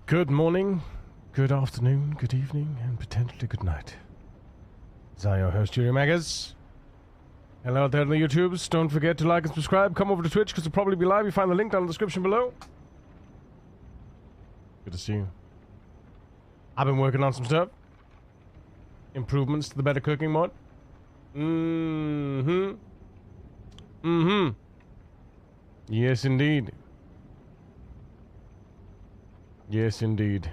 Good morning, good afternoon, good evening, and potentially good night. This is your host, Yuri Magas. Hello out there on the YouTubes. Don't forget to like and subscribe. Come over to Twitch because it'll probably be live. You find the link down in the description below. Good to see you. I've been working on some stuff. Improvements to the Better Cooking mod. Yes, indeed. Yes, indeed.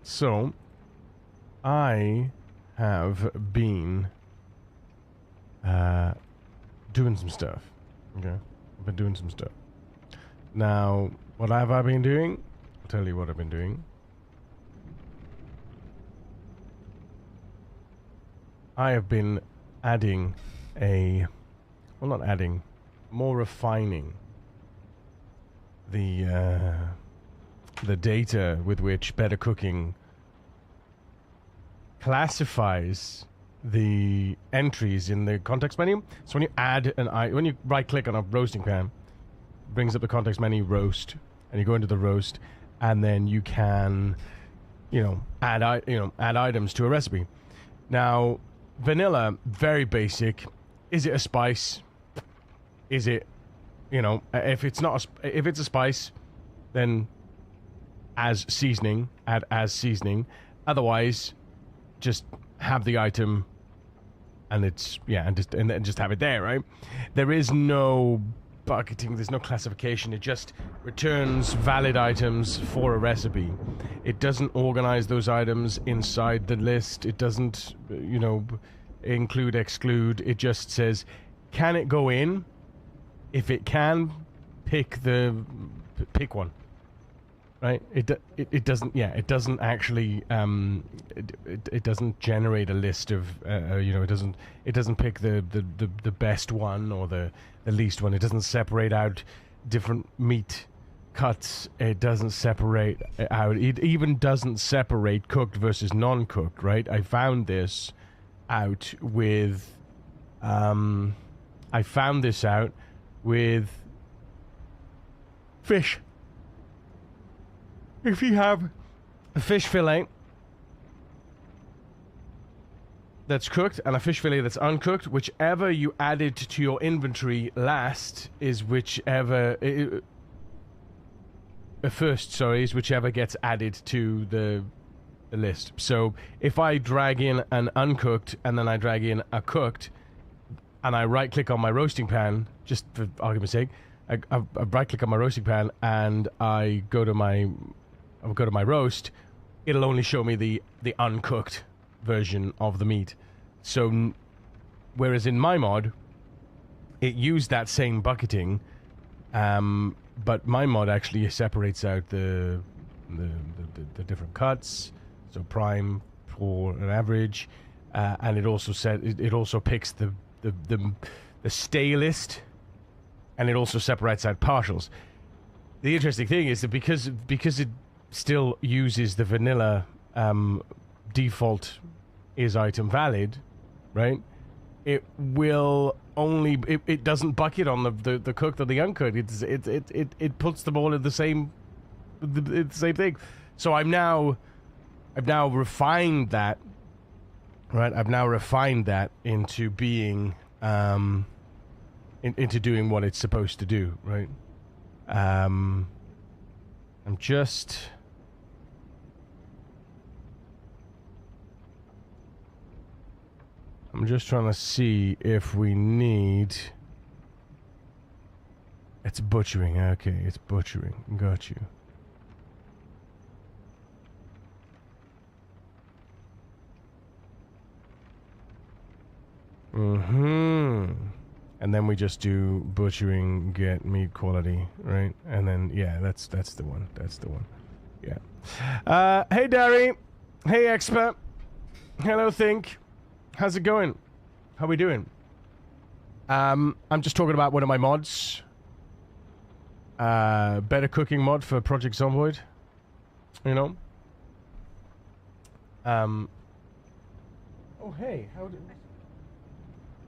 So, I have been doing some stuff. Okay, I've been doing some stuff. Now, what have I been doing? I'll tell you what I've been doing. I have been adding not adding, more refining the data with which Better Cooking classifies the entries in the context menu. So when you add when you right click on a roasting pan, it brings up the context menu roast, and you go into the roast, and then you can, add items to a recipe. Now, vanilla, very basic. Is it a spice? Is it, if it's a spice, then as seasoning, add as seasoning. Otherwise, just have the item, and then just have it there, right? There is no bucketing, there's no classification. It just returns valid items for a recipe. It doesn't organize those items inside the list. It doesn't, include, exclude. It just says, can it go in? If it can, pick one. Right? It doesn't. Yeah, it doesn't actually. It doesn't generate a list of. It doesn't pick the best one or the least one. It doesn't separate out different meat cuts. It doesn't separate out. It even doesn't separate cooked versus non-cooked. Right? I found this out with. I found this out with fish. If you have a fish fillet that's cooked and a fish fillet that's uncooked, whichever you added to your inventory last is whichever whichever gets added to the list. So if I drag in an uncooked and then I drag in a cooked and I right click on my roasting pan, just for argument's sake, I right click on my roasting pan and I go to my roast, it'll only show me the uncooked version of the meat. So, whereas in my mod, it used that same bucketing, but my mod actually separates out the different cuts, so prime, poor, and average, and it also picks the stalest, and it also separates out partials. The interesting thing is that because it still uses the vanilla default is item valid, right? It will only it doesn't bucket on the cooked or the uncooked. It puts them all in the same thing. So I've now refined that, right? I've now refined that into being into doing what it's supposed to do, right? I'm just trying to see if we need. It's butchering. Okay, it's butchering. Got you. And then we just do butchering, get meat quality, right? And then that's the one. That's the one. Yeah. Hey Dari. Hey Expert. Hello Think. How's it going? How we doing? I'm just talking about one of my mods. Better cooking mod for Project Zomboid. Oh hey, how did...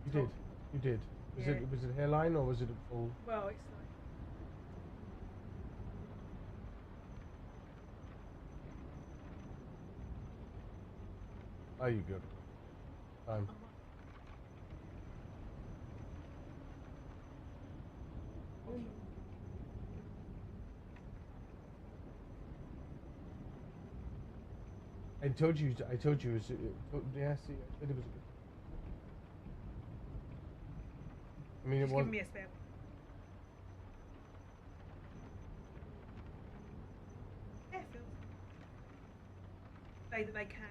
You did. You did. Yeah. Was it hairline or was it a full? Well, it's like. Are you good? Time. I told you. I told you. Yeah. See, I said it was. I mean, it Just was. give me a spare one. Yeah, it feels. Say that they can.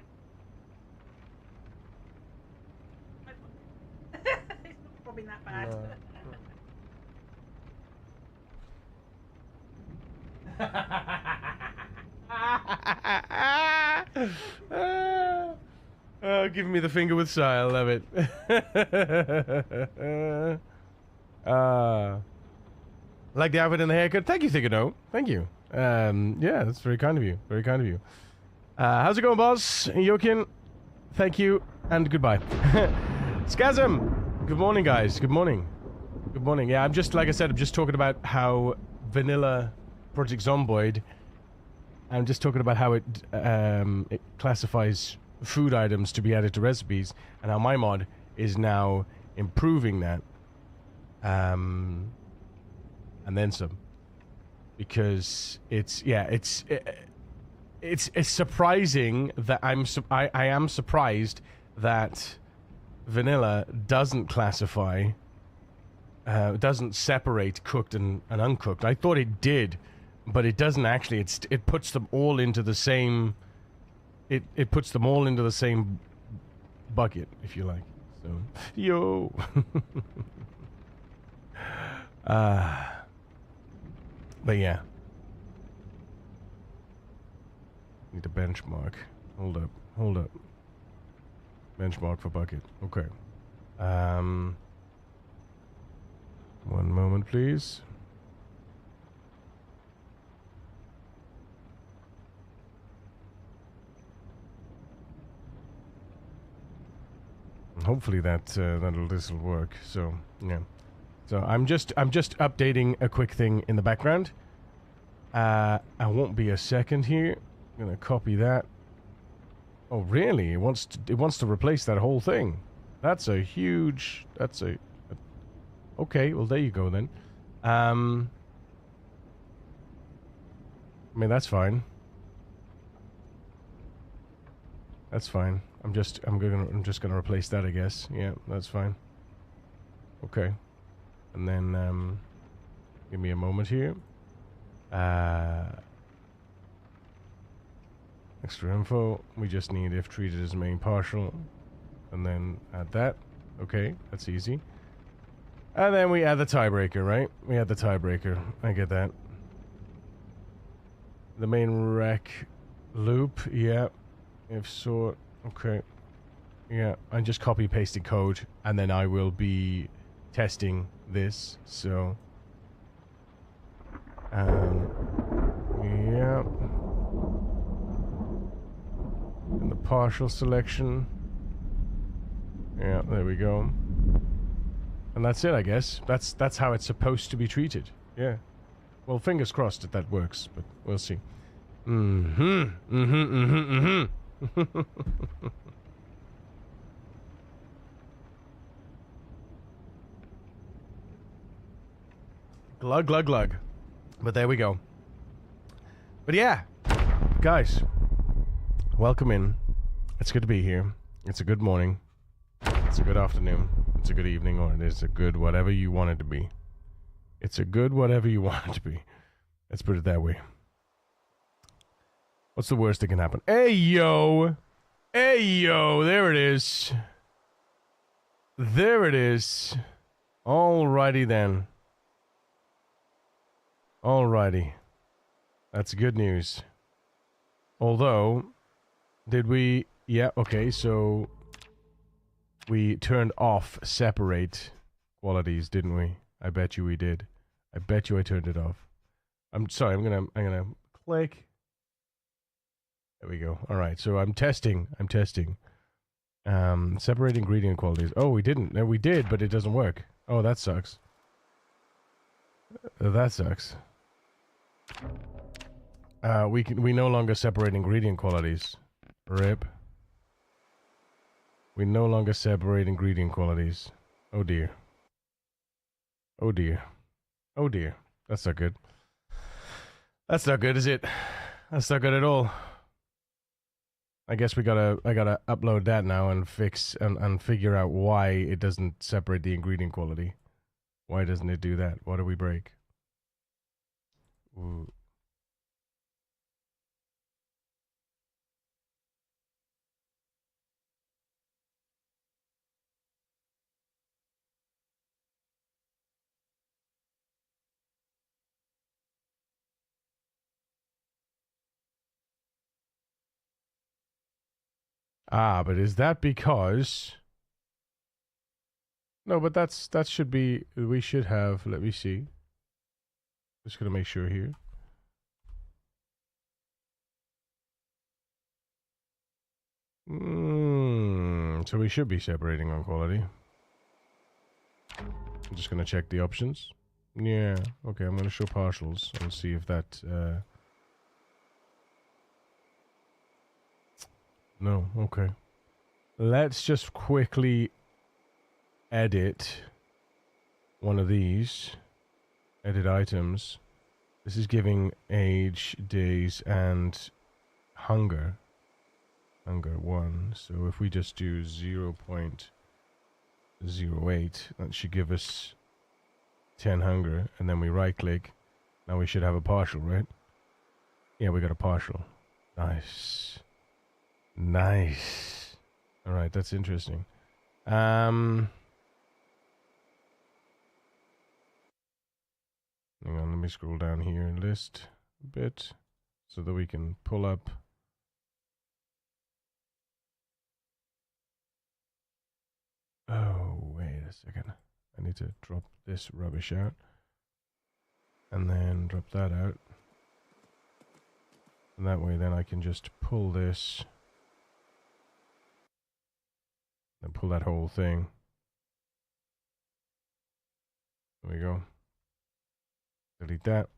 It's not probably that bad. No. Oh, give me the finger with style. Love it. Like the outfit and the haircut. Thank you, Thigano. Thank you. Yeah, that's very kind of you. Very kind of you. How's it going, boss? Yokin, thank you, and goodbye. Scasm! Good morning, guys. Good morning. Good morning. Yeah, I'm just, like I said, I'm just talking about how vanilla Project Zomboid, I'm just talking about how it classifies food items to be added to recipes, and how my mod is now improving that. And then some. Because it's surprising that I am surprised that vanilla doesn't classify, doesn't separate cooked and uncooked. I thought it did, but it doesn't actually. It puts them all into the same. It puts them all into the same bucket, if you like. So, yo. But yeah. Need a benchmark. Hold up. Benchmark for bucket. Okay. One moment, please. Hopefully this will work. So yeah. So I'm just updating a quick thing in the background. I won't be a second here. I'm gonna copy that. Oh really? It wants to replace that whole thing. That's a huge. Okay. Well, there you go then. I mean that's fine. That's fine. I'm just gonna replace that, I guess. Yeah, that's fine. Okay. And then, give me a moment here. Extra info. We just need if treated as main partial. And then add that. Okay, that's easy. And then we add the tiebreaker, right? We add the tiebreaker. I get that. The main rec loop, yeah. If sort, okay. Yeah, I'm just copy pasting code, and then I will be testing this, so yeah, and the partial selection, yeah, there we go, and that's it, I guess. That's how it's supposed to be treated. Yeah, well, fingers crossed that that works, but we'll see. Glug, glug, glug. But there we go. But yeah, guys, welcome in. It's good to be here. It's a good morning. It's a good afternoon. It's a good evening, or it is a good whatever you want it to be. It's a good whatever you want it to be. Let's put it that way. What's the worst that can happen? Hey, yo! Hey, yo! There it is. There it is. Alrighty then. Alrighty. That's good news. Although, did we... Yeah, okay, so... We turned off separate qualities, didn't we? I bet you we did. I bet you I turned it off. I'm sorry, I'm gonna click. There we go. Alright, so I'm testing. Separate ingredient qualities. Oh, we didn't. No, we did, but it doesn't work. Oh, that sucks. That sucks. We no longer separate ingredient qualities. RIP. We no longer separate ingredient qualities. Oh dear. Oh dear. Oh dear. That's not good. That's not good, is it? That's not good at all. I guess I gotta upload that now and fix and figure out why it doesn't separate the ingredient quality. Why doesn't it do that? What do we break? Ooh. Ah, but is that because... No, but that should be... We should have... Let me see. Just gonna make sure here. So we should be separating on quality. I'm just gonna check the options. Yeah, okay, I'm gonna show partials and see if that... No, okay. Let's just quickly edit one of these. Edit items. This is giving age, days, and hunger. Hunger 1. So if we just do 0.08, that should give us 10 hunger. And then we right click. Now we should have a partial, right? Yeah, we got a partial. Nice. Nice. Alright, that's interesting. Hang on, let me scroll down here and list a bit so that we can pull up. Oh, wait a second. I need to drop this rubbish out. And then drop that out. And that way then I can just pull this. And pull that whole thing. There we go. Delete that.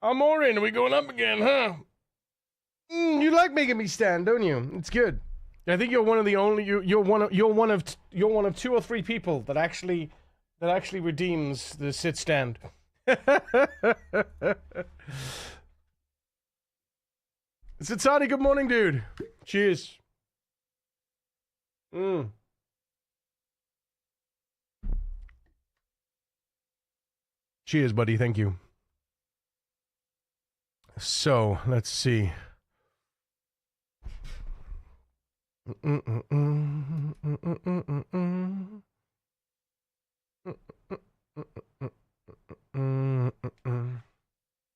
Oh, Maureen, are we going up again, huh? You like making me stand, don't you? It's good. I think you're one of the only you're one of 2 or 3 people that actually redeems the sit stand. Sitsani, good morning, dude. Cheers. Cheers, buddy. Thank you. So, let's see.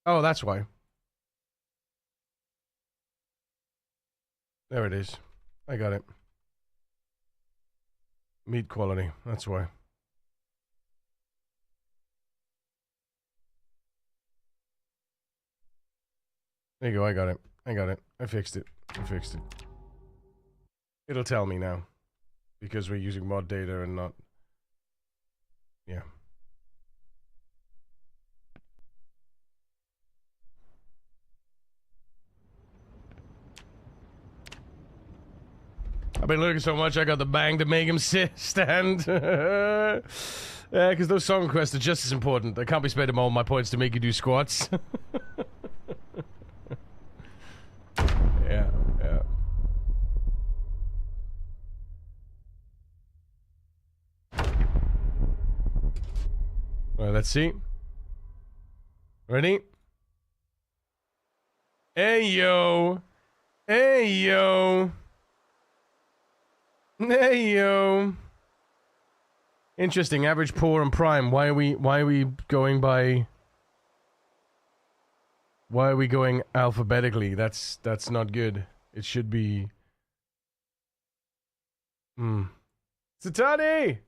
Oh, that's why. There it is. I got it. Meat quality. That's why. There you go. I got it. I got it. I fixed it. I fixed it. It'll tell me now. Because we're using mod data and not... Yeah. I've been looking so much, I got the bang to make him stand. Yeah, because those song requests are just as important. I can't be spending all my points to make you do squats. Yeah, yeah. Alright, let's see. Ready? Hey, yo. Hey, yo. Hey, yo. Interesting. Average, poor, and prime. Why are we going by... Why are we going alphabetically? That's not good. It should be... Satani!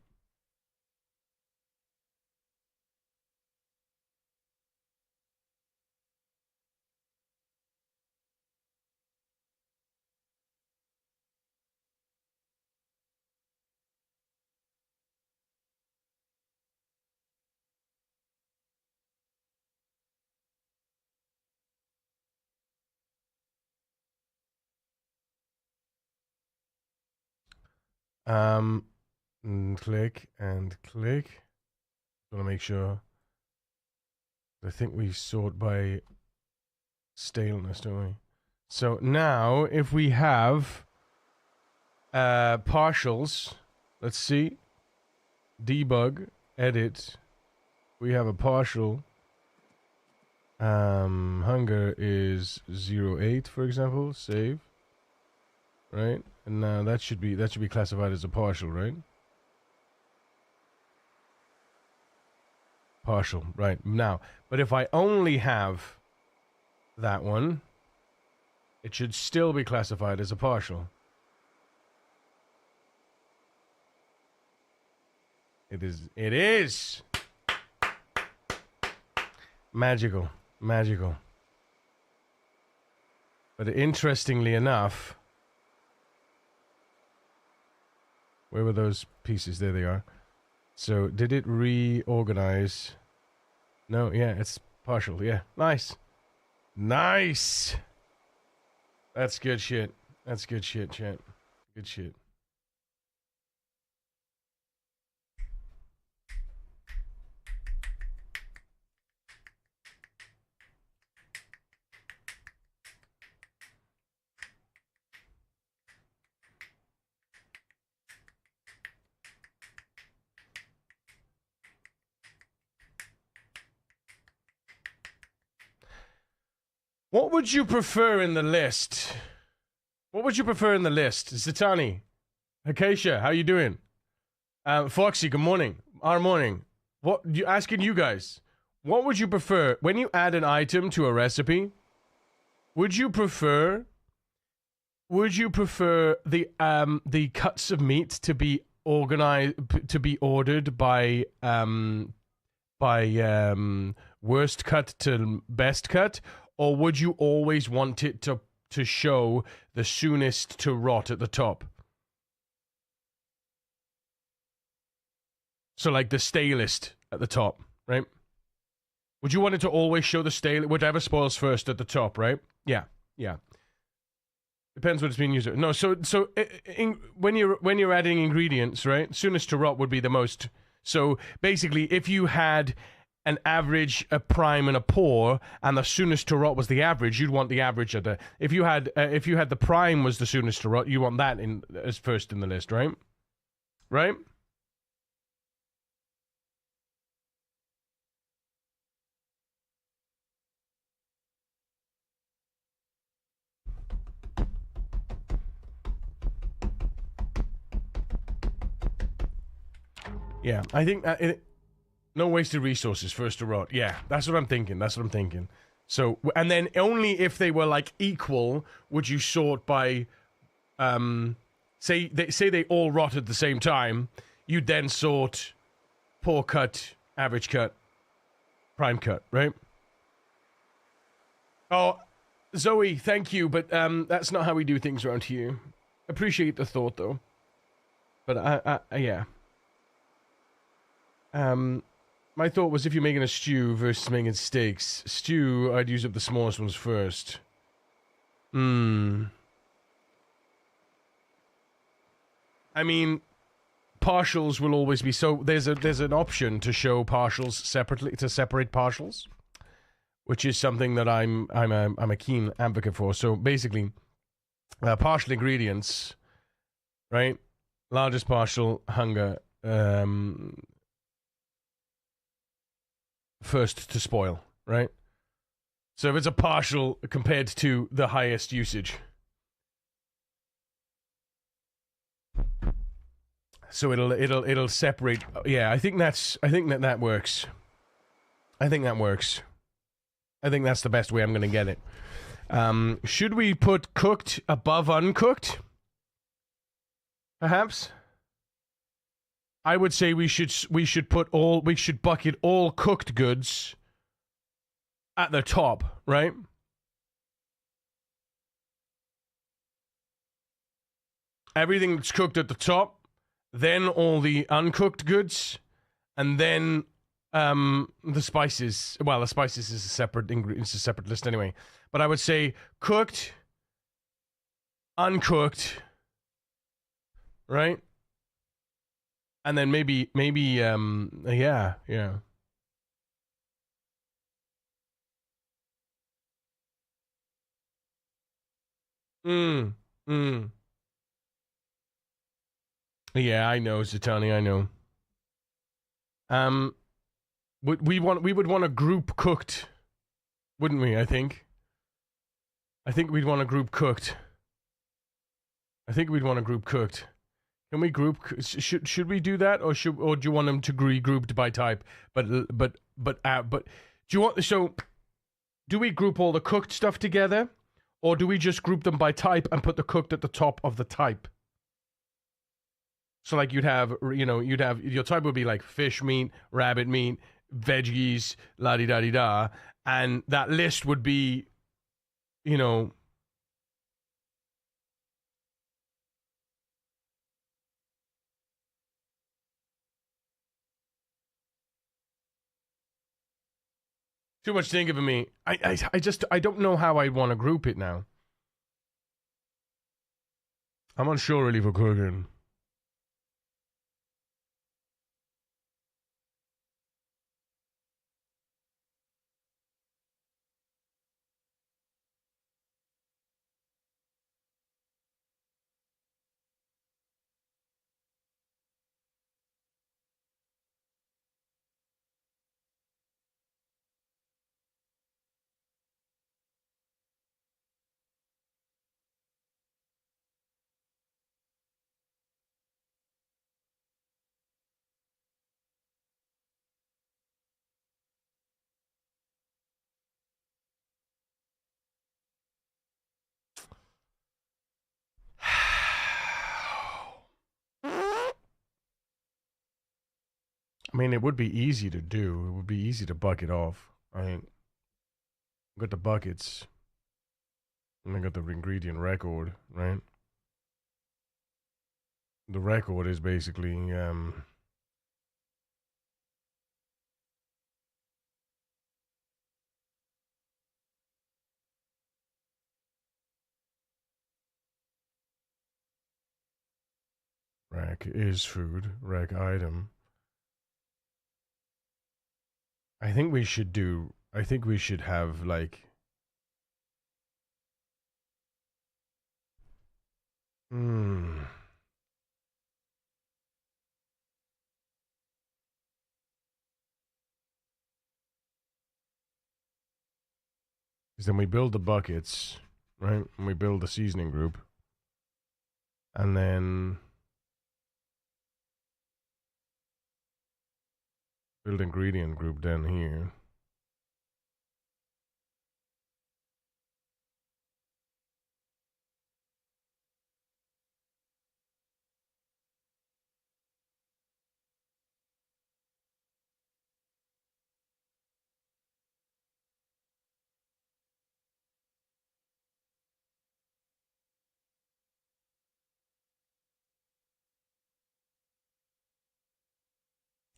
Click and click. Want to make sure. I think we sort by staleness, don't we? So now, if we have partials, let's see. Debug, edit. We have a partial. Hunger is 0.8, for example. Save. Right? And now that should be classified as a partial, right? Partial, right. Now, but if I only have that one, it should still be classified as a partial. It is magical. But interestingly enough, where were those pieces? There they are. So, did it reorganize? No, yeah, it's partial. Yeah, nice. Nice! That's good shit. That's good shit, chat. Good shit. What would you prefer in the list? What would you prefer in the list? Zitani. Acacia, how you doing? Foxy, good morning. Our morning. Asking you guys. What would you prefer when you add an item to a recipe? Would you prefer the cuts of meat to be ordered by worst cut to best cut? Or would you always want it to show the soonest to rot at the top? So like the stalest at the top, right? Would you want it to always show the stale, whatever spoils first at the top, right? Yeah. Depends what it's being used. No, when you're adding ingredients, right? Soonest to rot would be the most. So basically, if you had an average, a prime, and a poor, and the soonest to rot was the average, you'd want the average of the. If you had the prime was the soonest to rot, you want that in as first in the list, right? Right? Yeah, I think that no wasted resources first to rot. Yeah, that's what I'm thinking. So, and then only if they were like equal would you sort by, say they all rot at the same time. You'd then sort poor cut, average cut, prime cut, right? Oh, Zoe, thank you, but that's not how we do things around here. Appreciate the thought though, but yeah. My thought was if you're making a stew versus making steaks. Stew, I'd use up the smallest ones first. I mean, partials will always be so. There's an option to show partials separately, to separate partials, which is something that I'm a keen advocate for. So basically, partial ingredients, right? Largest partial, hunger. First to spoil, right? So if it's a partial compared to the highest usage. So it'll separate. Yeah, I think that works. I think that works. I think that's the best way I'm gonna get it. Should we put cooked above uncooked? Perhaps I would say we should bucket all cooked goods at the top, right? Everything that's cooked at the top, then all the uncooked goods, and then the spices. Well, the spices is a separate ingredient, it's a separate list anyway. But I would say cooked, uncooked, right? And then maybe yeah. Mm. Mm. Yeah, I know, Zitani, I know. Um we would want a group cooked, wouldn't we, I think? I think we'd want a group cooked. I think we'd want a group cooked. Can we group? Should we do that, or do you want them to be grouped by type? But do you want so? Do we group all the cooked stuff together, or do we just group them by type and put the cooked at the top of the type? So like you'd have your type would be like fish meat, rabbit meat, veggies, la di da di da, and that list would be, you know. Too much thinking of me. I don't know how I want to group it now. I'm unsure really for cooking. I mean, it would be easy to do. It would be easy to bucket off. I mean, got the buckets, and I got the ingredient record, right? The record is basically rec is food, rec item. I think we should do. I think we should have like. Hmm. Because then we build the buckets, right? And we build the seasoning group, and then build ingredient group down here.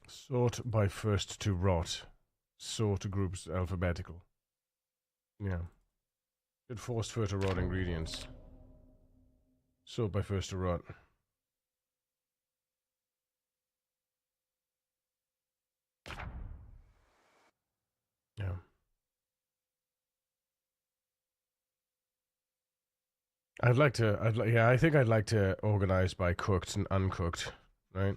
Sort by first to rot. Sort groups alphabetical. Yeah. Good forced fur to rot ingredients. Sort by first to rot. Yeah. I think I'd like to organize by cooked and uncooked, right?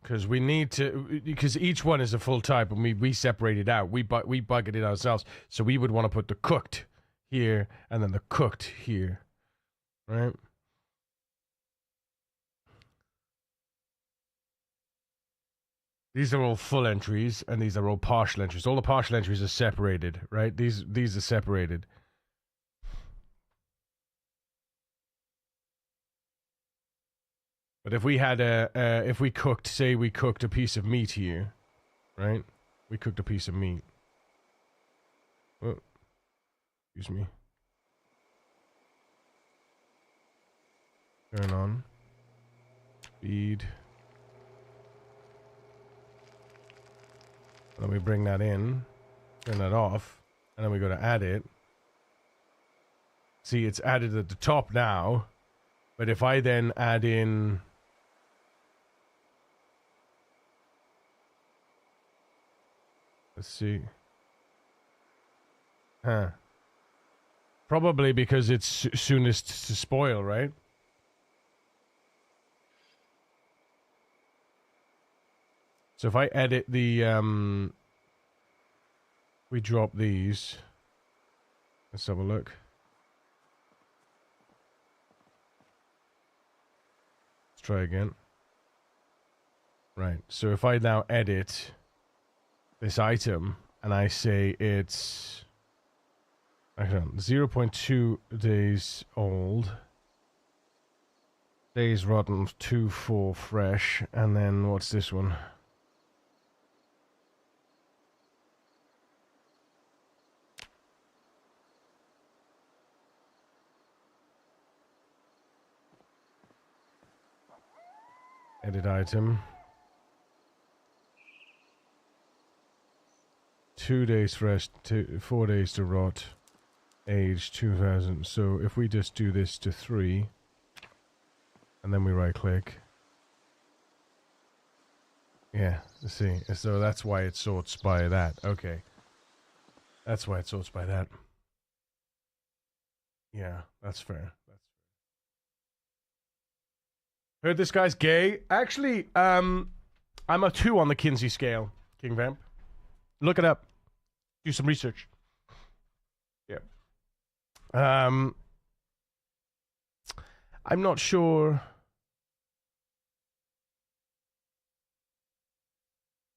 Because we need to, because each one is a full type, and we separate it out. We bucket it ourselves. So we would want to put the cooked here, and then the cooked here, right? These are all full entries, and these are all partial entries. All the partial entries are separated, right? These are separated. But if we had if we cooked, say we cooked a piece of meat here, right? We cooked a piece of meat. Oh, excuse me. Turn on. Feed. Then we bring that in. Turn that off. And then we go to add it. See, it's added at the top now. But if I then add in... Let's see. Huh. Probably because it's soonest to spoil, right? So if I edit the, we drop these. Let's have a look. Let's try again. Right, so if I now edit this item, and I say it's 0.2 days old, days rotten, 2-4 fresh, and then what's this one? Edit item. 2 days fresh, 4 days to rot, age 2000. So if we just do this to 3, and then we right click. Yeah, let's see. So that's why it sorts by that. Okay. That's why it sorts by that. Yeah, that's fair. Heard this guy's gay. Actually, I'm a 2 on the Kinsey scale, King Vamp. Look it up. Do some research. Yeah. I'm not sure.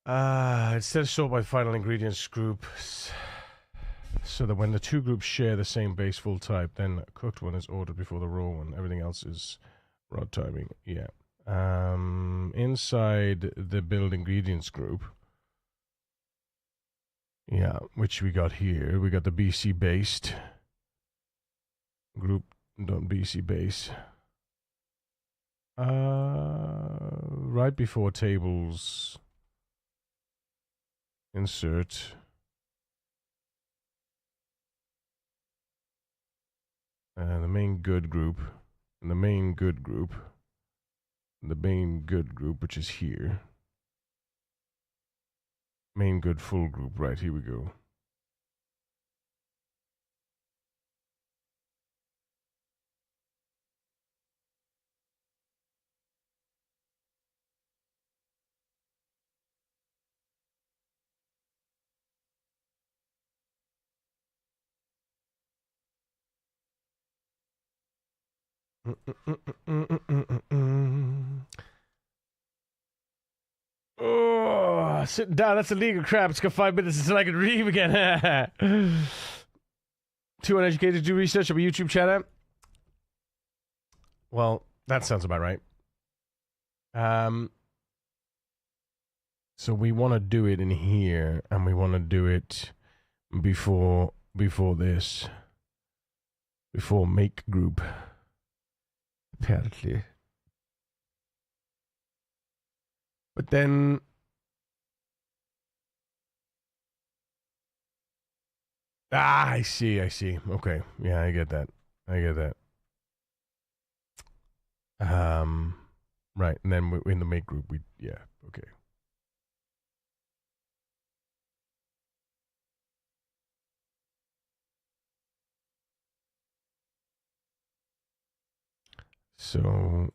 Instead of sort by final ingredients groups, so that when the two groups share the same base full type, then a cooked one is ordered before the raw one. Everything else is rod timing. Yeah. Inside the build ingredients group. Yeah, which we got here. We got the BC based group. Don't BC base. Right before tables. Insert. The main good group. And the main good group. The main good group, which is here. Main good full group. Right, here we go. Oh, sitting down. That's a legal crap. It's got 5 minutes until I can read again. Too uneducated to do research on a YouTube channel. Well, that sounds about right. So we want to do it in here, and we want to do it before this, before make group. Apparently. But then... I see. Okay. Yeah, I get that. Right, and then in the make group, yeah, okay. So...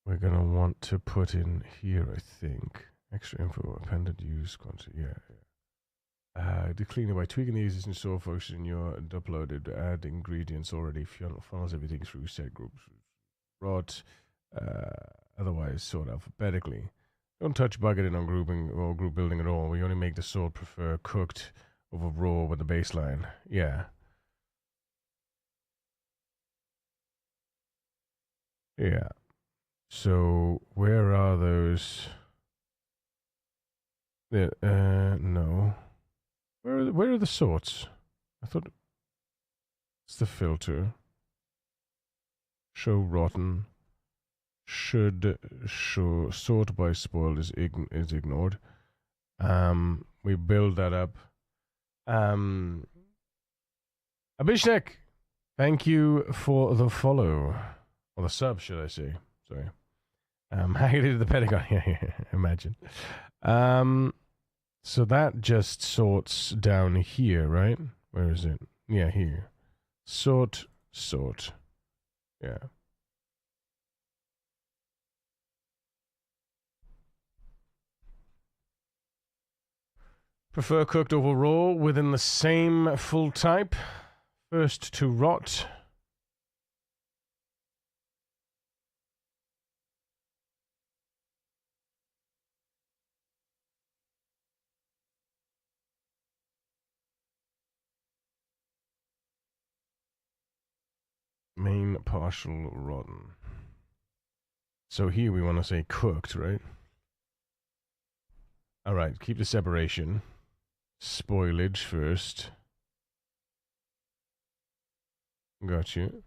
we're going to want to put in here, I think. Extra info, appended use, quantity, yeah. To clean it by tweaking the existing store function in your uploaded, add ingredients already, funnels everything through set groups. Rot, otherwise sort alphabetically. Don't touch bucketing on grouping or group building at all. We only make the sort prefer cooked over raw with the baseline. Yeah. Yeah. So where are those? No. Where are the sorts? I thought it's the filter. Show rotten. Should show sort by spoiled is ignored. We build that up. Abhishek, thank you for the follow. Or the sub, should I say. Sorry. How you did the Pentagon? Yeah, imagine. So that just sorts down here, right? Where is it? Yeah, here. Sort. Yeah. Prefer cooked over raw within the same full type. First to rot. Main partial rotten. So here we want to say cooked, right? Alright, keep the separation. Spoilage first. Got you.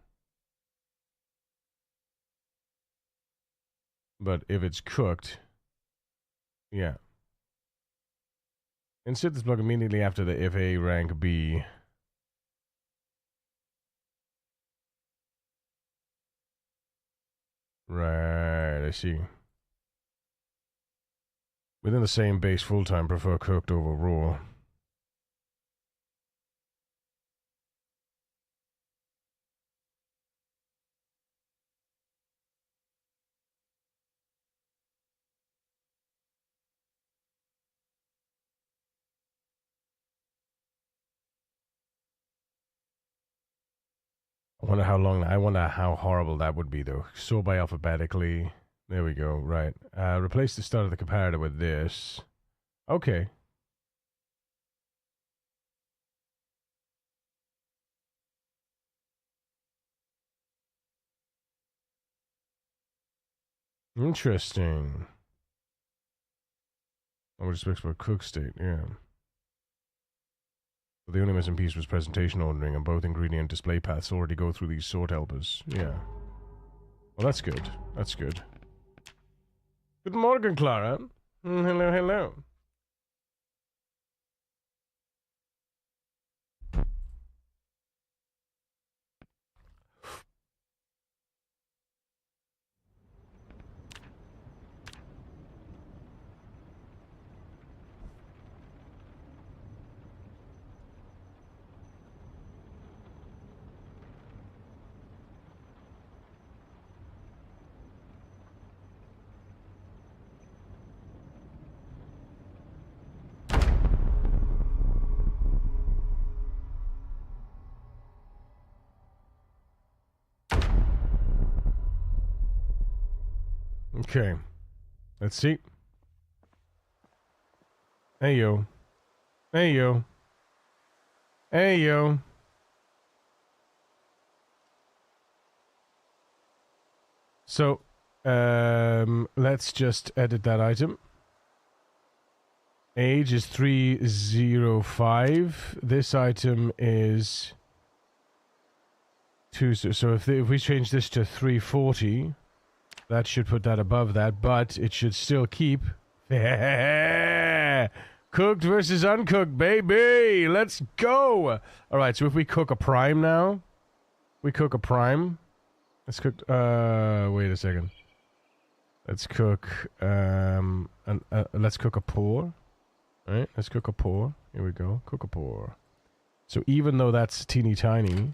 But if it's cooked, yeah. Insert this block immediately after the if A rank B. Right, I see. Within the same base full-time, prefer cooked over raw. I wonder how horrible that would be, though. Sort by alphabetically. There we go, right. Replace the start of the comparator with this. Okay. Interesting. I would expect for a cook state, yeah. But the only missing piece was presentation ordering, and both ingredient display paths already go through these sort helpers. Yeah. Well, that's good. That's good. Good morning, Clara. Hello, hello. Okay. Let's see. Hey, yo. Hey, yo. Hey, yo. So, let's just edit that item. Age is 305. This item is 2. So if we change this to 340, that should put that above that, but it should still keep cooked versus uncooked, baby. Let's go. All right. So if we cook a prime now, let's cook. Wait a second. Let's cook. Let's cook a pour. All right. Let's cook a pour. Here we go. Cook a pour. So even though that's teeny tiny.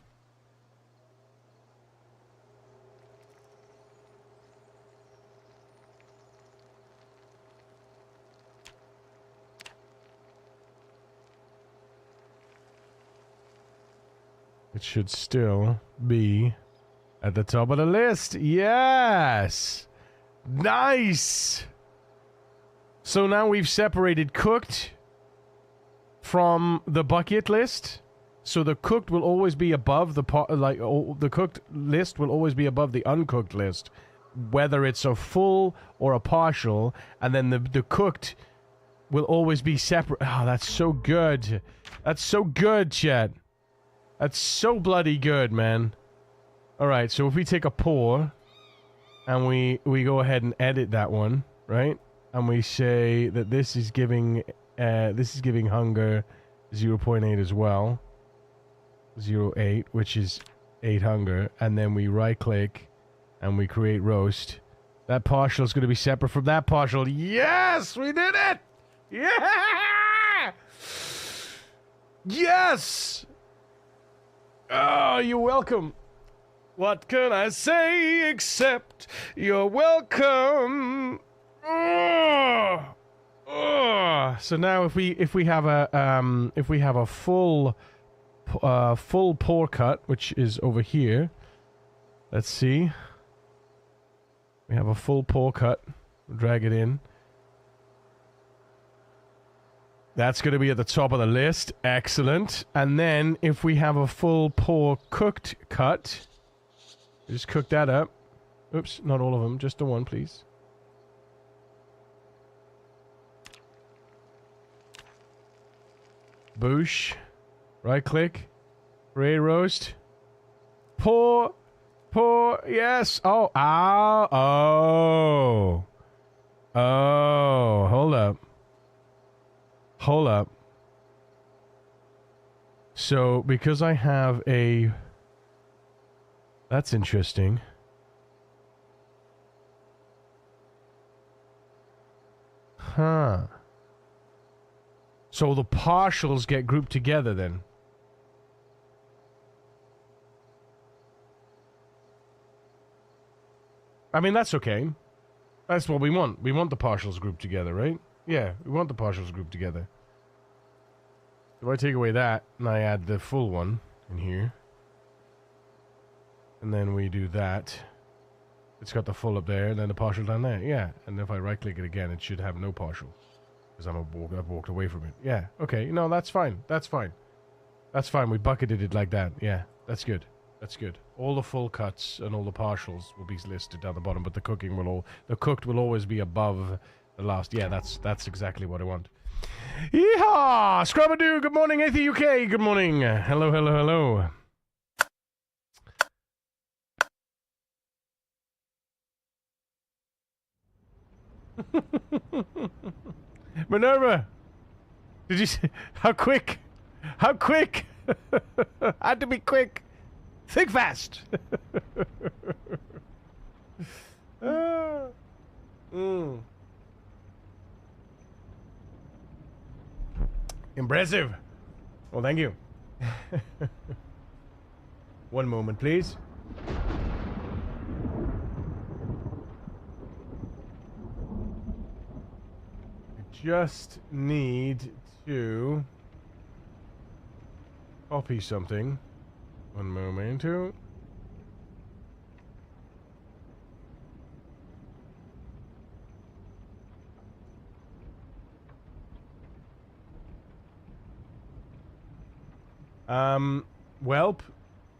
It should still be at the top of the list. Yes! Nice! So now we've separated cooked from the bucket list. So the cooked will always be above the the cooked list will always be above the uncooked list, whether it's a full or a partial, and then the cooked will always be separate. Oh, that's so good. That's so good, chat. That's so bloody good, man. Alright, so if we take a pour, and we go ahead and edit that one, right? And we say that this is giving hunger 0.8 as well. 0.8, which is 8 hunger, and then we right click and we create roast. That partial is going to be separate from that partial. Yes, we did it! Yeah! Yes! Oh, you're welcome. What can I say except you're welcome? Oh! Oh! So now if we have a full pour cut, which is over here. Let's see. We have a full pour cut. Drag it in. That's going to be at the top of the list. Excellent. And then if we have a full pour cooked cut, just cook that up. Oops, not all of them. Just the one, please. Boosh. Right click. Create roast. Pour. Pour. Yes. Oh. Ow. Oh. Oh. Hold up. Hold up. So, because I have a... That's interesting. Huh. So the partials get grouped together then. I mean, that's okay. That's what we want. We want the partials grouped together, right? Yeah, we want the partials grouped together. If I take away that, and I add the full one in here, and then we do that, it's got the full up there, and then the partial down there. Yeah, and if I right-click it again, it should have no partial. Because I've walked away from it. Yeah, okay. No, that's fine. That's fine. That's fine. We bucketed it like that. Yeah, that's good. That's good. All the full cuts and all the partials will be listed down the bottom, but the cooked will always be above the last. Yeah, that's exactly what I want. Yeehaw! Scrubadoo, good morning, Athey UK, good morning. Hello, hello, hello. Minerva! Did you see? How quick? How quick? Had to be quick. Think fast. Impressive. Well, thank you. One moment, please. I just need to copy something. One moment. Welp,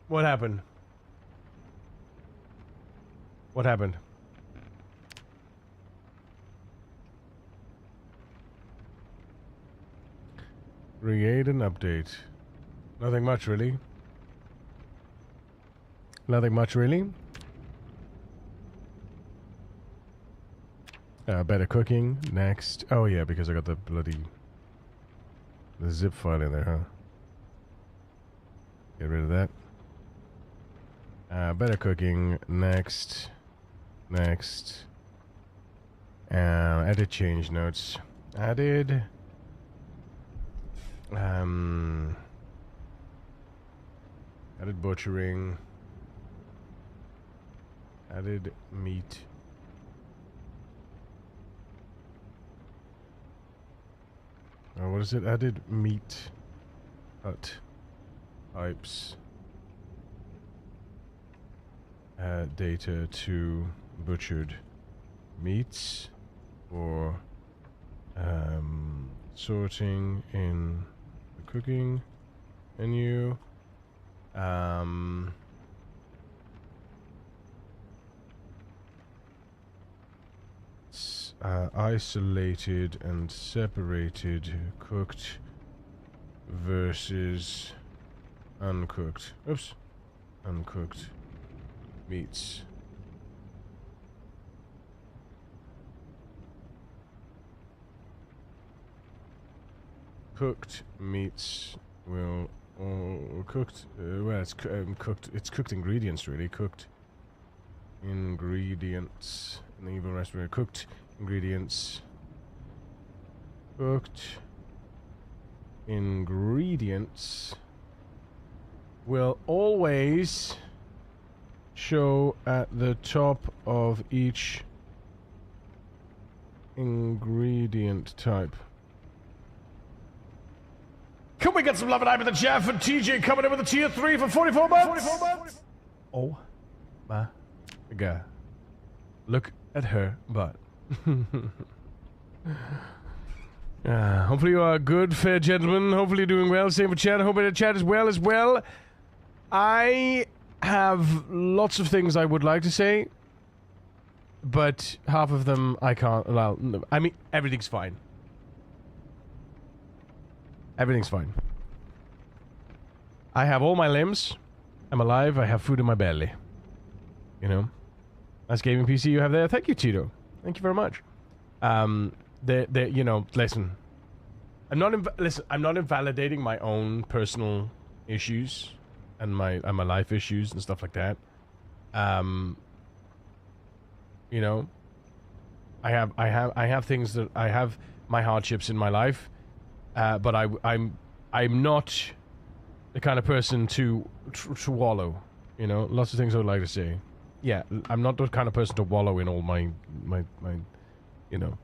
what happened? What happened? Create an update. Nothing much, really. Nothing much, really. Better cooking. Next. Oh, yeah, because I got the zip file in there, huh? Get rid of that. Better cooking. Next. Next. Edit change notes. Added. Added butchering. Added meat. What is it? Added meat. Cut. Types. data to butchered meats for sorting in the cooking menu. Isolated and separated cooked versus uncooked. Oops. Uncooked meats. Cooked meats will cooked. Well, it's cooked. It's cooked ingredients, really. Cooked ingredients. Enable recipe. Cooked ingredients. Cooked ingredients will always show at the top of each ingredient type. Can we get some love and hype in the chat for TJ coming in with a tier 3 for 44 months? Oh my god. Look at her butt. Hopefully you are good, fair gentlemen. Hopefully you're doing well. Same for chat. I hope the chat is well as well. I have lots of things I would like to say, but half of them I can't allow. I mean, everything's fine. Everything's fine. I have all my limbs. I'm alive. I have food in my belly. You know? Nice gaming PC you have there. Thank you, Tito. Thank you very much. You know, listen. I'm not invalidating my own personal issues and my life issues and stuff like that. You know, I have things that I have my hardships in my life, but I'm not the kind of person to wallow. You know, lots of things I would like to say. Yeah, I'm not the kind of person to wallow in all my you know,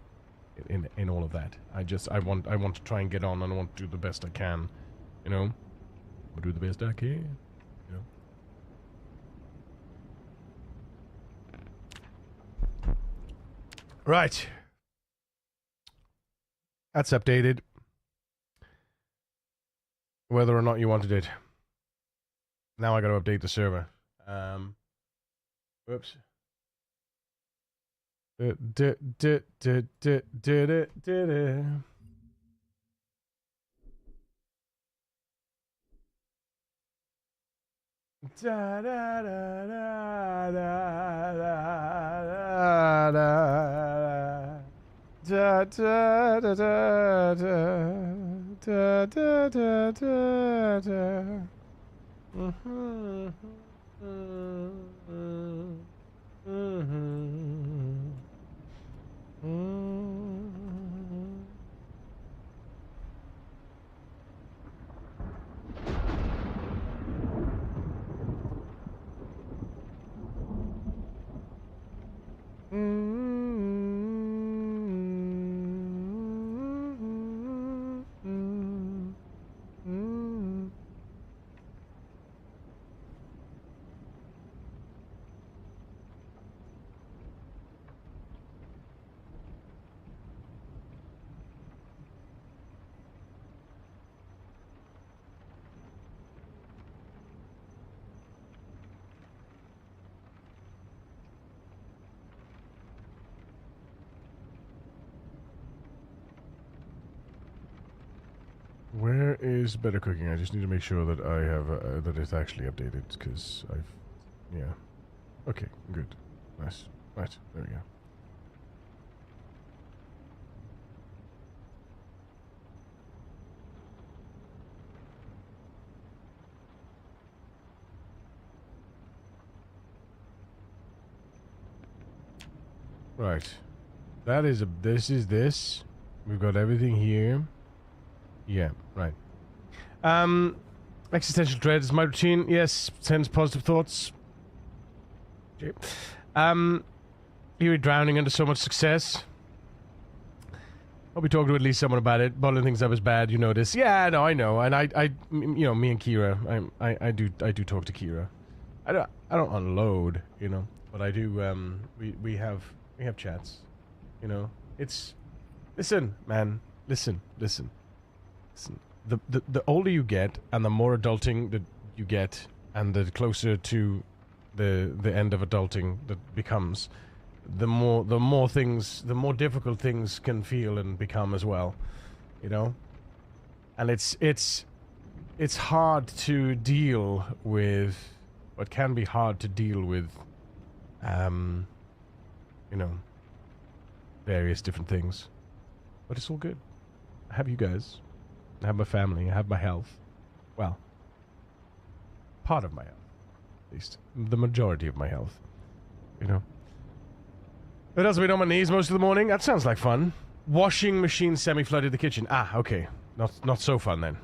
in all of that. I want to try and get on, and I want to do the best I can. You know, I'll do the best I can. You know. Right. That's updated. Whether or not you wanted it. Now I gotta update the server. Whoops. Where is better cooking? I just need to make sure that I have that it's actually updated, because yeah. Okay, good, nice, right, there we go. Right, that is this is this. We've got everything here. Yeah, right. Existential dread is my routine. Yes, sends positive thoughts. Okay. You're drowning under so much success. I'll be talking to at least someone about it. Bottling things up is bad, you know this. Yeah, no, I know. And I you know, me and Kira, I do talk to Kira. I don't unload, you know, but I do. We have chats, you know. It's listen, man. Listen. The older you get, and the more adulting that you get, and the closer to the end of adulting that becomes, the more difficult things can feel and become as well, you know. And it's hard to deal with. What can be hard to deal with, you know, various different things. But it's all good. I have you guys. I have my family. I have my health. Well, part of my health. At least. The majority of my health. You know. What else have been on my knees most of the morning? That sounds like fun. Washing machine semi-flooded the kitchen. Ah, okay. Not so fun then.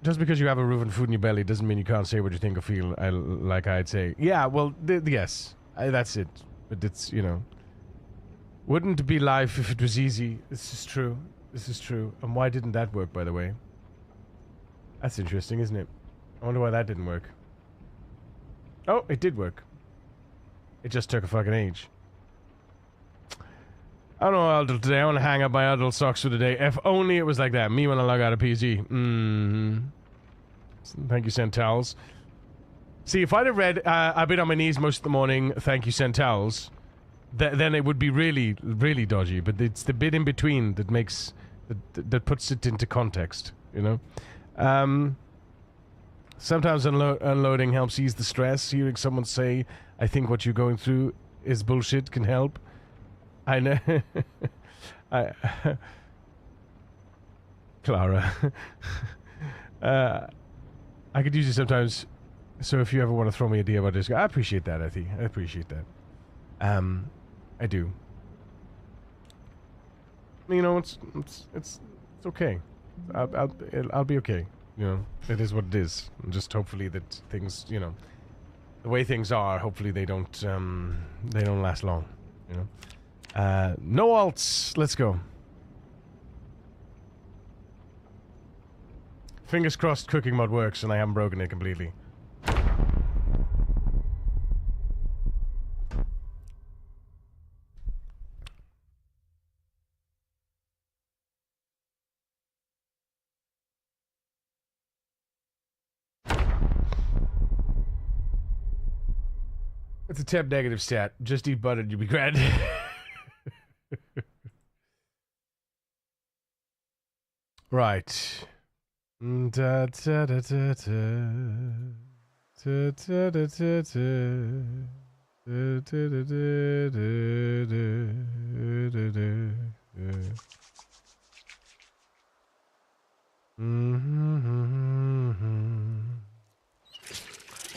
Just because you have a roof and food in your belly doesn't mean you can't say what you think or feel, like I'd say. Yeah, well, yes. That's it. But it's, you know. Wouldn't be life if it was easy. This is true. And why didn't that work, by the way? That's interesting, isn't it? I wonder why that didn't work. Oh, it did work. It just took a fucking age. I don't know, Adult today. I want to hang up my adult socks for the day. If only it was like that. Me when I log out of PZ. Thank you, sent towels. See, if I'd have read, I've been on my knees most of the morning, thank you, sent towels, then it would be really, really dodgy. But it's the bit in between that makes, that puts it into context, you know? Sometimes unloading helps ease the stress. Hearing someone say, I think what you're going through is bullshit can help. I know. Clara. I could use it sometimes. So if you ever want to throw me a DM, I appreciate that, Ethy. I appreciate that. I do. You know, it's okay. I'll be okay. You know, it is what it is. And just hopefully that things, you know, the way things are, hopefully they don't last long. You know. No alts. Let's go. Fingers crossed cooking mod works and I haven't broken it completely. It's a temp negative stat. Just eat butter and you'll be grand. Right. Da, da, da, da, da. Da, da, da, da, da. Da, da, da, da, da, da, da.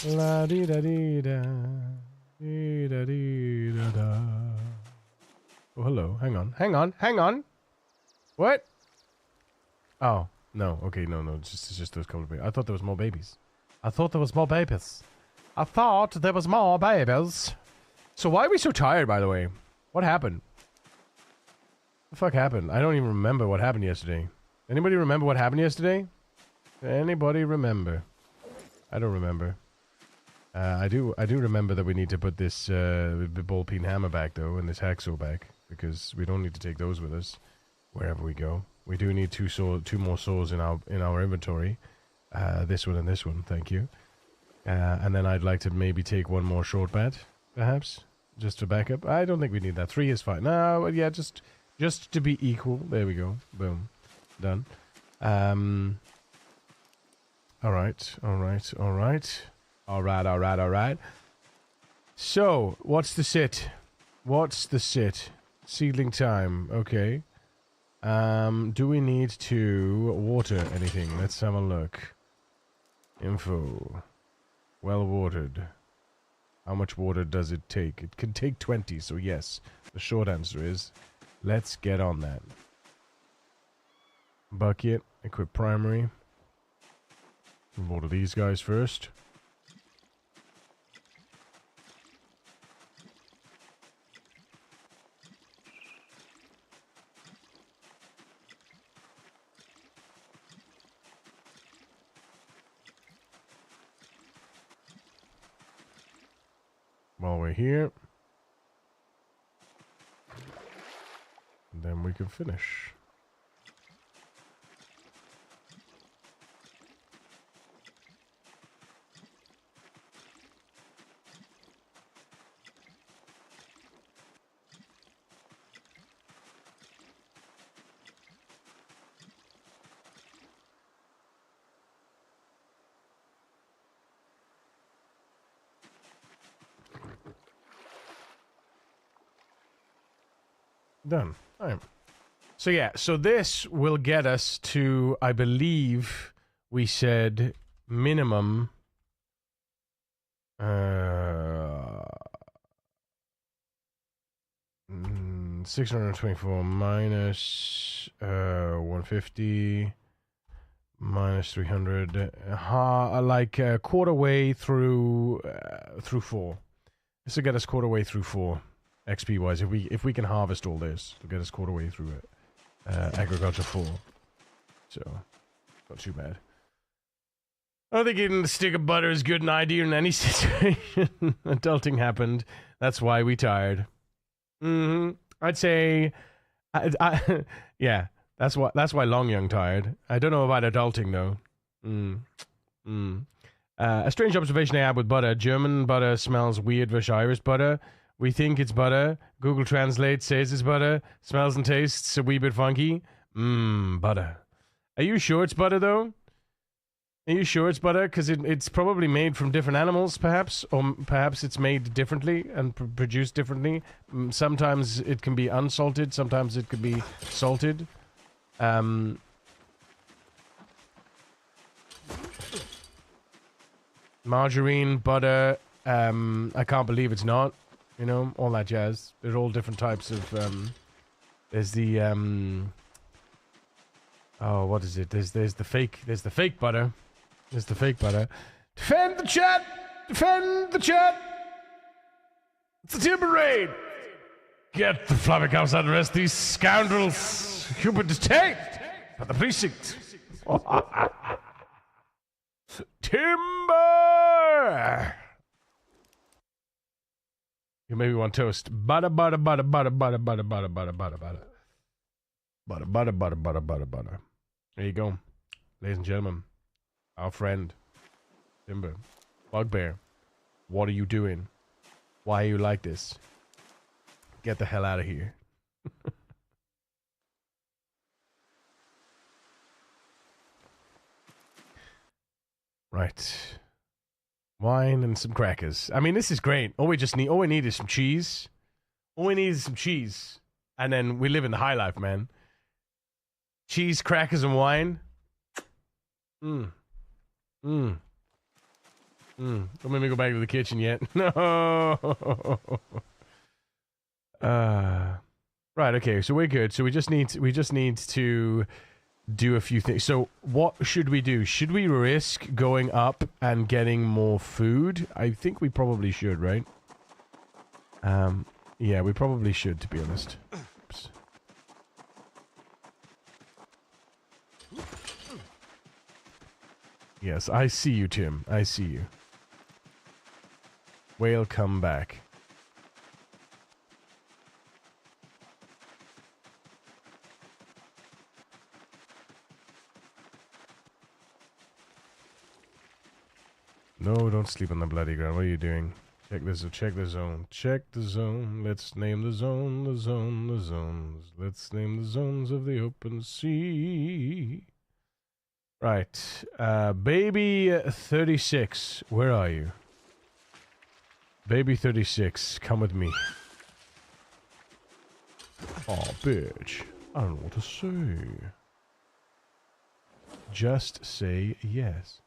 La di da di da. Di da di da da. Oh, hello. Hang on. What? Oh, no. Okay, no. It's just those couple of babies. I thought there was more babies. So why are we so tired, by the way? What happened? What the fuck happened? I don't even remember what happened yesterday. Anybody remember what happened yesterday? Anybody remember? I don't remember. I do remember that we need to put this ball peen hammer back, though, and this hacksaw back, because we don't need to take those with us wherever we go. We do need two more saws in our inventory. This one and this one, thank you. And then I'd like to maybe take one more short bat, perhaps, just for backup. I don't think we need that. 3 is fine. No, yeah, just to be equal. There we go. Boom, done. All right. So, what's the sit? Seedling time. Okay. Do we need to water anything? Let's have a look. Info. Well watered. How much water does it take? It can take 20, so yes. The short answer is, let's get on that. Bucket. Equip primary. Water these guys first. while we're here. And then we can finish. Done. All right. So yeah, so this will get us to, I believe we said minimum 624 minus 150 minus 300, like quarter way through 4. This will get us quarter way through 4. XP wise, if we can harvest all this, it'll get us quarter way through it. Agriculture 4. So, not too bad. I don't think eating a stick of butter is good an idea in any situation. Adulting happened. That's why we tired. I'd say, yeah, that's why Long Young tired. I don't know about adulting though. A strange observation I had with butter. German butter smells weird versus Irish butter. We think it's butter. Google Translate says it's butter. Smells and tastes a wee bit funky. Butter. Are you sure it's butter, though? Are you sure it's butter? Because it's probably made from different animals, perhaps. Or perhaps it's made differently and produced differently. Sometimes it can be unsalted. Sometimes it could be salted. Margarine, butter. I can't believe it's not. You know, all that jazz. There's all different types of, there's the, oh, what is it? There's the fake butter. There's the fake butter. Defend the chat! Defend the chat! It's a timber raid! Get the floppy cops out of the rest of these scoundrels! Hubert detained by the precinct! Timber! You maybe want toast. Butter, butter, butter, butter, butter, butter, butter, butter, butter, butter. Butter, butter, butter, butter, butter, butter. There you go. Ladies and gentlemen. Our friend. Timber. Bugbear. What are you doing? Why are you like this? Get the hell out of here. Right. Wine and some crackers. I mean, this is great. All we need is some cheese. All we need is some cheese. And then we live in the high life, man. Cheese, crackers, and wine. Don't make me go back to the kitchen yet. No. Right, okay, so we're good. So we just need to do a few things. So what should we do? Should we risk going up and getting more food? I think we probably should, right? Yeah, we probably should, to be honest. Oops. Yes, I see you, Tim. I see you. Whale, come back. No, don't sleep on the bloody ground. What are you doing? Check this. Check the zone. Check the zone. Let's name the zone. The zone. The zones. Let's name the zones of the open sea. Right. Baby 36. Where are you? Baby 36. Come with me. Oh, bitch. I don't know what to say. Just say yes.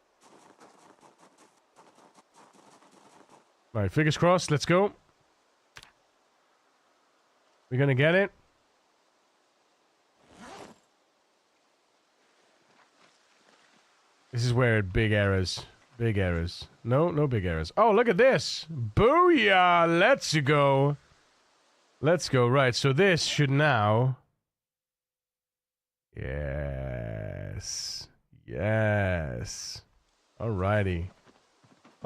Alright, fingers crossed. Let's go. We're gonna get it. This is where big errors. Big errors. No, no big errors. Oh, look at this. Booyah! Let's go. Let's go. Right, so this should now... Yes. Yes. Alrighty.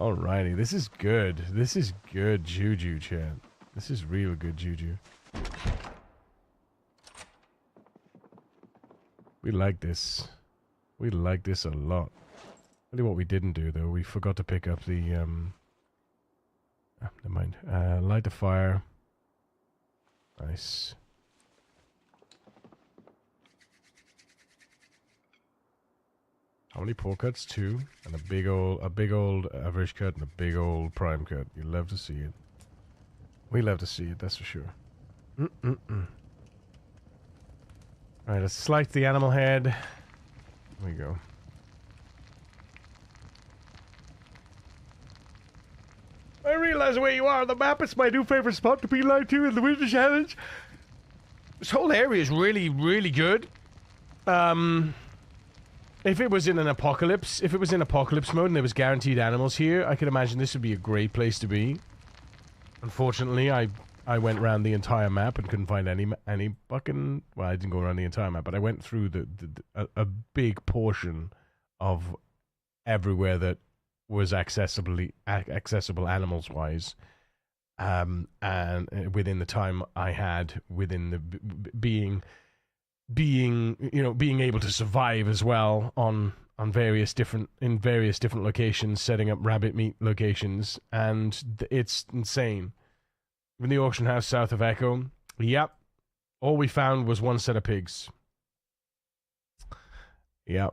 Alrighty, this is good. This is good juju, chat. This is real good juju. We like this. We like this a lot. Tell you what we didn't do, though. We forgot to pick up the, never mind. Light the fire. Nice. How many pour cuts? 2. And a big old average cut and a big old prime cut. You love to see it. We love to see it, that's for sure. Alright, let's slice the animal head. There we go. I realize where you are on the map. It's my new favorite spot to be lied to in the Winter Challenge. This whole area is really, really good. If it was in an apocalypse, if it was in apocalypse mode and there was guaranteed animals here, I could imagine this would be a great place to be. Unfortunately, I went around the entire map and couldn't find any fucking... Well, I didn't go around the entire map, but I went through a big portion of everywhere that was accessible animals-wise. And within the time I had, within the being able to survive as well in various different locations, setting up rabbit meat locations, and it's insane. In the auction house south of Echo, yep, all we found was one set of pigs. Yep.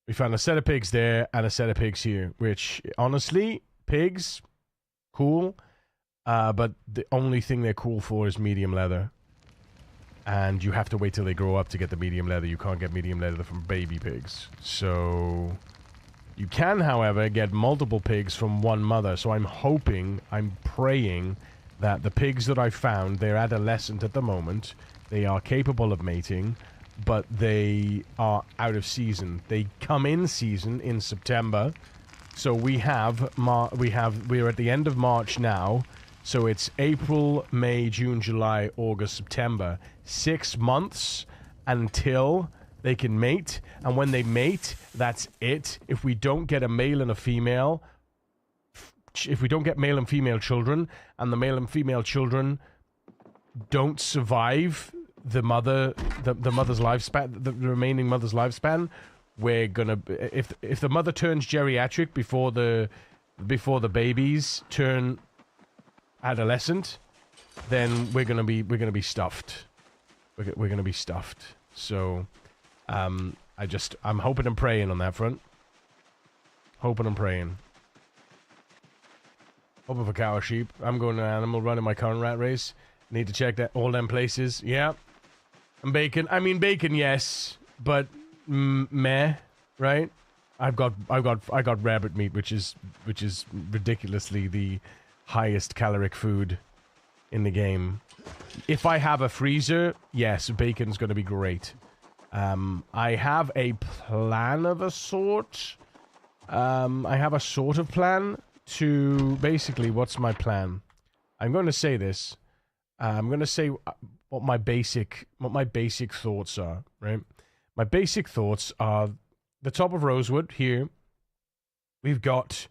We found a set of pigs there and a set of pigs here, which, honestly, pigs, cool, but the only thing they're cool for is medium leather. And you have to wait till they grow up to get the medium leather. You can't get medium leather from baby pigs. So you can, however, get multiple pigs from one mother. So I'm praying that the pigs that I found, they're adolescent at the moment. They are capable of mating, but they are out of season. They come in season in September. So we're at the end of March now. So it's April, May, June, July, August, September. 6 months until they can mate. And when they mate, that's it. If we don't get a male and a female, if we don't get male and female children, and the male and female children don't survive the mother's lifespan, the remaining mother's lifespan, we're gonna... If the mother turns geriatric before the babies turn adolescent, then we're gonna be stuffed. We're gonna be stuffed. So, I'm hoping and praying on that front. Hoping and praying. Hoping for cow or sheep. I'm going to Animal Run in my current rat race. Need to check that all them places. Yeah. And bacon. I mean bacon, yes, but meh, right? I got rabbit meat, which is ridiculously the highest caloric food in the game. If I have a freezer, yes, bacon's going to be great. I have a plan of a sort. I have a sort of plan to... Basically, what's my plan? I'm going to say this. I'm going to say what my basic thoughts are, right? My basic thoughts are the top of Rosewood here. We've got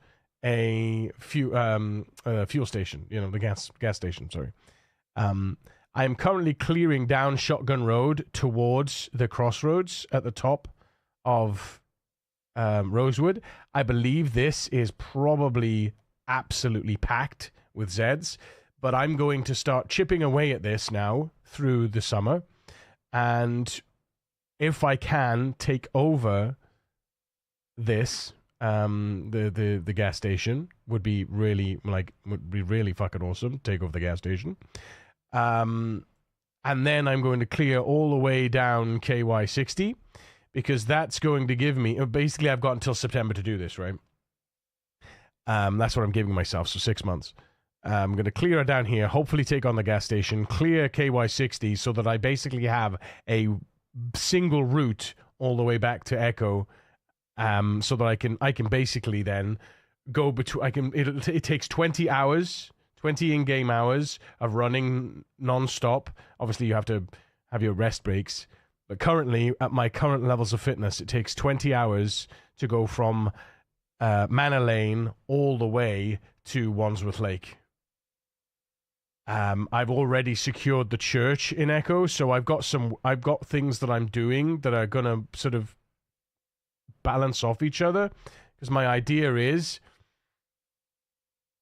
a fuel station, you know, the gas station, sorry. I am currently clearing down Shotgun Road towards the crossroads at the top of Rosewood. I believe this is probably absolutely packed with Zeds, but I'm going to start chipping away at this now through the summer, and if I can take over this, the gas station would be really fucking awesome. Take over the gas station. And then I'm going to clear all the way down KY60, because that's going to give me... Basically, I've got until September to do this, right? That's what I'm giving myself, so 6 months. I'm going to clear it down here, hopefully take on the gas station, clear KY60, so that I basically have a single route all the way back to Echo, so that I can basically then go between... It takes 20 hours... 20 in-game hours of running non-stop. Obviously, you have to have your rest breaks. But currently, at my current levels of fitness, it takes 20 hours to go from Manor Lane all the way to Wandsworth Lake. I've already secured the church in Echo, so I've got things that I'm doing that are gonna sort of balance off each other. Because my idea is,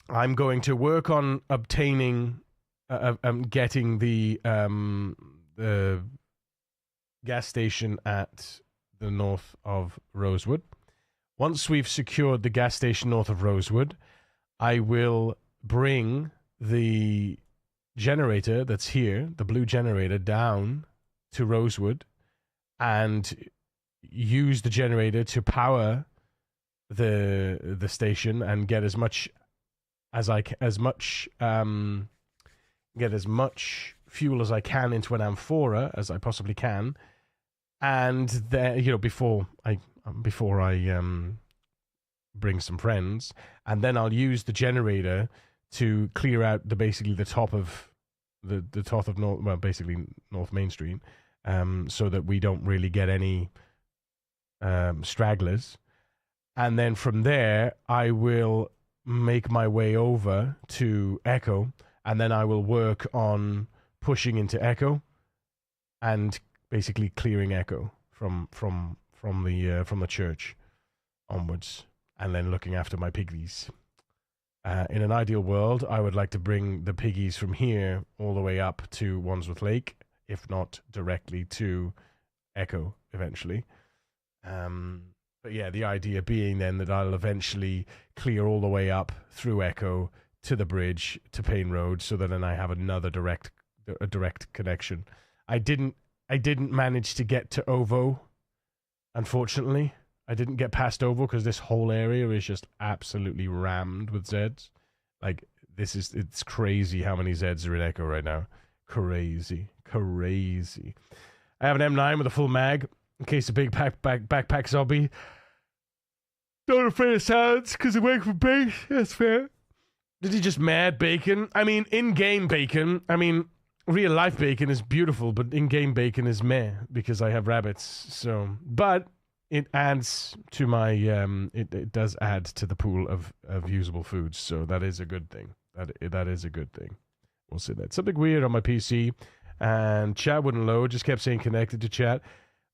I'm going to work on obtaining, getting the gas station at the north of Rosewood. Once we've secured the gas station north of Rosewood, I will bring the generator that's here, the blue generator, down to Rosewood and use the generator to power the station and get as much fuel as I can into an amphora as I possibly can, and then before I bring some friends, and then I'll use the generator to clear out the top of North Main Street, so that we don't really get any stragglers, and then from there I will make my way over to Echo, and then I will work on pushing into Echo and basically clearing Echo from the church onwards, and then looking after my piggies. In an ideal world, I would like to bring the piggies from here all the way up to Wandsworth Lake, if not directly to Echo eventually. But yeah, the idea being then that I'll eventually clear all the way up through Echo to the bridge to Payne Road, so that then I have another direct connection. I didn't manage to get to Ovo, unfortunately. I didn't get past Ovo because this whole area is just absolutely rammed with Zeds. Like, it's crazy how many Zeds are in Echo right now. Crazy. I have an M9 with a full mag in case a big backpack zombie. Not afraid of sounds because I'm away from base. That's fair. Did he just mad bacon? I mean, in-game bacon. I mean, real-life bacon is beautiful, but in-game bacon is meh because I have rabbits. So, but it adds to my it does add to the pool of usable foods. So that is a good thing. That is a good thing. We'll say that. Something weird on my PC, and chat wouldn't load. Just kept saying connected to chat,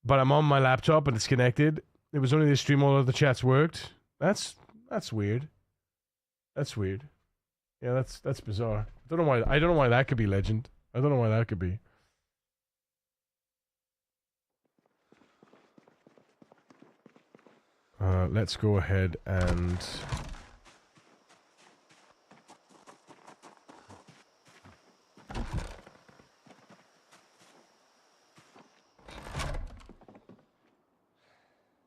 but I'm on my laptop and it's connected. It was only the stream, all of the chats worked. That's weird. That's weird. Yeah, that's bizarre. I don't know why that could be legend. I don't know why that could be. Let's go ahead and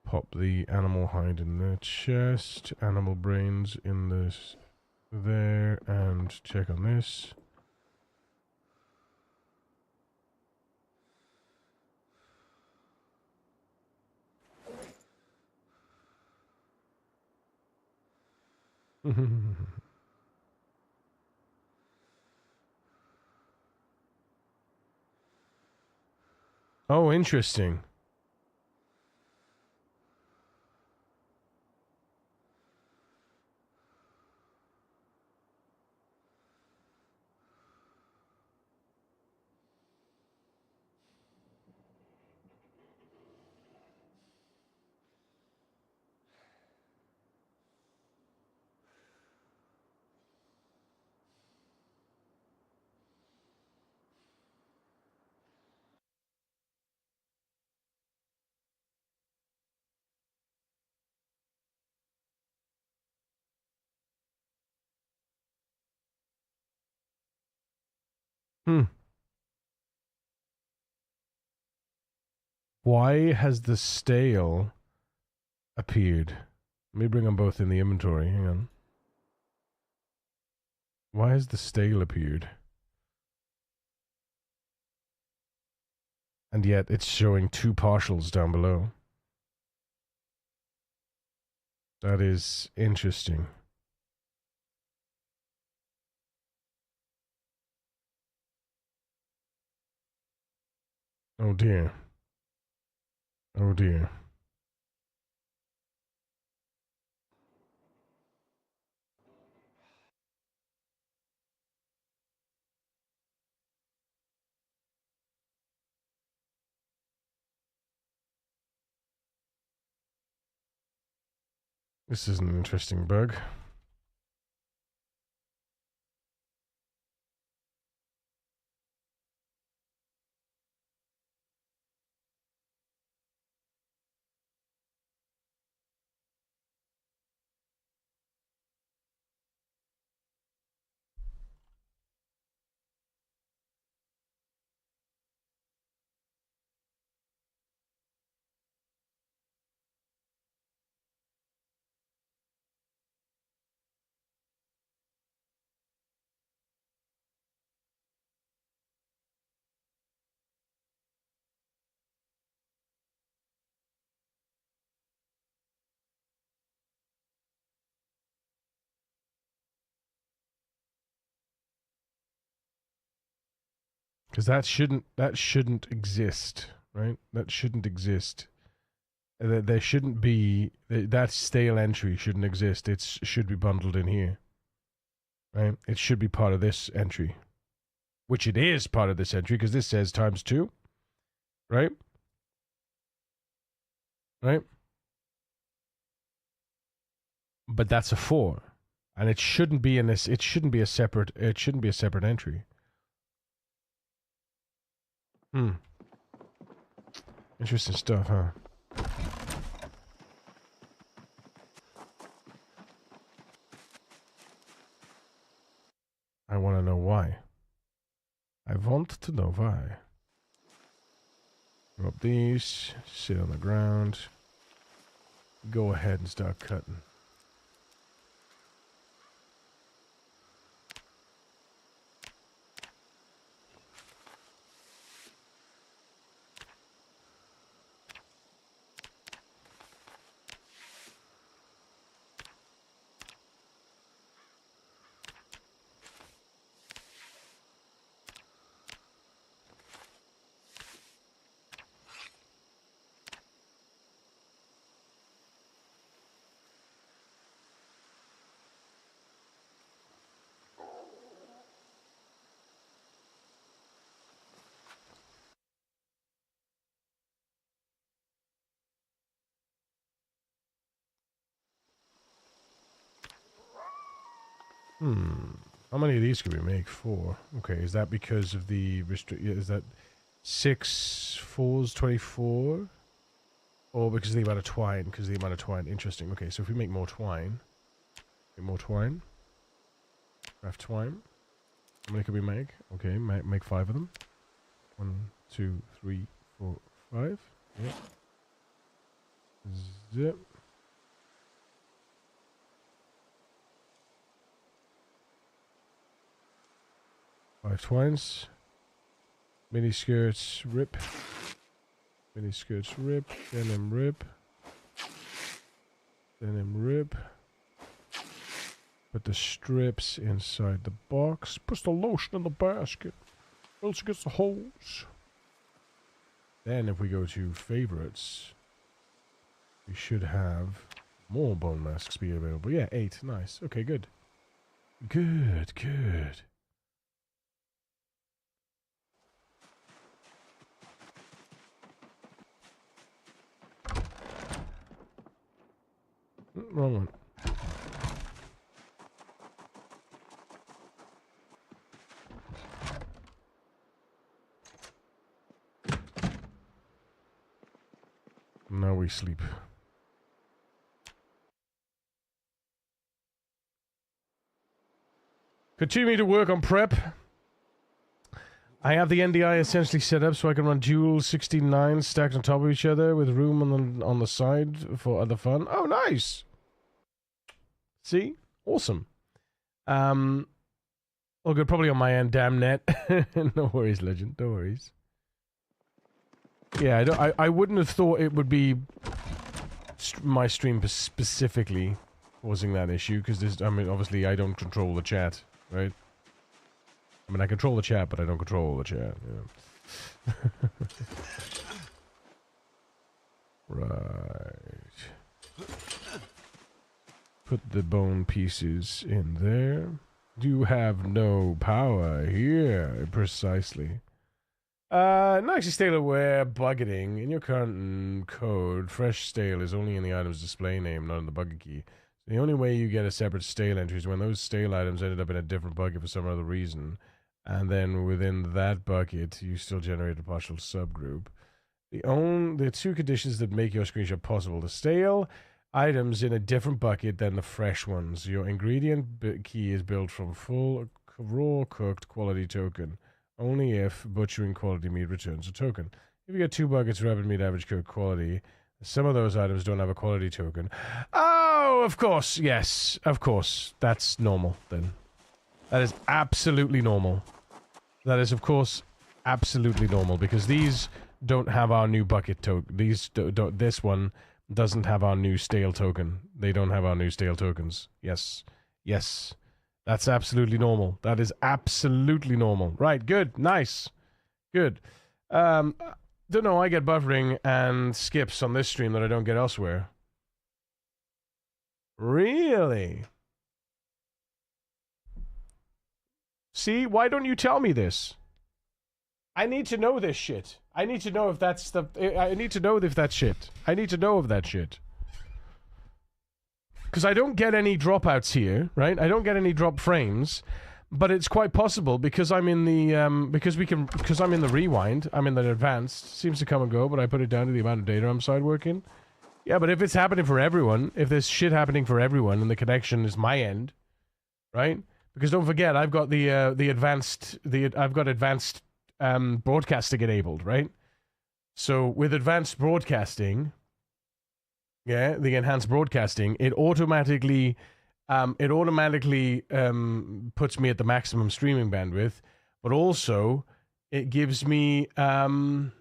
pop the animal hide in the chest, animal brains in this there, and check on this. Oh, interesting. Why has the stale appeared? Let me bring them both in the inventory. Hang on. Why has the stale appeared? And yet it's showing two partials down below. That is interesting. Oh dear. Oh dear. This is an interesting bug. Because that shouldn't exist, right? That shouldn't exist. There shouldn't be that stale entry shouldn't exist. It should be bundled in here, right? It should be part of this entry, which it is part of this entry because this says ×2, right? Right. But that's a 4, and it shouldn't be in this. It shouldn't be a separate. It shouldn't be a separate entry. Interesting stuff, huh? I want to know why. I want to know why. Drop these, sit on the ground, go ahead and start cutting. How many of these could we make? 4. Okay, is that because of the is that 6 4s 24? Or because of the amount of twine? Because of the amount of twine. Interesting. Okay, so if we make more twine. Craft twine. How many could we make? Okay, make 5 of them. 1, 2, 3, 4, 5. Yep. Zip. Five twines. Mini skirts, rip. Mini skirts, rip. Denim, rip. Denim, rip. Put the strips inside the box. Put the lotion in the basket. Else it gets the holes. Then if we go to favorites, we should have more bone masks be available. Yeah, 8. Nice. Okay, good. Good. Wrong one. Now we sleep. Continue to work on prep. I have the NDI essentially set up so I can run dual 69 stacked on top of each other with room on the side for other fun. Oh, nice. See? Awesome. All good. Probably on my end. Damn net. No worries, legend. No worries. Yeah, I wouldn't have thought it would be my stream specifically causing that issue because I mean, obviously I don't control the chat, right? I mean, I control the chat, but I don't control the chat. Yeah. Right. Put the bone pieces in there. You have no power here, precisely. Nicely stale aware bucketing. In your current code, fresh stale is only in the item's display name, not in the bucket key. The only way you get a separate stale entry is when those stale items ended up in a different bucket for some other reason, and then within that bucket, you still generate a partial subgroup. The two conditions that make your screenshot possible: the stale items in a different bucket than the fresh ones. Your ingredient key is built from full raw cooked quality token. Only if butchering quality meat returns a token. If you get 2 buckets rabbit meat average cooked quality, some of those items don't have a quality token. Oh, of course, yes, of course. That's normal, then. That is absolutely normal. That is, of course, absolutely normal, because these don't have our new bucket token. This one doesn't have our new stale token. They don't have our new stale tokens. Yes. Yes. That's absolutely normal. That is absolutely normal. Right, good, nice. Good. Don't know, I get buffering and skips on this stream that I don't get elsewhere. Really? See, why don't you tell me this? I need to know this shit. I need to know if that's the... I need to know if that's shit. I need to know of that shit. Because I don't get any dropouts here, right? I don't get any drop frames, but it's quite possible because I'm in the because I'm in the rewind. I'm in the advanced. Seems to come and go, but I put it down to the amount of data I'm side working. Yeah, but if it's happening for everyone, if there's shit happening for everyone, and the connection is my end, right? Because don't forget, I've got the advanced broadcasting enabled, right? So with advanced broadcasting, yeah, the enhanced broadcasting, it automatically puts me at the maximum streaming bandwidth, but also it gives me the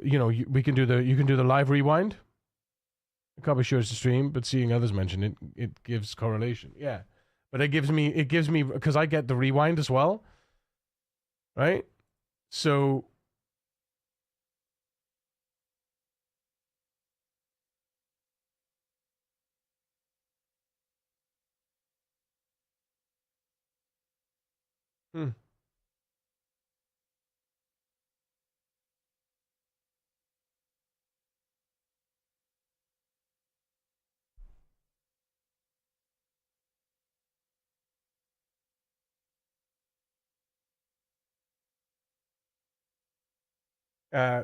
you can do the live rewind. I can't be sure it's the stream, but seeing others mention it, it gives correlation. Yeah, but it gives me because I get the rewind as well, right? So.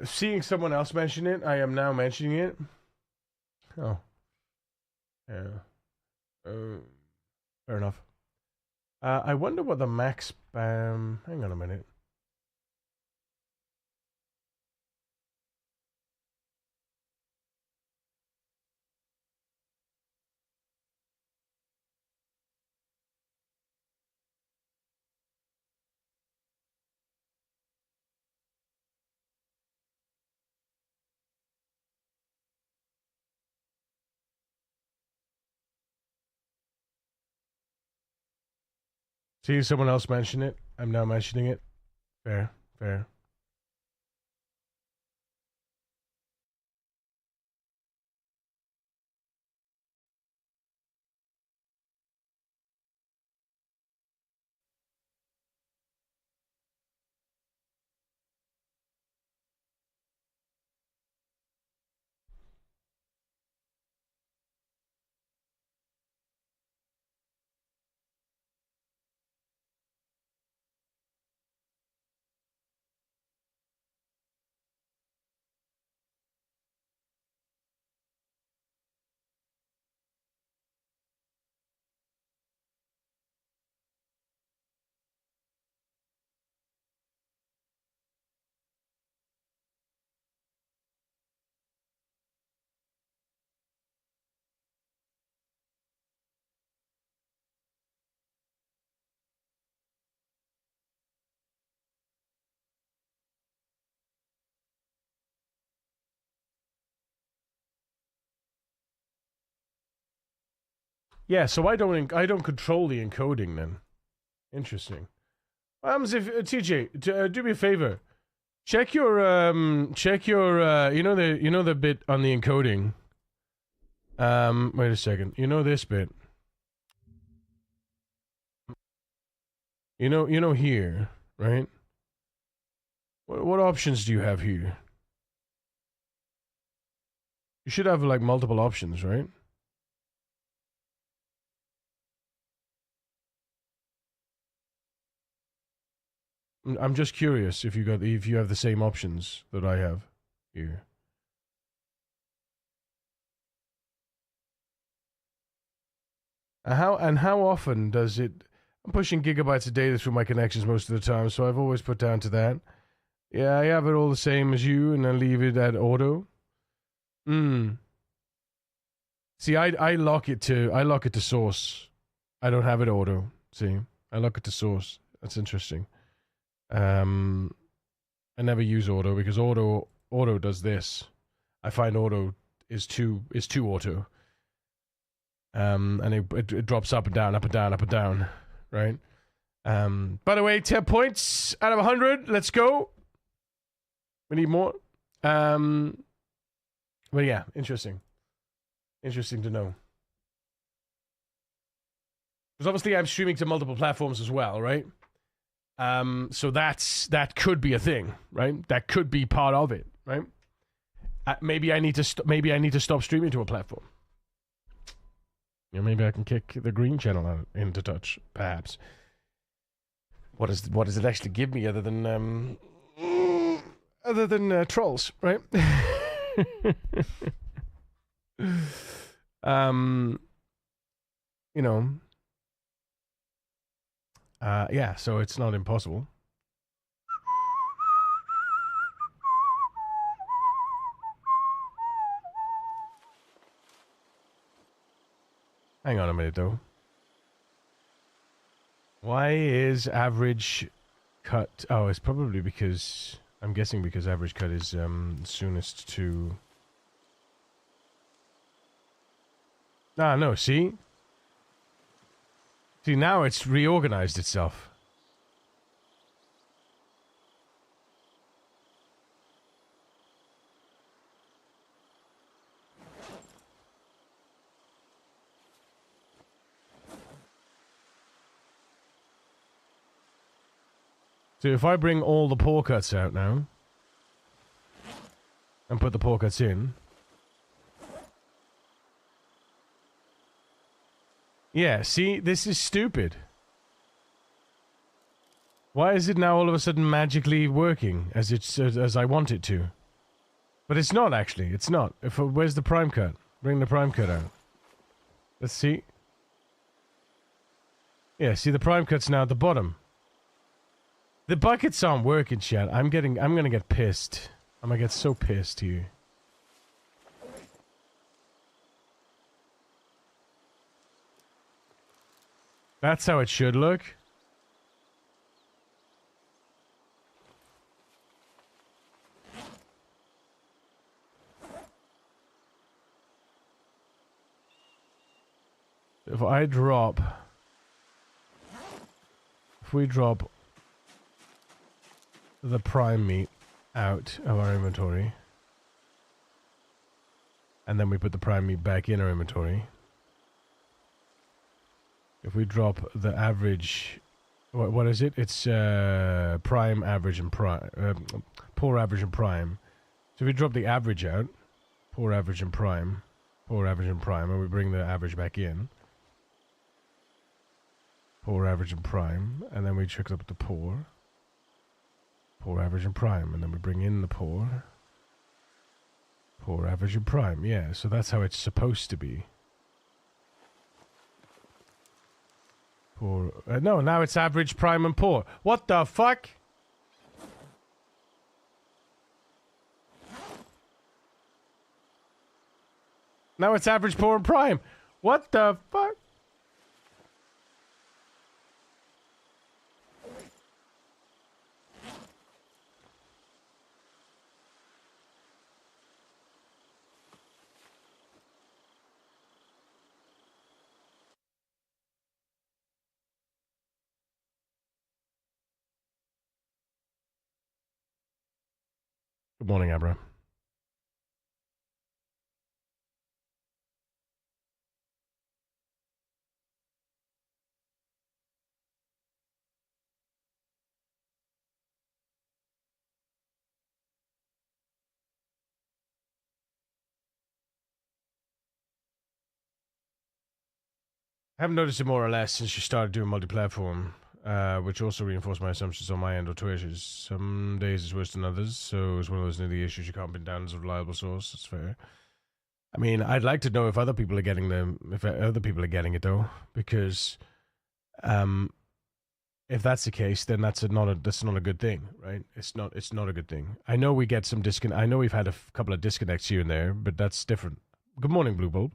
Seeing someone else mention it, I am now mentioning it. Oh. Yeah. Fair enough. I wonder what the max spam... Hang on a minute. See someone else mention it. I'm now mentioning it. Fair. Fair. Yeah, so I don't control the encoding then. Interesting. What happens if TJ? Do me a favor. Check your you know the bit on the encoding. Wait a second. You know this bit. You know here, right? What options do you have here? You should have like multiple options, right? I'm just curious if you have the same options that I have here. How often does it? I'm pushing gigabytes of data through my connections most of the time, so I've always put down to that. Yeah, I have it all the same as you, and I leave it at auto. See, I lock it to source. I don't have it auto. See, I lock it to source. That's interesting. I never use auto because auto does this. I find auto is too auto. And it drops up and down, up and down, up and down, right? By the way, 10 points out of 100. Let's go. We need more. But yeah, interesting. Interesting to know. Because obviously I'm streaming to multiple platforms as well, right? So that could be a thing, right? That could be part of it, right? Maybe I need to stop streaming to a platform. You know, maybe I can kick the green channel out into touch, perhaps. What does it actually give me other than trolls, right? You know. Yeah, so it's not impossible. Hang on a minute, though. Why is average cut? Oh, it's probably because I'm guessing because average cut is soonest to. Ah, no. See, now it's reorganized itself. So if I bring all the paw cuts out now and put the paw cuts in. Yeah, see, this is stupid. Why is it now all of a sudden magically working as I want it to? But it's not actually. It's not. Where's the prime cut? Bring the prime cut out. Let's see. Yeah, see the prime cut's now at the bottom. The buckets aren't working, chat. I'm gonna get pissed. I'm gonna get so pissed here. That's how it should look. If we drop the prime meat out of our inventory, and then we put the prime meat back in our inventory. If we drop the average, what is it? It's prime, average, and prime. Poor, average, and prime. So if we drop the average out, poor, average, and prime, poor, average, and prime, and we bring the average back in. Poor, average, and prime, and then we check up the poor. Poor, average, and prime, and then we bring in the poor. Poor, average, and prime. Yeah, so that's how it's supposed to be. Poor. No, now it's average, prime, and poor. What the fuck? Now it's average, poor, and prime. What the fuck? Good morning, Abra. haven't noticed it more or less since you started doing multi-platform, which also reinforced my assumptions on my end or Twitch. Some days it's worse than others, so it's one of those nitty issues you can't pin down as a reliable source. That's fair. I mean, I'd like to know if other people are getting them, if other people are getting it though, because if that's the case, then that's not a good thing, right? It's not a good thing. I know we get some disconnect. I know we've had a couple of disconnects here and there, but that's different. Good morning, Blue Bulb.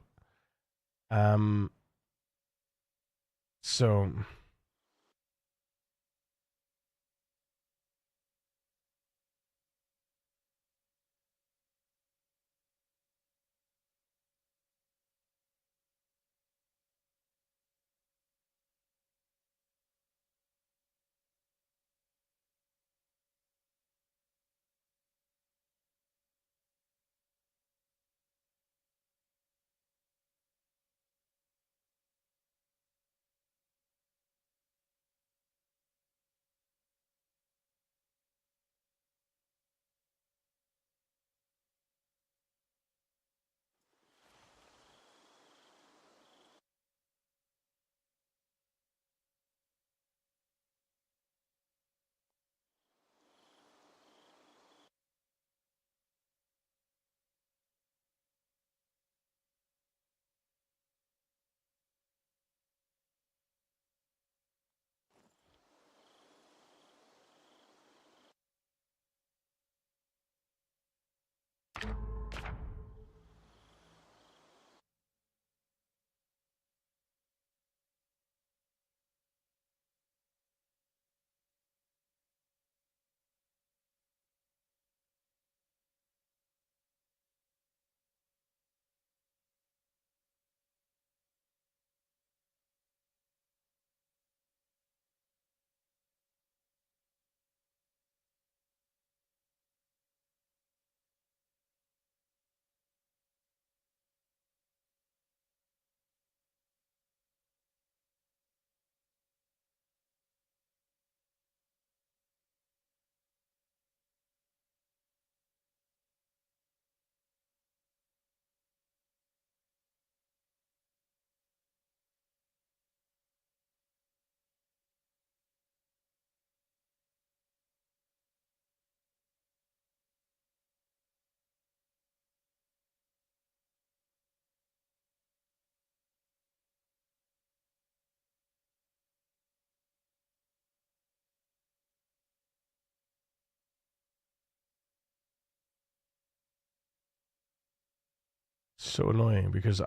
So annoying because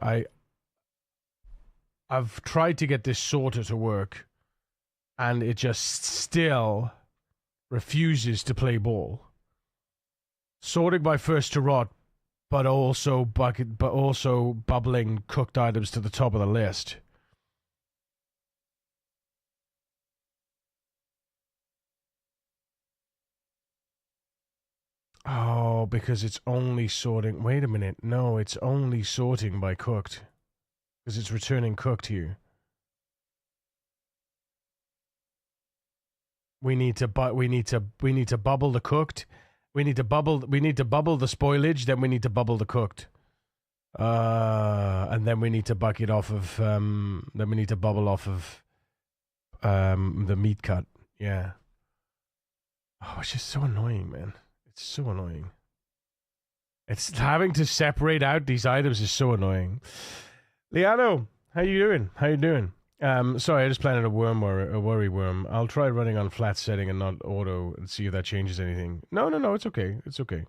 I've tried to get this sorter to work, and it just still refuses to play ball. Sorting by first to rot, but also bubbling cooked items to the top of the list. Oh, because it's only sorting. Wait a minute. No, it's only sorting by cooked. Because it's returning cooked here. We need to bubble the cooked. We need to bubble the spoilage, then we need to bubble the cooked. And then we need to bucket off of bubble off of the meat cut. Yeah. Oh, it's just so annoying, man. It's so annoying. It's having to separate out these items is so annoying. Liano, how you doing? Sorry, I just planted a worm or a worry worm. I'll try running on flat setting and not auto and see if that changes anything. No, it's okay. It's okay.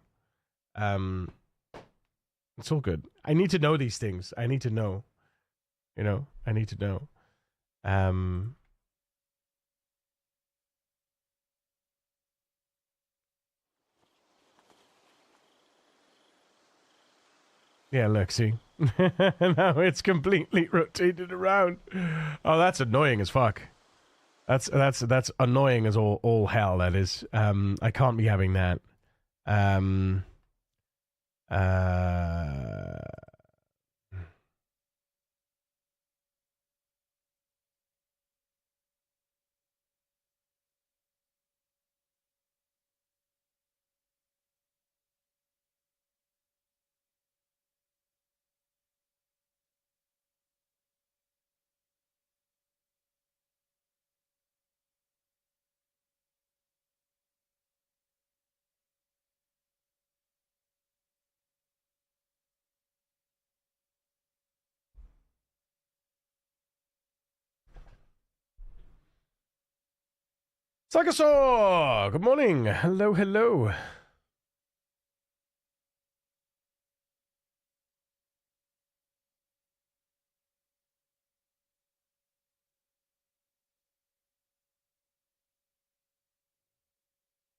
It's all good. I need to know these things. I need to know. I need to know. Yeah, look, see? Now it's completely rotated around. Oh, that's annoying as fuck. That's annoying as all hell, that is. I can't be having that. Sakasaw! Good morning. Hello, hello.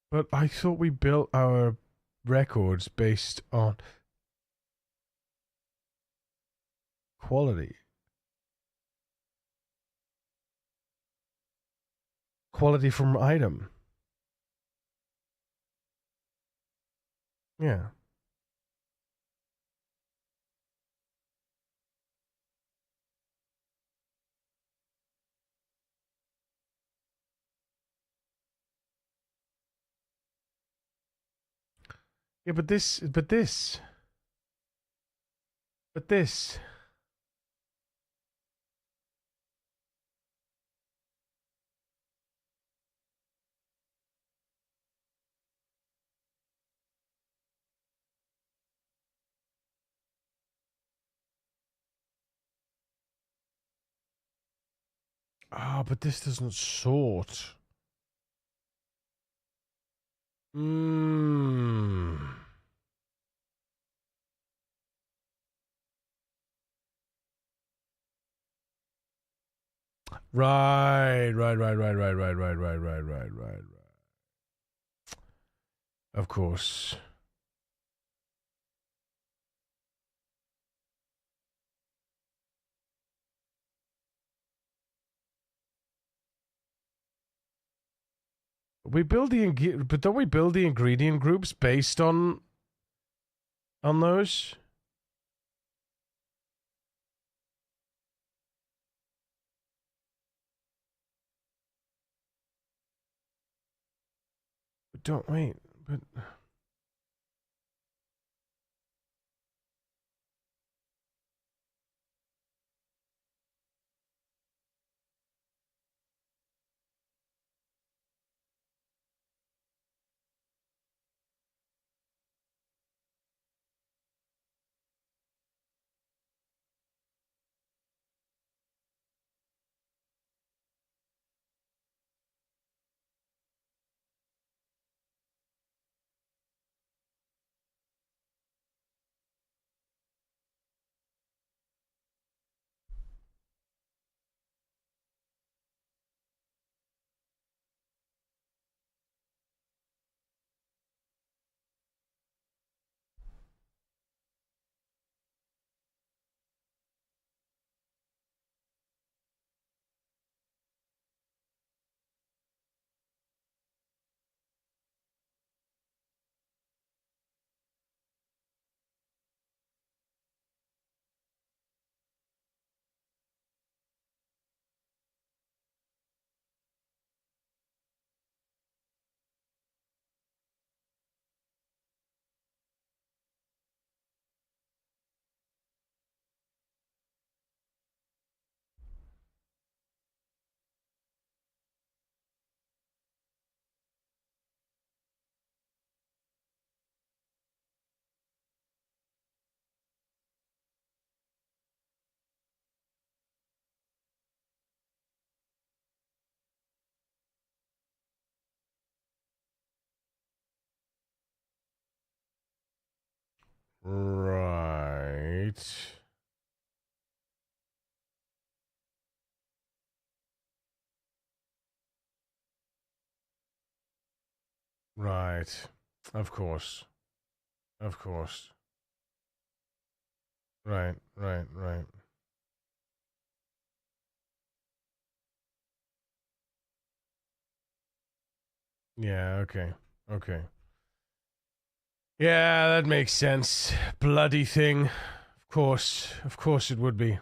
But I thought we built our records based on quality. Quality from item. Yeah. Yeah, but this. Ah, but this doesn't sort. Mmm. Right. Of course. We build but don't we build the ingredient groups based on those? But don't wait. But right. Right. Of course. Of course. Right. Yeah, okay. Okay. Yeah, that makes sense. Bloody thing. Of course. Of course it would be.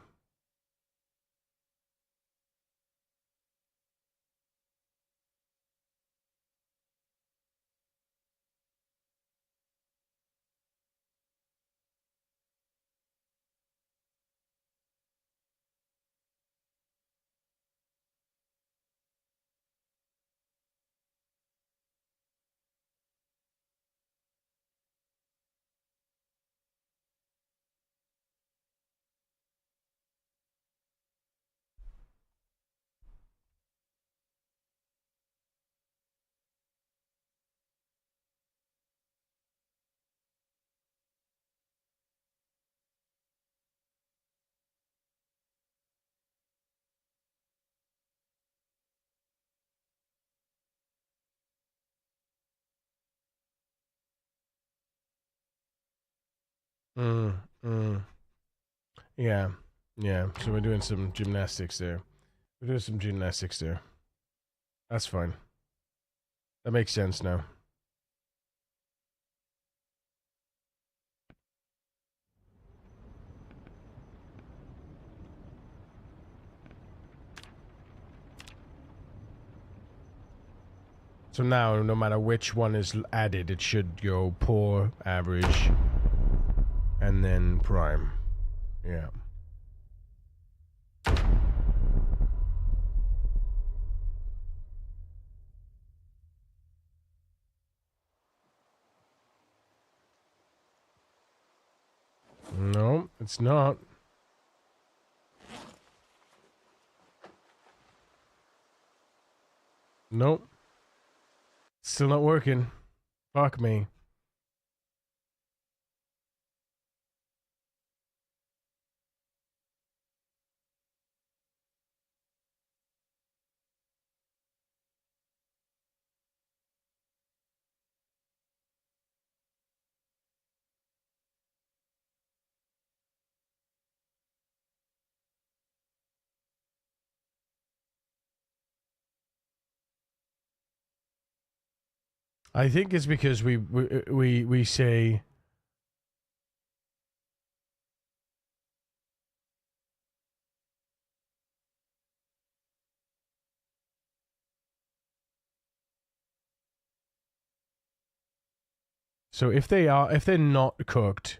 Mm, mm. Yeah. Yeah. So we're doing some gymnastics there. We're doing some gymnastics there. That's fine. That makes sense now. So now, no matter which one is added, it should go poor, average, and then prime. Yeah. No, it's not. Nope. Still not working. Fuck me. I think it's because we say. So if they're not cooked,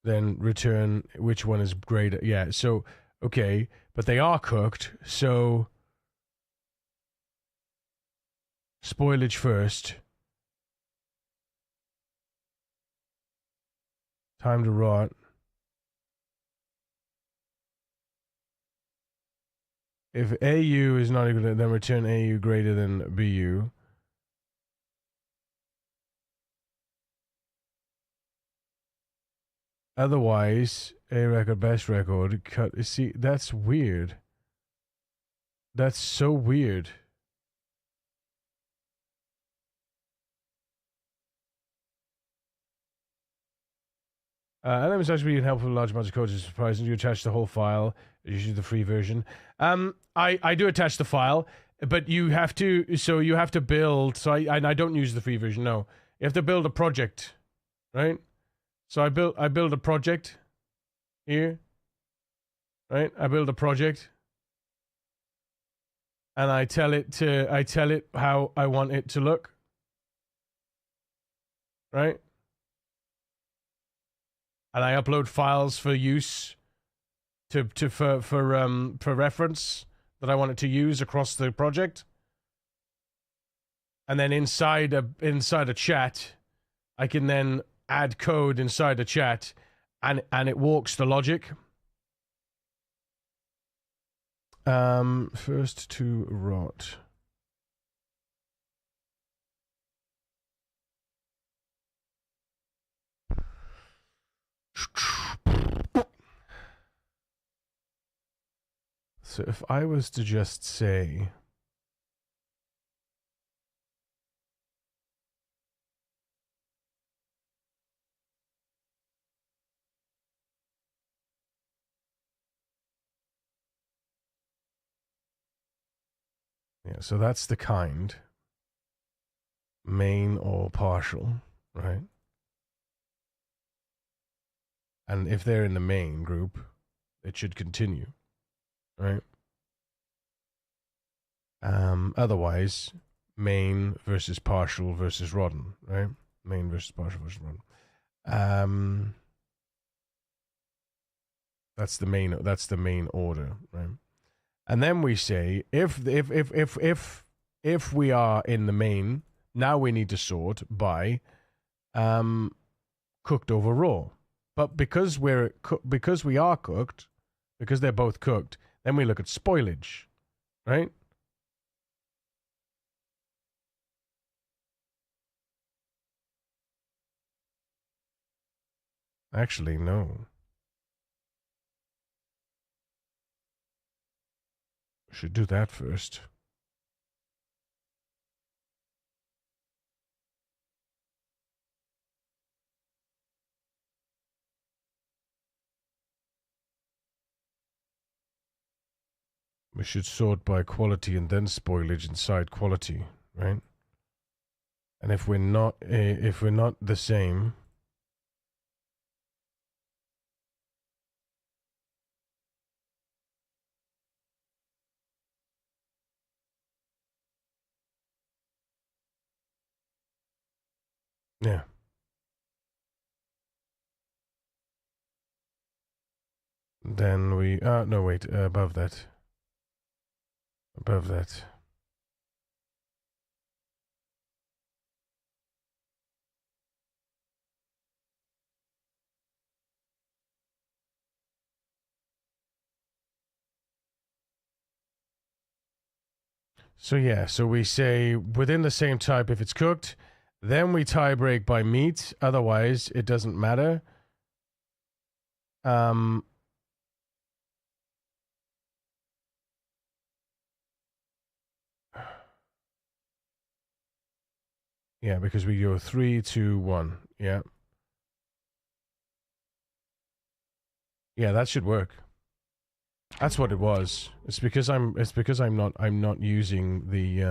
then return which one is greater. Yeah. So okay, but they are cooked. So spoilage first. Time to rot. If AU is not equal to, then return AU greater than BU. Otherwise, A record, best record, cut. See, that's weird. That's so weird. LM is actually being helpful in large amounts of code. It's surprising. You attach the whole file. Usually the free version. I do attach the file, but you have to. So you have to build. So I don't use the free version. No, you have to build a project, right? So I build a project here, right? I build a project, and I tell it how I want it to look, right? And I upload files for use for reference that I want it to use across the project. And then inside a chat, I can then add code inside a chat, and it walks the logic. First to rot. So if I was to just say, yeah, so that's the kind, main or partial, right? And if they're in the main group, it should continue, right? Otherwise, main versus partial versus rotten, right? Main versus partial versus rotten. That's the main order, right? And then we say if we are in the main, now we need to sort by cooked over raw. But because we are cooked, because they're both cooked, then we look at spoilage, right? Actually, no. Should do that first. We should sort by quality and then spoilage inside quality, right? And if we're not the same, yeah. Then we no wait, above that. Above that. So yeah, so we say within the same type if it's cooked, then we tie break by meat, otherwise it doesn't matter. Yeah, because we go 3, 2, 1. Yeah. Yeah, that should work. That's what it was. It's because I'm not using the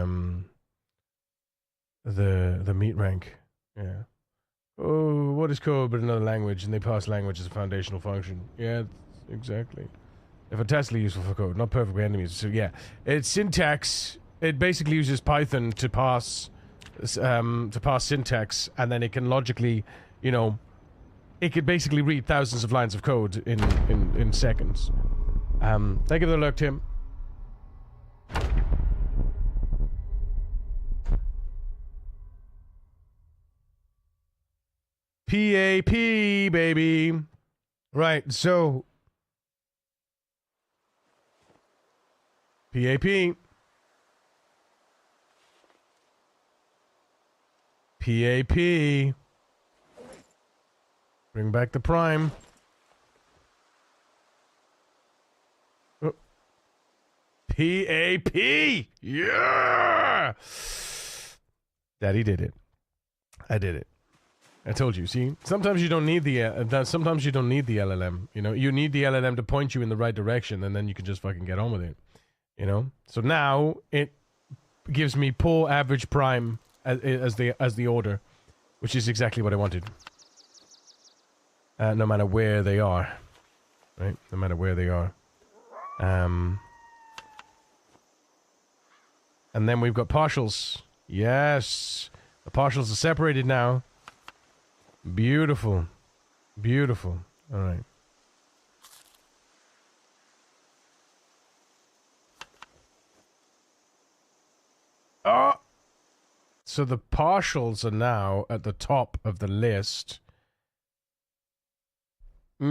meat rank. Yeah. Oh, what is code but another language, and they pass language as a foundational function. Yeah, exactly. They're fantastically useful for code, not perfect for enemies. So yeah, it's syntax. It basically uses Python to pass syntax, and then it can logically, you know, it could basically read thousands of lines of code in seconds. Thank you for the lurk, Tim. PAP, baby. Right, so PAP. PAP. Bring back the prime. Oh. PAP. Yeah. Daddy did it. I did it. I told you. See, sometimes you don't need the sometimes you don't need the LLM. You know, you need the LLM to point you in the right direction, and then you can just fucking get on with it. You know. So now it gives me poor average prime as the order, which is exactly what I wanted. No matter where they are, right? No matter where they are. And then we've got partials. Yes, the partials are separated now. Beautiful. Beautiful. All right. Oh! So the partials are now at the top of the list. So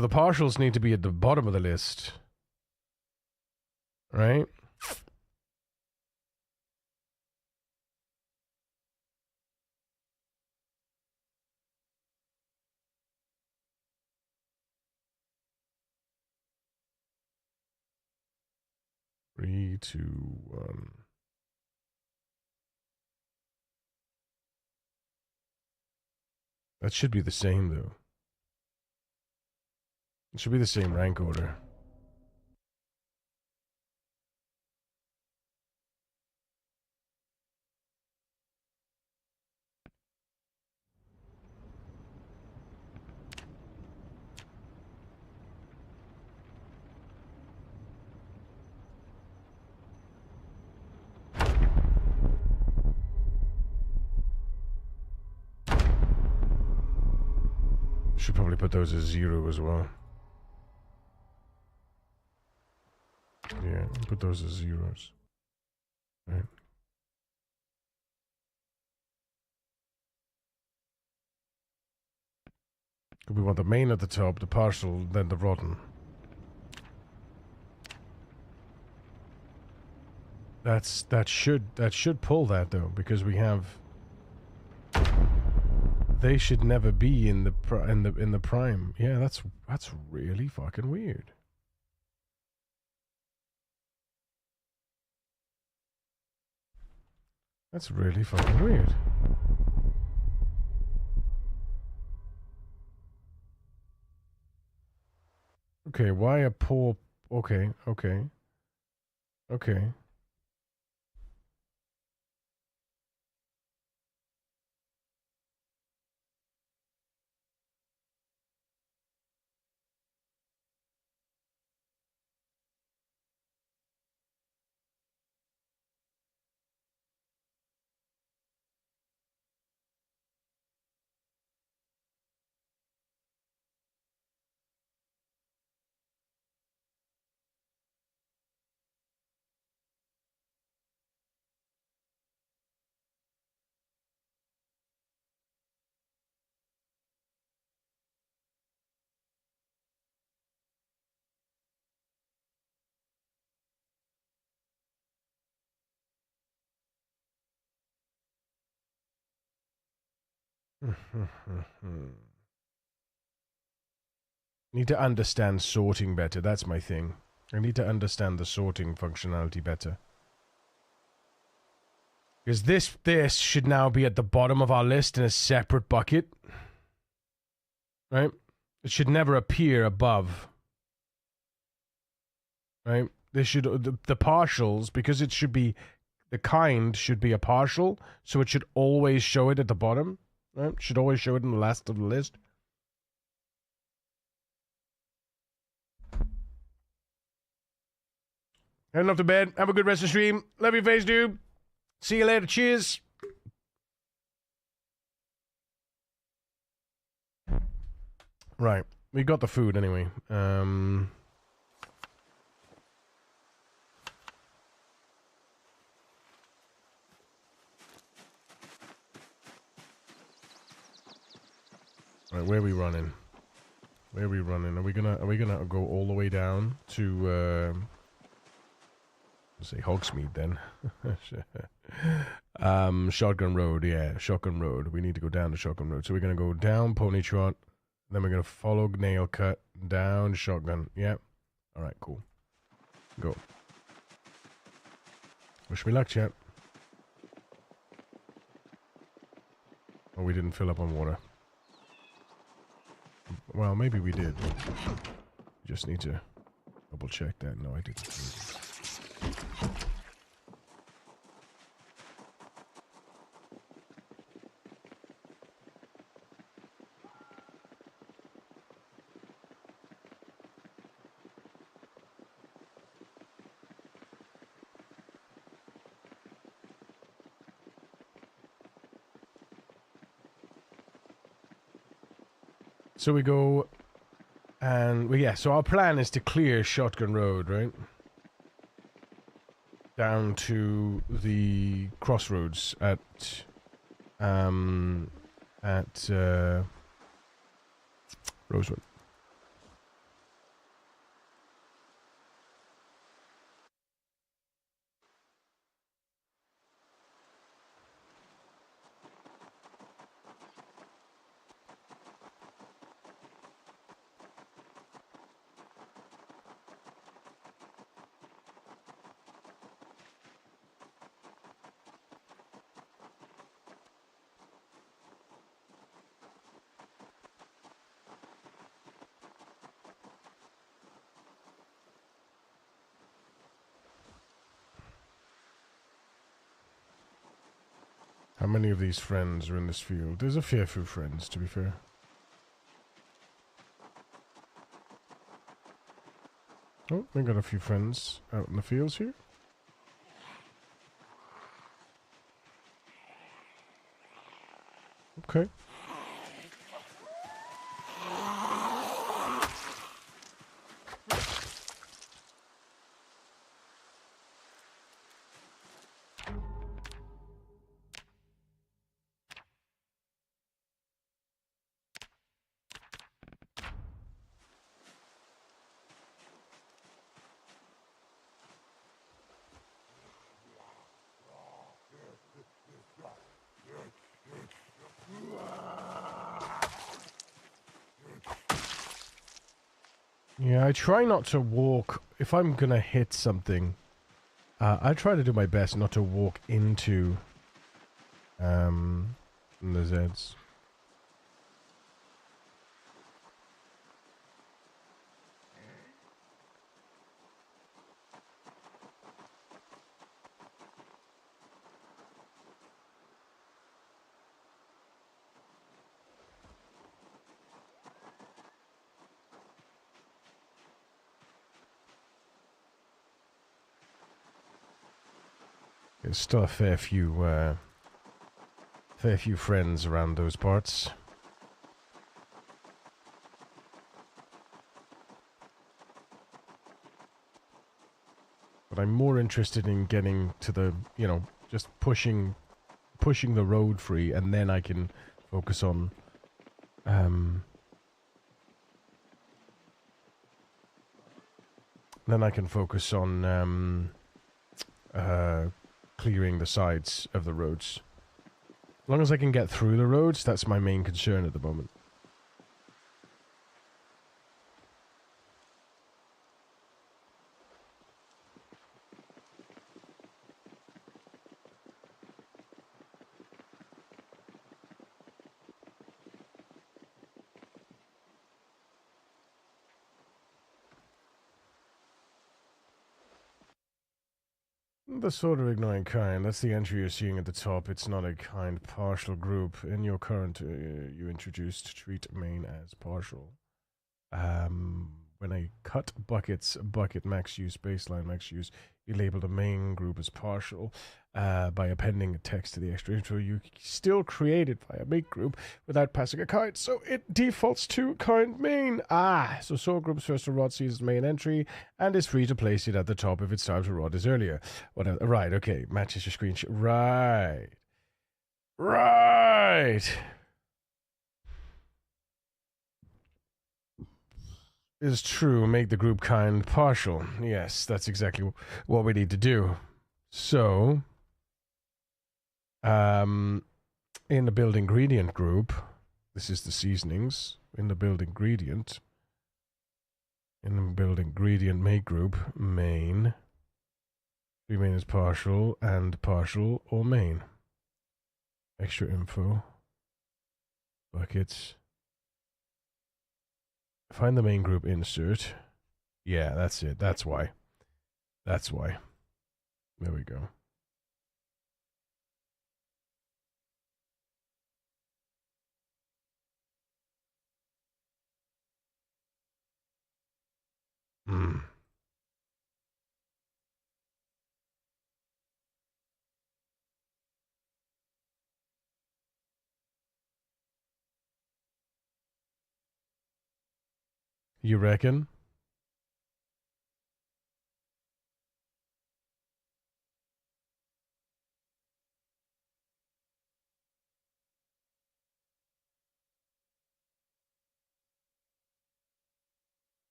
the partials need to be at the bottom of the list. Right? Three, two, one. That should be the same, though. It should be the same rank order. Should probably put those as 0 as well. Yeah, put those as 0s. Right. We want the main at the top, the partial, then the rotten. That should pull that though, because we have. They should never be in the prime. Yeah, that's really fucking weird. That's really fucking weird. Okay, why a poor Okay, okay, okay. Need to understand sorting better. That's my thing. I need to understand the sorting functionality better. Because this should now be at the bottom of our list in a separate bucket. Right? It should never appear above. Right? This should the partials, because it should be the kind should be a partial, so it should always show it at the bottom. Right? Should always show it in the last of the list. Heading off to bed. Have a good rest of the stream. Love your face, dude. See you later. Cheers. Right. We got the food anyway. Right, where are we running? Where are we running? Are we gonna go all the way down to let's say Hogsmeade then? Shotgun Road, yeah, Shotgun Road. We need to go down to Shotgun Road. So we're gonna go down Pony Trot, then we're gonna follow Nail Cut, down Shotgun. Yeah. Alright, cool. Go. Wish me luck, chat. Oh, we didn't fill up on water. Well, maybe we did. Just need to double check that. No, I didn't. So we go, and well, yeah. So our plan is to clear Shotgun Road, right, down to the crossroads at Rosewood. How many of these friends are in this field? There's a fair few friends, to be fair. Oh, we got a few friends out in the fields here. Okay. Yeah, I try not to walk. If I'm gonna hit something, I try to do my best not to walk into the Zeds. There's still a fair few friends around those parts. But I'm more interested in getting to the, you know, just pushing the road free, and then I can focus on, clearing the sides of the roads. As long as I can get through the roads, that's my main concern at the moment. The sort of ignoring kind, that's the entry you're seeing at the top. It's not a kind partial group. In your current, you introduced treat main as partial. When I cut buckets, bucket max use, baseline max use, you label the main group as partial by appending a text to the extra intro. You still create it via make group without passing a kind, so it defaults to kind main. So soul group's first rod sees its main entry and is free to place it at the top if its time to rod is earlier. Whatever. Right, okay, matches your screenshot. Right. Is true, make the group kind partial. Yes, that's exactly what we need to do. So, in the build ingredient group, this is the seasonings. In the build ingredient make group, main. Main is partial and partial or main. Extra info. Buckets. Find the main group insert. Yeah, that's it. That's why. That's why. There we go. You reckon?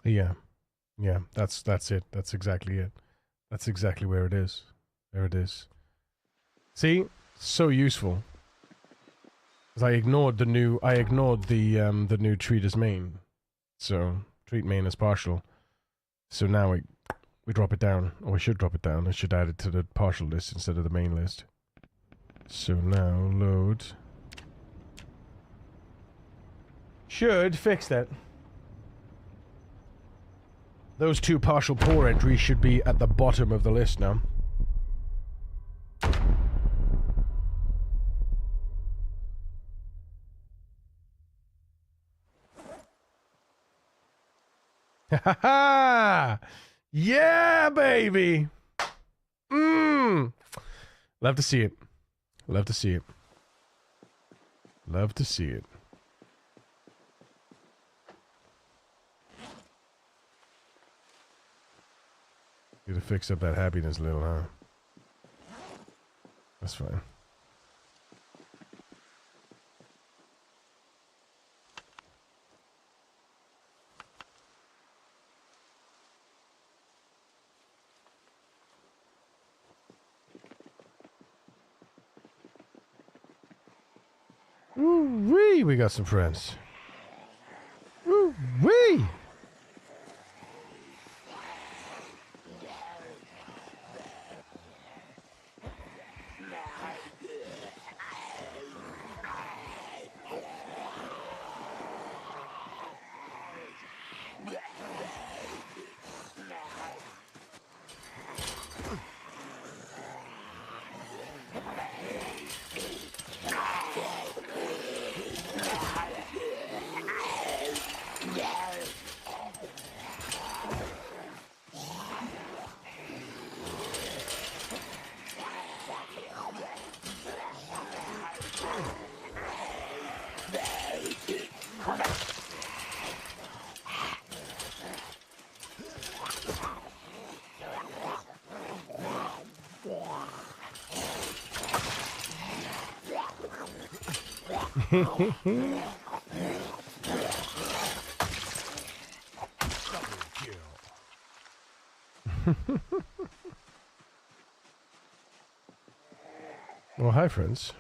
Yeah. Yeah, that's it. That's exactly it. That's exactly where it is. There it is. See? So useful. Because I ignored the new treat as main. So treat main as partial. So now we drop it down. Or we should drop it down. I should add it to the partial list instead of the main list. So now load. Should fix that. Those two partial pour entries should be at the bottom of the list now. Ha ha! Yeah, baby! Love to see it. Love to see it. Love to see it. Need to fix up that happiness a little, huh? That's fine. Woo-wee, we got some friends. Woo-wee! Well, hi, friends.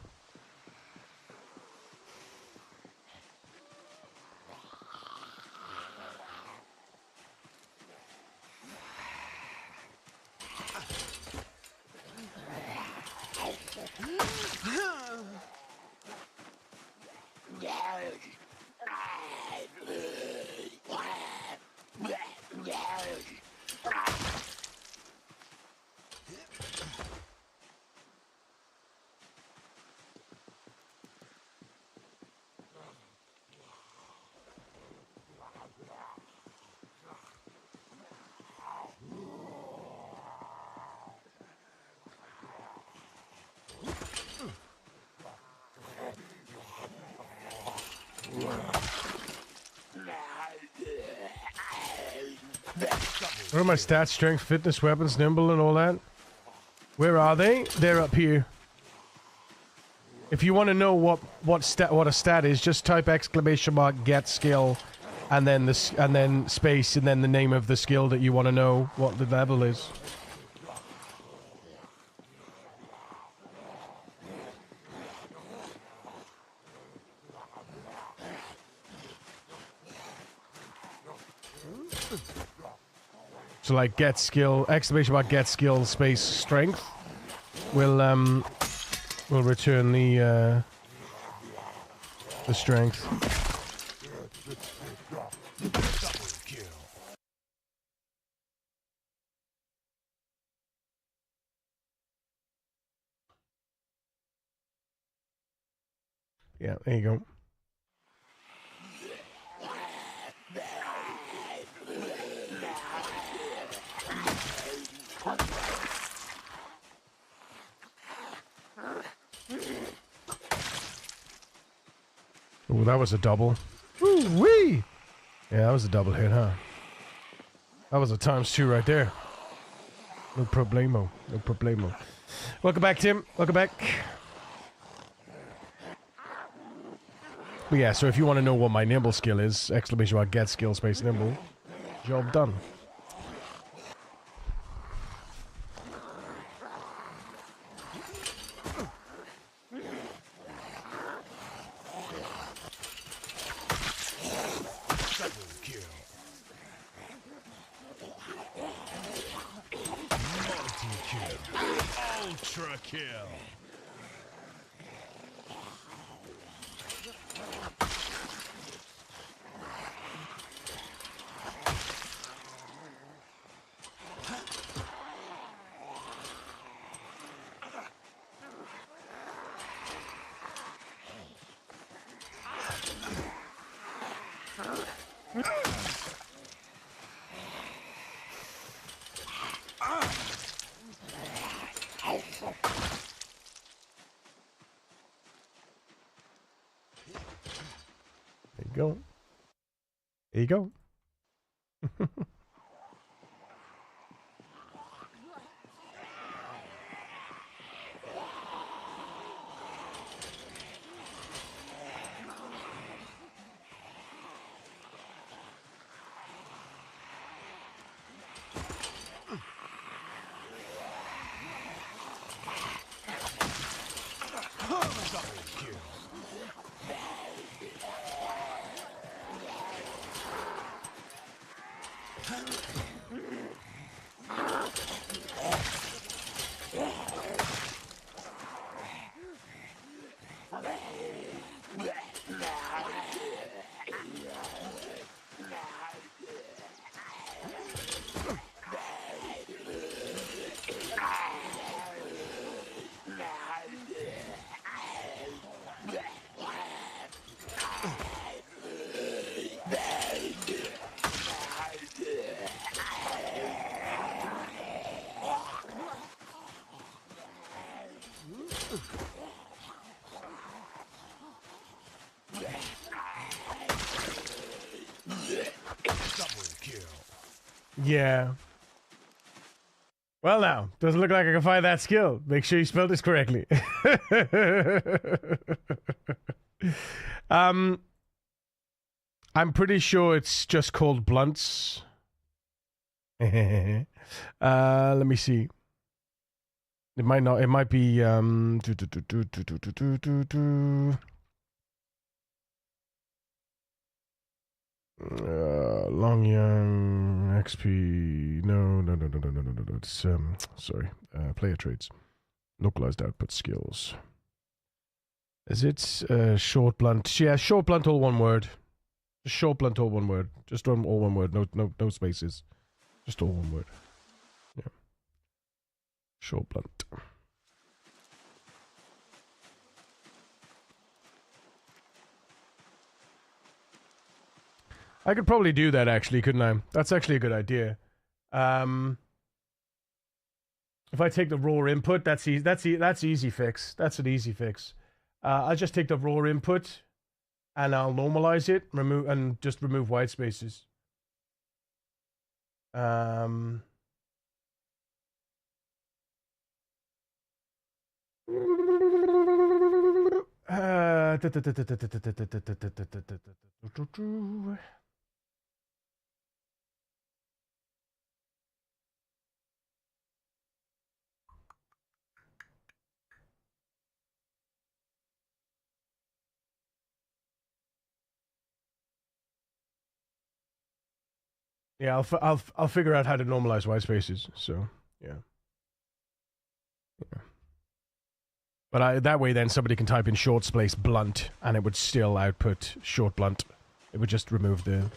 What are my stats? Strength, fitness, weapons, nimble, and all that? Where are they? They're up here. If you want to know what a stat is, just type !getskill, and then space, and then the name of the skill that you want to know what the level is. So like getskill, !getskill space strength will return the strength. Yeah, there you go. Oh, that was a double. Woo-wee! Yeah, that was a double hit, huh? That was a ×2 right there. No problemo. No problemo. Welcome back, Tim. Welcome back. But yeah, so if you want to know what my nimble skill is, !getskill space nimble. Job done. Ultra kill. There you go. There you go. Yeah. Well now, doesn't look like I can find that skill. Make sure you spelled this correctly. I'm pretty sure it's just called blunts. Let me see. It might not. It might be Long Young XP. No. It's sorry. Player traits. Localized output skills. Is it short blunt? Yeah, short blunt, all one word. Just short blunt, all one word. Just all one word. No spaces. Just all one word. Yeah. Short blunt. I could probably do that actually, couldn't I? That's actually a good idea. If I take the raw input, that's easy. That's easy fix. That's an easy fix. I'll just take the raw input, and I'll normalize it, just remove white spaces. Yeah, I'll figure out how to normalize white spaces. So yeah. But that way, then somebody can type in short space blunt, and it would still output short blunt. It would just remove the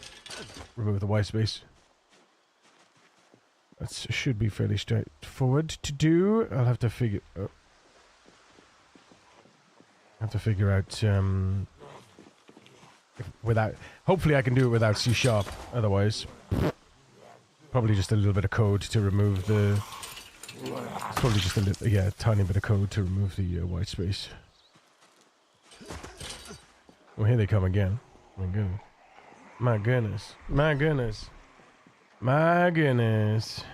white space. That should be fairly straightforward to do. I'll have to figure. Out without. Hopefully, I can do it without C#. Otherwise, probably just a little bit of code to remove the. It's probably just a tiny bit of code to remove the white space. Well, here they come again. My goodness. My goodness. My goodness. My goodness.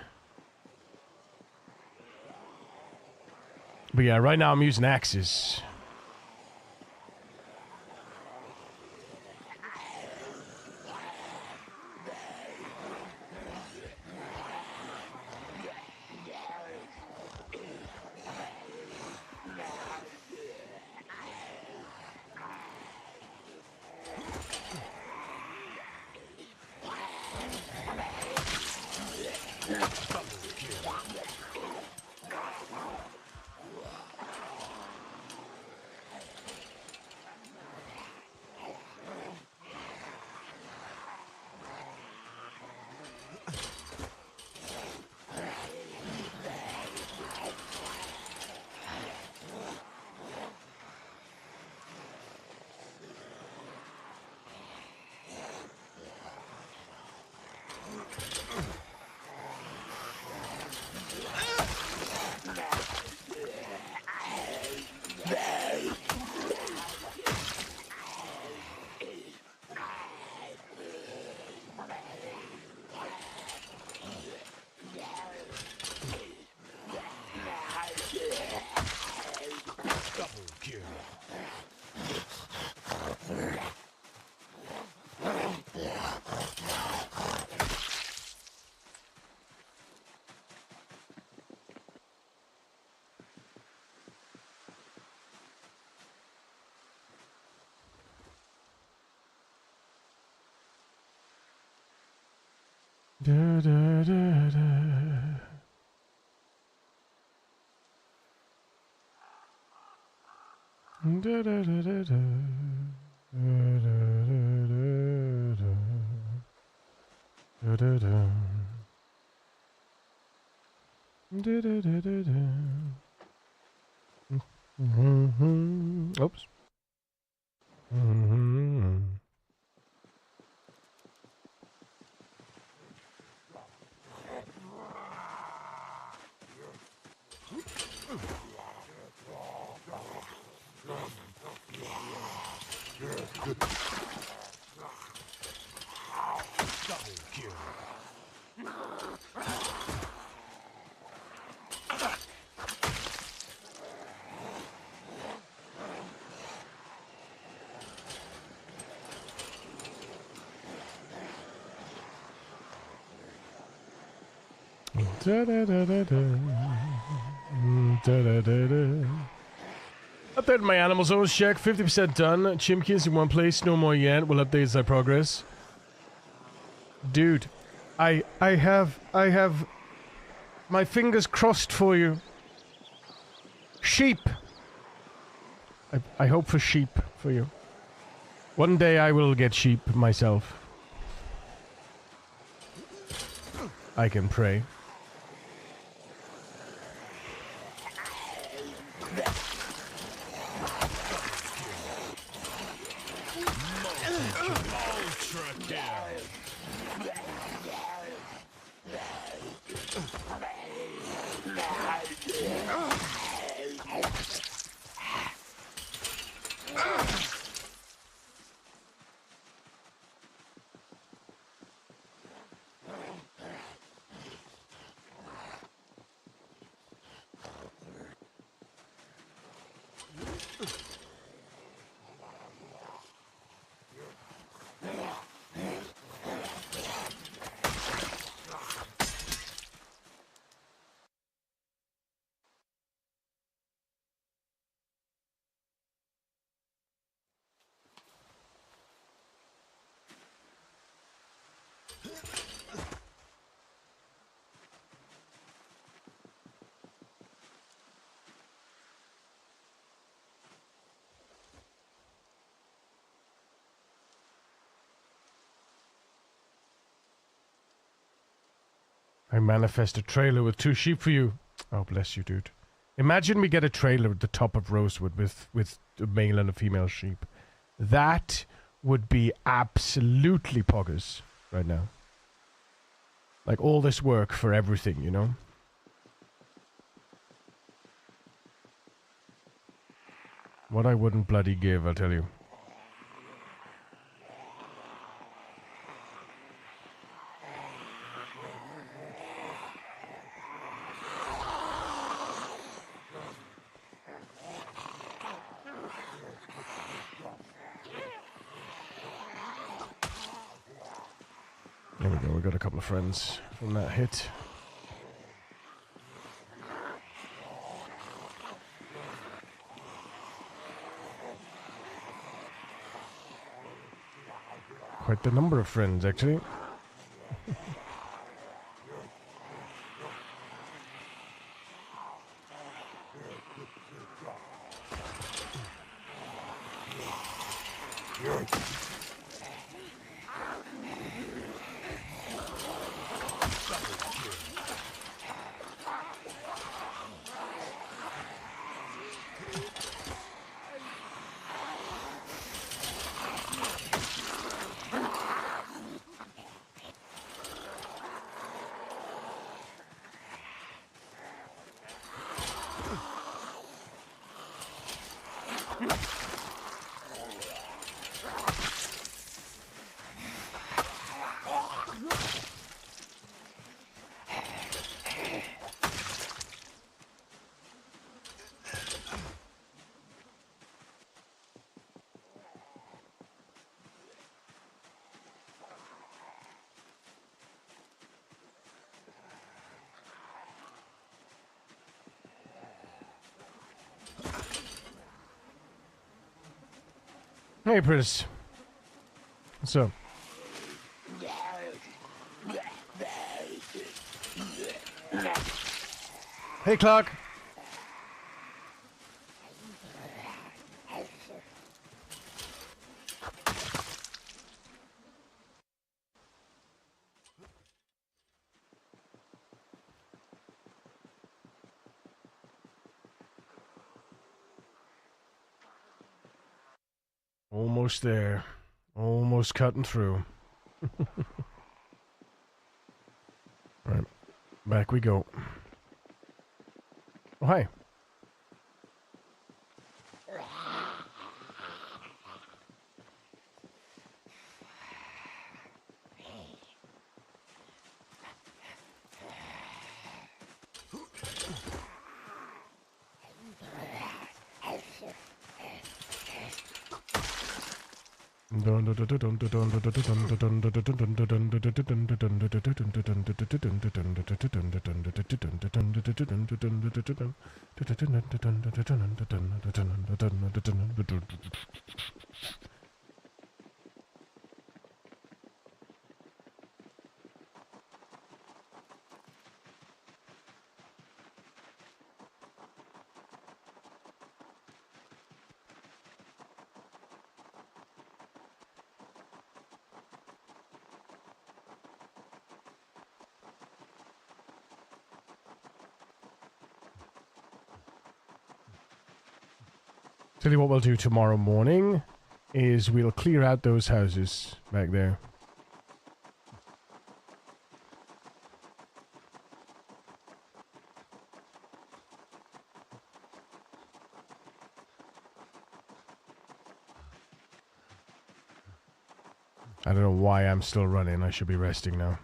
But yeah, right now I'm using axes. Da, da, da, da. Da, da, da, da, da. Da, da, da, da, da. Da, da, da. Da, da, da, da, da. Oops. Da-da-da-da-da. Da-da-da-da. Update my animal zones check. 50% done. Chimkins in one place. No more yet. We'll update as I progress. Dude, I have my fingers crossed for you. Sheep. I hope for sheep for you. One day I will get sheep myself. I can pray. I manifest a trailer with 2 sheep for you. Oh, bless you, dude. Imagine we get a trailer at the top of Rosewood with a male and a female sheep. That would be absolutely poggers right now. Like, all this work for everything, you know? What I wouldn't bloody give, I'll tell you. There we go, we got a couple of friends from that hit. Quite the number of friends, actually. Hey, Pris. What's up? Hey, Clark. Almost there. Almost cutting through. Right. Back we go. Oh, hi. Tell you what we'll do tomorrow morning is we'll clear out those houses back there. I don't know why I'm still running. I should be resting now.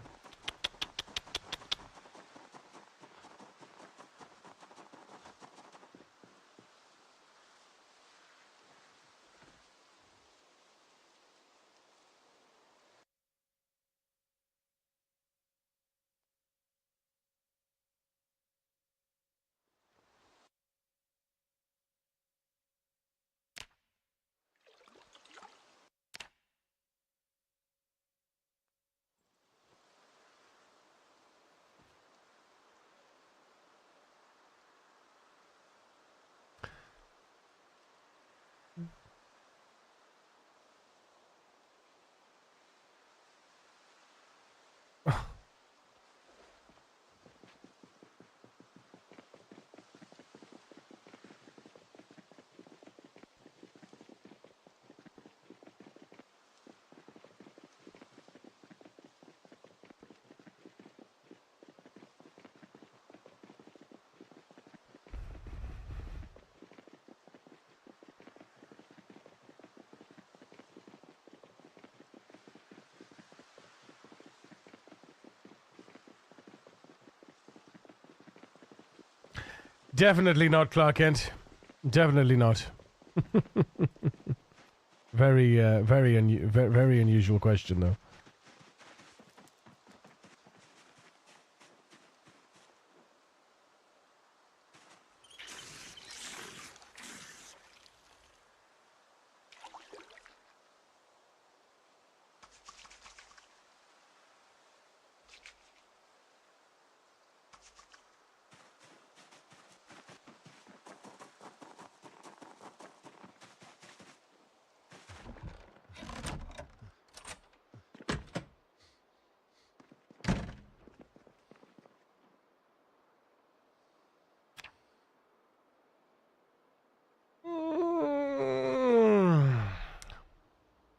Definitely not, Clark Kent. Definitely not. Very unusual question, though.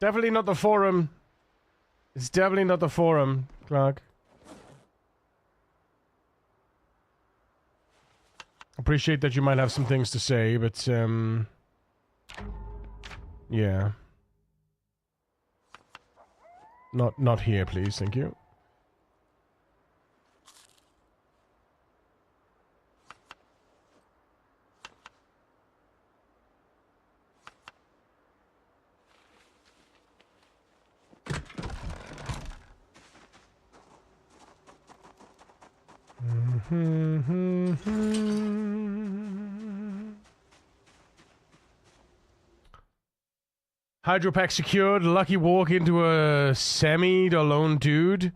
Definitely not the forum. It's definitely not the forum, Clark. Appreciate that you might have some things to say, but, yeah. Not here, please, thank you. Hydropack secured. Lucky walk into a semi-alone dude.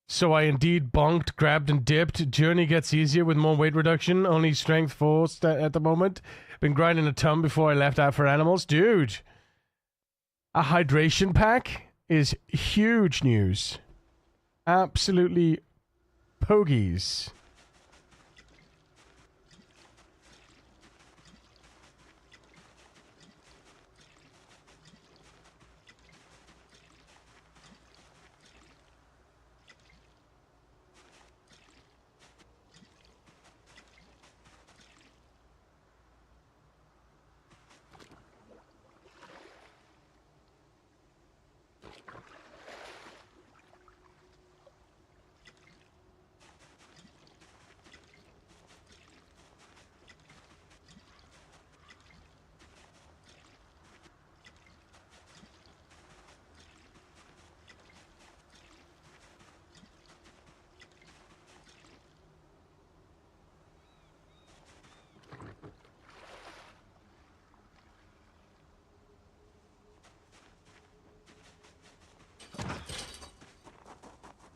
So I indeed bonked, grabbed, and dipped. Journey gets easier with more weight reduction. Only strength 4 at the moment. Been grinding a ton before I left out for animals. Dude, a hydration pack is huge news. Absolutely pogies.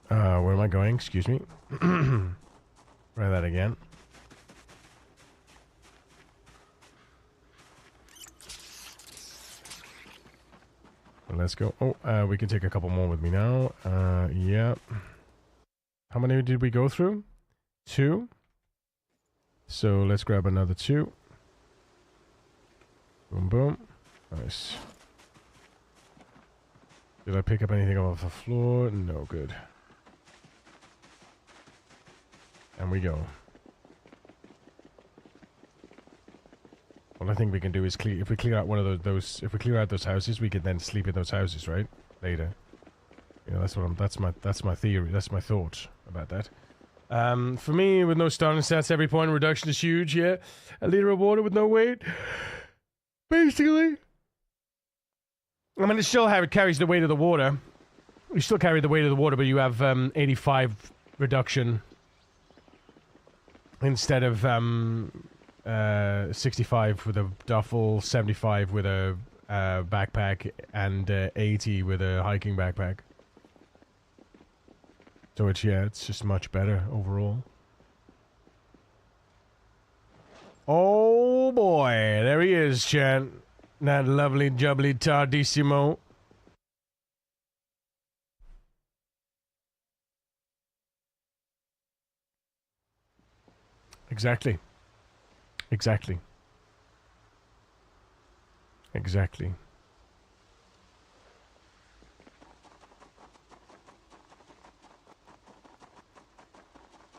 Where am I going? Excuse me. Try that again. Let's go. Oh, we can take a couple more with me now. Yeah. How many did we go through? 2. So let's grab another 2. Boom, boom. Nice. Did I pick up anything off the floor? No, good. And we go. What I think we can do is clear. If we clear out one of those, if we clear out those houses, we can then sleep in those houses, right? Later. You know, that's what I'm. That's my theory. That's my thought about that. For me, with no starting stats, every point reduction is huge. Yeah, a liter of water with no weight, basically. I mean, it still carries the weight of the water. You still carry the weight of the water, but you have 85 reduction instead of 65 with a duffel, 75 with a backpack, and 80 with a hiking backpack. So it's just much better overall. Oh boy, there he is, chat. That lovely jubbly tardissimo. Exactly. Exactly. Exactly.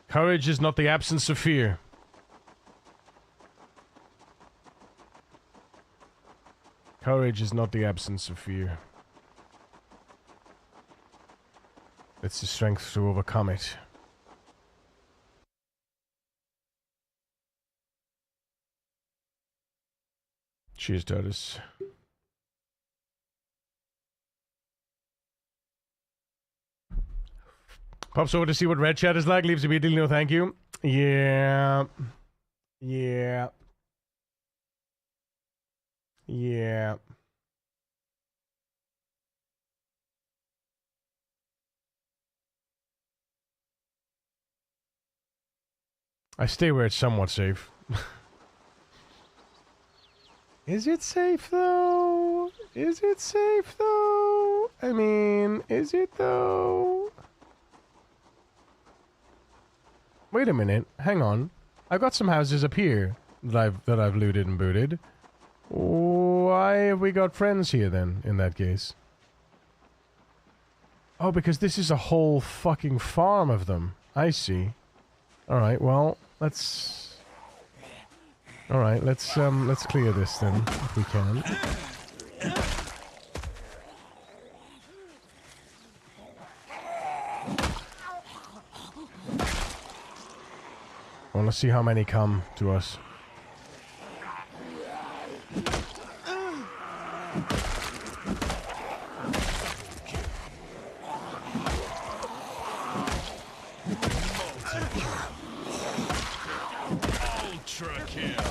Courage is not the absence of fear. Courage is not the absence of fear. It's the strength to overcome it. Cheers, Dotus. Pops over to see what Red Chat is like. Leaves a bit, no thank you. Yeah. Yeah. Yeah. I stay where it's somewhat safe. Is it safe though? Is it safe though? I mean, is it though? Wait a minute. Hang on. I've got some houses up here that I've looted and booted. Why have we got friends here then, in that case? Oh, because this is a whole fucking farm of them. I see. Alright, well, let's... Alright, let's clear this then, if we can. I want to see how many come to us. Ultra kill.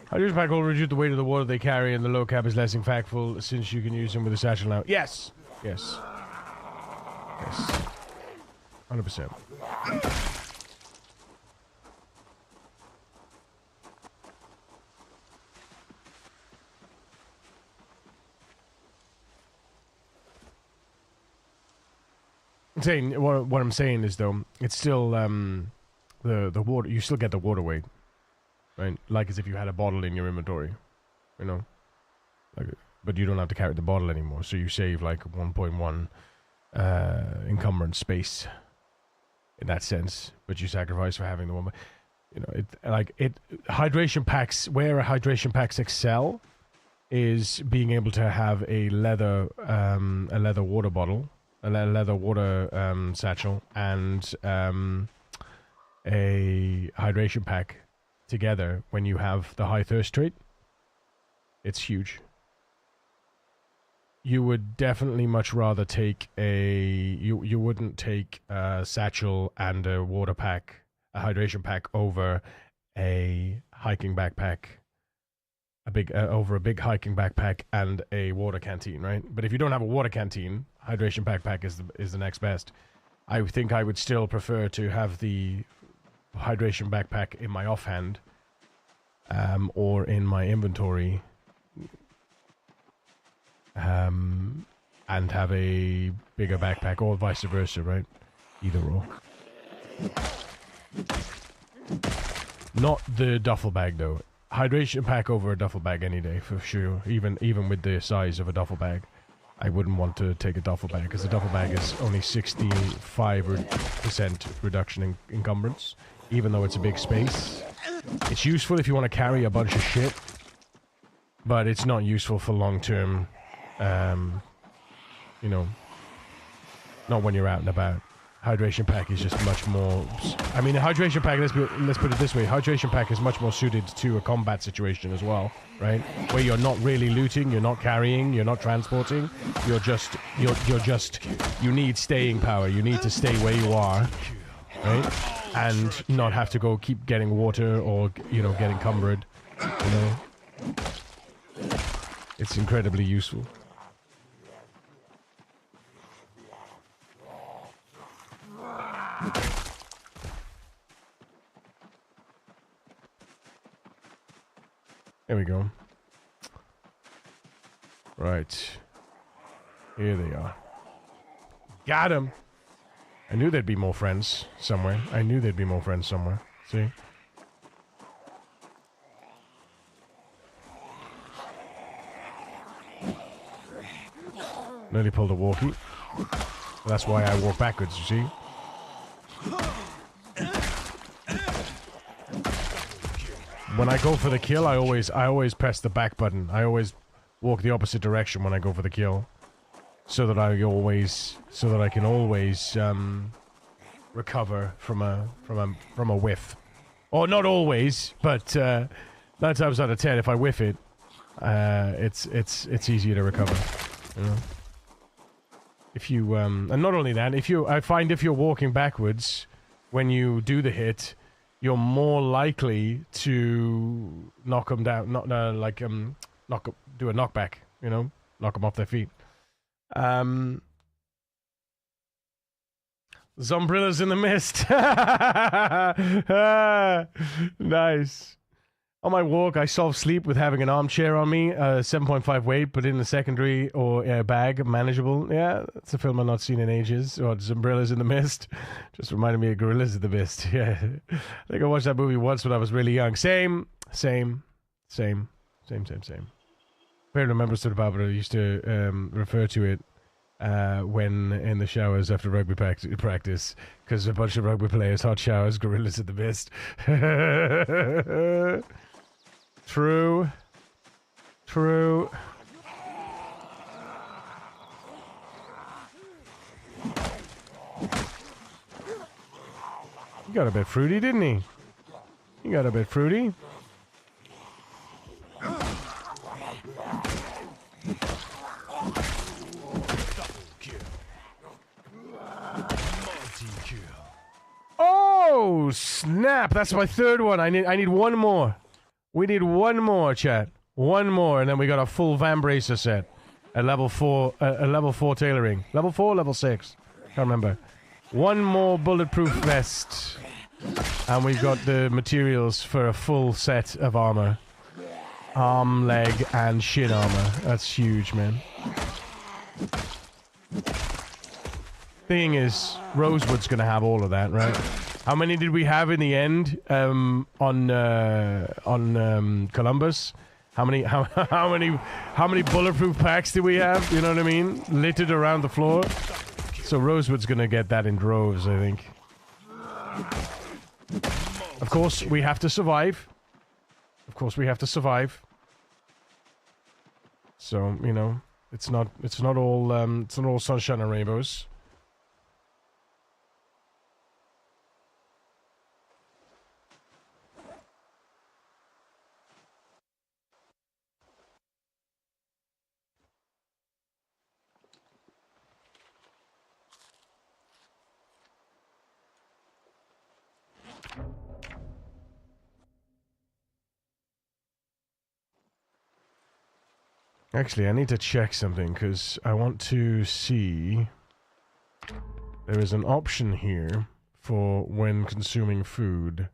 Hydrogen pack will reduce the weight of the water they carry, and the low cap is less impactful since you can use them with a satchel now. Yes! Yes. Yes. 100%. Saying what I'm saying is though, it's still the water. You still get the water weight, right? Like as if you had a bottle in your inventory, you know. Like, but you don't have to carry the bottle anymore, so you save like 1.1 encumbrance space in that sense. But you sacrifice for having the one. You know, hydration packs. Where hydration packs excel is being able to have a leather water bottle. A leather water satchel and a hydration pack together when you have the high thirst trait. It's huge. You would definitely much rather take you wouldn't take a satchel and a water pack, a hydration pack over a hiking backpack. Over a big hiking backpack and a water canteen, right? But if you don't have a water canteen, hydration backpack is the next best. I think I would still prefer to have the hydration backpack in my offhand, or in my inventory, and have a bigger backpack, or vice versa, right? Either or. Not the duffel bag though. Hydration pack over a duffel bag any day for sure. Even with the size of a duffel bag, I wouldn't want to take a duffel bag because the duffel bag is only 65% reduction in encumbrance, even though it's a big space. It's useful if you want to carry a bunch of shit, but it's not useful for long term. You know, not when you're out and about. Hydration pack is just much more. I mean, a hydration pack. Let's put it this way: hydration pack is much more suited to a combat situation as well, right? Where you're not really looting, you're not carrying, you're not transporting. You need staying power. You need to stay where you are, right? And not have to go keep getting water or get encumbered. You know, it's incredibly useful. There we go. Right. Here they are. Got him! I knew there'd be more friends somewhere. See? Nearly pulled a walkie. That's why I walk backwards, you see? When I go for the kill, I always press the back button. I always walk the opposite direction when I go for the kill, so that I can always recover from a whiff. Or not always, but 9 times out of 10, if I whiff it, it's easier to recover. You know? If you and not only that, I find if you're walking backwards when you do the hit, you're more likely to knock them down, do a knockback, knock them off their feet. Zombrillas in the mist. Nice. On my walk, I solve sleep with having an armchair on me, 7.5 weight, but in the secondary or bag, manageable. Yeah, that's a film I've not seen in ages. Or Zombrillas in the Mist. Just reminded me of Gorillas in the Mist. Yeah, I think I watched that movie once when I was really young. Same. Favorite members of the Barbara used to refer to it when in the showers after rugby practice, because a bunch of rugby players, hot showers, Gorillas in the Mist. True. You got a bit fruity, didn't he? You got a bit fruity. Oh, snap. That's my third one. I need one more. We need one more, chat. One more, and then we got a full Van Bracer set. At level 4, a level 4 tailoring. Level 4, level 6. Can't remember. One more bulletproof vest. And we've got the materials for a full set of armor. Arm, leg, and shin armor. That's huge, man. Thing is, Rosewood's gonna have all of that, right? How many did we have in the end on Columbus? How many bulletproof packs did we have? You know what I mean? Littered around the floor. So Rosewood's gonna get that in droves, I think. Of course, we have to survive. Of course, we have to survive. So you know, it's not all sunshine and rainbows. Actually, I need to check something, because I want to see... There is an option here for when consuming food.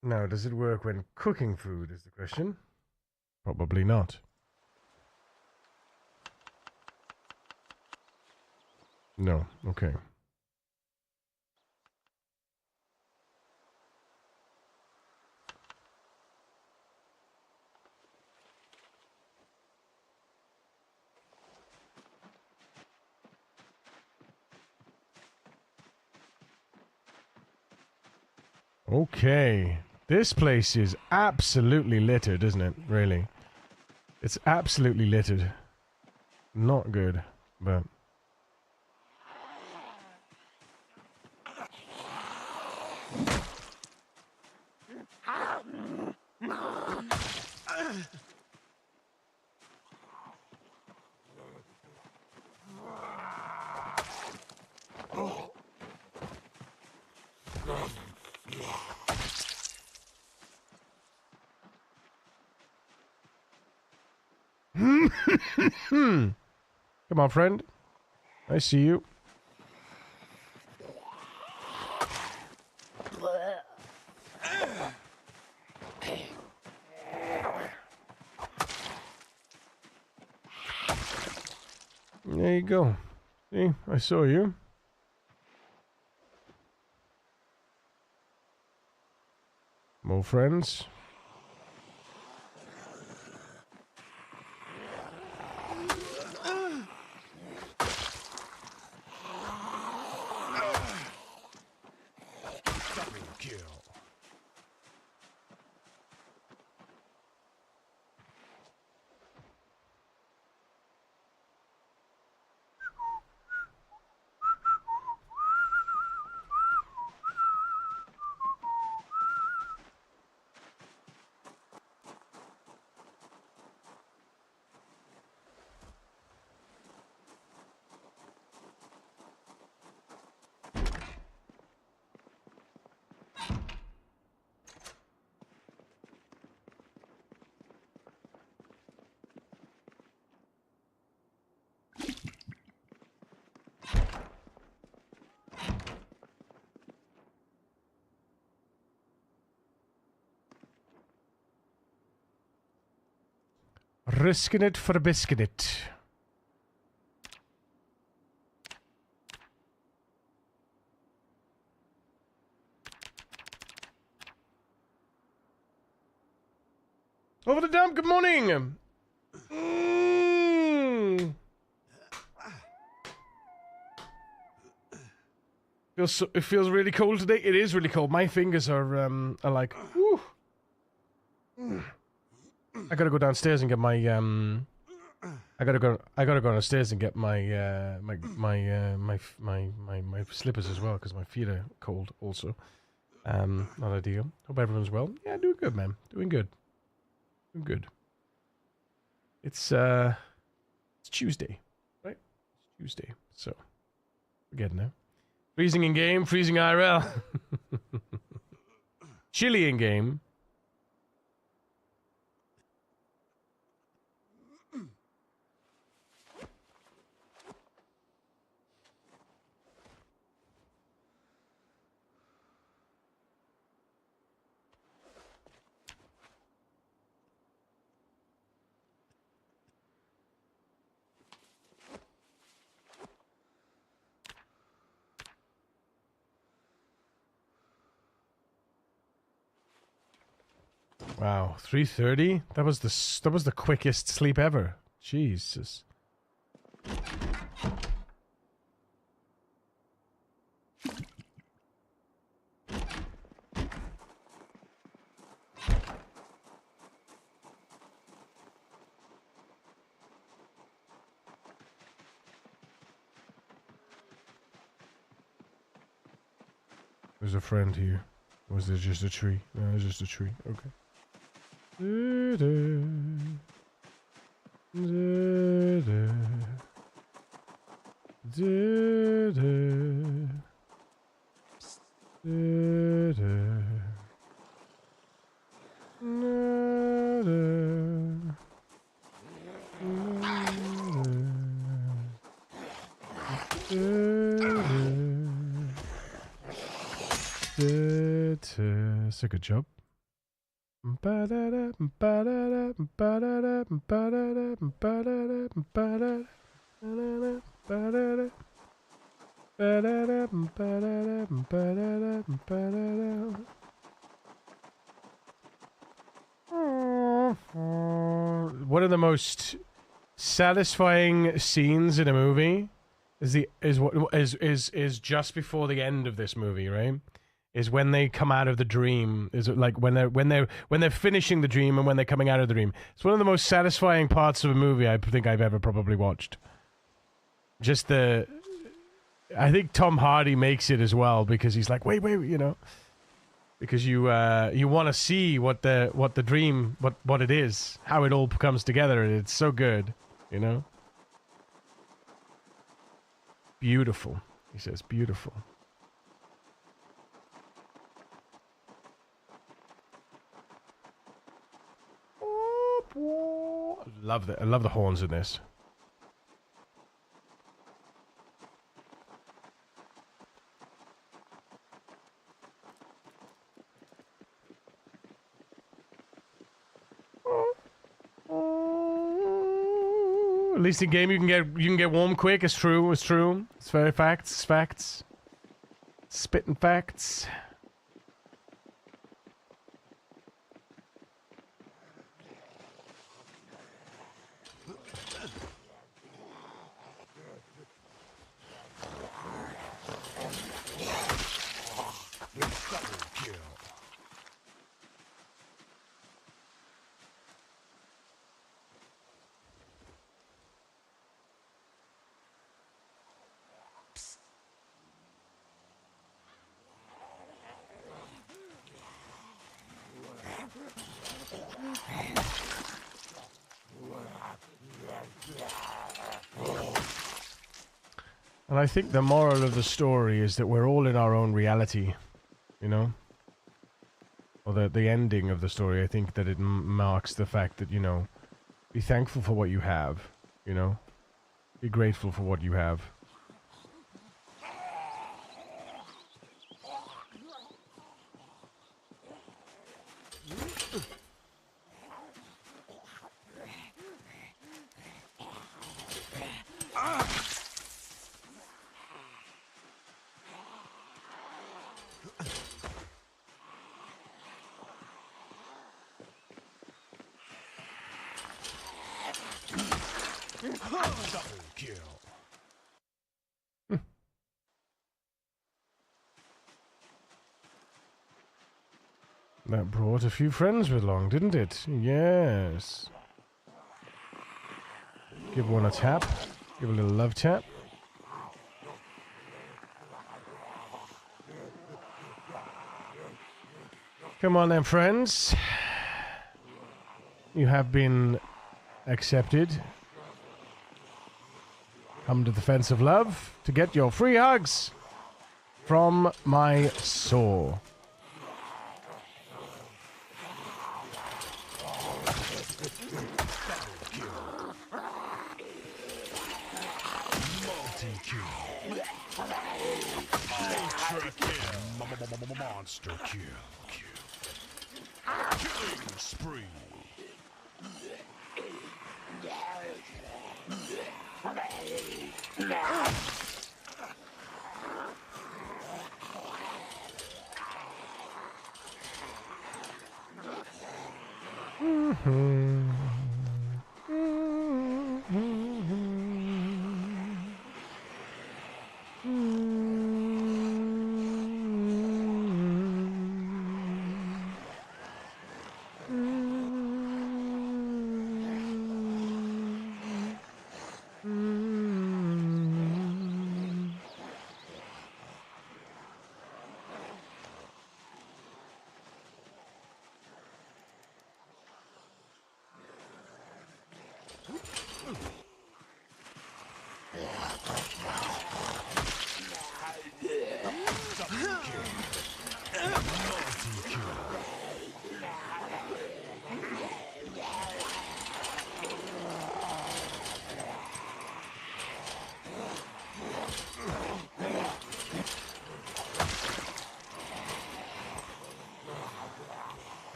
Now, does it work when cooking food, is the question? Probably not. No, okay. Okay. This place is absolutely littered, isn't it? Really. It's absolutely littered. Not good, but... Come on, friend. I see you. There you go. See, I saw you. More friends. Risking it for biscuit it. Over the dump, good morning! It feels really cold today. It is really cold. My fingers are like, whew. I gotta go downstairs and get my I gotta go downstairs and get my my slippers as well, because my feet are cold also. Not ideal. Hope everyone's well. Yeah, doing good, man. Doing good. Doing good. It's It's Tuesday, right? It's Tuesday, so we're getting there. Freezing in game, freezing IRL. Chilly in game. Wow, 3:30? That was the quickest sleep ever. Jesus. There's a friend here. Or was there just a tree? No, it's just a tree. Okay. That's a good job. One of the most satisfying scenes in a movie is just before the end of this movie, right? Is when they come out of the dream. Is it like when they're finishing the dream and when they're coming out of the dream? It's one of the most satisfying parts of a movie I think I've ever probably watched. Just I think Tom Hardy makes it as well because he's like, wait, you know, because you want to see what the dream what it is, how it all comes together, and it's so good, you know. Beautiful, he says, beautiful. I love the horns in this. At least in game you can get warm quick. It's true. It's true. It's very facts. It's facts. Spitting facts. And I think the moral of the story is that we're all in our own reality, you know? Or the ending of the story, I think that it marks the fact that, you know, be thankful for what you have, you know? Be grateful for what you have. That brought a few friends along, didn't it? Yes. Give one a tap. Give a little love tap. Come on then, friends. You have been accepted. Come to the Fence of Love to get your free hugs from my saw. Monster kill. Killing spree.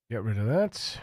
Get rid of that.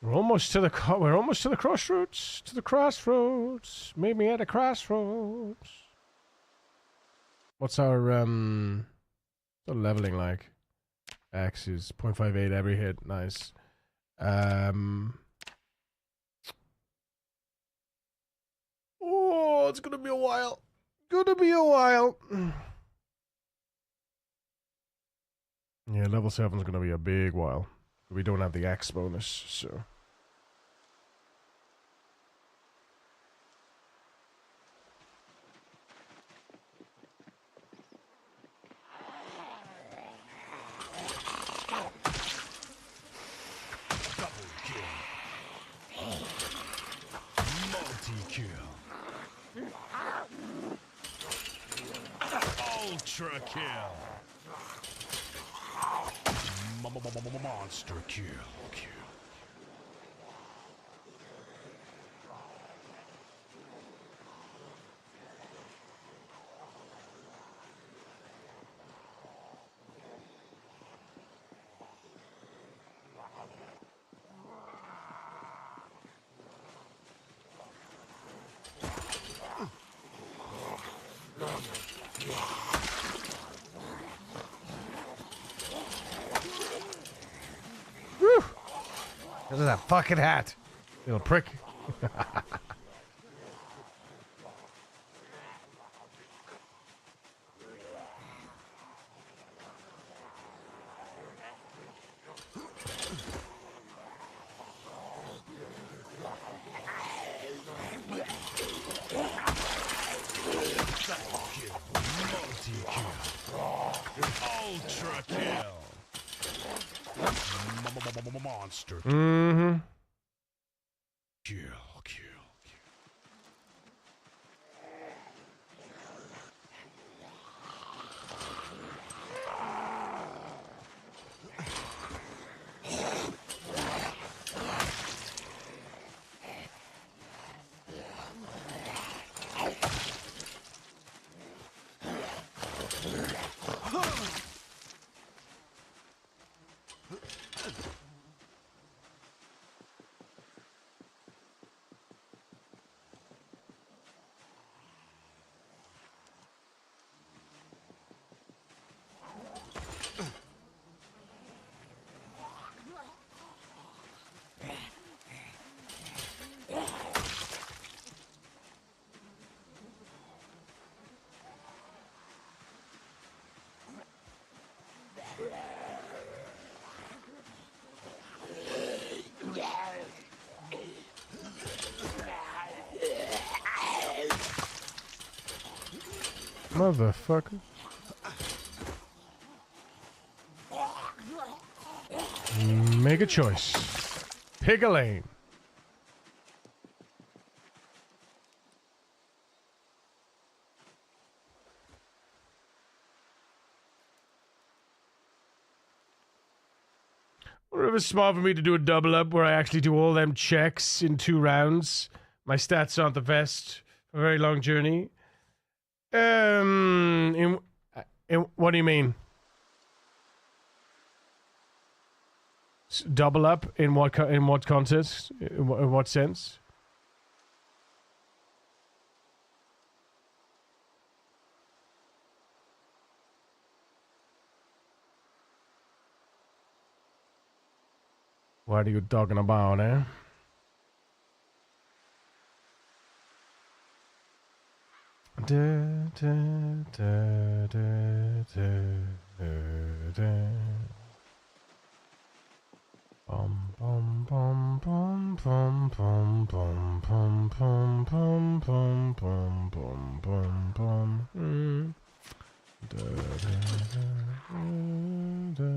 We're almost to the crossroads. To the crossroads. Meet me at the crossroads. What's our leveling like? X is 0.58 every hit. Nice. Oh, it's gonna be a while. Yeah, level 7 is gonna be a big while. We don't have the X bonus, so. Ultra kill. Monster kill. Whew. Look at that fucking hat. Little prick. Ultra kill. Monster Mm-hmm. kill. Kill. Motherfucker. Make a choice. Pick a lane. Wonder if it's smart for me to do a double up where I actually do all them checks in 2 rounds. My stats aren't the best for a very long journey. In what do you mean? Double up in what context? In what sense? What are you talking about, eh? Da, da, da, da, da, da. Bum bum bum bum bum bum bum bum bum bum bum bum bum bum bum. Da, da, da, da.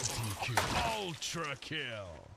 Multi-kill. Ultra kill.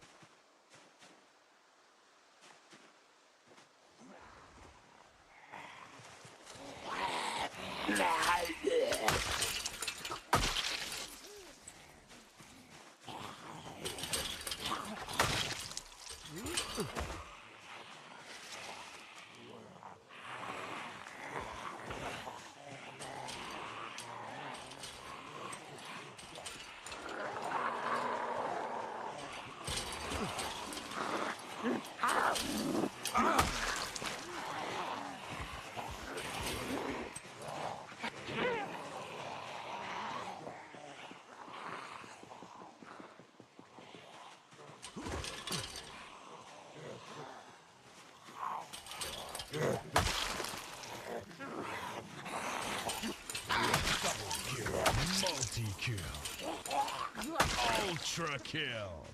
Ultra kill.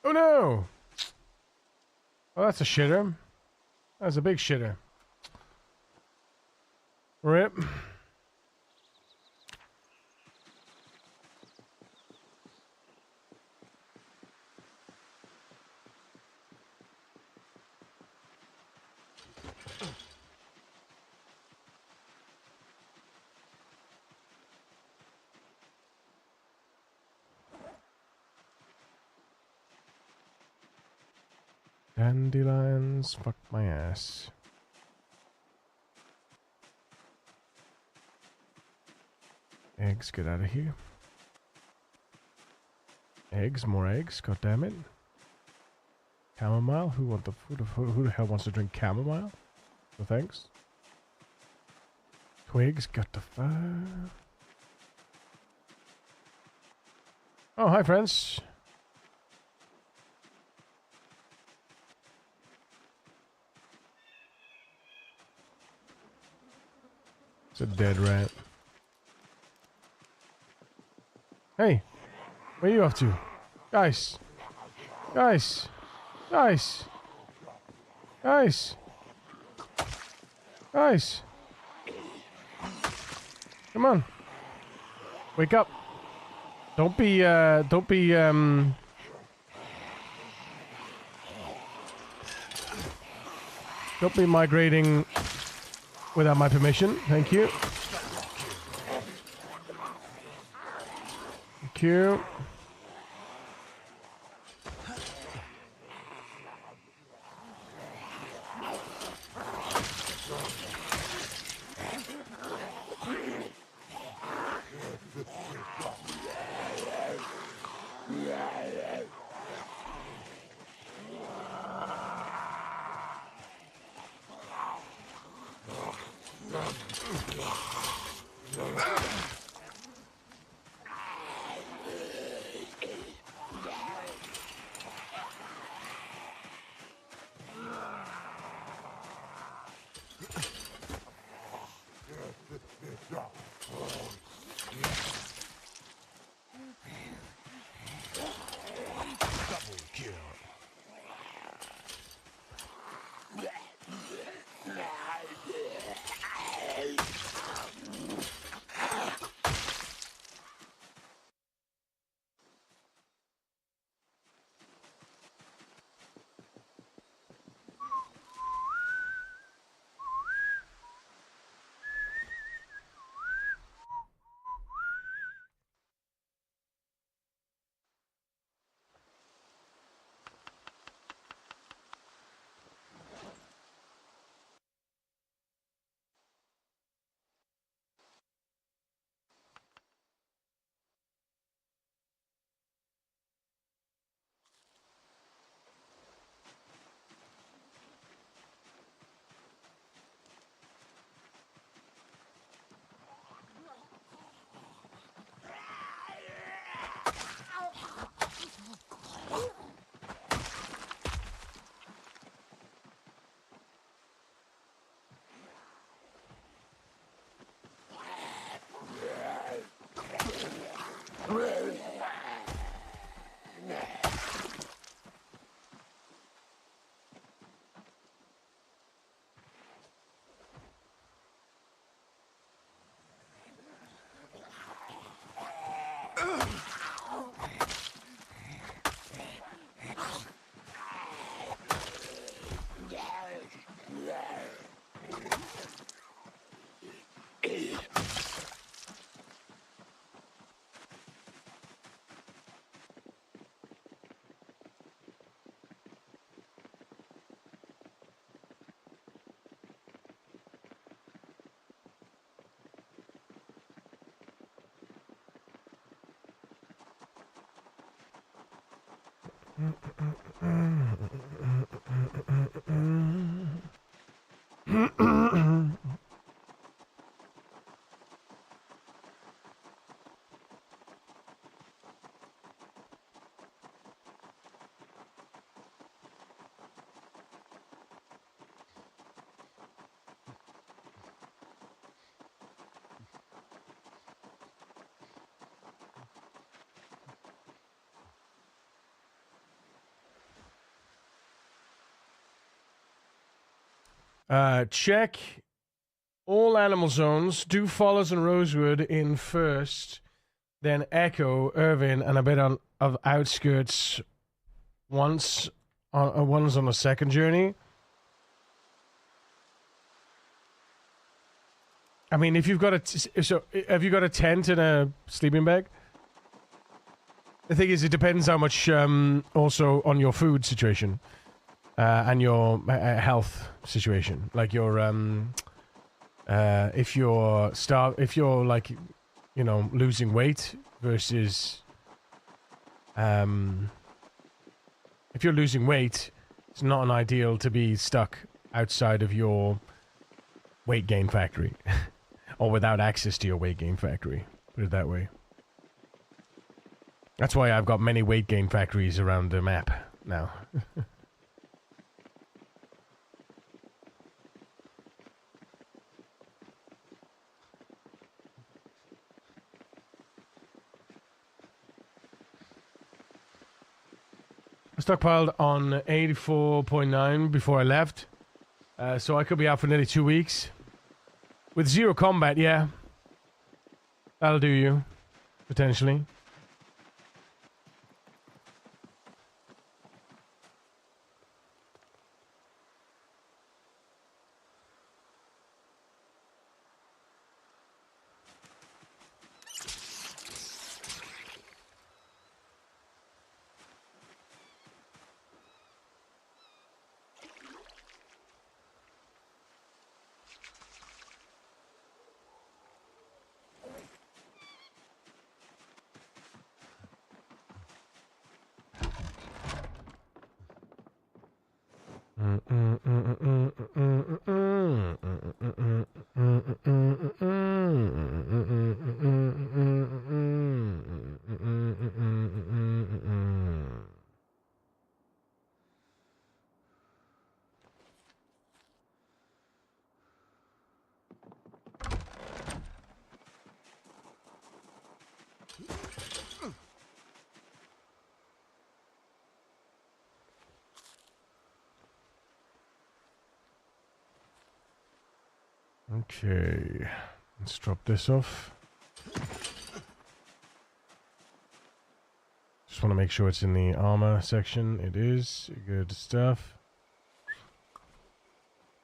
Oh no! Oh, that's a shitter. That's a big shitter. Rip. Dandelions, fuck my ass. Eggs, get out of here. Eggs, more eggs, god damn it. Chamomile, who the hell wants to drink chamomile? No thanks. Twigs, got the fuck. Oh, hi friends. It's a dead rat. Hey, where are you off to? Guys. Guys. Guys. Guys. Guys. Come on. Wake up. Don't be migrating without my permission. Thank you. Thank you. Check all animal zones. Do Follows and Rosewood in first. Then Echo, Irvine, and a bit of Outskirts once. One's on the second journey. I mean, if you've got have you got a tent and a sleeping bag? The thing is, it depends how much also on your food situation and your health situation. Like your if you're like, you know, losing weight versus if you're losing weight, it's not an ideal to be stuck outside of your weight gain factory or without access to your weight gain factory. Put it that way. That's why I've got many weight gain factories around the map now. I stockpiled on 84.9 before I left, so I could be out for nearly 2 weeks. With 0 combat, yeah. That'll do you, potentially. Okay, let's drop this off. Just want to make sure it's in the armor section. It is. Good stuff.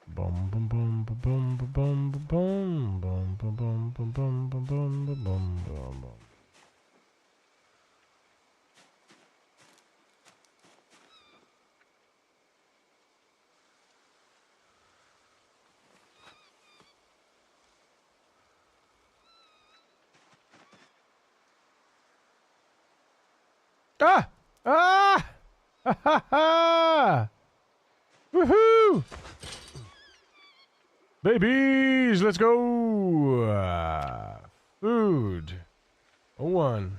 Boom, boom, boom, boom, boom, boom, boom, boom, boom, boom, boom, boom, boom, boom, boom, boom, boom. Ah! Ah! Ha ha ha! Woohoo! Babies, let's go! Food. 01.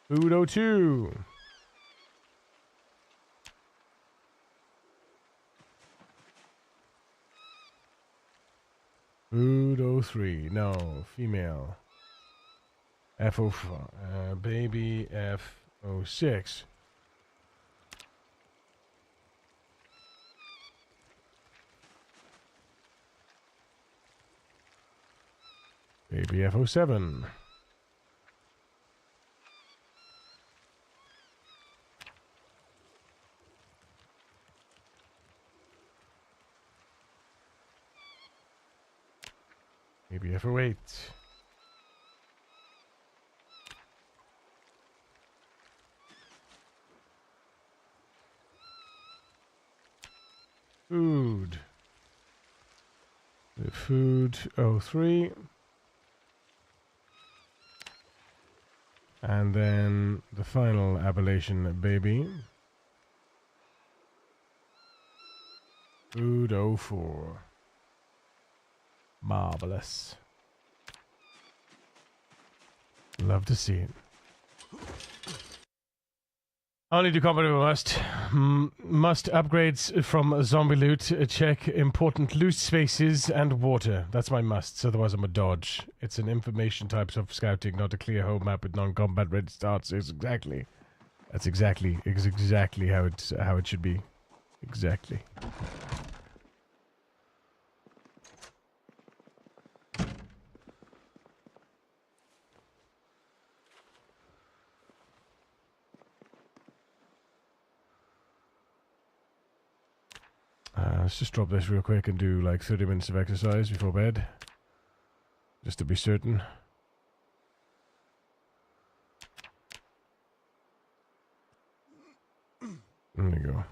Food 02. Food 03. No, female. F05. Baby F06. Baby F07. Baby F08. Food. The food 03. And then the final appellation, baby. Food 04. Marvelous. Love to see it. Only do combat if must. Must upgrades from zombie loot. Check important loot spaces and water. That's my musts, otherwise I'm a dodge. It's an information type of scouting, not a clear home map with non-combat ready starts. That's exactly how it should be. Exactly. Let's just drop this real quick and do like 30 minutes of exercise before bed. Just to be certain. There you go.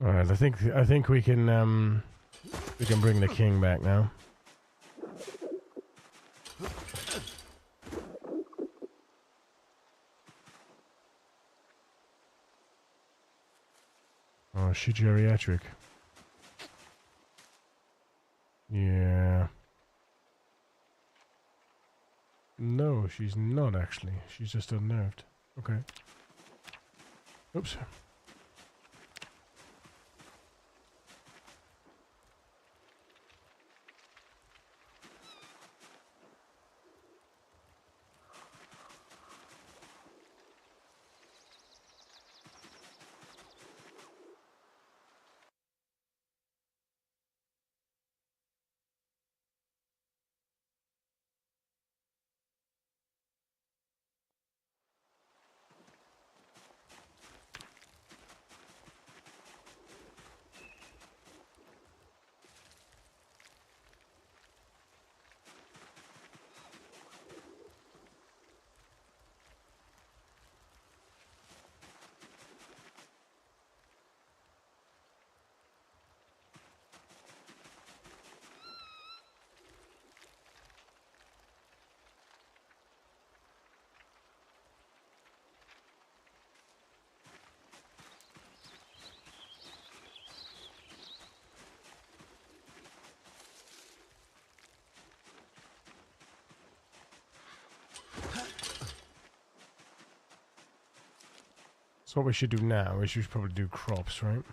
All right, I think we can bring the king back now. Oh, she geriatric. Yeah. No, she's not actually. She's just unnerved. Okay. Oops. So what we should do now is we should probably do crops, right?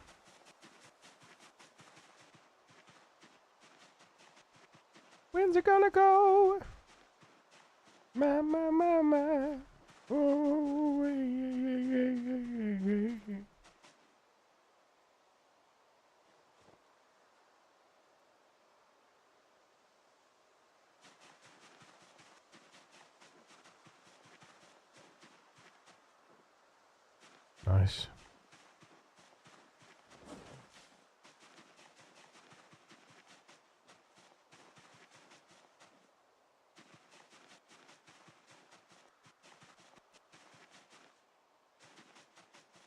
When's it gonna go? My. Oh, yeah. Nice.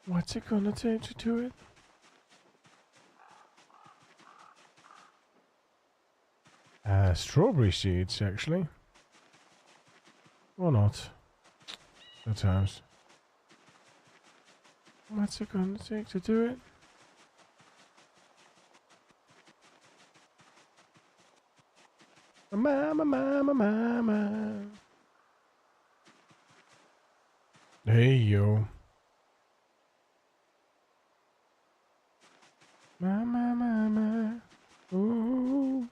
What's it gonna take to do it? Strawberry seeds, actually. Or not. At times. What's it gonna take to do it? Mama. Hey, yo. Mama, mama. Ooh.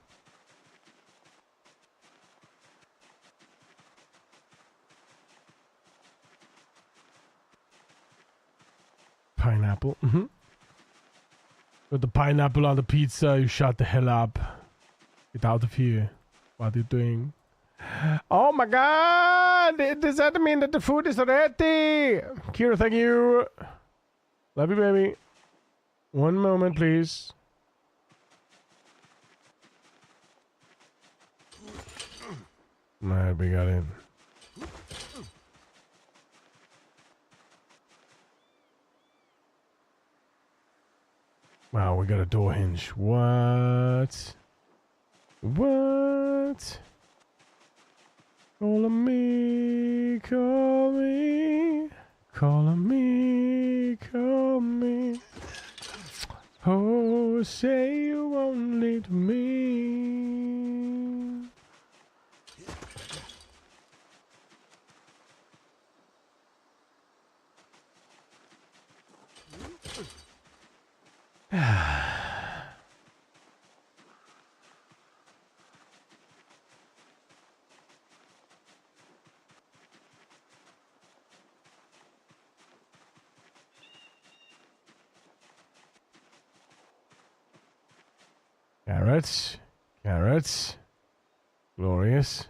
Pineapple. Mm-hmm. With the pineapple on the pizza, you shut the hell up. Get out of here. What are you doing? Oh my god! Does that mean that the food is ready? Kira, thank you. Love you, baby. One moment, please. Alright, we got in. Wow, we got a door hinge. What? What? Call on me, call me. Call on me, call me. Oh, say you won't leave me. Carrots. Carrots. Glorious.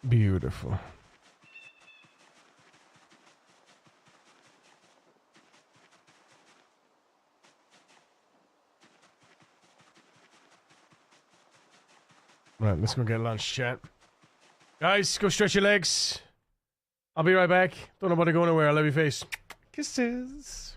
Beautiful. Right, let's go get lunch, chat. Guys, go stretch your legs. I'll be right back. Don't know about to go anywhere. I love your face. Kisses.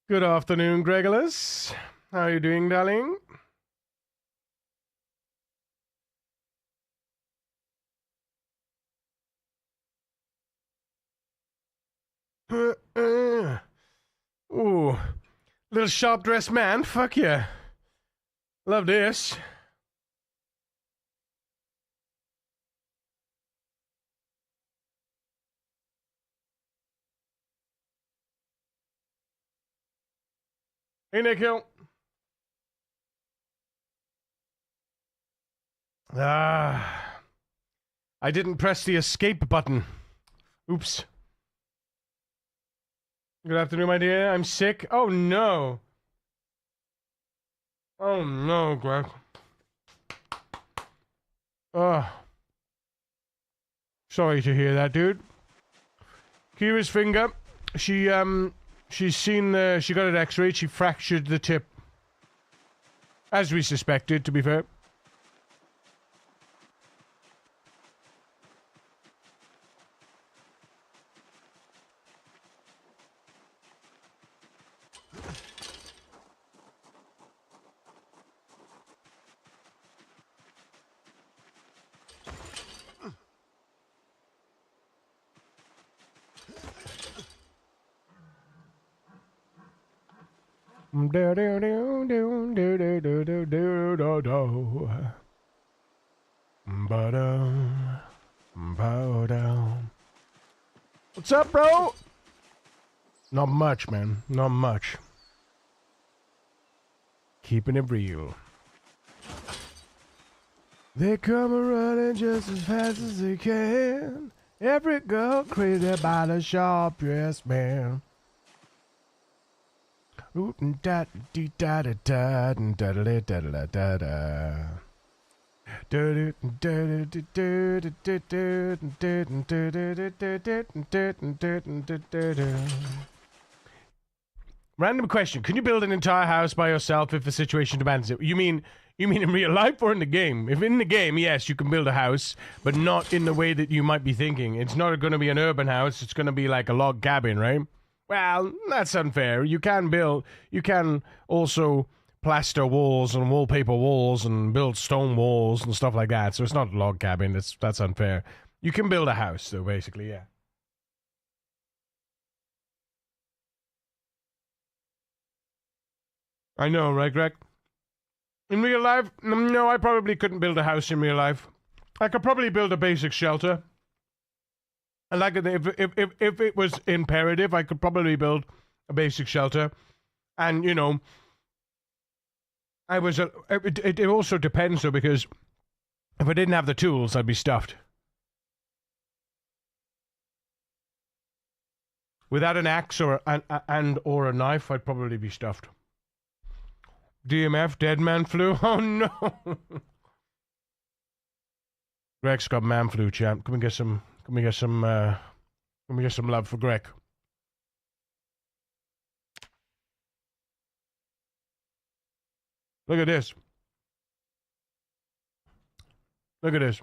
Good afternoon, Gregulus. How are you doing, darling? Ooh, little sharp-dressed man. Fuck yeah. Love this. Hey, Nikhil. Ah, I didn't press the escape button. Oops. Good afternoon, my dear. I'm sick. Oh, no. Oh, no, Greg. Oh. Sorry to hear that, dude. Kira's finger. She's seen she got an x-ray. She fractured the tip. As we suspected, to be fair. What's up, bro? Not much, man. Not much. Keeping it real. They come running just as fast as they can. Every girl crazy about a sharp-dressed man. Da da da da da da da da da da. Random question: can you build an entire house by yourself if the situation demands it? You mean in real life or in the game? If in the game, yes, you can build a house, but not in the way that you might be thinking. It's not going to be an urban house. It's going to be like a log cabin, right? Well, that's unfair. You can also plaster walls and wallpaper walls and build stone walls and stuff like that. So it's not a log cabin. That's unfair. You can build a house, though, basically, yeah. I know, right, Greg? In real life, no, I probably couldn't build a house in real life. I could probably build a basic shelter. And like if it was imperative, I could probably build a basic shelter. And you know, it also depends though, because if I didn't have the tools, I'd be stuffed. Without an axe or a knife, I'd probably be stuffed. DMF, dead man flu. Oh no. Greg's got man flu, champ. Can we get some love for Greg? Look at this. Look at this.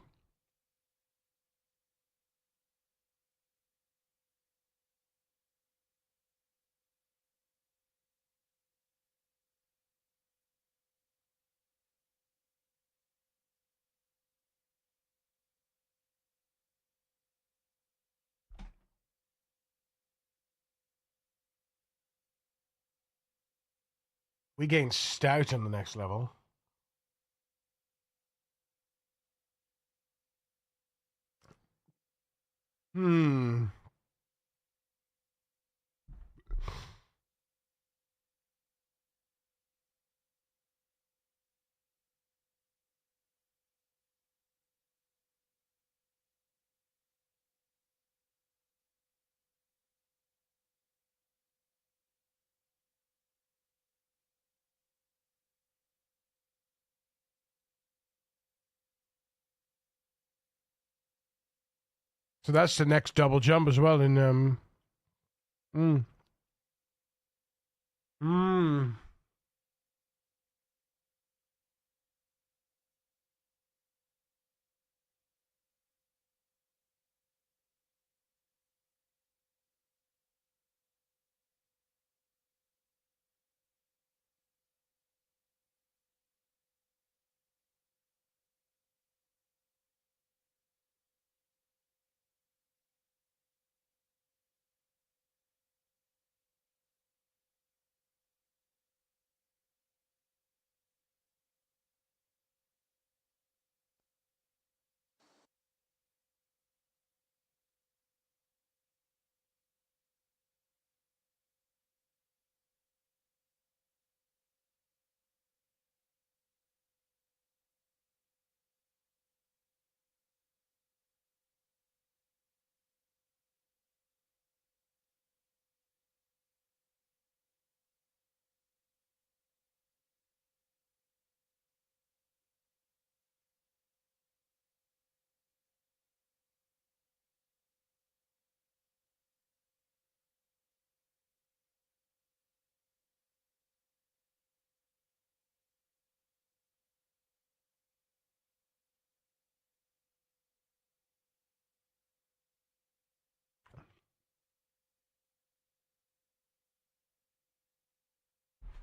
We gain stout on the next level. So that's the next double jump as well in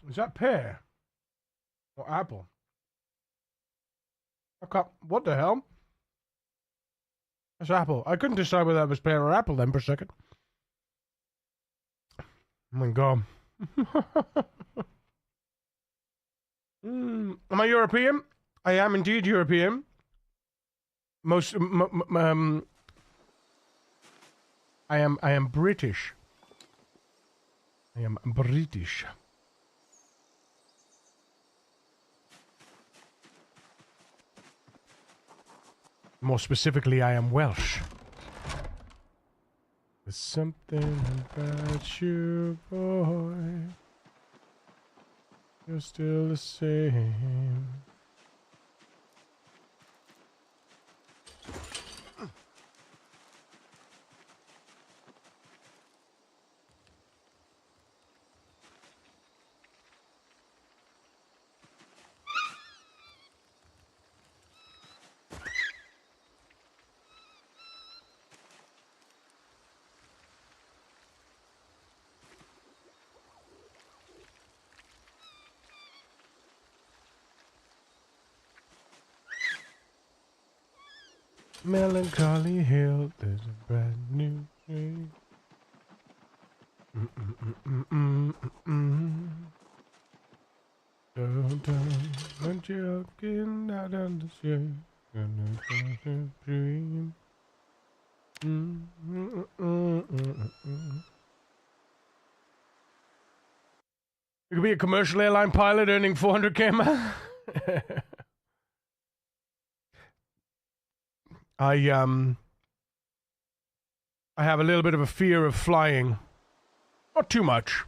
Is that pear? Or apple? I can't... What the hell? That's apple. I couldn't decide whether that was pear or apple then for a second. Oh my god. Am I European? I am indeed European. I am British. I am British. More specifically, I am Welsh. There's something about you, boy. You're still the same. Melancholy Hill, there's a brand new tree. When you're looking out on the shade, gonna dream. You could be a commercial airline pilot earning 400k, man. I have a little bit of a fear of flying. Not too much.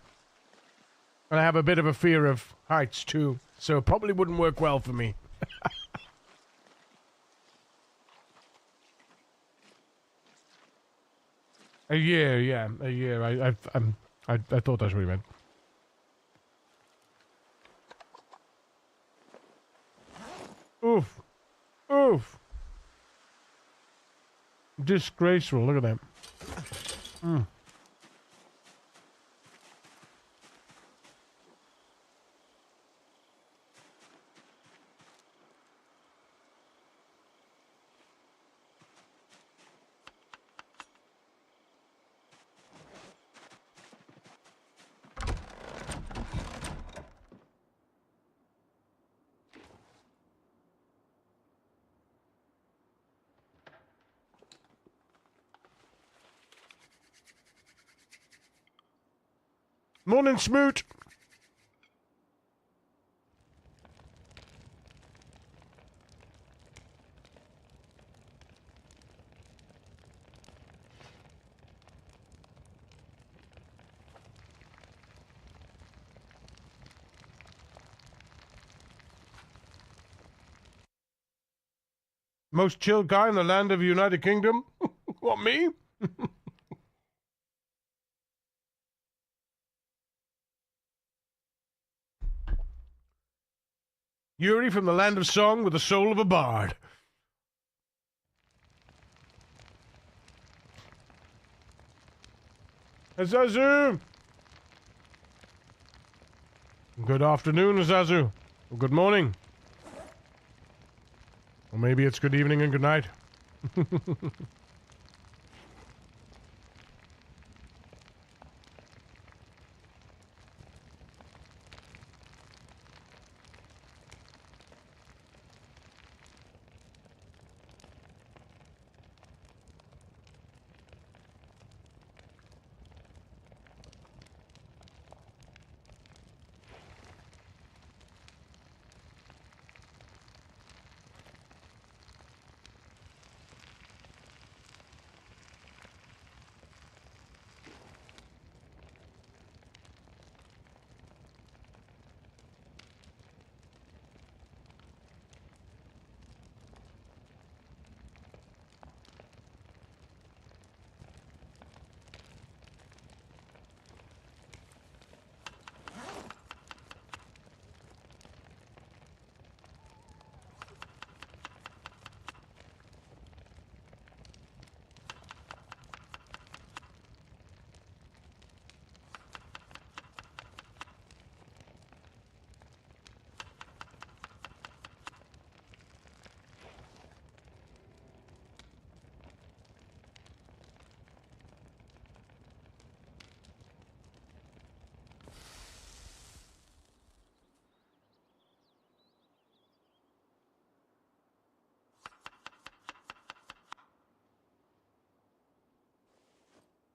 And I have a bit of a fear of heights too, so it probably wouldn't work well for me. A year, yeah, a year. I thought that's what he meant. Oof, oof. Disgraceful. Look at that. Morning, Smoot. Most chill guy in the land of the United Kingdom? What, me? Yuri from the land of song with the soul of a bard. Azazu! Good afternoon, Azazu. Or good morning. Or maybe it's good evening and good night.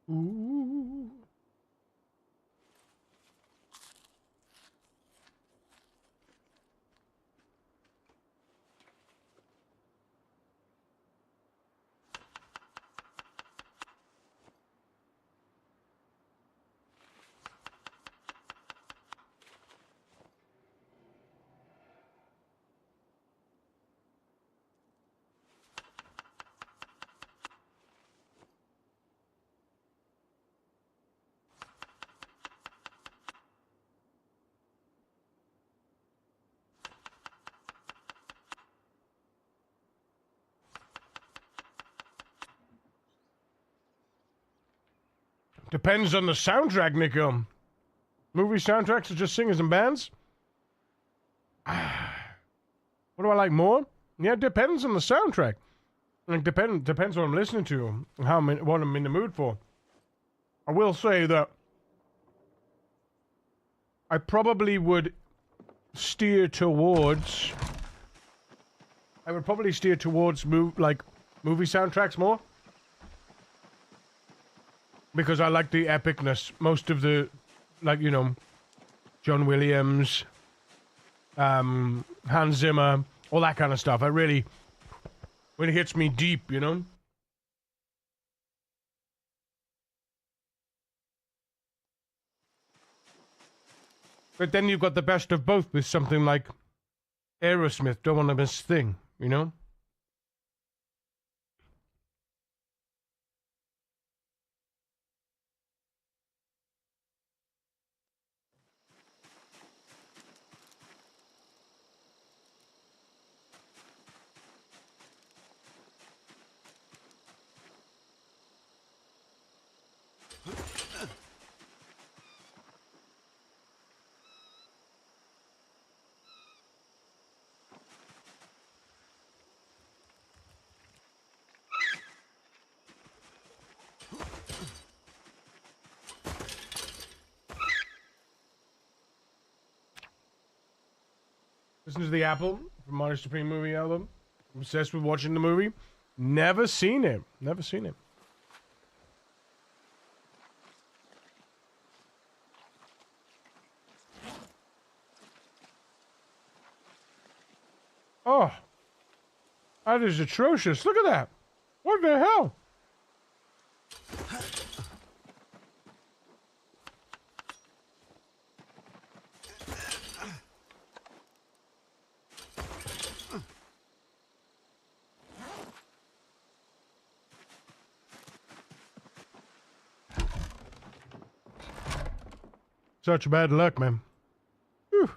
Ooh. Depends on the soundtrack, Nico. Movie soundtracks or just singers and bands? What do I like more? Yeah, it depends on the soundtrack. It depends what I'm listening to, what I'm in the mood for. I will say that I probably would steer towards. I would probably steer towards movie soundtracks more. Because I like the epicness. Most of the, like, you know, John Williams, Hans Zimmer, all that kind of stuff. It really hits me deep, you know? But then you've got the best of both with something like Aerosmith, Don't Wanna Miss a Thing, you know? Listen to the Apple from Mario Supreme movie album. Obsessed with watching the movie. Never seen it. Never seen it. Oh. That is atrocious. Look at that. What the hell? Such bad luck, man. Whew.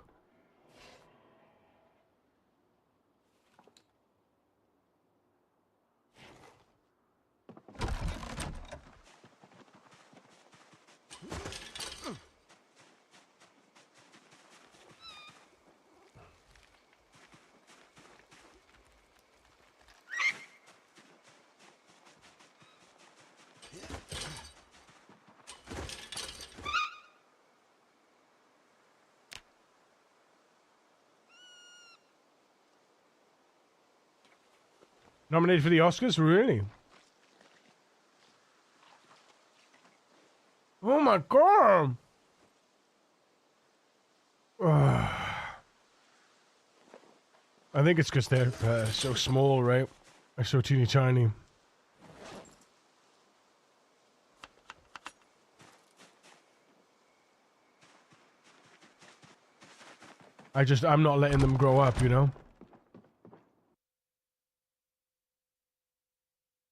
Nominated for the Oscars? Really? Oh my god! I think it's because they're so small, right? They're so teeny tiny. I'm not letting them grow up, you know?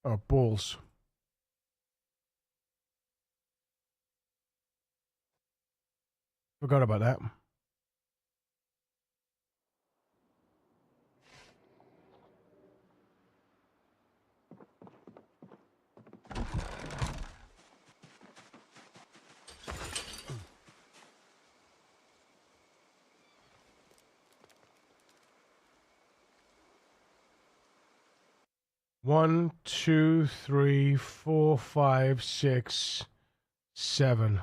Oh, balls. Forgot about that. One, two, three, 4, 5, 6, 7.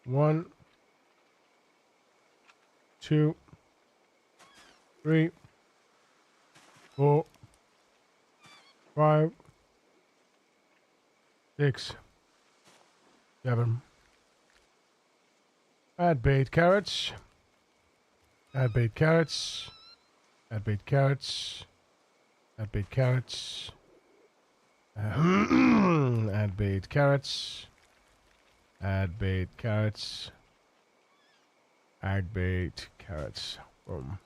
One, 2, 3, 4, 5, 6, 7. Add bait carrots. Add bait carrots. Add bait carrots. Add bait carrots. Add bait carrots. Add bait carrots. Add bait carrots. Boom.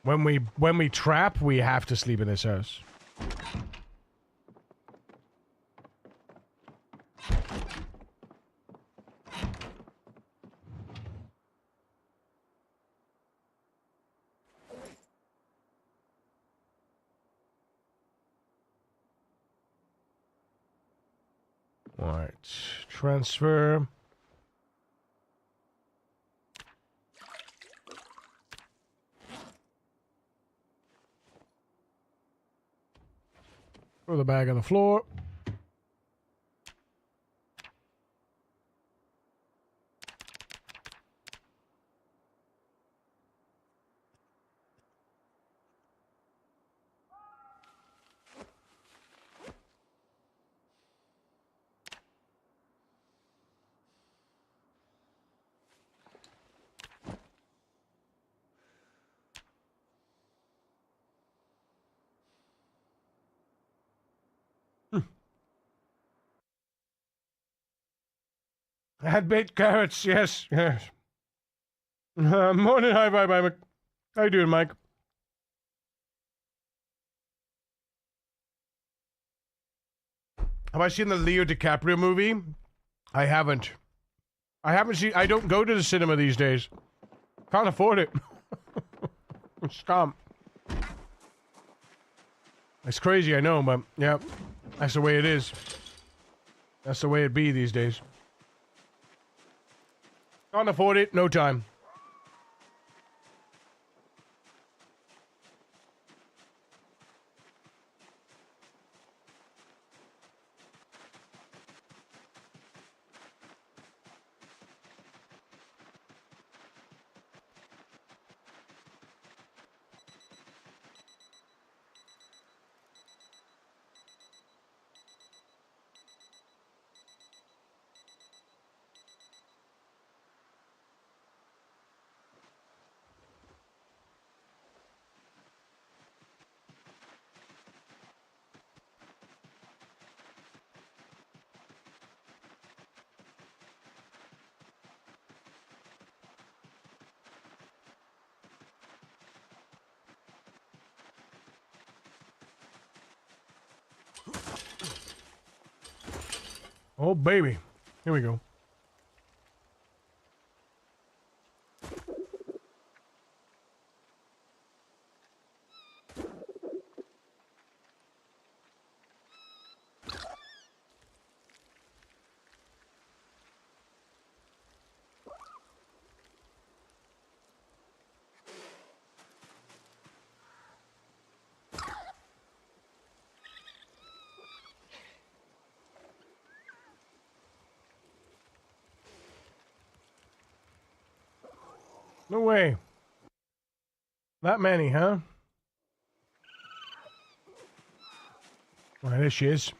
When we trap, we have to sleep in this house. Alright. Transfer. Throw the bag on the floor. Had baked carrots, yes, yes. Morning, hi, bye, Mike. How you doing, Mike? Have I seen the Leo DiCaprio movie? I haven't. I don't go to the cinema these days. Can't afford it. Scam. It's crazy, I know, but yeah, that's the way it is. That's the way it be these days. Can't afford it, no time. Oh, baby. Here we go. No way. That many, huh? Well, there she is.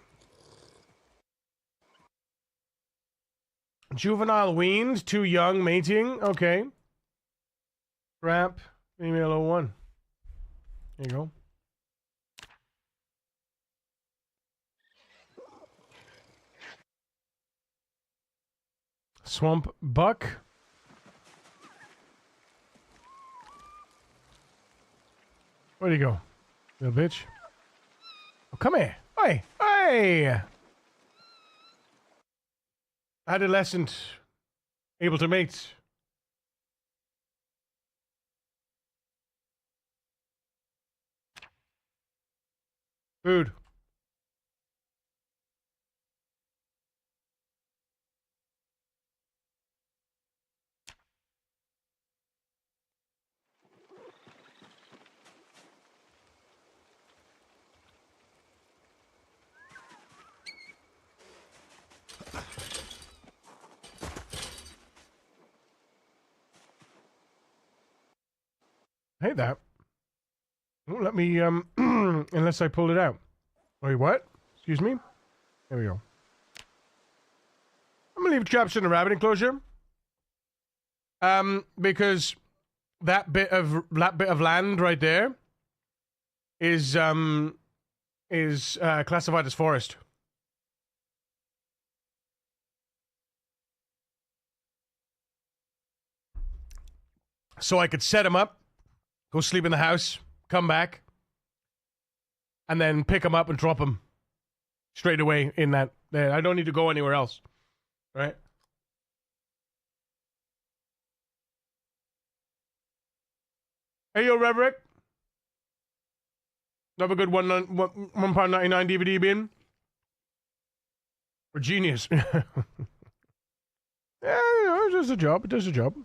Juvenile weaned, too young, mating. Okay. Trap, female 01. There you go. Swamp buck. Where'd he go? Little bitch. Oh, come here. Hey, hey! Adolescent. Able to mate. Food. hate that. Won't let me, unless I pull it out. Wait, what? Excuse me? There we go. I'm gonna leave traps in the rabbit enclosure. Because that bit of land right there is classified as forest. So I could set him up, go sleep in the house, come back, and then pick him up and drop him straight away in that. I don't need to go anywhere else, right? Hey, yo, Reverick. Have a good £1.99 DVD bin. We're genius. Yeah, it does the job. It does the job.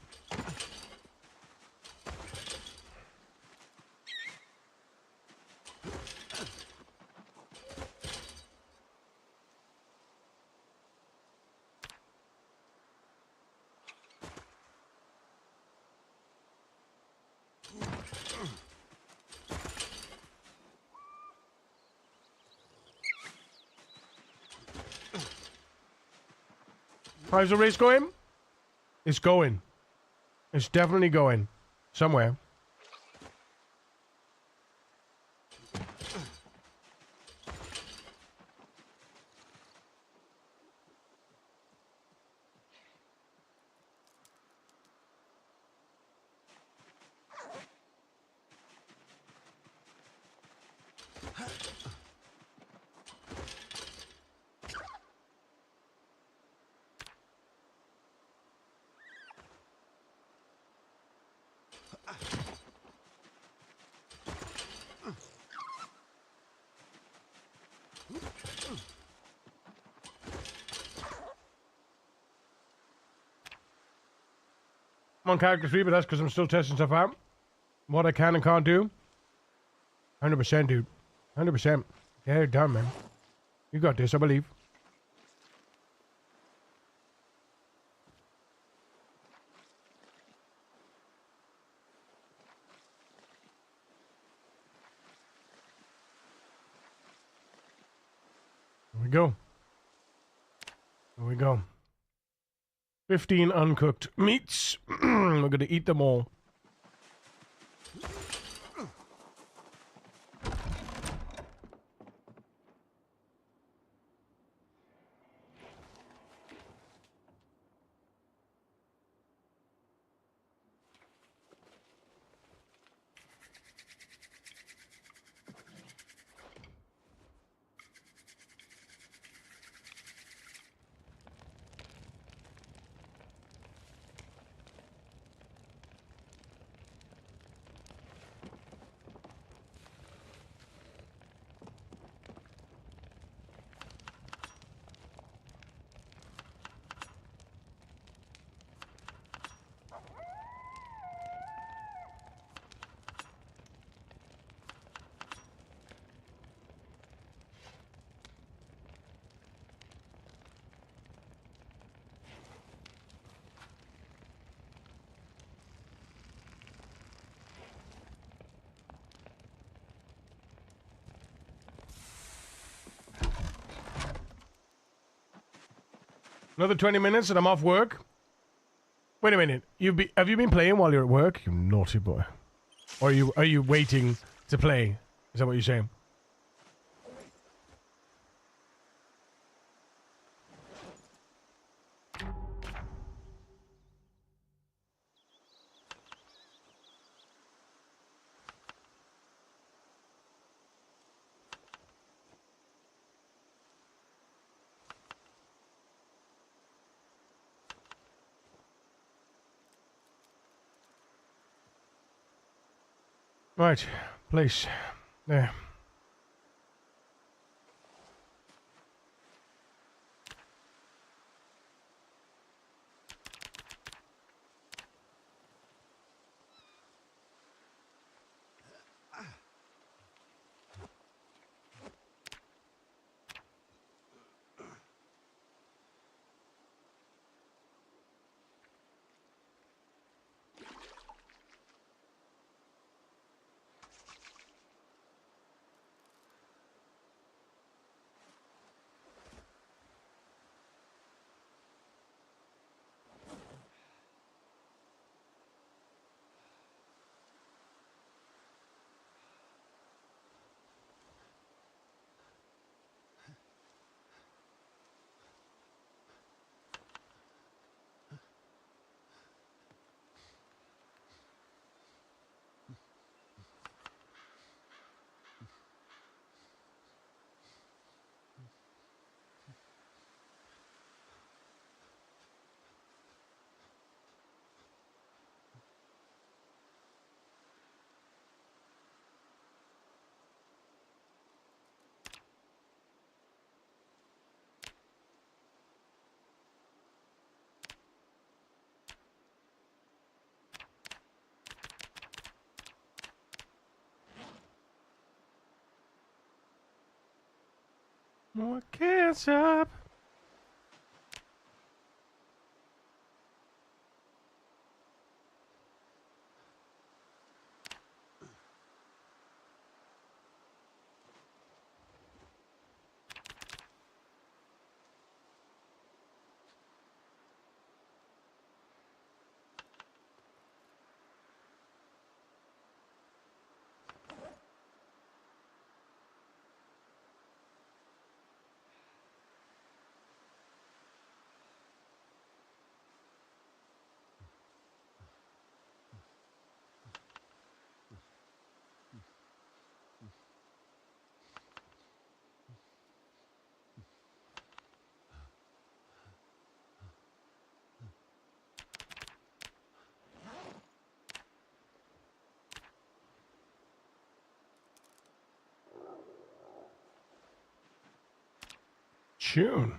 How's the race going? It's going. It's definitely going. Somewhere. I'm on character 3, but that's because I'm still testing stuff out. What I can and can't do. 100%, dude. 100%. Yeah, you're done, man. You got this, I believe. Here we go. Here we go. 15 uncooked meats. We're gonna eat them all. Another 20 minutes and I'm off work. Wait a minute. Have you been playing while you're at work? You naughty boy. Or are you waiting to play? Is that what you're saying? Right, place. There. I can't stop. Tune.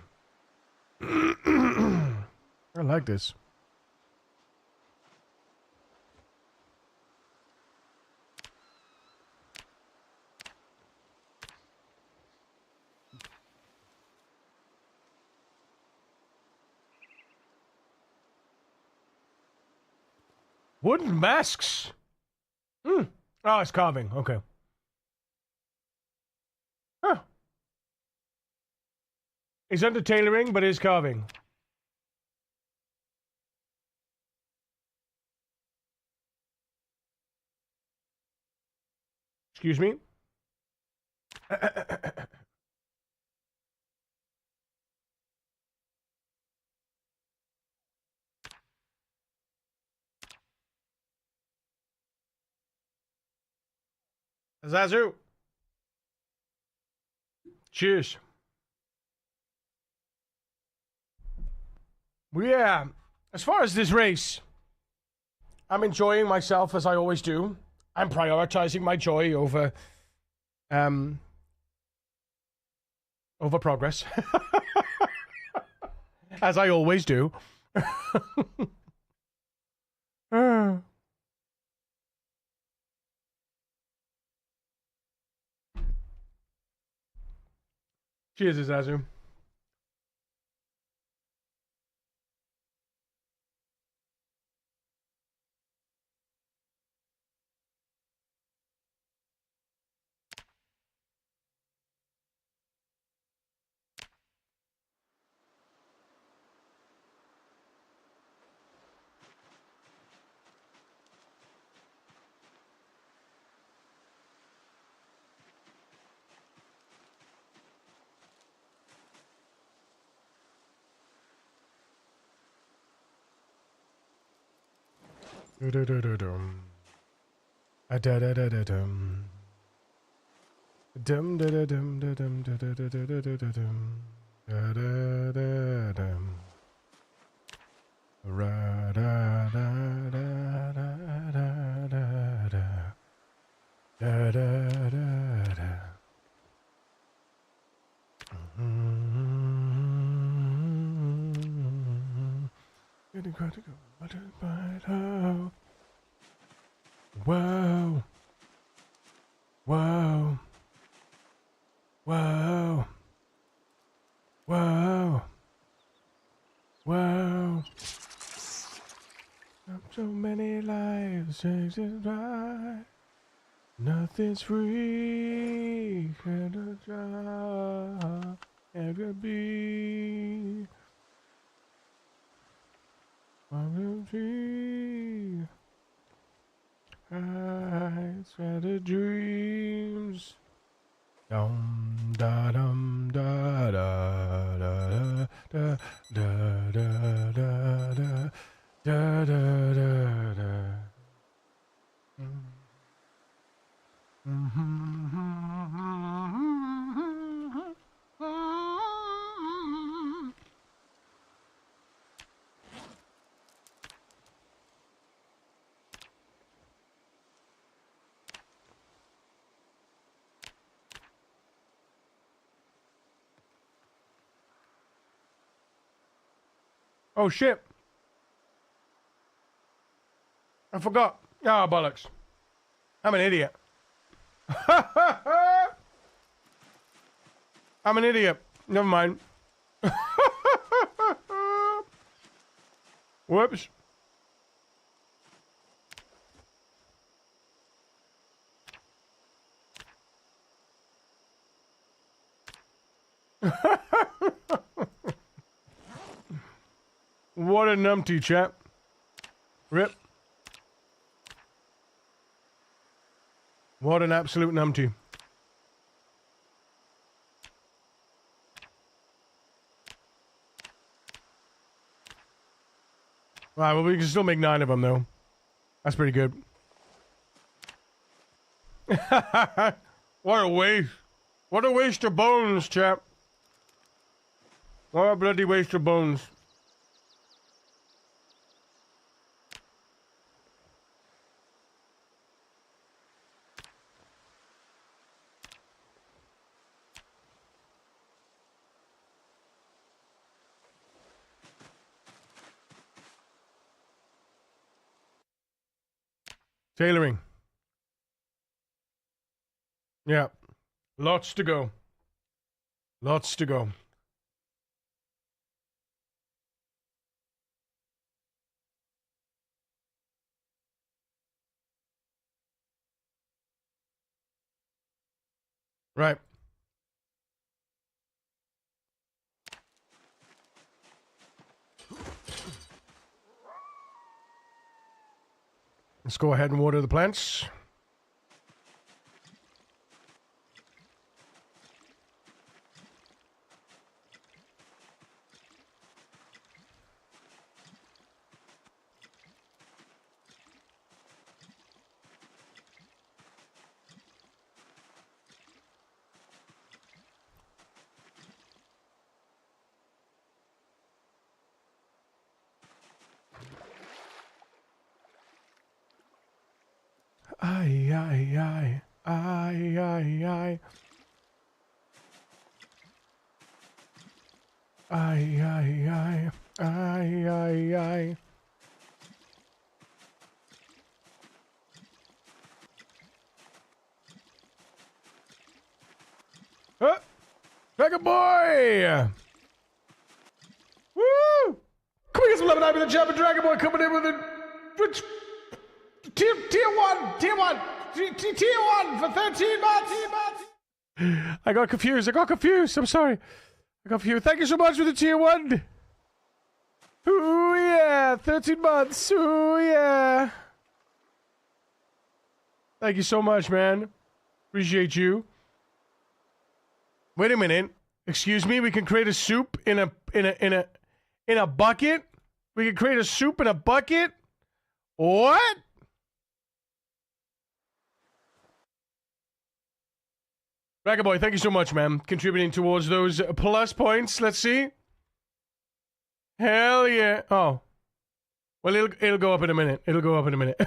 I like this. Wooden masks. Hmm. Oh, it's carving. Okay. Huh. It's under tailoring, but it's carving. Excuse me. Zazu. Cheers. Well, yeah, as far as this race, I'm enjoying myself as I always do. I'm prioritizing my joy over progress. As I always do. Cheers, Zazu. Dum da da da da dum. Dum da da dum da dum da da da da da da dum da da da dum. Ra da da da da da da da da da da da. Getting quite to go. Whoa. Whoa. Whoa. Whoa. Whoa. So many lives changing by. Nothing's free. Can a job ever be? I shattered dreams. Dum da dum da da da da da da da da da da da da. Oh shit. I forgot. Ah, bollocks. I'm an idiot. I'm an idiot. Never mind. Whoops. What a numpty, chap. Rip. What an absolute numpty. Alright, well, we can still make 9 of them, though. That's pretty good. What a waste. What a waste of bones, chap. What a bloody waste of bones. Tailoring. Yeah. Lots to go. Lots to go. Right. Let's go ahead and water the plants. Ay, ay, ay. Ay, ay, ay. Ay, ay, ay. Ay, ay, ay. Dragon Boy! Woo! Come on, get some love and I be the champion Dragon Boy coming in with a... Tier 1 for 13 months. I got confused. I'm sorry. I got confused. Thank you so much for the tier 1. Ooh, yeah. 13 months. Ooh, yeah. Thank you so much, man. Appreciate you. Wait a minute. Excuse me. We can create a soup in a bucket. We can create a soup in a bucket. What? Dragon Boy, thank you so much, man. Contributing towards those plus points. Let's see. Hell yeah. Oh. Well, it'll go up in a minute. It'll go up in a minute.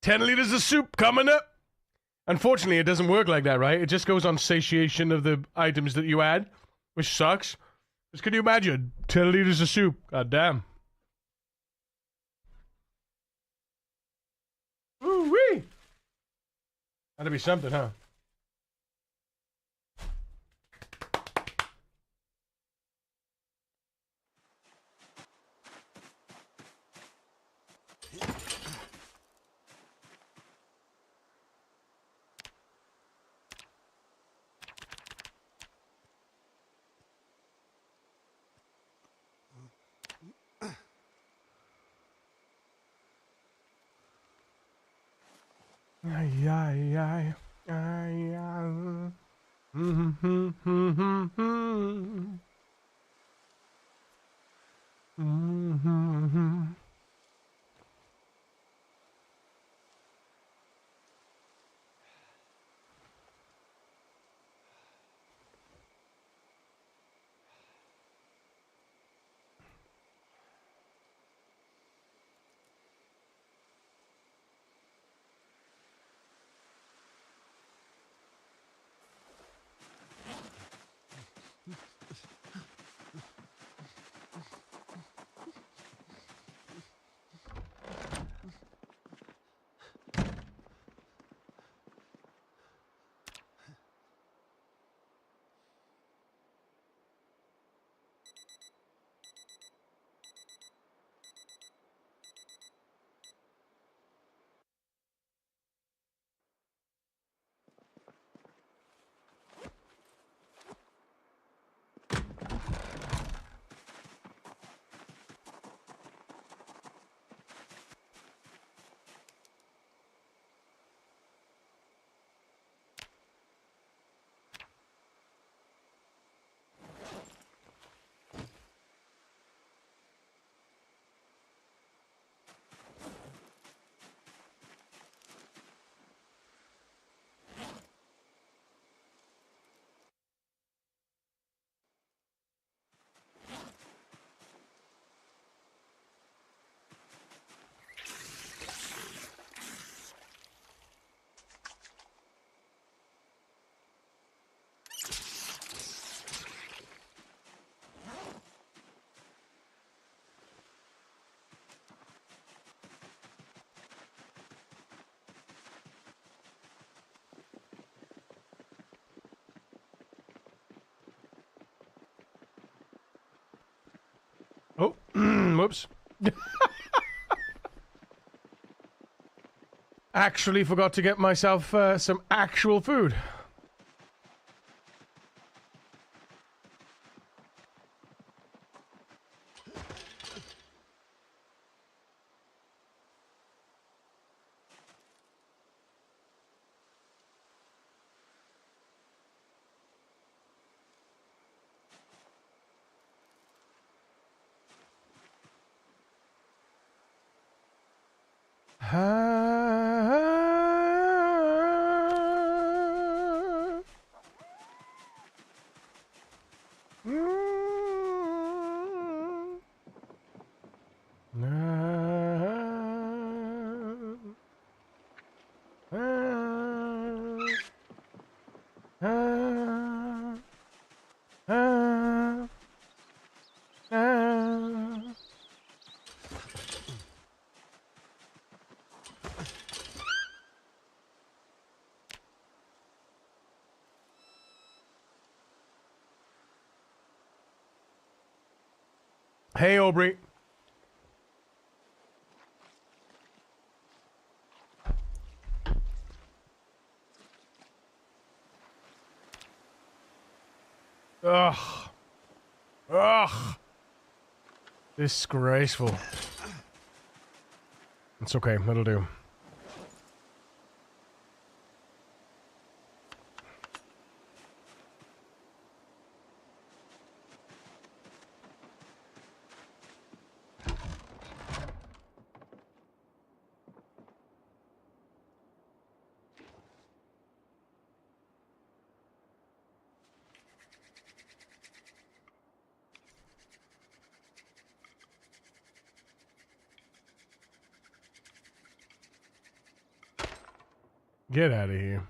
10 liters of soup coming up. Unfortunately, it doesn't work like that, right? It just goes on satiation of the items that you add, which sucks. Just can you imagine? 10 liters of soup. God damn. Ooh-wee. That'd be something, huh? Ay, ay, ay. Ay, ay. Oh, whoops. Actually forgot to get myself some actual food. Hey, Aubrey. Ugh. Ugh. Disgraceful. It's okay, it'll do. Get out of here.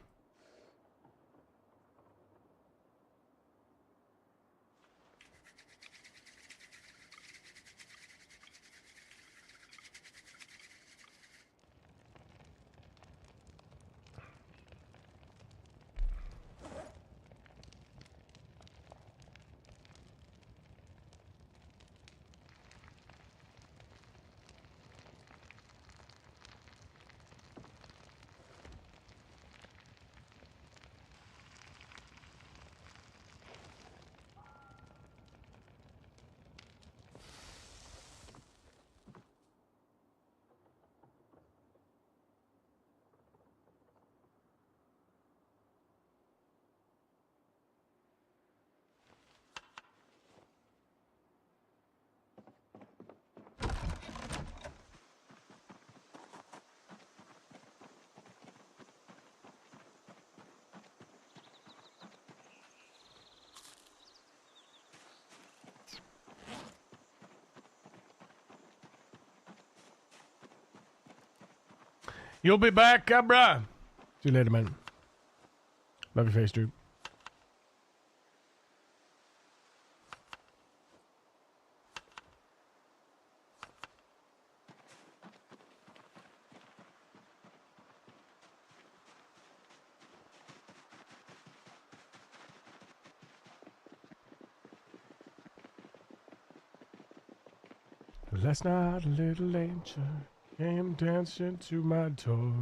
You'll be back, bruh. See you later, man. Love your face, dude. Last night, a little angel came dancing to my door.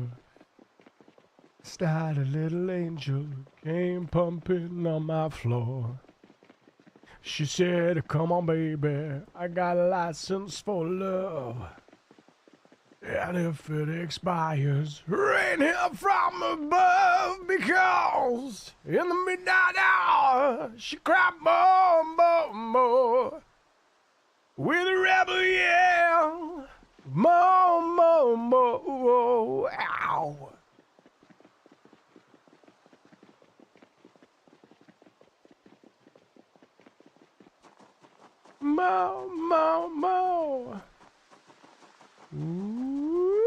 Last night, a little angel came pumping on my floor. She said, come on, baby, I got a license for love. And if it expires, rain here from above, because in the midnight hour, she cried more, more, more. With a rebel yell, more, more, more, ow. More, more, more. Ooh.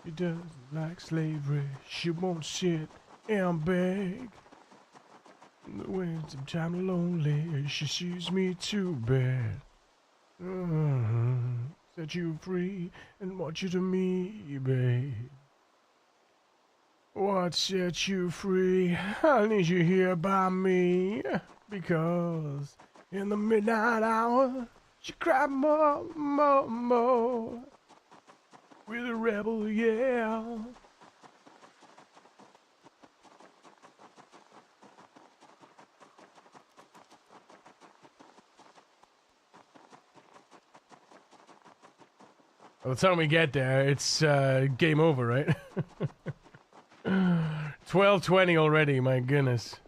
She doesn't like slavery, she won't sit and beg. When sometimes lonely, she sees me too bad. Set you free and want you to me, babe. What set you free? I need you here by me. Because in the midnight hour, she cried more, more, more. With a rebel yell. By the time we get there, it's game over, right? 12:20 already, my goodness.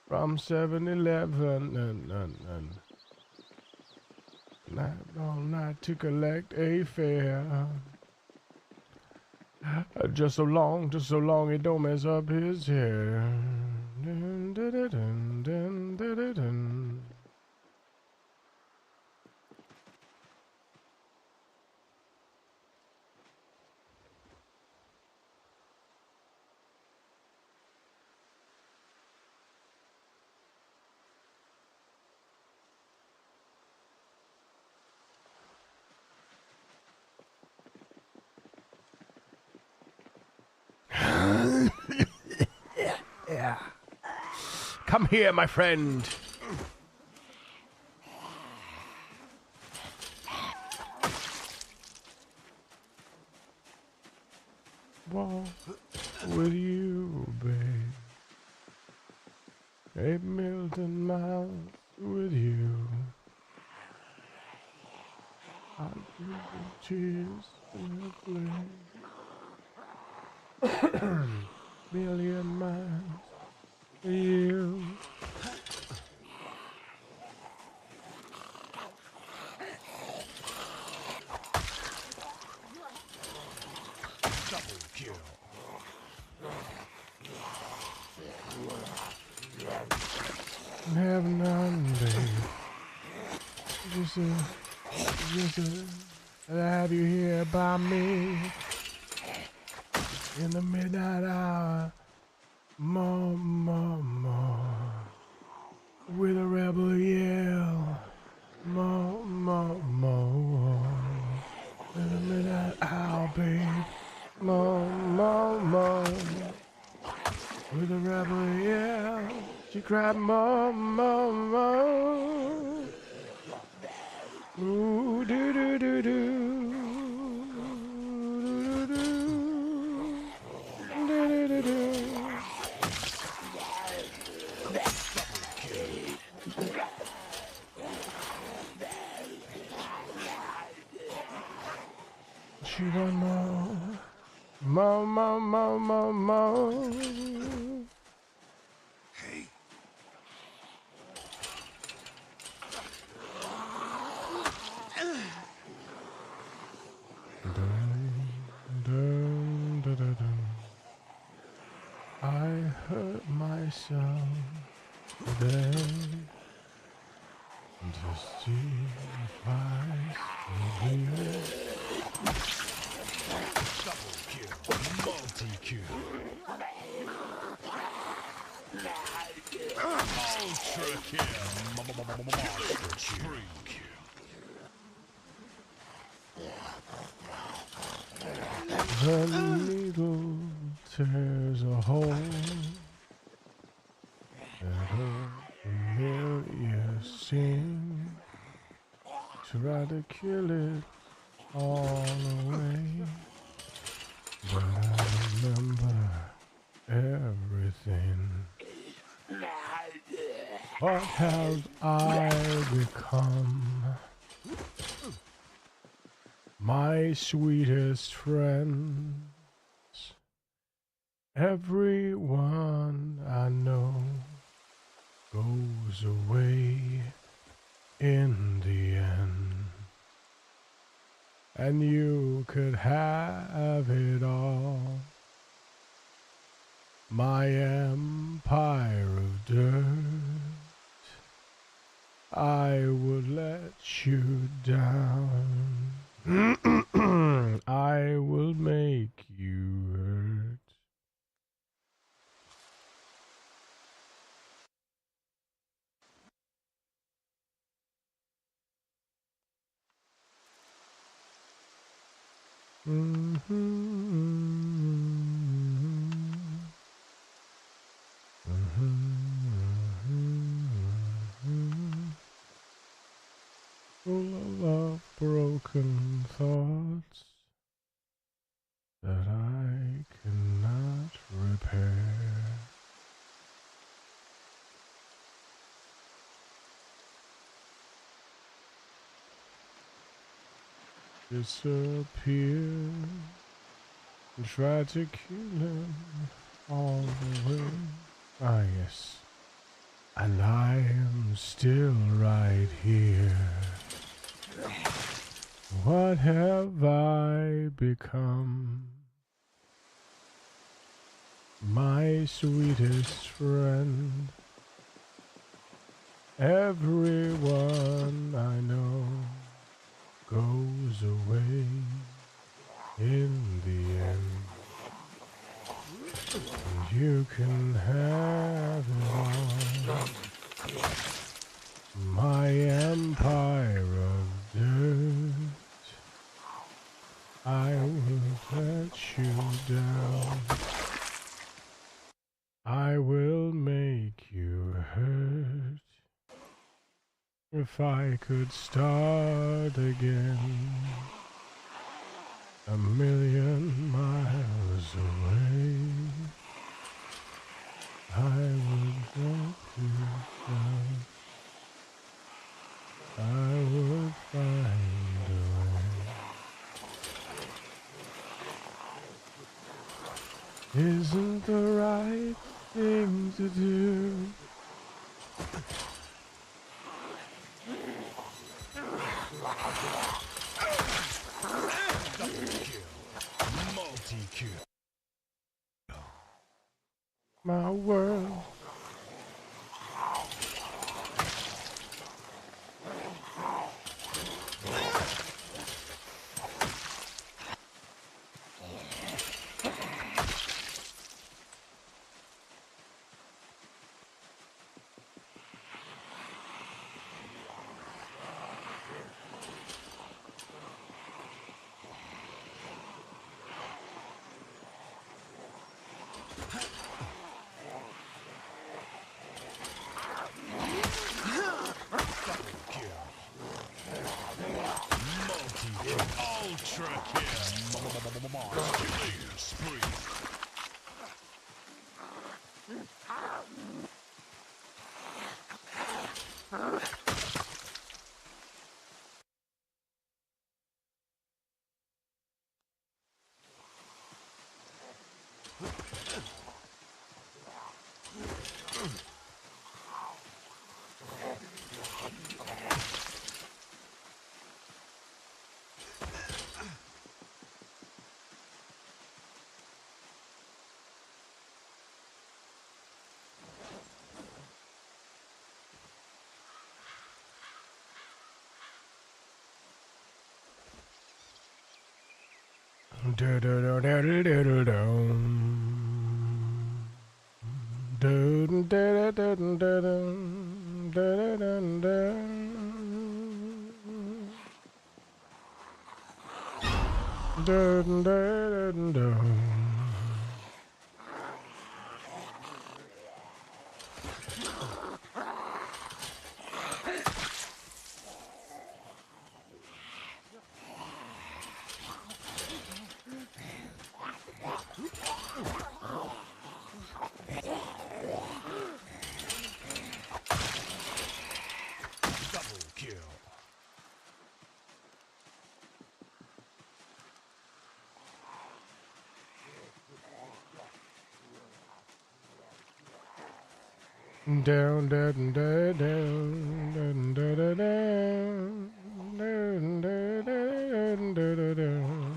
From 7-Eleven and night all night to collect a fare. Just so long it don't mess up his hair. Dun, dun, dun, dun, dun, dun, dun, dun. Yeah. Come here, my friend. Walk with you, babe. 8 million miles with you. I'll give you tears in a flame. Million miles with you. Double kill. Have none, babe. Just to have you here by me in the midnight hour. More, more, more. With a rebel yell. More, more, more. In the midnight hour, babe. More, more, more. With a rebel yell. She cried more, more, more. Ooh, do, do, do, do. Do, do, do. Do, do, do, do. She want more. More, more, more, more, more. Hey. Dun, dun, dun, dun. I hurt myself today to see if I still hear. Double kill. Multi-kill. Ultra kill. Monster kill. The needle tears a hole and a familiar scene. Try to kill it all away, but I remember everything. What have I become? My sweetest friends, everyone I know goes away in the end. And you could have it all. My empire of dirt, I would let you down. I will make you hurt. disappear. Disappear and try to kill him all the way. Ah, yes. And I am still right here. What have I become? My sweetest friend. Everyone I know goes away in the end. And you can have it all. My empire of dirt, I will let you down. I will make you hurt. If I could start again, a million miles away, I would let you down. I would find a way. Isn't the right thing to do? Multi-kill. My world. Ultra kill. Killing spree. Do do do do do do do. Do do do do do do do do. Do do do do. Double kill. Down, down, down, down, down, down, down, down, down, down, down, down.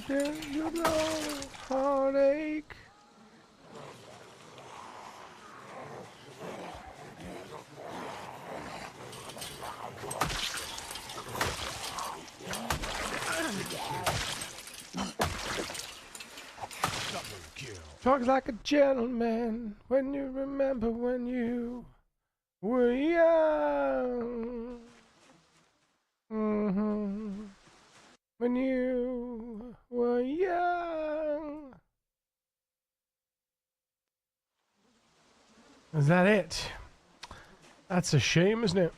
You know, heartache. Double kill. Talk like a gentleman when you remember when you were young. When you were young. Is that it? That's a shame, isn't it?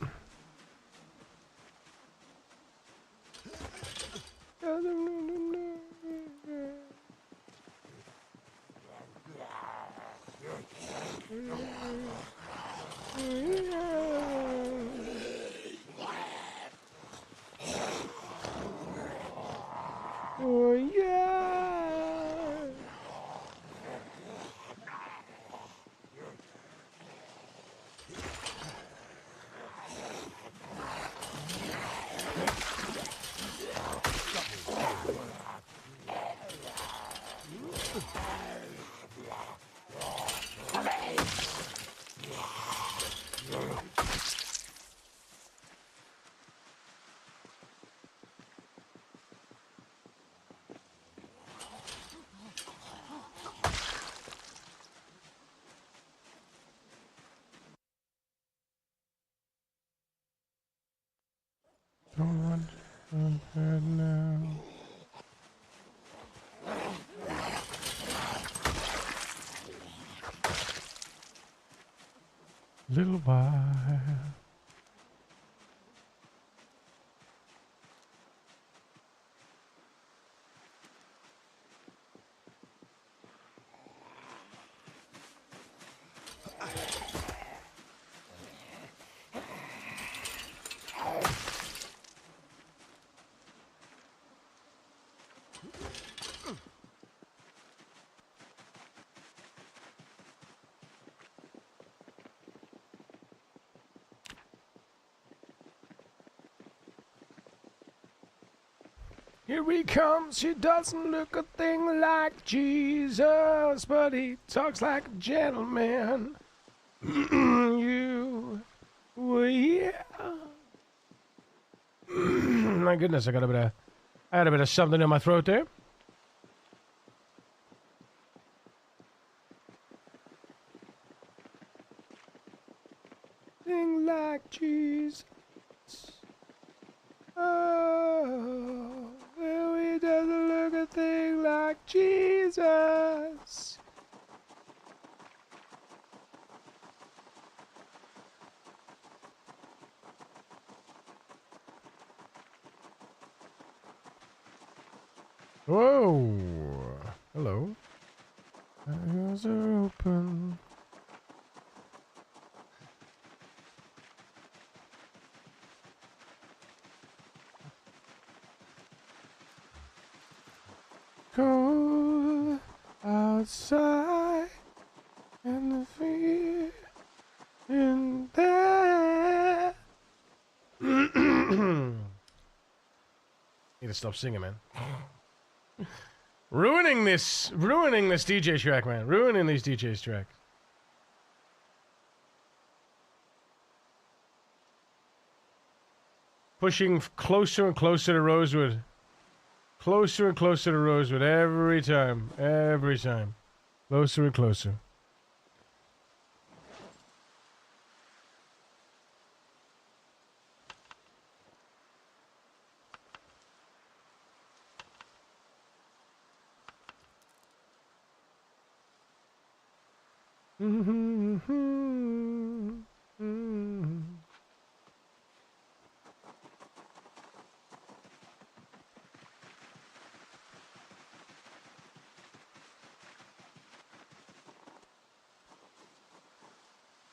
Oh yeah. Don't want to now. Little while. Here he comes, he doesn't look a thing like Jesus, but he talks like a gentleman. You, well, yeah. My goodness, I had a bit of something in my throat there. Thing like Jesus. Oh, well, he doesn't look a thing like Jesus. Whoa. Hello. Eyes are open. Cold outside and the fear in there. Need to stop singing, man. ruining this DJ track, man. Ruining these DJ's tracks. Pushing closer and closer to Rosewood. Closer and closer to Rosewood every time. Every time. Closer and closer.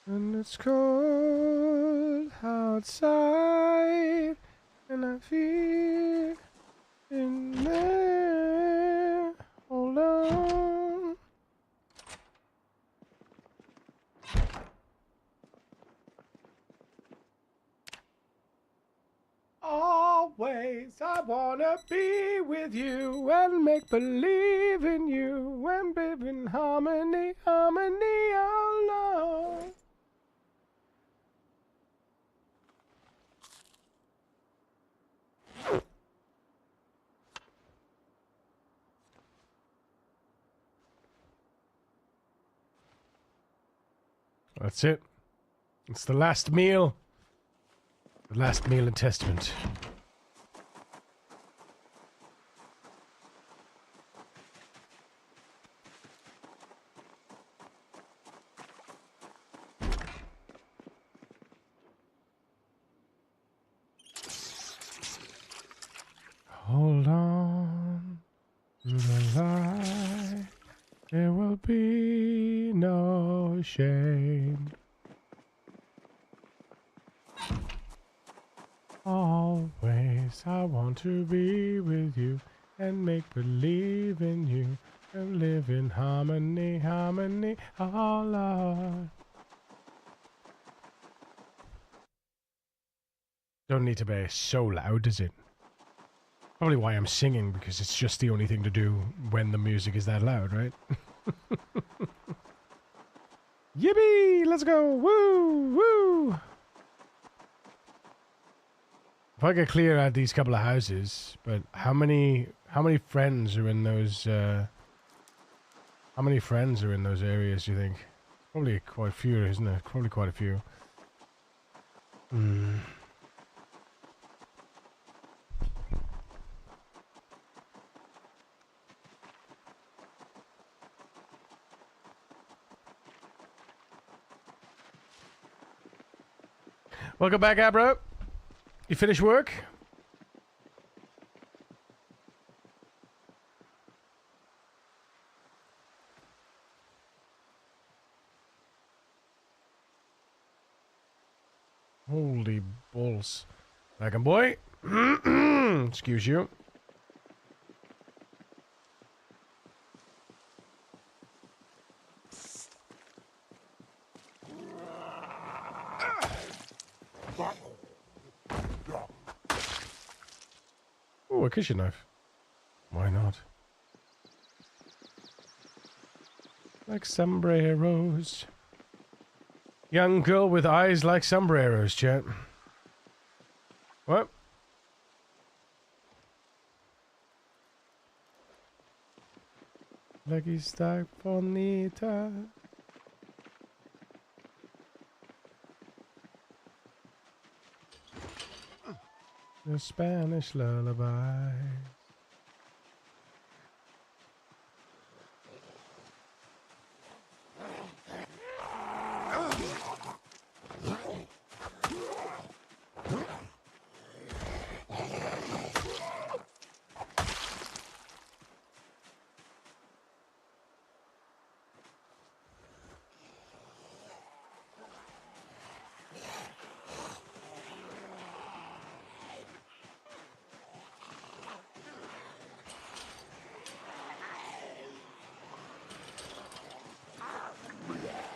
And it's cold outside, and I feel in there. Hold on. Always I wanna be with you and make believe in you and live in harmony, harmony, oh Lord. That's it. It's the last meal. The last meal in Testament. Hold on to the light. There will be no shame. Always I want to be with you and make believe in you and live in harmony, harmony, oh Lord. Don't need to be so loud, does it? Probably why I'm singing, because it's just the only thing to do when the music is that loud, right? Yippee! Let's go! Woo! Woo! If I could clear out these couple of houses, but how many friends are in those how many friends are in those areas, do you think? Probably quite a few, isn't it? Probably quite a few. Hmm. Welcome back, Abro. You finished work? Holy balls. Dragon boy. Excuse you. Oh, a kitchen knife. Why not? Like sombreros. Young girl with eyes like sombreros, chat. What? Like está bonita. The Spanish lullaby.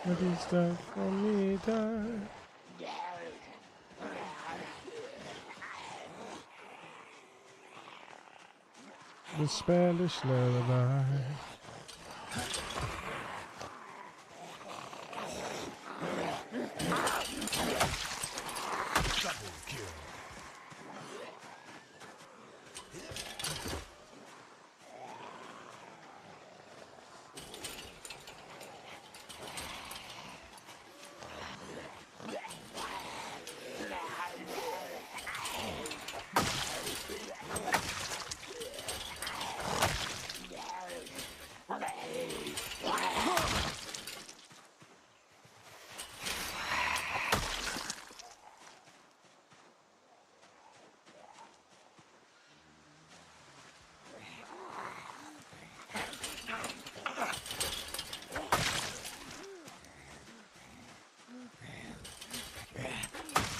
What is that for me, darling? The Spanish lullaby. Double kill.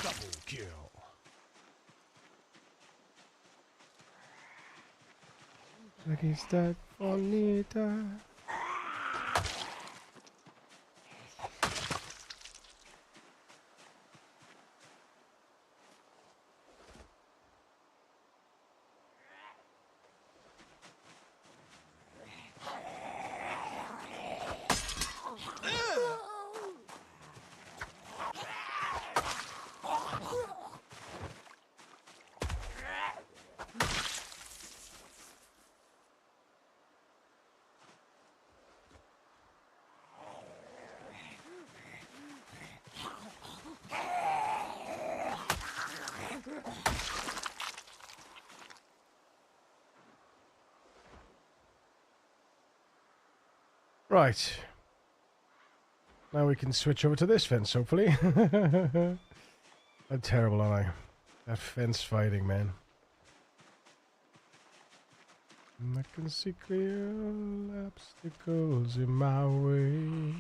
Double kill. What is that bonita? Right. Now we can switch over to this fence, hopefully. I'm terrible, aren't I? That fence fighting, man. I can see clear obstacles in my way.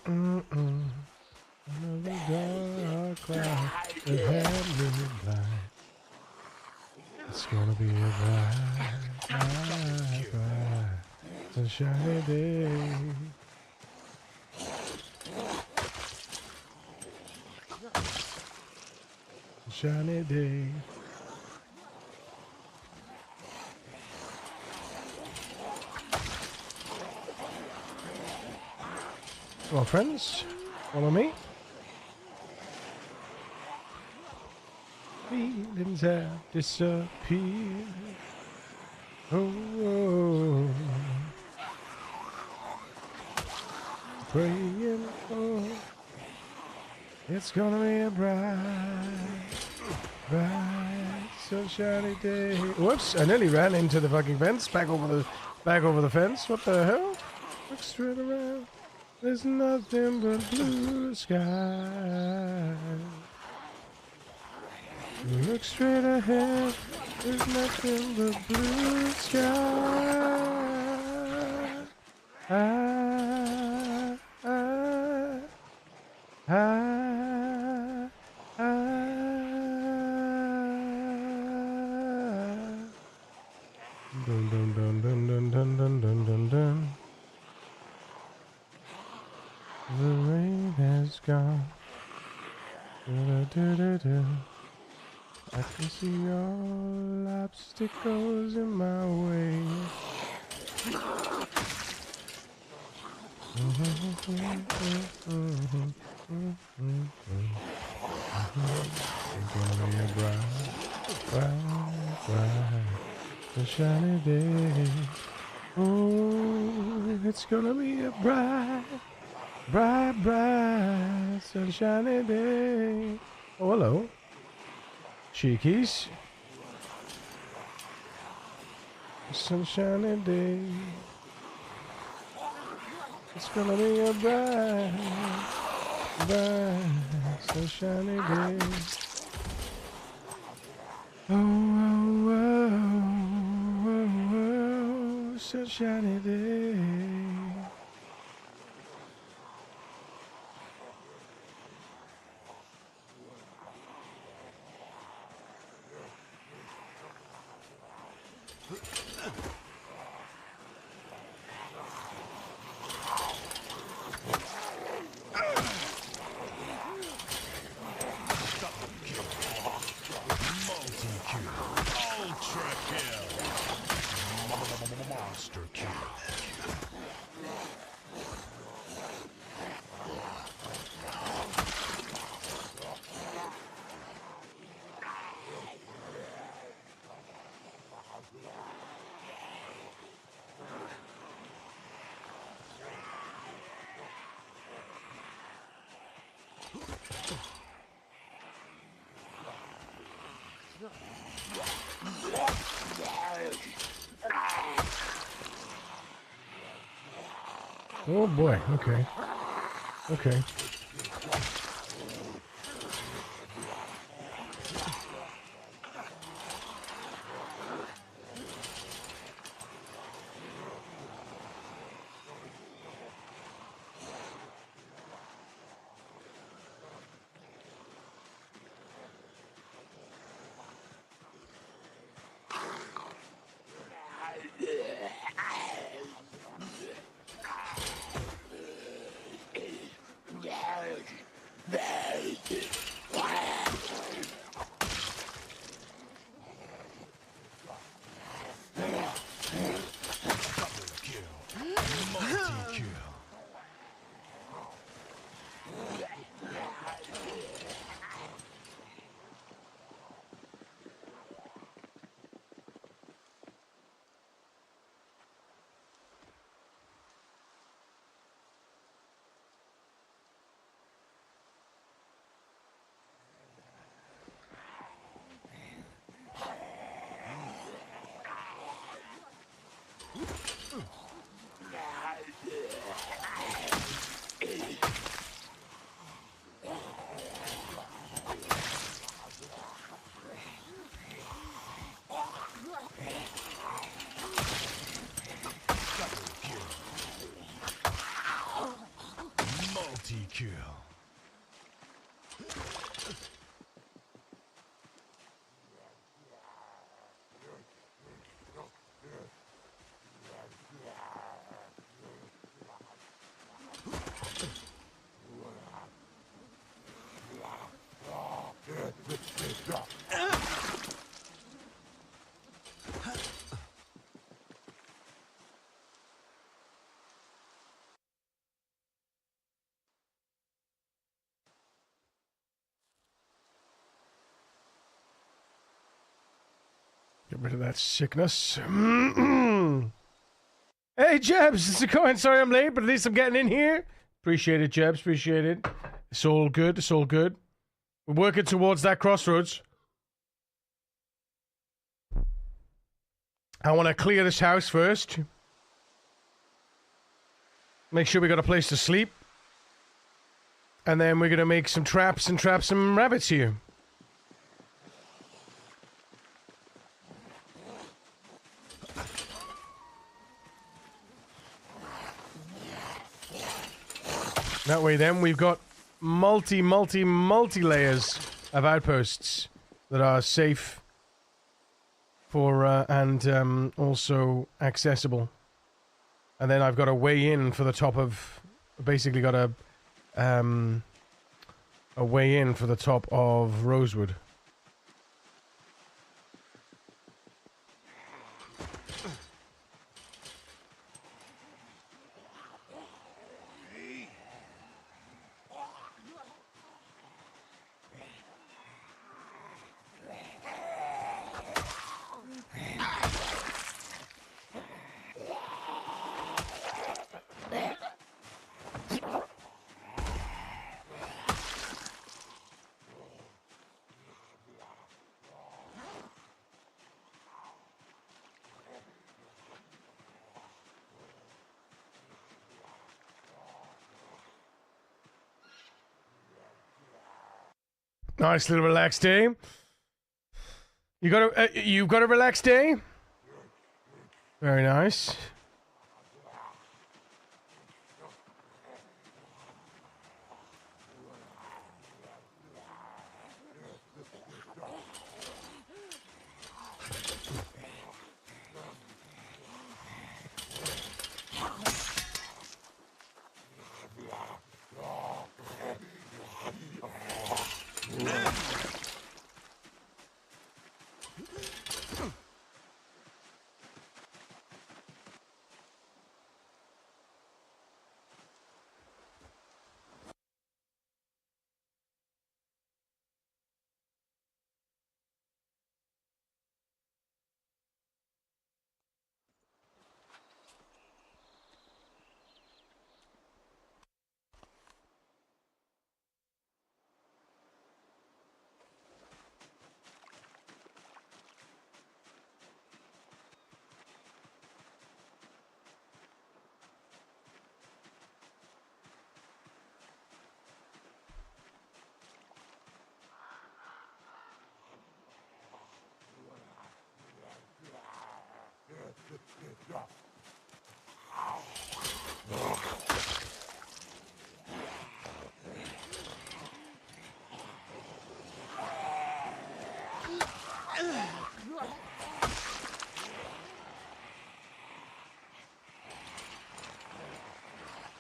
Another dark cloud that had me blind. It's gonna be a bright, sunshiny day. Sunshiny day. Come on, friends, follow me. Feelings have disappeared. Oh, oh. Praying for it's gonna be a bright, sunshiny day. Whoops! I nearly ran into the fucking fence. Back over the fence. What the hell? Look straight around. There's nothing but blue sky. Look straight ahead. There's nothing but blue sky. Dun dun dun dun dun dun dun dun dun dun. The rain has gone. Da-da-da-da-da. I can see all obstacles in my way. It's gonna be a bright, sunshiny day. Oh, it's gonna be a bright, sunshiny day. Oh, hello. Cheekies. Sunshiny day. It's gonna be a bright, sunshiny day. Oh, sunshiny day. Ultra kill. Monster kill. Oh boy, okay. Okay. Get rid of that sickness. Hey, Jebs, it's a coin. Sorry I'm late, but at least I'm getting in here. Appreciate it, Jebs. Appreciate it. It's all good. It's all good. We're working towards that crossroads. I want to clear this house first. Make sure we got a place to sleep. And then we're going to make some traps and trap some rabbits here. That way then we've got multi layers of outposts that are safe for and also accessible. And then I've got a way in for the top of, basically got a way in for the top of Rosewood. Nice little relaxed day. You've got a relaxed day? Very nice.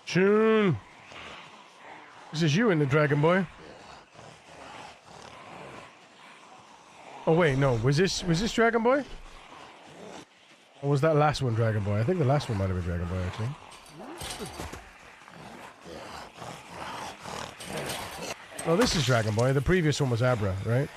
June. This is you in the Dragon Boy. Oh wait, no. Was this Dragon Boy? Or was that last one Dragon Boy? I think the last one might have been Dragon Boy actually. Oh, this is Dragon Boy. The previous one was Abra, right?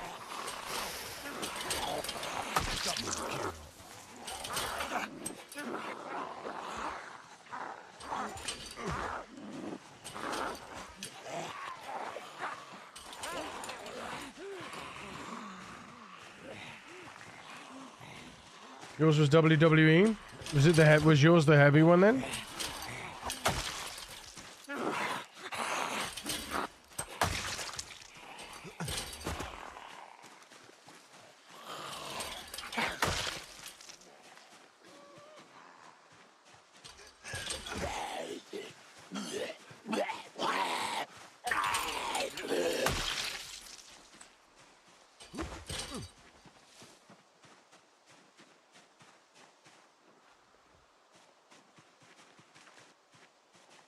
Yours was WWE? Was yours the heavy one then?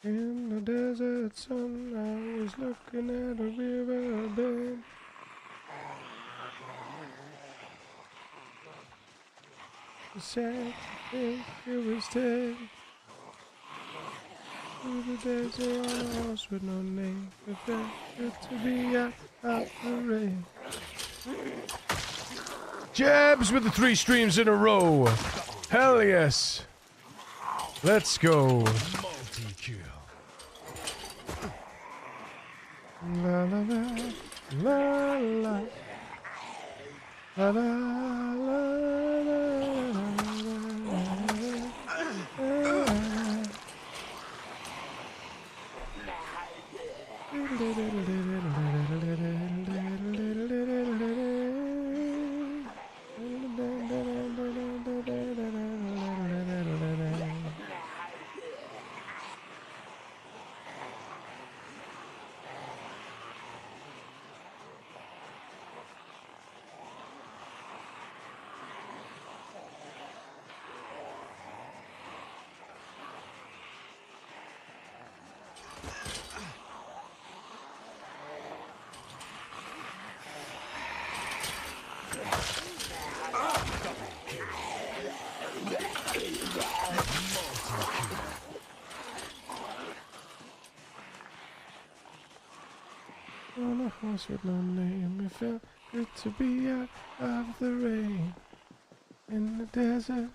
In the desert sun, I was looking at a riverbed. Sad to think it was dead. Through the desert on a horse with no name, but good to be out the rain. Jabs with the 3 streams in a row. Hell yes. Let's go. Multi-kill. La la la la la la la On a horse with no name, it felt good to be out of the rain. In the desert,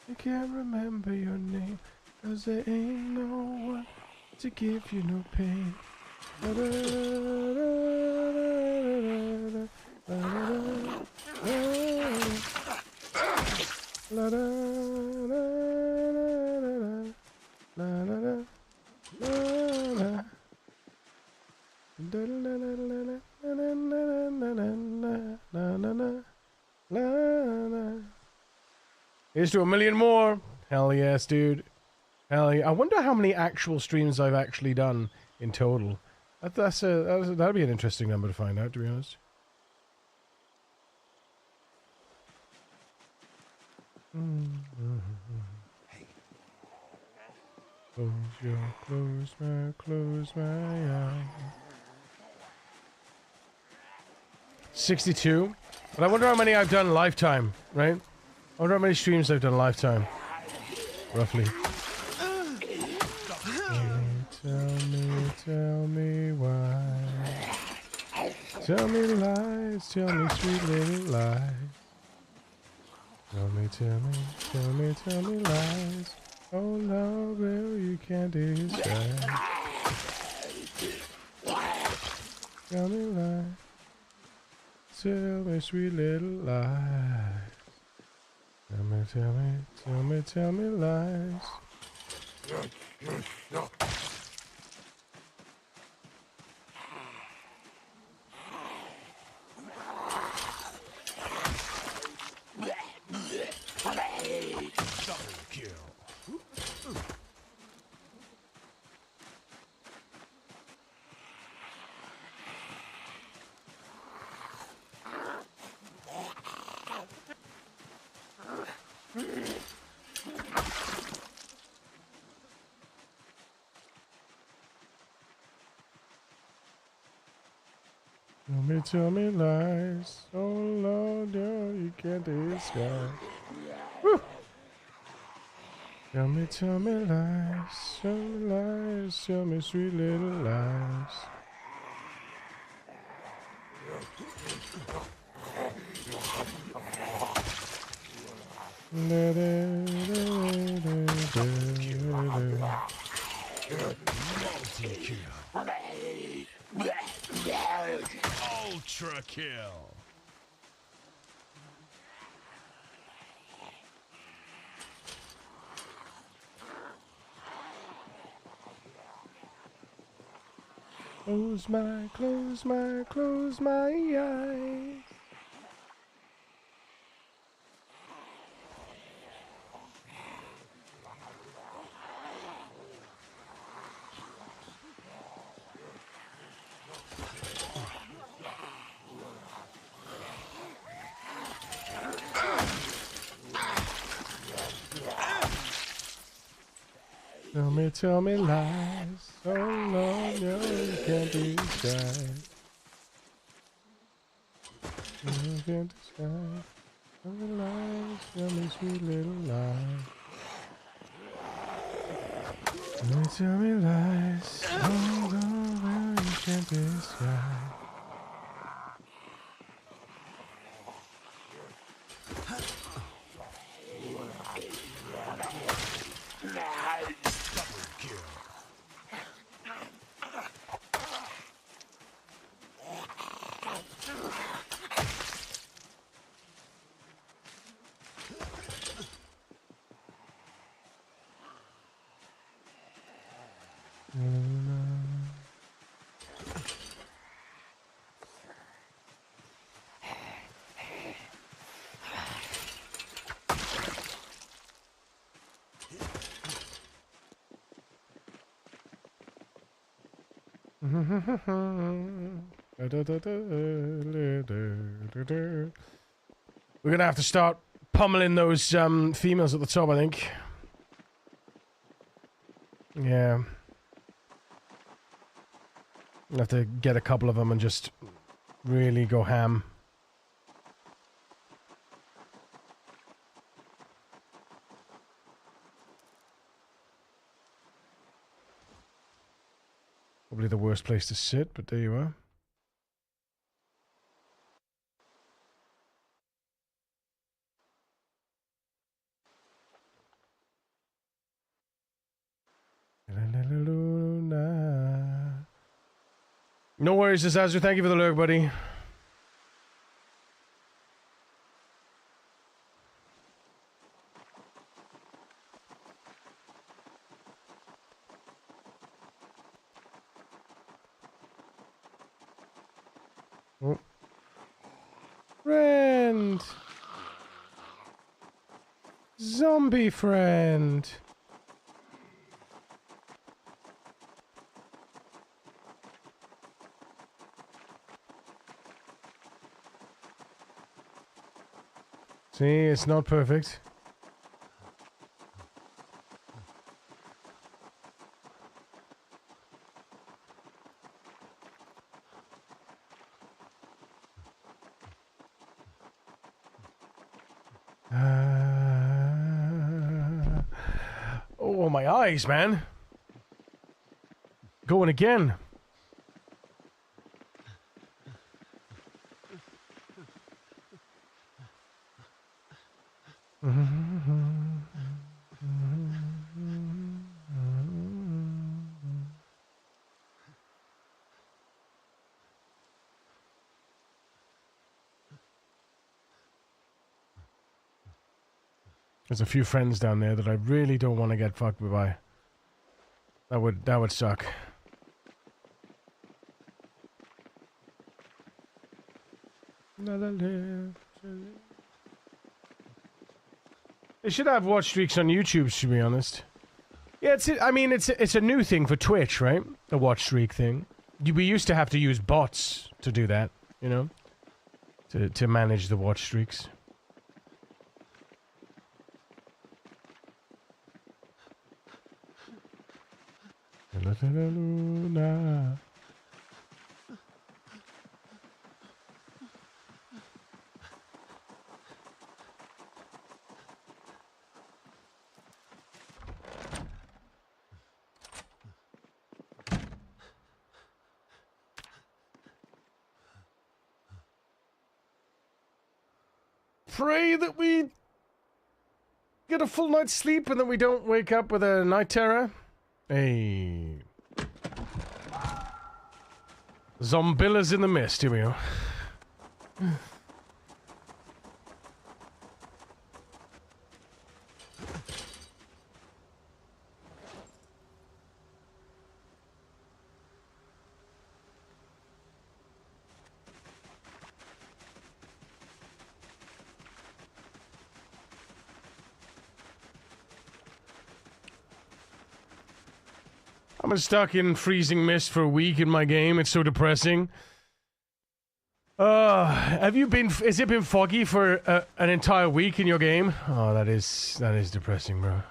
I can't remember your name, 'cause there ain't no one to give you no pain. Here's to 1,000,000 more. Hell yes, dude. Hell yeah. I wonder how many actual streams I've actually done in total. That'd be an interesting number to find out, to be honest. Close my eyes. 62. But I wonder how many I've done lifetime, right? I wonder how many streams I've done lifetime. Roughly. Tell me why. Tell me lies, tell me sweet little lies. Tell me lies. Oh no, girl, you can't decide. Tell me lies. Tell me sweet little lies. Tell me lies. Tell me lies. Oh Lord, no, you can't disguise. Woo! Tell me lies. Tell me lies. Tell me sweet little lies. Ultra kill. Close my eyes. Tell me lies. Oh Lord, no, you can't disguise. You can't disguise. Tell me lies. Tell me sweet little lies. Tell me lies. Oh Lord, no, you can't disguise. We're gonna have to start pummeling those females at the top, I think. Yeah. We'll have to get a couple of them and just really go ham. Probably the worst place to sit, but there you are. No worries, Disaster. Thank you for the lurk, buddy. Oh. Friend! Zombie friend! See, it's not perfect. Oh, my eyes, man. Going again. There's a few friends down there that I really don't want to get fucked with by. That would suck. They should have watch streaks on YouTube, to be honest. Yeah, it's a new thing for Twitch, right? The watch streak thing. We used to have to use bots to do that, you know, to manage the watch streaks. Pray that we get a full night's sleep and that we don't wake up with a night terror. Hey. Zombillas in the mist, here we go. I've been stuck in freezing mist for a week in my game. It's so depressing. Have you been? Has it been foggy for an entire week in your game? Oh, that is depressing, bro.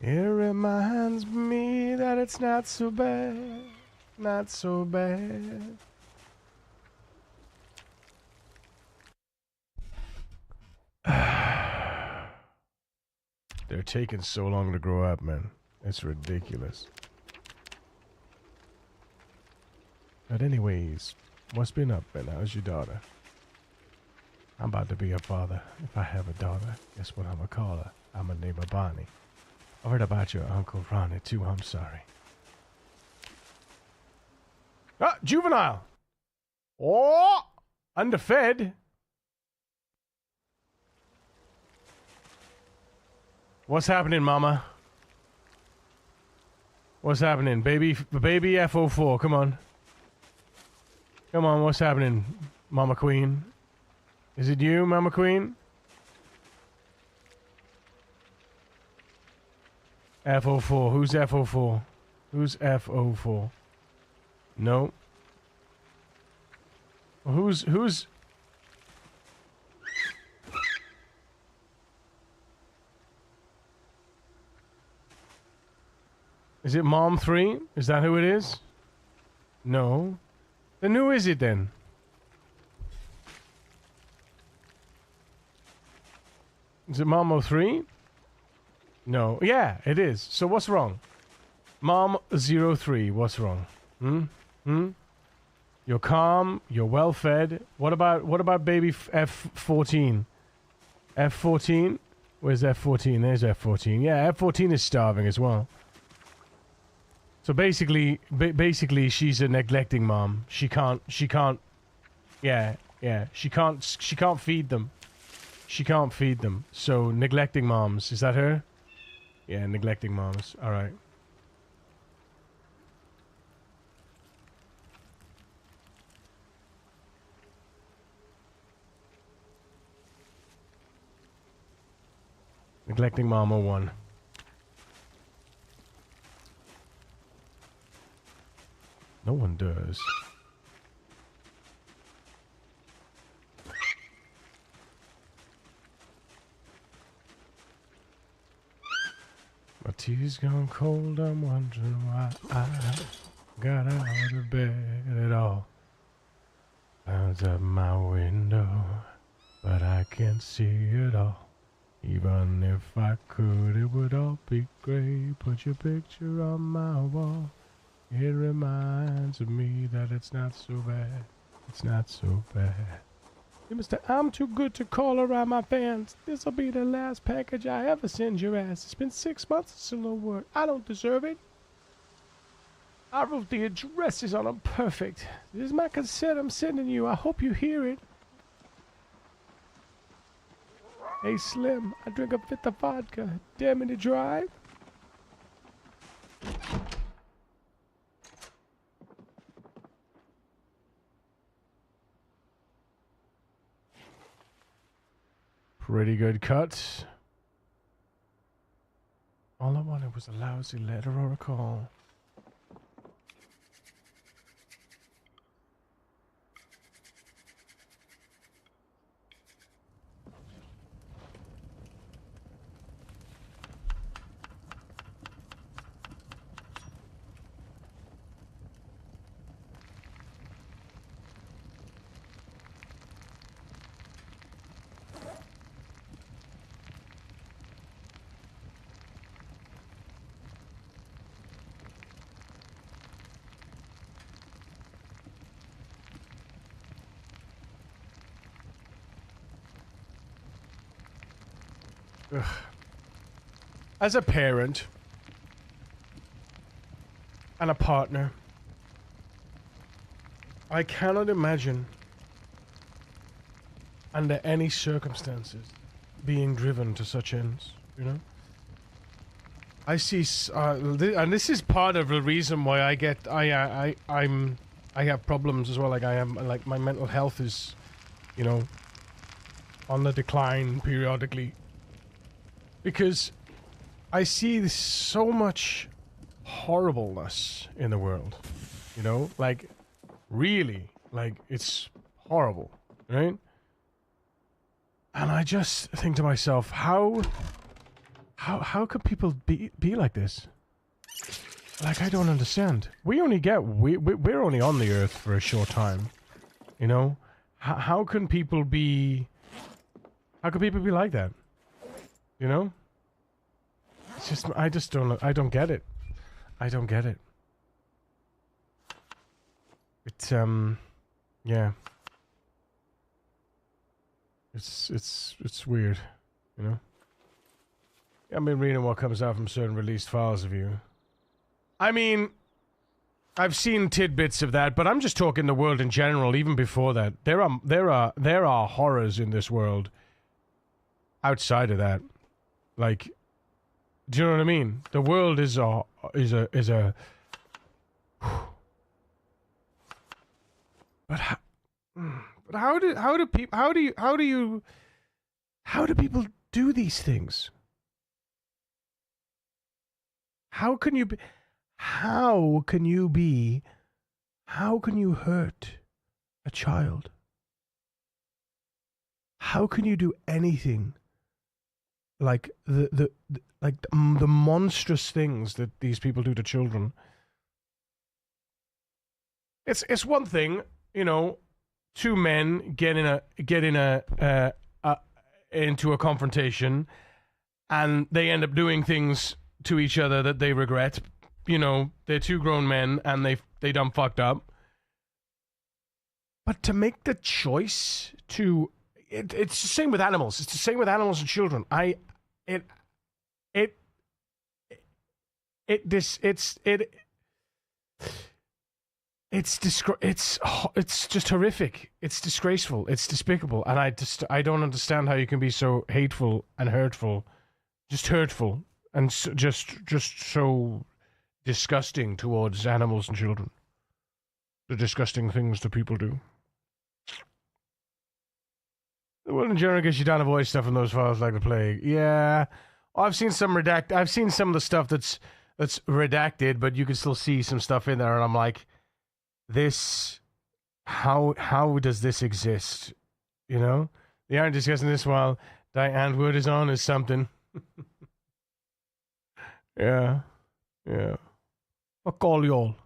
It reminds me that it's not so bad, not so bad. They're taking so long to grow up, man. It's ridiculous. But anyways, what's been up, man? How's your daughter? I'm about to be a father. If I have a daughter, guess what I'm gonna call her? I'm gonna name her Bonnie. I heard about your Uncle Ronnie, too. I'm sorry. Ah, juvenile! Oh! Underfed. What's happening, mama? What's happening? Baby F04, come on. Come on, what's happening, Mama Queen? Is it you, Mama Queen? F04, who's F04? Who's F04? No. Who's... Is it Mom 3? Is that who it is? No. Then who is it then? Is it Mom 03? No. Yeah, it is. So what's wrong? Mom 03, what's wrong? You're calm, you're well fed. What about baby F14? F14? Where's F14? There's F14. Yeah, F14 is starving as well. So basically she's a neglecting mom. She can't yeah, she can't feed them. She can't feed them. So neglecting moms, is that her? Yeah, neglecting moms. All right. Neglecting mom 01. No one does. My tea's gone cold, I'm wondering why I got out of bed at all. Clouds up my window, but I can't see it all. Even if I could, it would all be great. Put your picture on my wall. It reminds me that it's not so bad. It's not so bad. Hey, Mr. I'm too good to call around my fans. This'll be the last package I ever send your ass. It's been 6 months, it's a little word. I don't deserve it. I wrote the addresses on them perfect. This is my cassette I'm sending you. I hope you hear it. Hey, Slim, I drink a fifth of vodka. Dare me to drive? Pretty good cut. All I wanted was a lousy letter or a call. Ugh. As a parent and a partner, I cannot imagine under any circumstances being driven to such ends, you know? I see, and this is part of the reason why I have problems as well. Like my mental health is, you know, on the decline periodically. Because I see so much horribleness in the world, you know, like really, like it's horrible, right? And I just think to myself, how could people be like this? Like, I don't understand. We're only on the earth for a short time, you know. How can people be like that? You know? It's just, I don't get it. I don't get it. It's, yeah. It's weird, you know? I've been reading what comes out from certain released files of you. I mean, I've seen tidbits of that, but I'm just talking the world in general, even before that. There are horrors in this world outside of that. Like, do you know what I mean? The world is a but how do people do these things? How can you be How can you hurt a child? How can you do anything like the monstrous things that these people do to children? It's one thing, you know, two men get into a confrontation, and they end up doing things to each other that they regret. You know, they're two grown men and they done fucked up. But to make the choice to, it's the same with animals. It's the same with animals and children. It's just horrific. It's disgraceful. It's despicable, and I don't understand how you can be so hateful and hurtful, and just so disgusting towards animals and children. The disgusting things that people do. Well, in general, I guess you don't avoid stuff in those files like the plague. Yeah, I've seen some I've seen some of the stuff that's redacted, but you can still see some stuff in there, and I'm like, this, how does this exist? You know, they aren't discussing this while Diane Wood is on is something. Yeah. Fuck all y'all.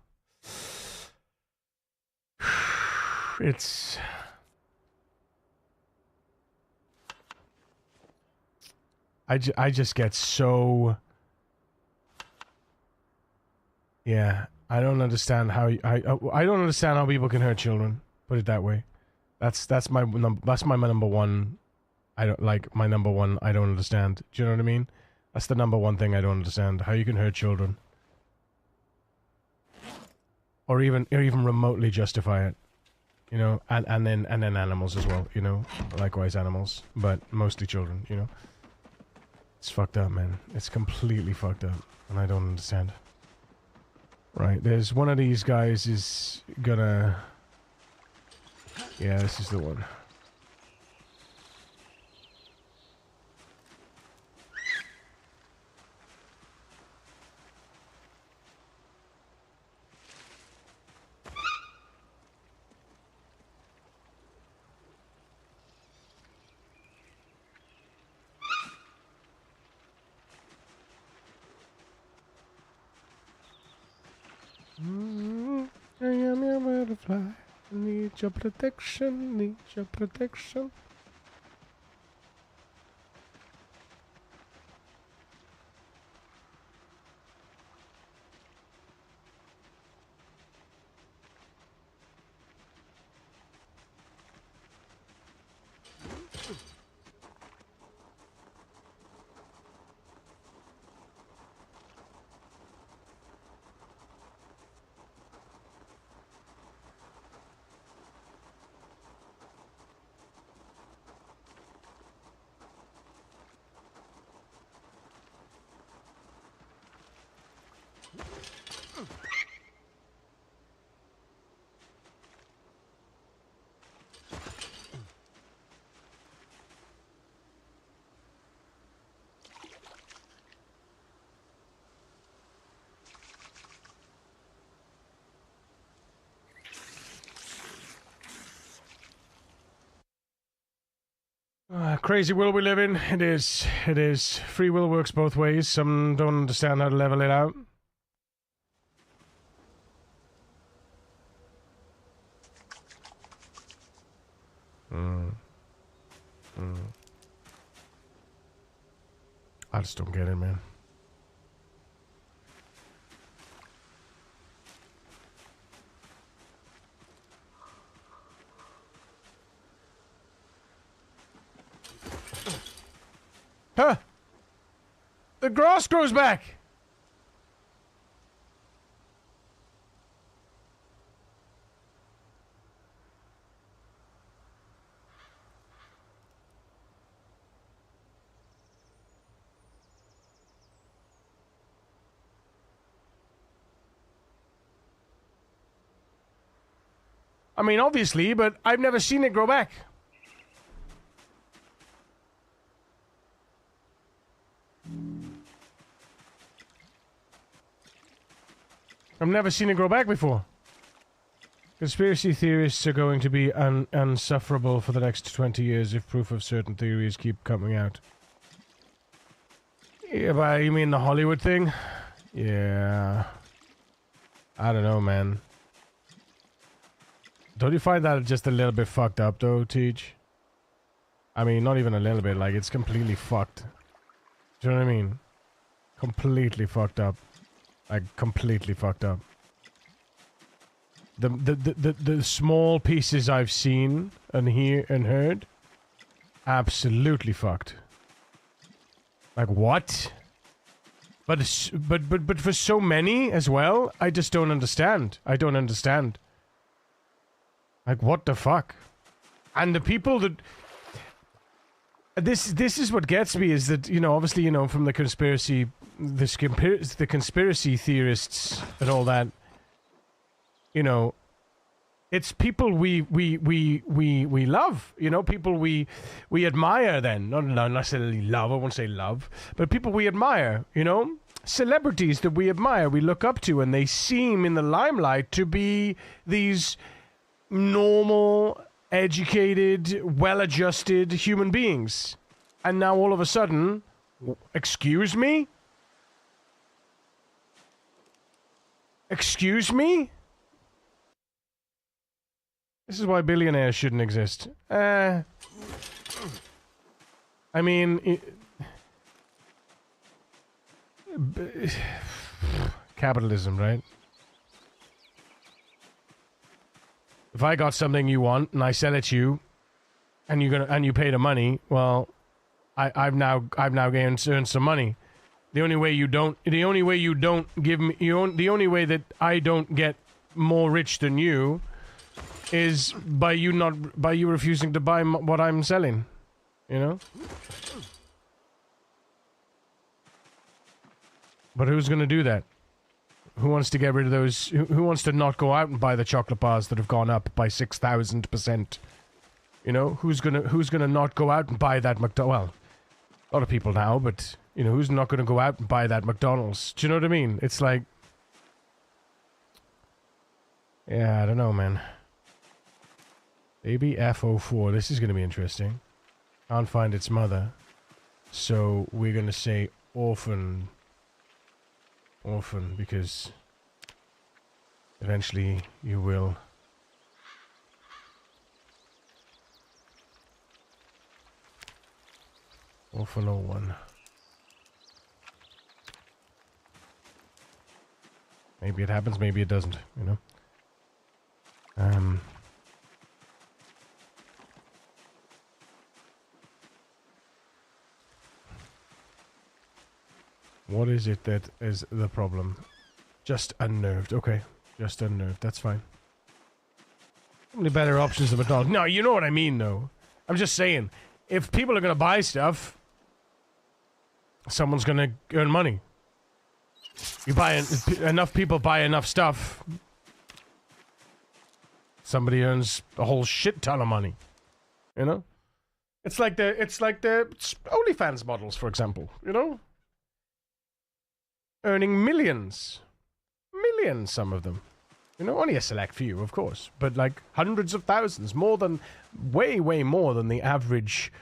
It's. I just get so. Yeah, I don't understand how I don't understand how people can hurt children. Put it that way. That's my number one. I don't like my number one. I don't understand. Do you know what I mean? That's the number one thing I don't understand. How you can hurt children, or even remotely justify it. You know, and then animals as well. You know, likewise animals, but mostly children. You know, it's fucked up, man. It's completely fucked up, and I don't understand. Right, there's one of these guys is gonna... Yeah, this is the one. I am your butterfly. Need your protection. Need your protection. Crazy world we live in. It is. It is. Free will works both ways. Some don't understand how to level it out. I just don't get it, man. Huh! The grass grows back! I mean, obviously, but I've never seen it grow back. I've never seen it grow back before. Conspiracy theorists are going to be unsufferable for the next 20 years if proof of certain theories keep coming out. Yeah, but you mean the Hollywood thing? Yeah. I don't know, man. Don't you find that just a little bit fucked up, though, Teach? I mean, not even a little bit, like, it's completely fucked. Do you know what I mean? Completely fucked up. Like, completely fucked up. The small pieces I've seen and heard, absolutely fucked. Like, what? But for so many as well, I just don't understand. I don't understand. Like, what the fuck? And the people that... This is what gets me, is that, you know, obviously, you know, from the conspiracy theorists and all that, you know, it's people we love, you know, people we admire then. Not necessarily love, I won't say love, but people we admire, you know? Celebrities that we admire, we look up to, and they seem in the limelight to be these normal, educated, well-adjusted human beings. And now all of a sudden, excuse me? Excuse me? This is why billionaires shouldn't exist. I mean... capitalism, right? If I got something you want and I sell it to you, and you pay the money, well, I've now earned some money. The only way you don't give me, the only way that I don't get more rich than you is by you refusing to buy what I'm selling, you know? But who's going to do that? Who wants to get rid of those? Who wants to not go out and buy the chocolate bars that have gone up by 6,000%? You know, who's gonna not go out and buy that Well, a lot of people now, but you know, who's not gonna go out and buy that McDonald's? Do you know what I mean? It's like, yeah, I don't know, man. Baby F04. This is gonna be interesting. Can't find its mother, so we're gonna say orphan. Orphan, because eventually you will. Orphan 01. Maybe it happens, maybe it doesn't, you know? What is it that is the problem? Just unnerved. Okay. Just unnerved. That's fine. How many better options than McDonald's? No, you know what I mean, though. I'm just saying, if people are going to buy stuff, someone's going to earn money. You buy enough people buy enough stuff, somebody earns a whole shit ton of money. You know? It's like the OnlyFans models, for example, you know? Earning millions. Millions, some of them. You know, only a select few, of course. But like hundreds of thousands. Way, way more than the average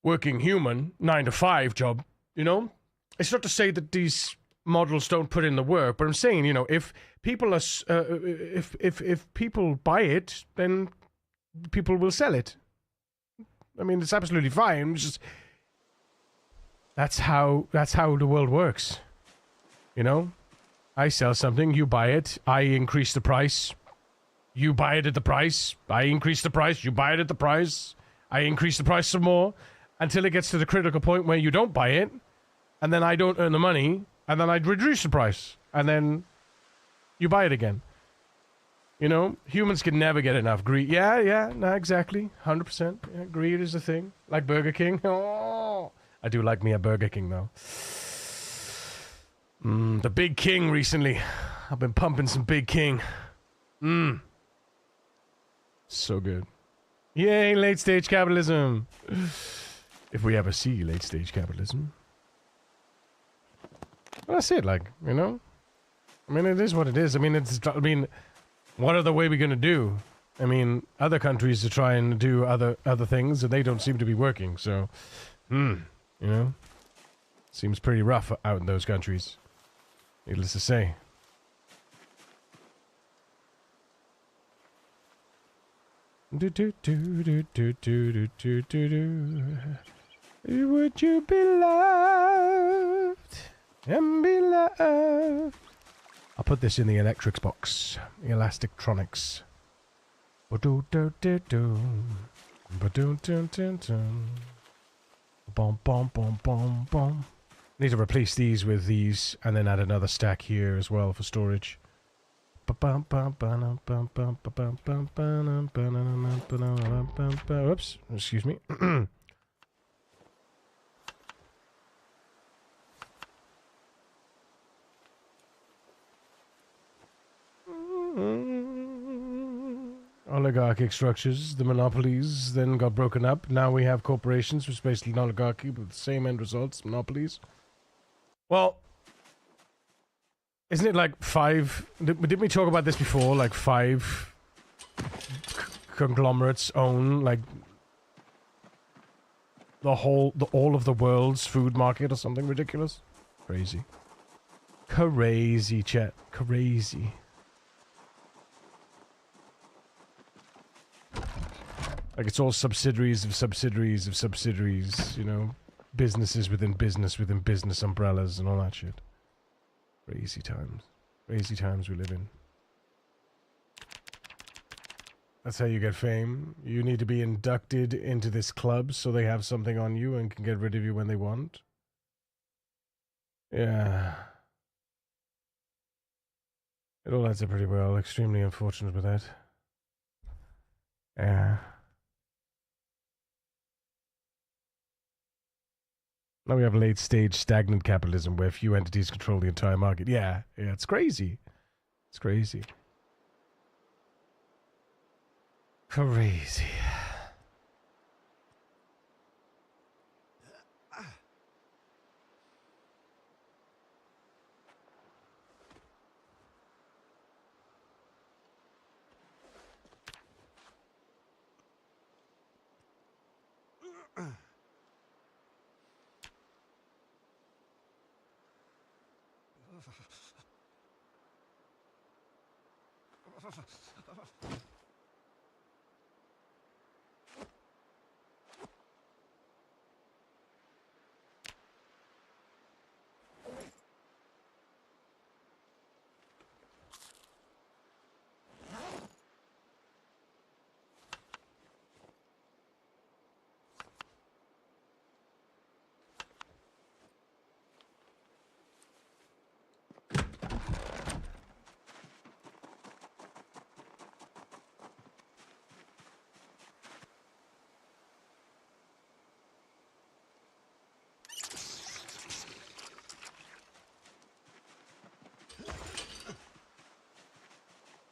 working human 9-to-5 job, you know? It's not to say that these models don't put in the work, but I'm saying, you know, if people are, if people buy it, then people will sell it. I mean, it's absolutely fine. It's just, that's how the world works. You know, I sell something, you buy it, I increase the price, you buy it at the price, I increase the price, you buy it at the price, I increase the price some more, until it gets to the critical point where you don't buy it, and then I don't earn the money, and then I'd reduce the price, and then you buy it again. You know, humans can never get enough greed. Yeah, no, exactly, 100%. Yeah, greed is a thing, like Burger King. Oh, I do like me a Burger King, though. The Big King recently. I've been pumping some Big King. So good. Yay, late stage capitalism. If we ever see late stage capitalism. Well, that's it, like, you know? I mean, it is what it is. I mean, what other way are we going to do? I mean, other countries are trying to do other things, and they don't seem to be working, so... you know? Seems pretty rough out in those countries. Needless to say. Do do do do do do do do do. Would you be loved and be loved? I'll put this in the electrics box. The Elastictronics. Ba-do-do-do-do. Ba-do-do-do-do. Bom bom bom bom bom. Need to replace these with these and then add another stack here as well for storage. Oops, excuse me. Oligarchic structures, the monopolies, then got broken up. Now we have corporations, which is basically an oligarchy with the same end results, monopolies. Well, isn't it like 5... Didn't we talk about this before? Like 5 conglomerates own, like, all of the world's food market or something ridiculous? Crazy. Crazy, chat. Crazy. Like, it's all subsidiaries of subsidiaries of subsidiaries, you know? Businesses within business umbrellas and all that shit. Crazy times. Crazy times we live in. That's how you get fame. You need to be inducted into this club so they have something on you and can get rid of you when they want. Yeah. It all adds up pretty well. Extremely unfortunate with that. Yeah. Now we have late-stage stagnant capitalism where few entities control the entire market. Yeah, it's crazy. It's crazy. Crazy.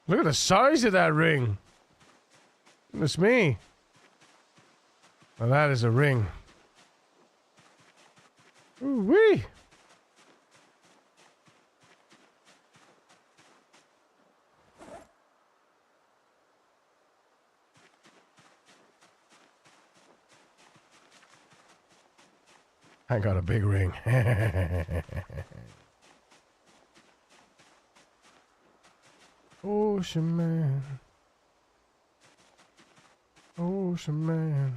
Look at the size of that ring. Goodness me. Well, that is a ring. Ooh-wee. I got a big ring. Ocean man. Ocean man.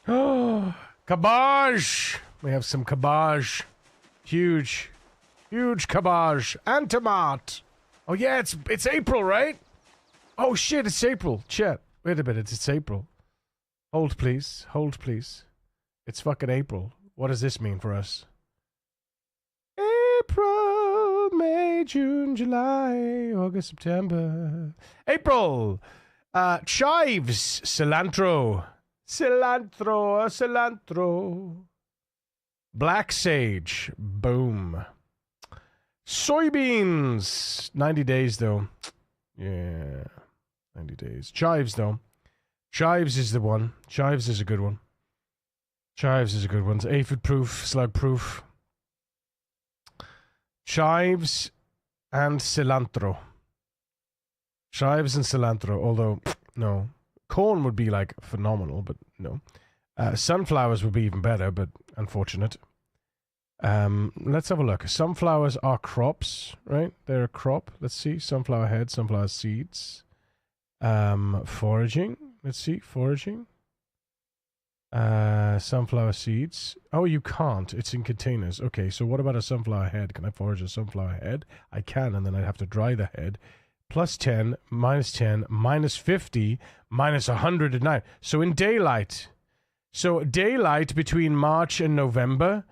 Oh, cabbage. We have some cabbage. Huge. Huge cabbage. And tomato. Oh yeah, it's April, right? Oh shit, it's April. Chat. Wait a minute, it's April. Hold please. Hold please. It's fucking April. What does this mean for us? April, May, June, July, August, September. April! Chives, cilantro. Cilantro. Black sage, boom. Soybeans, 90 days though. Yeah, 90 days. Chives though. Chives is the one. Chives is a good one. Chives is a good one. Aphid proof, slug proof. Chives and cilantro. Chives and cilantro, although, no. Corn would be, like, phenomenal, but no. Sunflowers would be even better, but unfortunate. Let's have a look. Sunflowers are crops, right? They're a crop. Let's see. Sunflower head, sunflower seeds. Foraging. Let's see. Foraging. Sunflower seeds. Oh, you can't. It's in containers. Okay, so what about a sunflower head? Can I forage a sunflower head? I can, and then I'd have to dry the head. Plus 10, minus 10, minus 50, minus 109. So in daylight. So daylight between March and November,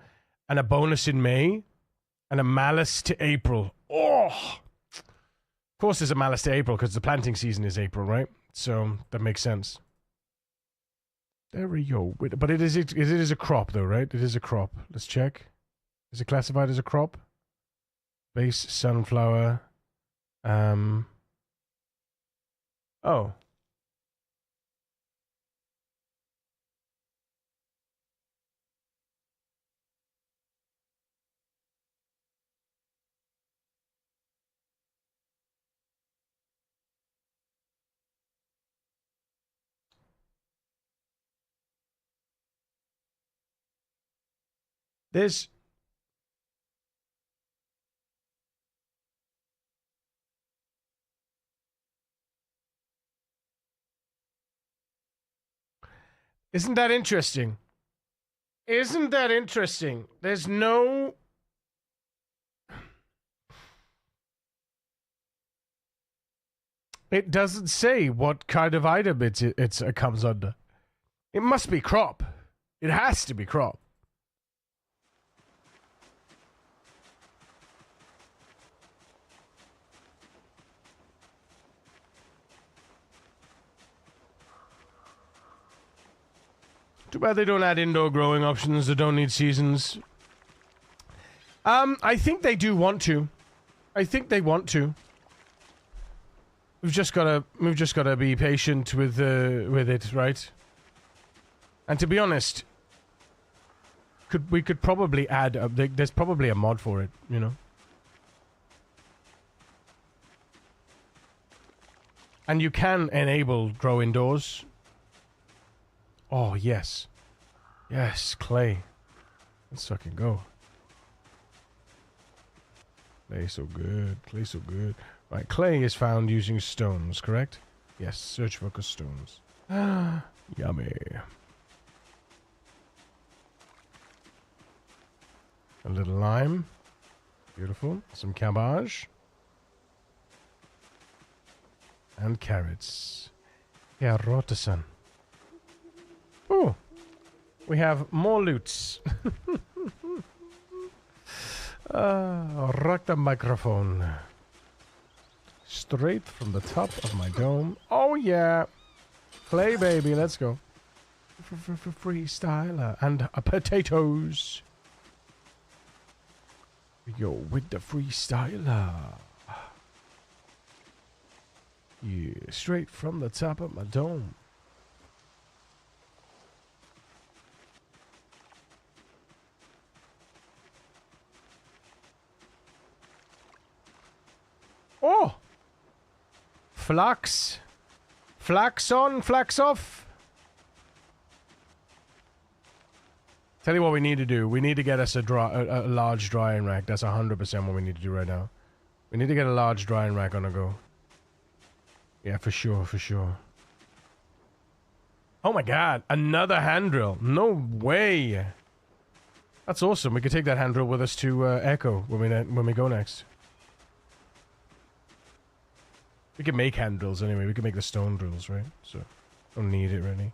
and a bonus in May, and a malus to April. Oh! Of course there's a malus to April, because the planting season is April, right? So that makes sense. There we go. But it is a crop, though, right? It is a crop. Let's check. Is it classified as a crop? Base sunflower. Oh. There's... Isn't that interesting? Isn't that interesting? There's no... It doesn't say what kind of item it comes under. It must be crop. It has to be crop. Too bad they don't add indoor growing options that don't need seasons. I think they do want to. I think they want to. We've just gotta be patient with it, right? And to be honest, we could probably add there's probably a mod for it, you know. And you can enable grow indoors. Oh, yes. Yes, clay. Let's fucking go. Clay so good. Clay so good. Right, clay is found using stones, correct? Yes, search for stones. Yummy. A little lime. Beautiful. Some cabbage. And carrots. Carrotasan. Oh, we have more loots. Rock the microphone. Straight from the top of my dome. Oh yeah. Clay baby, let's go. Freestyler. And potatoes. Yo, with the freestyler. Yeah, straight from the top of my dome. Oh! Flax. Flax on, flax off. Tell you what we need to do. We need to get us a large drying rack. That's 100% what we need to do right now. We need to get a large drying rack on the go. Yeah, for sure, for sure. Oh my god, another hand drill. No way. That's awesome. We could take that hand drill with us to Echo when we go next. We can make hand drills anyway. We can make the stone drills, right? So, don't need it really.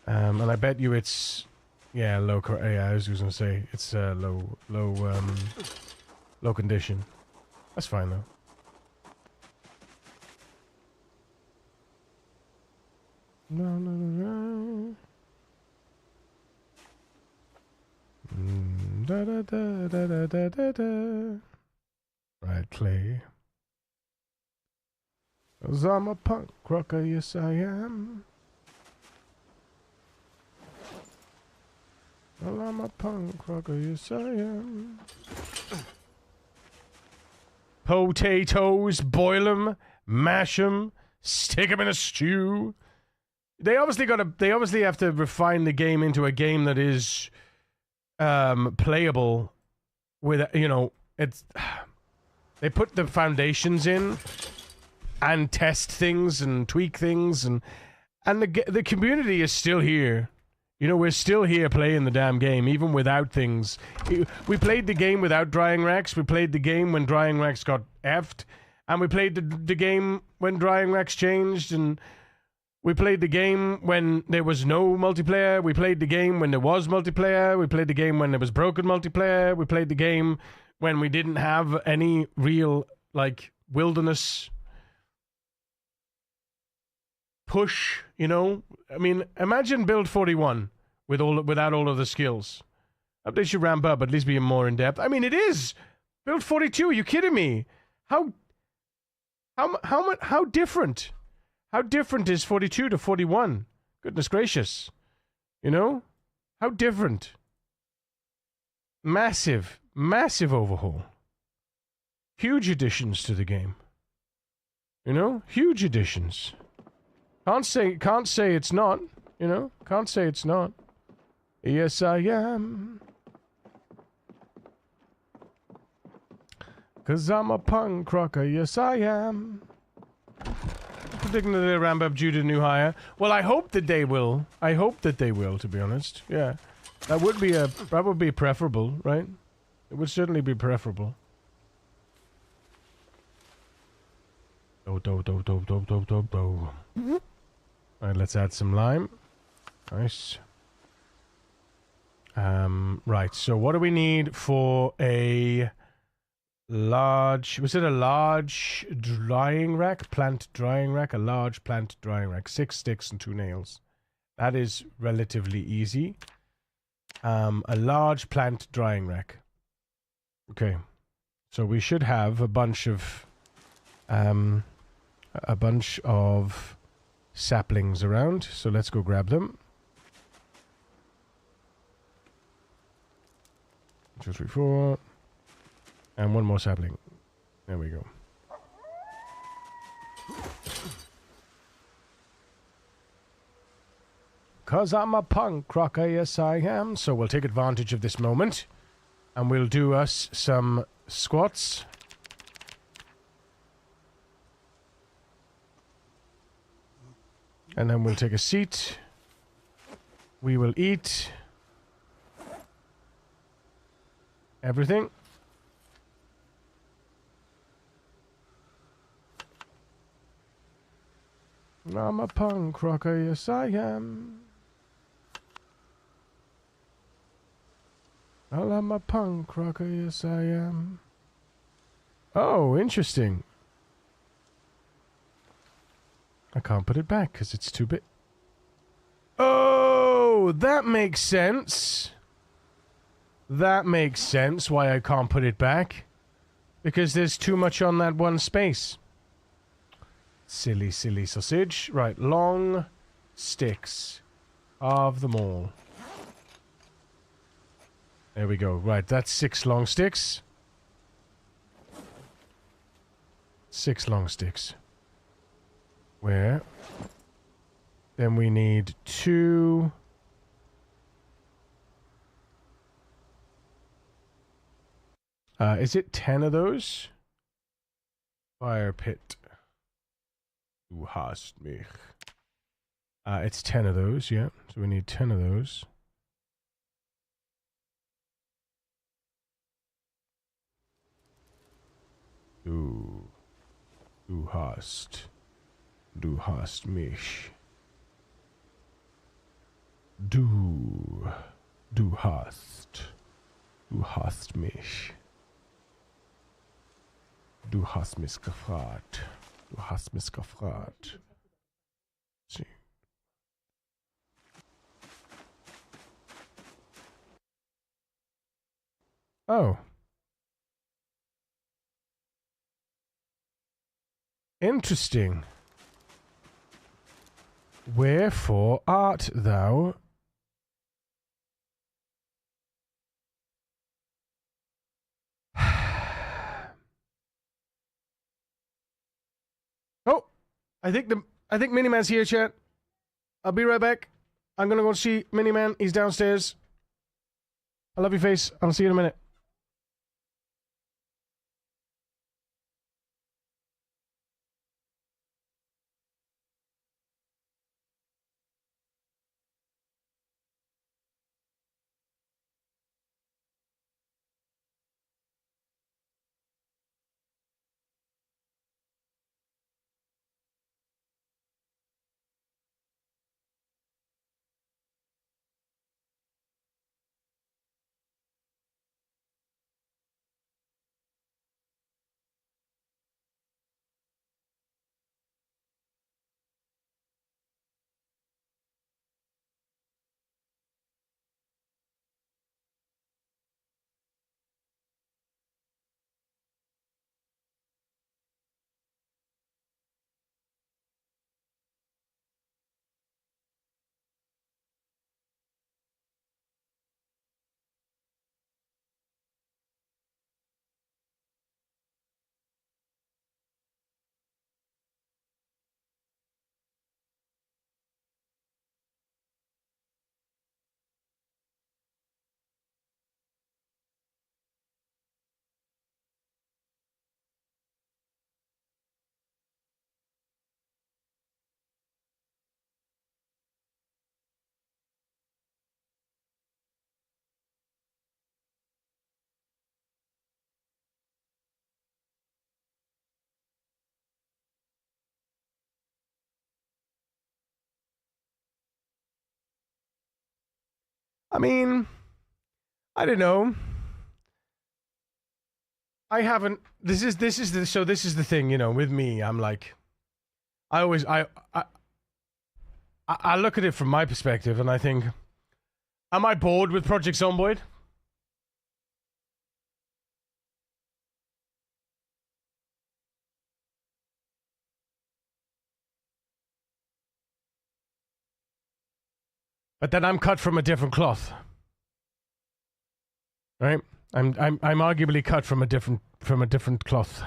And I bet you it's, yeah, low. Yeah, I was gonna say it's low condition. That's fine though. No, no, no, no. Da da da da da da da. Right, clay. 'Cause I'm a punk rocker, yes I am. Well, I'm a punk rocker, yes I am. Potatoes, boil 'em, mash 'em, stick 'em in a stew. They obviously have to refine the game into a game that is playable with, you know, it's they put the foundations in and test things and tweak things, and the community is still here. You know, we're still here playing the damn game, even without things. We played the game without drying racks. We played the game when drying racks got effed. And we played the game when drying racks changed. And we played the game when there was no multiplayer. We played the game when there was multiplayer. We played the game when there was broken multiplayer. We played the game when we didn't have any real, like, wilderness push, you know? I mean, imagine build 41 without all of the skills. They should ramp up, at least be more in depth. I mean, it is build 42. Are you kidding me? How different? How different is 42 to 41? Goodness gracious, you know? How different? Massive overhaul. Huge additions to the game. You know, huge additions. Can't say it's not, you know? Can't say it's not. Yes, I am. 'Cause I'm a punk rocker, yes I am. Predicting that they'll ramp up due to new hire. Well, I hope that they will. I hope that they will, to be honest. Yeah. That would be preferable, right? It would certainly be preferable. Do. Alright, let's add some lime. Nice. Right, so what do we need for a large... Was it a large drying rack? Plant drying rack? A large plant drying rack. 6 sticks and 2 nails. That is relatively easy. A large plant drying rack. Okay. So we should have a bunch of saplings around, so let's go grab them. 1, 2, 3, 4. And one more sapling. There we go. Cause I'm a punk rocker, yes I am. So we'll take advantage of this moment. And we'll do us some squats. And then we'll take a seat. We will eat everything. I'm a punk rocker, yes I am. Well, I'm a punk rocker, yes I am. Oh, interesting. I can't put it back because it's too big. Oh, that makes sense. That makes sense why I can't put it back. Because there's too much on that one space. Silly, silly sausage. Right, long sticks. Of them all. There we go. Right, that's 6 long sticks. 6 long sticks. Where? Then we need 2. Is it 10 of those? Fire pit. Du hast mich. It's 10 of those, yeah. So we need 10 of those. Du hast mich. Du hast mich. Du hast mich gefragt. Du hast mich gefragt. See. Oh. Interesting. Wherefore art thou I think Miniman's here, chat. I'll be right back. I'm gonna go see Miniman. He's downstairs. I love your face. I'll see you in a minute. I mean, I don't know. I haven't. This is the thing, you know. With me, I'm like, I look at it from my perspective, and I think, am I bored with Project Zomboid? But then I'm cut from a different cloth, right? I'm arguably cut from a different cloth.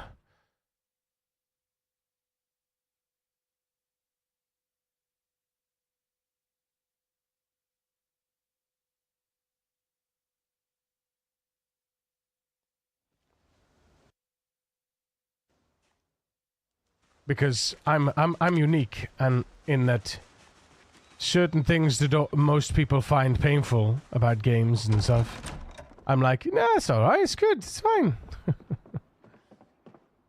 Because I'm unique, and in that certain things that most people find painful about games and stuff, I'm like, nah, it's alright, it's good, it's fine.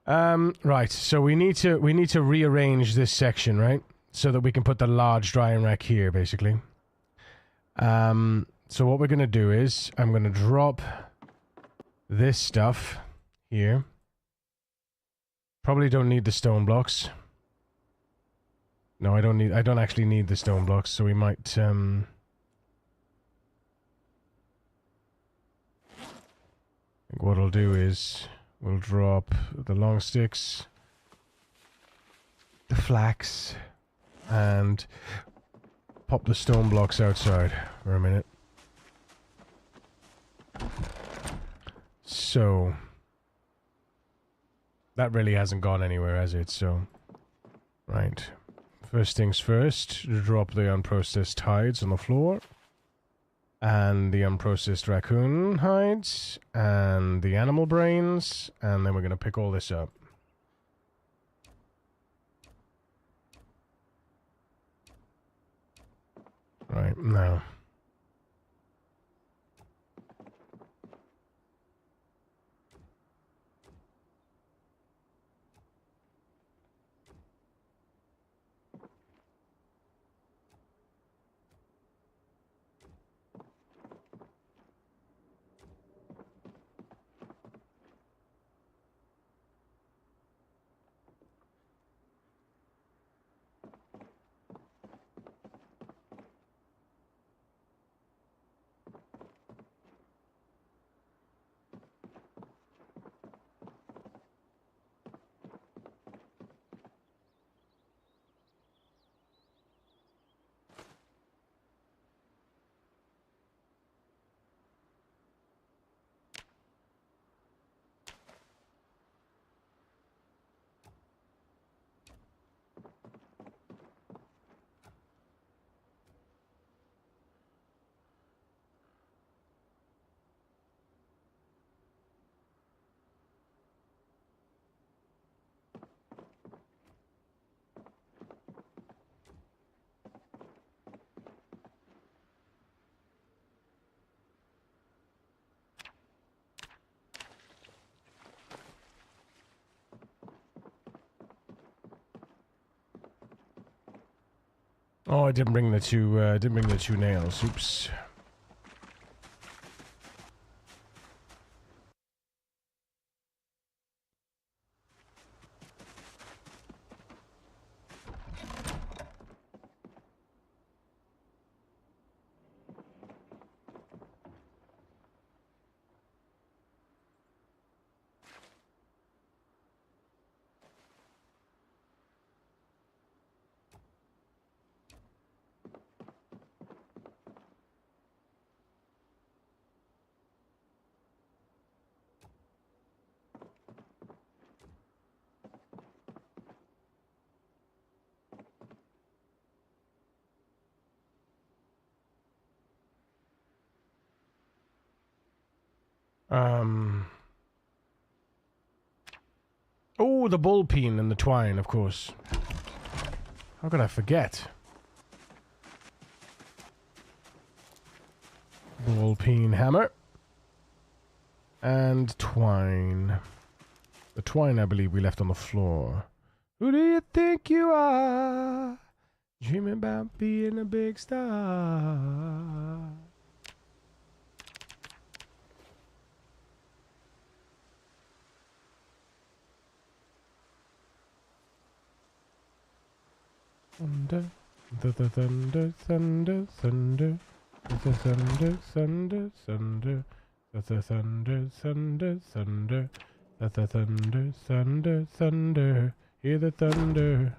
Right, so we need to rearrange this section, right? So that we can put the large drying rack here, basically. So what we're gonna do is, I'm gonna drop this stuff here. Probably don't need the stone blocks. No, I don't actually need the stone blocks, so we might, I think what I'll do is, we'll drop the long sticks, the flax, and pop the stone blocks outside for a minute. So, that really hasn't gone anywhere, has it? So, right. First things first, drop the unprocessed hides on the floor. And the unprocessed raccoon hides. And the animal brains. And then we're going to pick all this up. Right, now. Oh, I didn't bring the two nails. Oops. Oh, the bull peen and the twine, of course. How could I forget? Bull peen hammer. And twine. The twine, I believe, we left on the floor. Who do you think you are? Dreaming about being a big star. Thunder, the thunder, thunder, thunder, the thunder, thunder, thunder, the thunder, thunder, thunder, the thunder, thunder, thunder. Hear the thunder,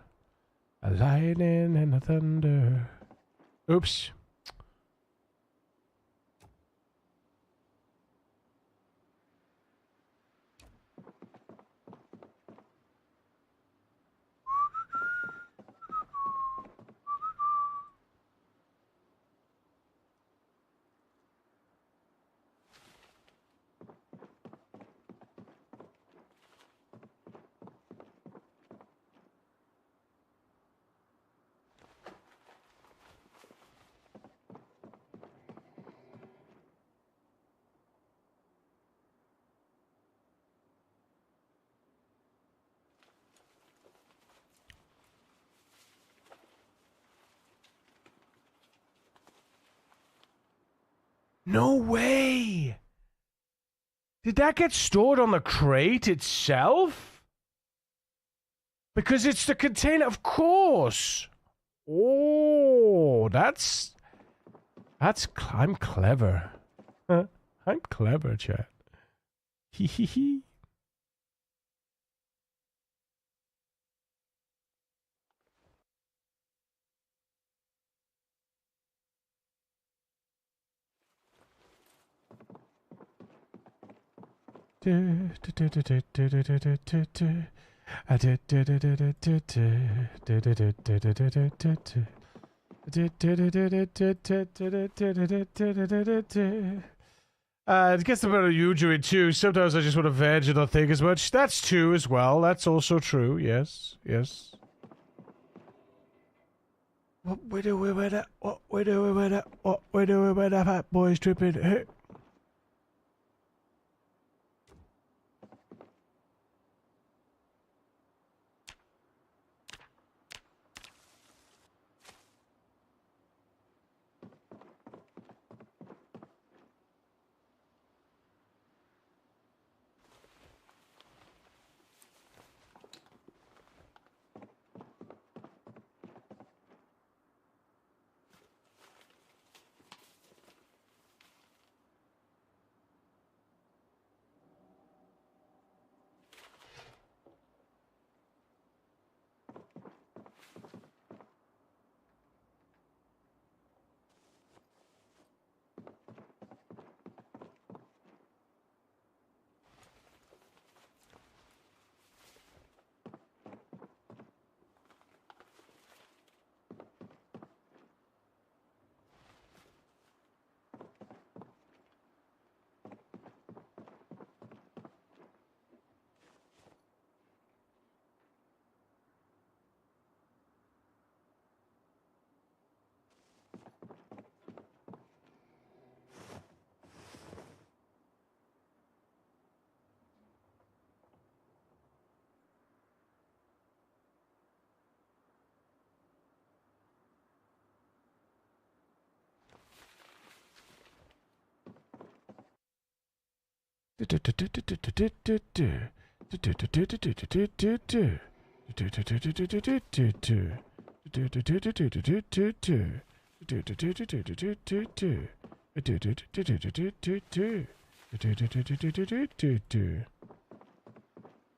a lightning and a thunder. Oops. No way! Did that get stored on the crate itself? Because it's the container, of course! Oh, I'm clever. I'm clever, chat. Hee hee hee. It gets a bit of usury too. Sometimes I just want to veg and not think as much. That's true as well. That's also true. Yes, yes. What we doing with it? What we doing with it? What we doing with that fat boy's tripping? Hey.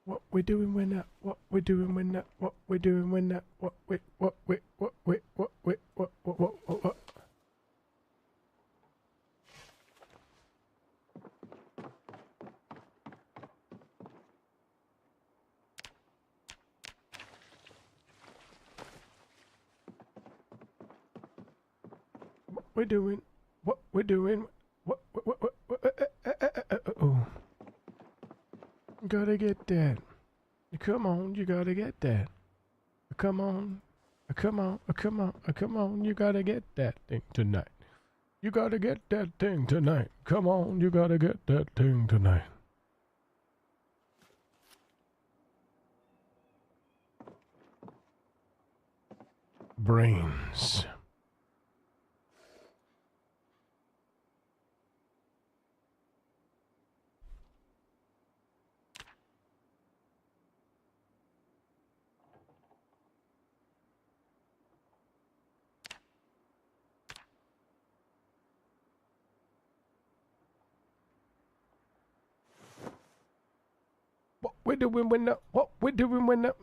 What we doing when that? What we doing when that? What we doing when that? What we what we what we what we what? What we doing? What we doing? What oh. Gotta get that. Come on, you gotta get that. Come on. Come on. Come on. Come on, you gotta get that thing tonight. You gotta get that thing tonight. Come on, you gotta get that thing tonight. Brains. What we doing when that? What we doing when that?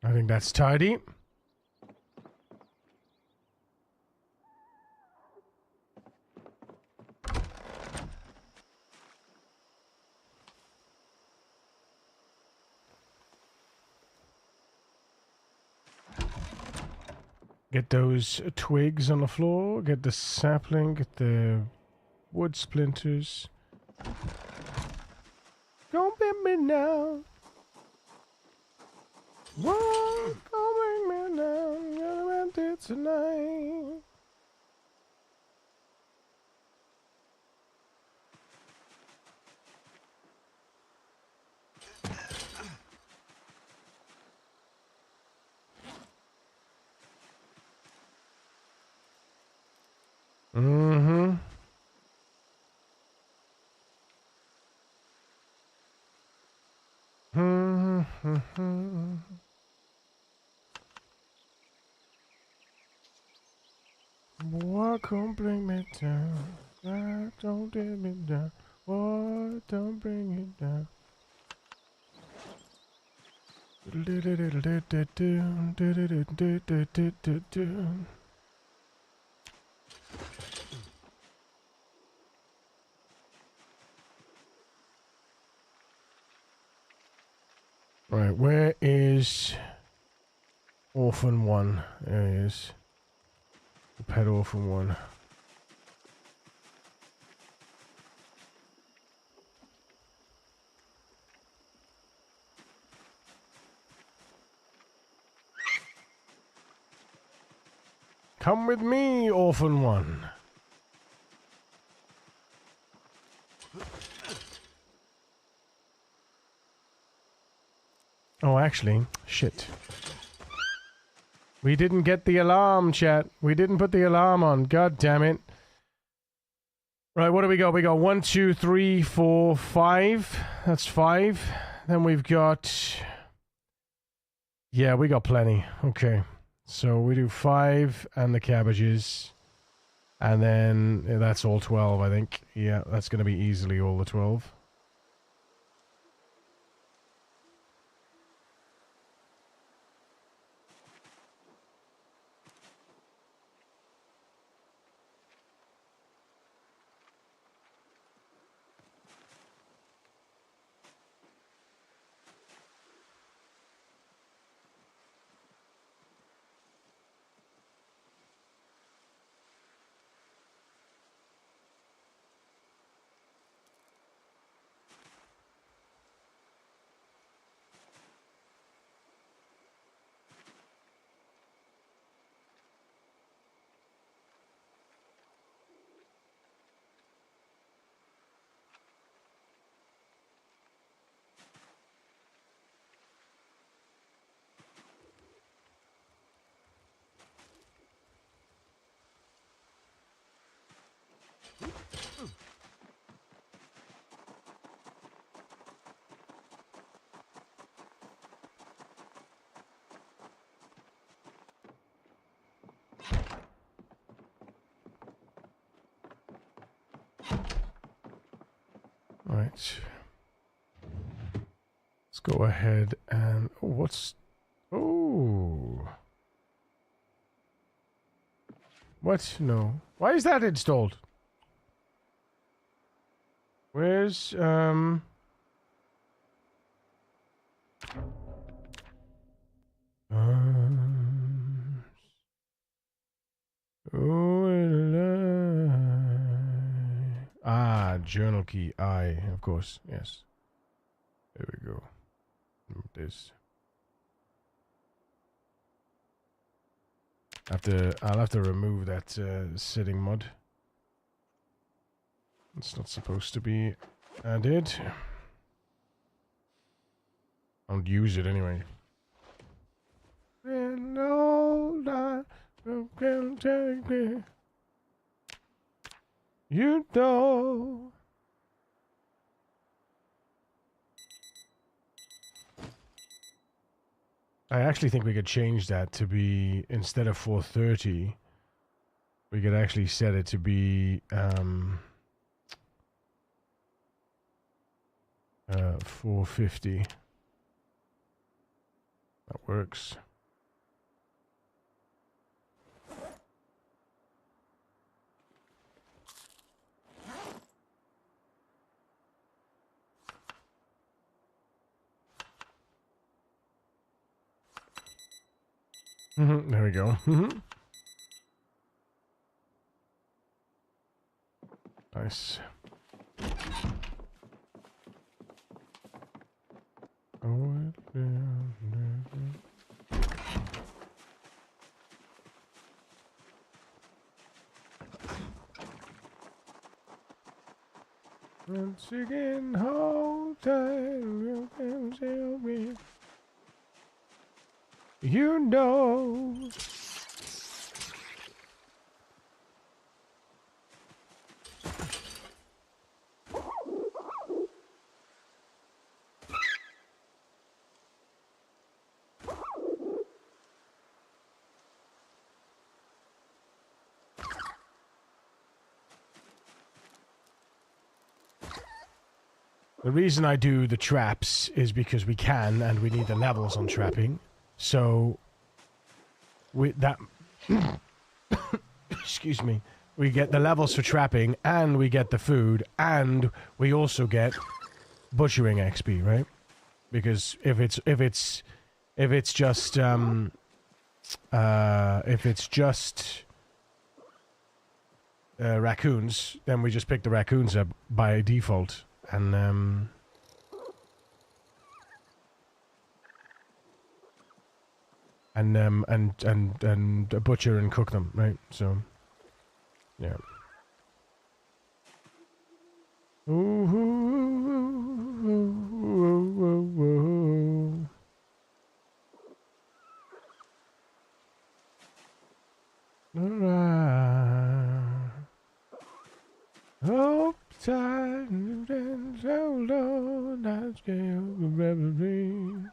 I think that's tidy. Get those twigs on the floor, get the sapling, get the wood splinters. Don't bring me now. Whoa, don't bring me down. Gonna rent it tonight. Mm-hmm. Mm-hmm. Boy, come bring me down. Don't bring me down. Boy, don't bring it down. Right, where is Orphan 1? There he is. The pet Orphan 1. Come with me, Orphan 1. Oh, actually, shit. We didn't get the alarm, chat. We didn't put the alarm on. God damn it. Right, what do we got? We got 1, 2, 3, 4, 5. That's 5. Then we've got... Yeah, we got plenty. Okay. So we do 5 and the cabbages. And then that's all 12, I think. Yeah, that's going to be easily all the 12. Right. Let's go ahead and... Oh, what's... Oh. What? No. Why is that installed? Where's, journal key I, of course, yes. There we go. This. I'll have to remove that setting mod. It's not supposed to be added. I don't use it anyway. And all that can take me. You know. I actually think we could change that to be, instead of 430, we could actually set it to be 450. That works. There we go. Nice. Once again, hold tight, you can tell me. You know. The reason I do the traps is because we can, and we need the levels on trapping. So, with that, excuse me, we get the levels for trapping, and we get the food, and we also get butchering XP, right? Because if it's just raccoons, then we just pick the raccoons up by default, and butcher and cook them, right? So, yeah. Ooh, ooh, ooh, ooh, ooh, ooh. Hope time and so low, that scale of reverie.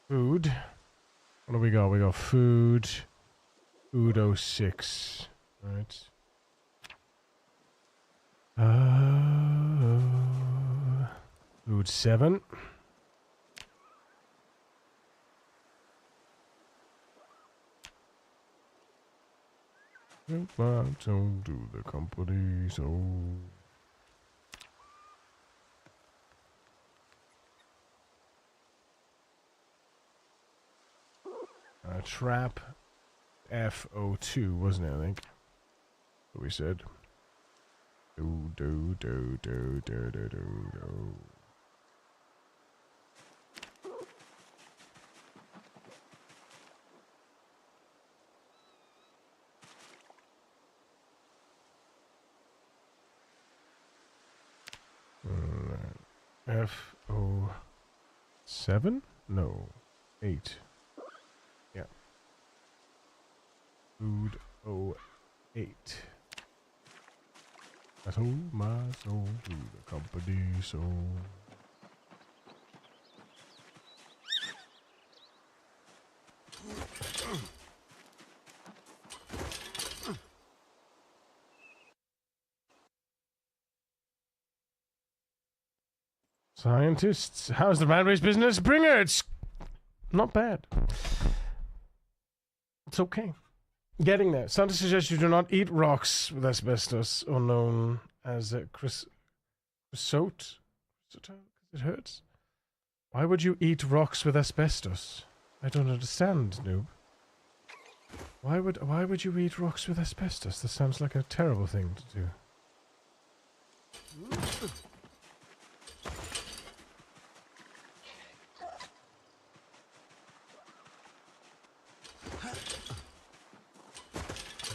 Food. What do we got? We got food. Food 06. Right. Food 7. If I don't do the company, so... trap FO2, wasn't it, I think? What we said. Do. FO7? No. 8. Yeah. Food 08. I sold my soul to the company, so... Scientists, how's the rat race business? Bring her. It's not bad. It's okay. Getting there. Scientists suggest you do not eat rocks with asbestos, or known as creosote. It hurts. Why would you eat rocks with asbestos? I don't understand, noob. Why would you eat rocks with asbestos? This sounds like a terrible thing to do.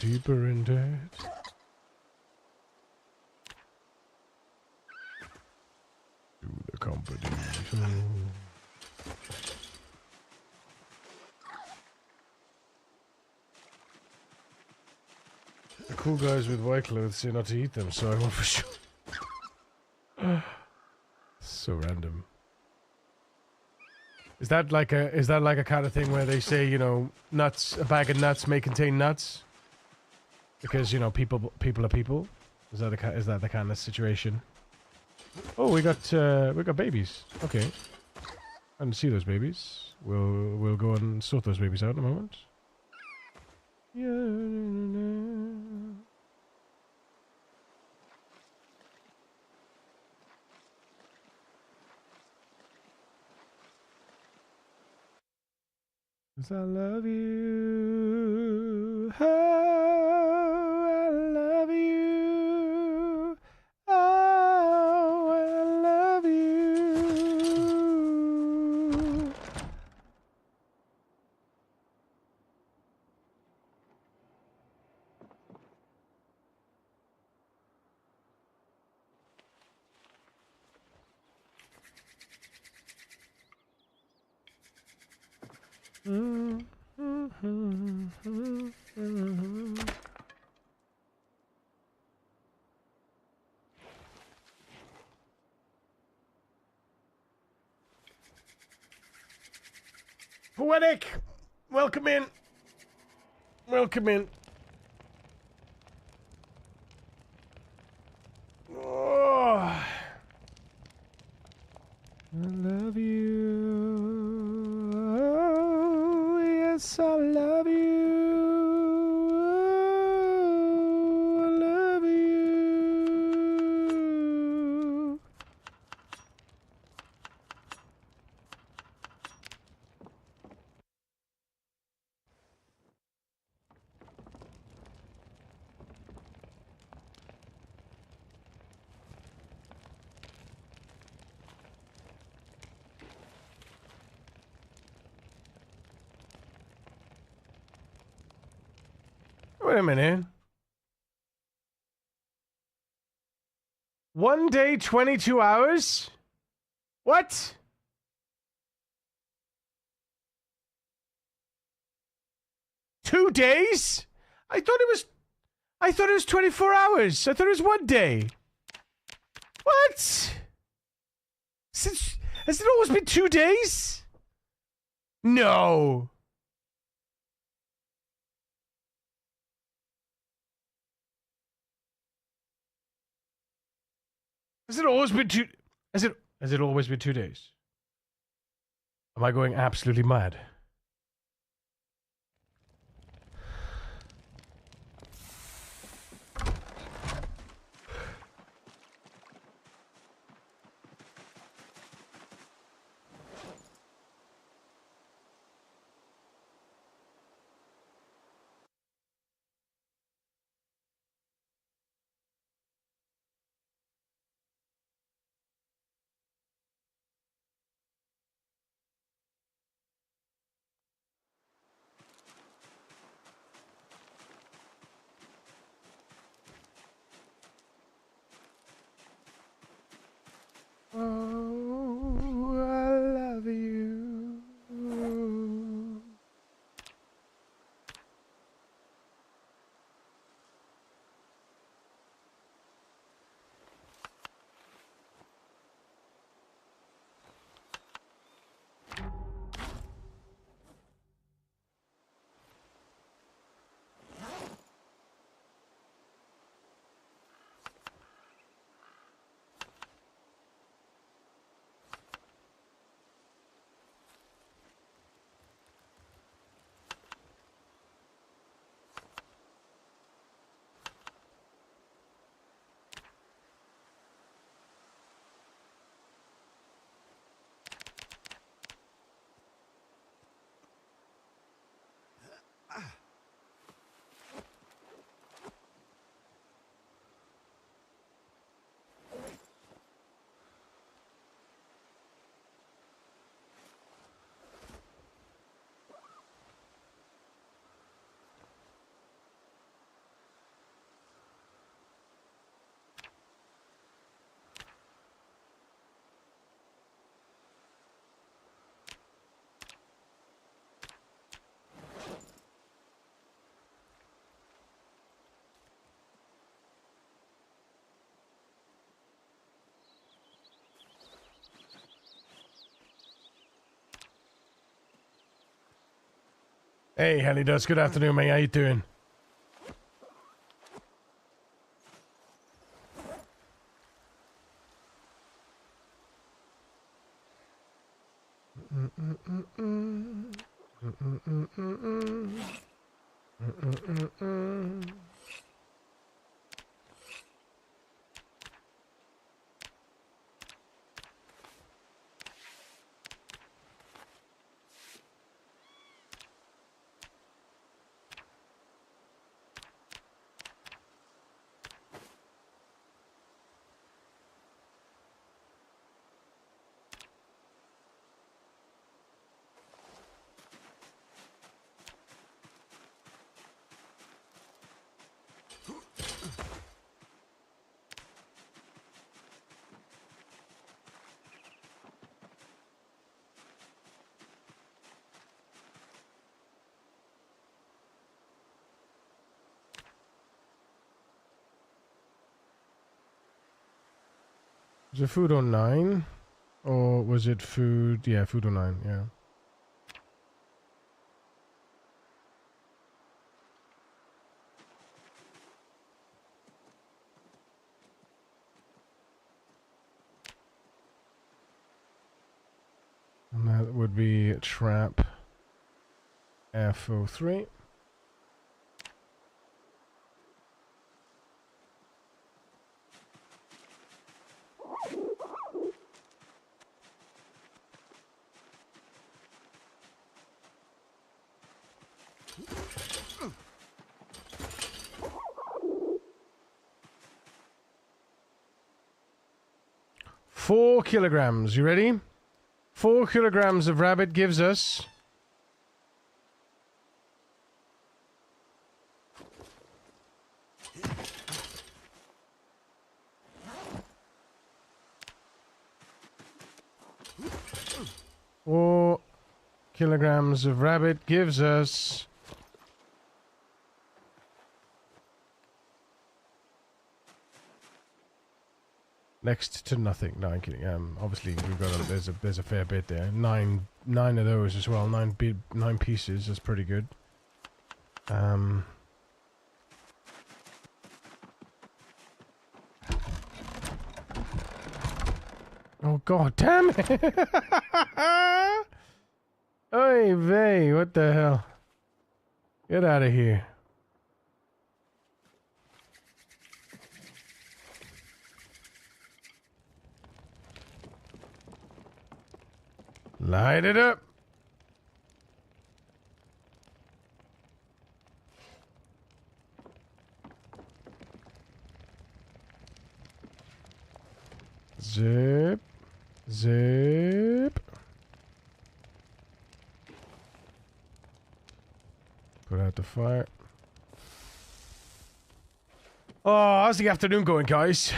Deeper in debt. To the company. The cool guys with white clothes say not to eat them, so I won't for sure. So random. Is that like a kind of thing where they say, you know, nuts, a bag of nuts may contain nuts? Because, you know, people are people? Is that the kind of situation? Oh, we got babies. Okay. I didn't see those babies. We'll go and sort those babies out in a moment. Yeah. Cause I love you. Oh, I love you. Oh, I love you. Poetic! Welcome in. Welcome in. Oh, I love you. Oh, yes, I love you. Oh, I love you. Wait a minute. 1 day, 22 hours? What? Two days? I thought it was 24 hours. I thought it was 1 day. What? Has it always been 2 days? No. Has it always been has it always been 2 days? Am I going absolutely mad? Hey, Henny Dust. Good afternoon, mate. How you doing? Was it food on 9? Or was it food? Yeah, food on 9, yeah. And that would be trap F03. Four kilograms. You ready? 4 kilograms of rabbit gives us... Four kilograms of rabbit gives us... Next to nothing. No, I'm kidding. Obviously we've got there's a fair bit there. Nine of those as well. Nine pieces. That's pretty good. Oh god damn it! Oy vey, what the hell? Get out of here. Light it up. Zip. Zip. Put out the fire. Oh, how's the afternoon going, guys?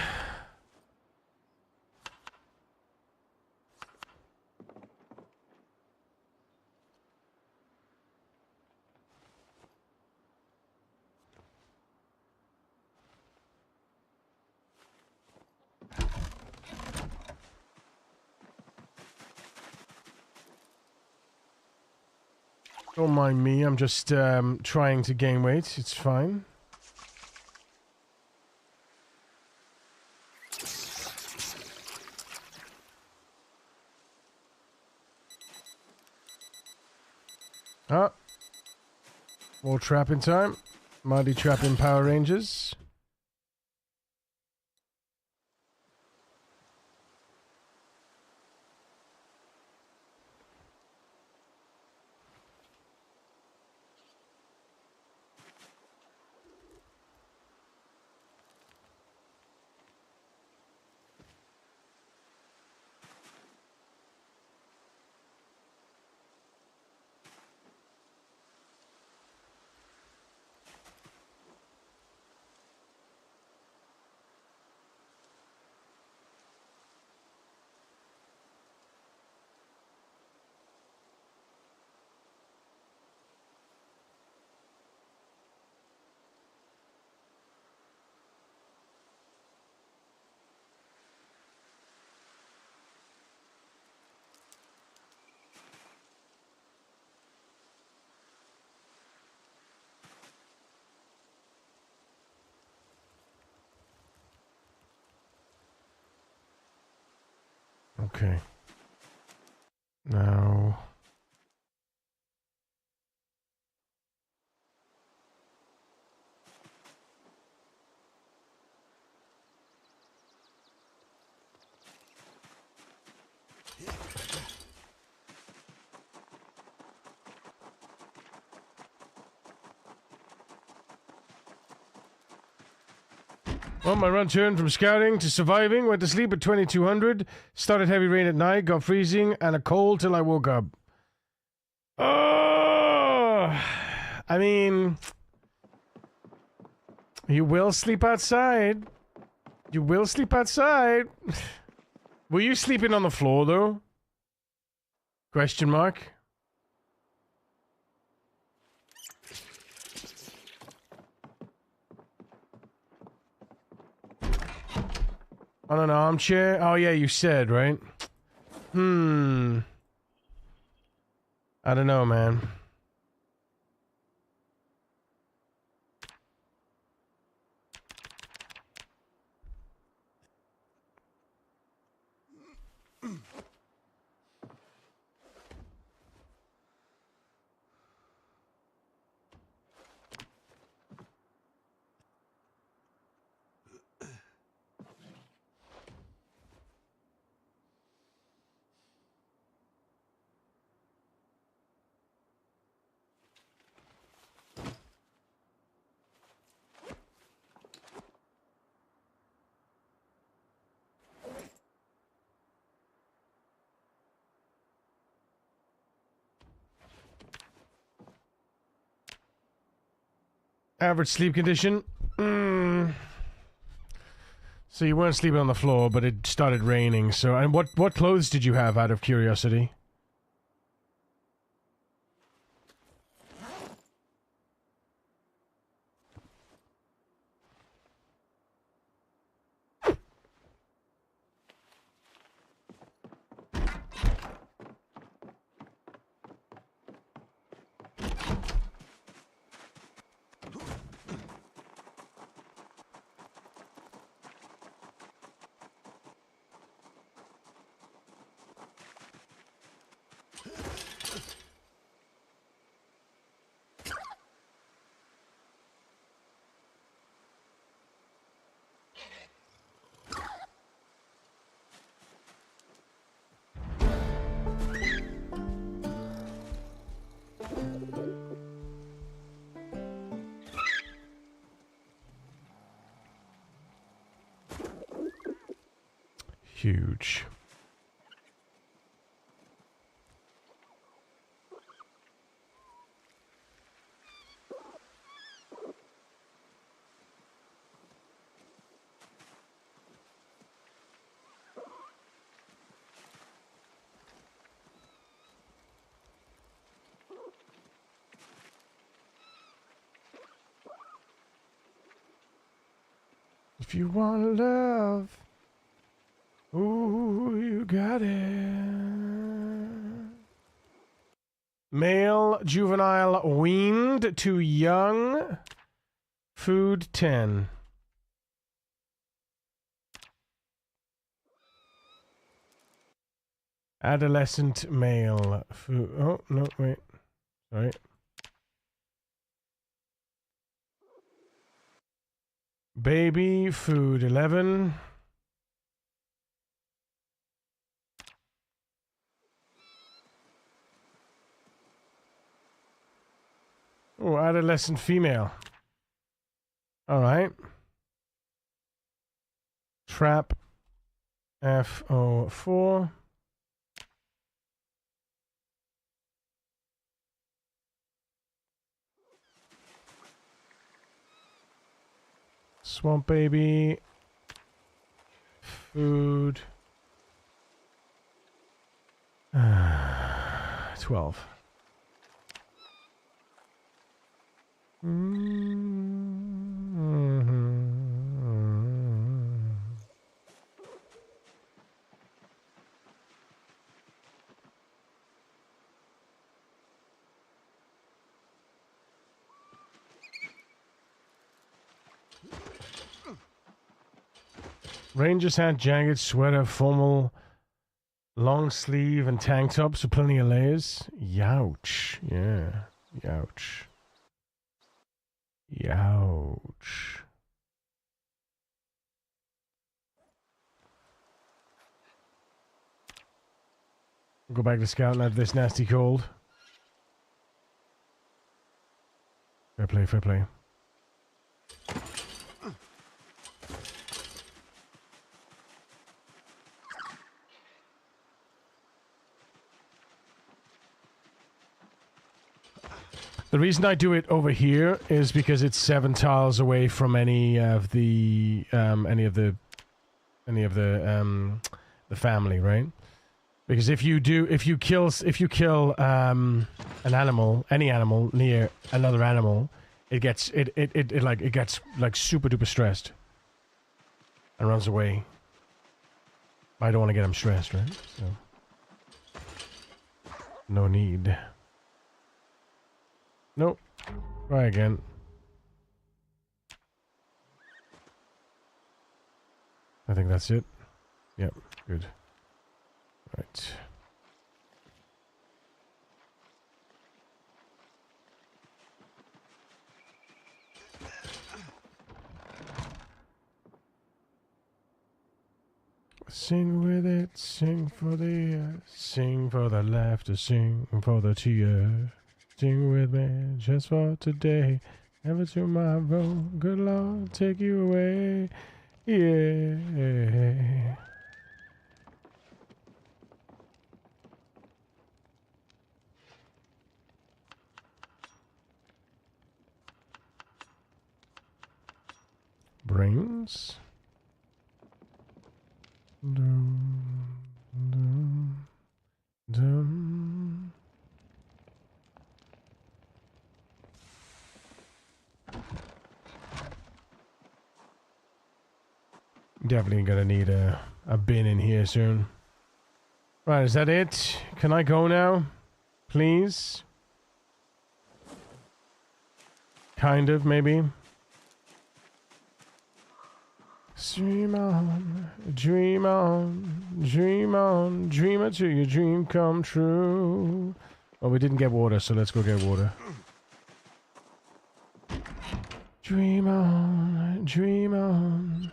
Don't mind me, I'm just trying to gain weight. It's fine. Ah. More trapping time. Mighty trapping Power Rangers. Okay. Now... Well, my run turned from scouting to surviving. Went to sleep at 2200. Started heavy rain at night. Got freezing and a cold till I woke up. Oh! I mean... You will sleep outside. You will sleep outside. Were you sleeping on the floor, though? Question mark. On an armchair? Oh, yeah, you said, right? I don't know, man. Average sleep condition. So you weren't sleeping on the floor, but it started raining. So, and what clothes did you have, out of curiosity? Huge. If you want love, ooh, you got it. Male, juvenile, weaned to young. Food 10. Adolescent male. Food. Oh, no, wait. Sorry. Baby, food 11. Oh, adolescent female. Alright. Trap FO4. Swamp baby. Food. 12. Ranger's hat, jacket, sweater, formal Long sleeve and tank tops with plenty of layers. Youch. Yeah. Youch. Youch. Go back to scouting out this nasty cold. Fair play, fair play. The reason I do it over here is because it's 7 tiles away from any of the family, right? Because if you kill an animal, any animal near another animal, it gets like super duper stressed and runs away. I don't want to get him stressed, right? So no need. Nope. Try again. I think that's it. Yep, good. Right. Sing with it, sing for the laughter, sing for the tears. Sing with me just for today, never tomorrow. Good Lord, take you away. Yeah. Brains. Dum, dum, dum. Definitely gonna need a bin in here soon. Right, is that it? Can I go now? Please? Kind of, maybe. Dream on, dream on, dream on, dream until your dream come true. Well, we didn't get water, so let's go get water. Dream on, dream on.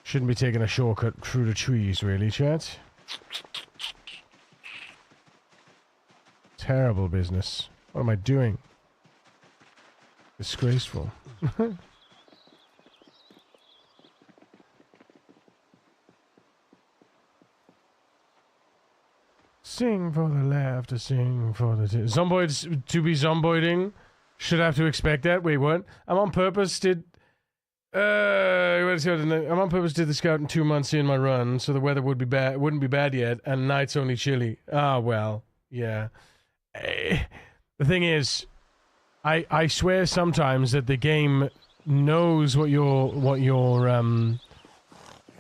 Shouldn't be taking a shortcut through the trees, really, chat. Terrible business. What am I doing? Disgraceful. Sing for the laughter, sing for the... Zomboids, to be zomboiding, should have to expect that. Wait, what? I'm on purpose did... I'm on purpose did the scout in 2 months in my run, so the weather wouldn't be bad yet, and night's only chilly. Ah, well, yeah. The thing is, I swear sometimes that the game knows what you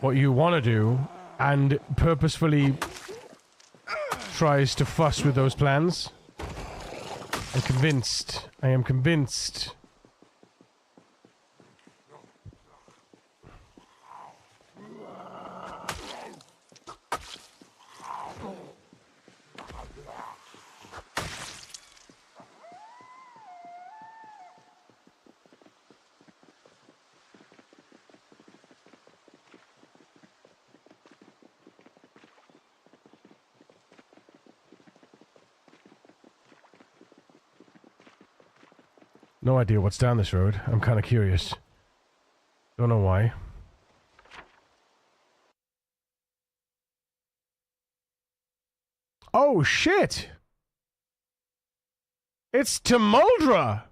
want to do, and purposefully tries to fuss with those plans. I'm convinced. I am convinced. No idea what's down this road. I'm kind of curious. Don't know why. Oh, shit! It's Tamuldra!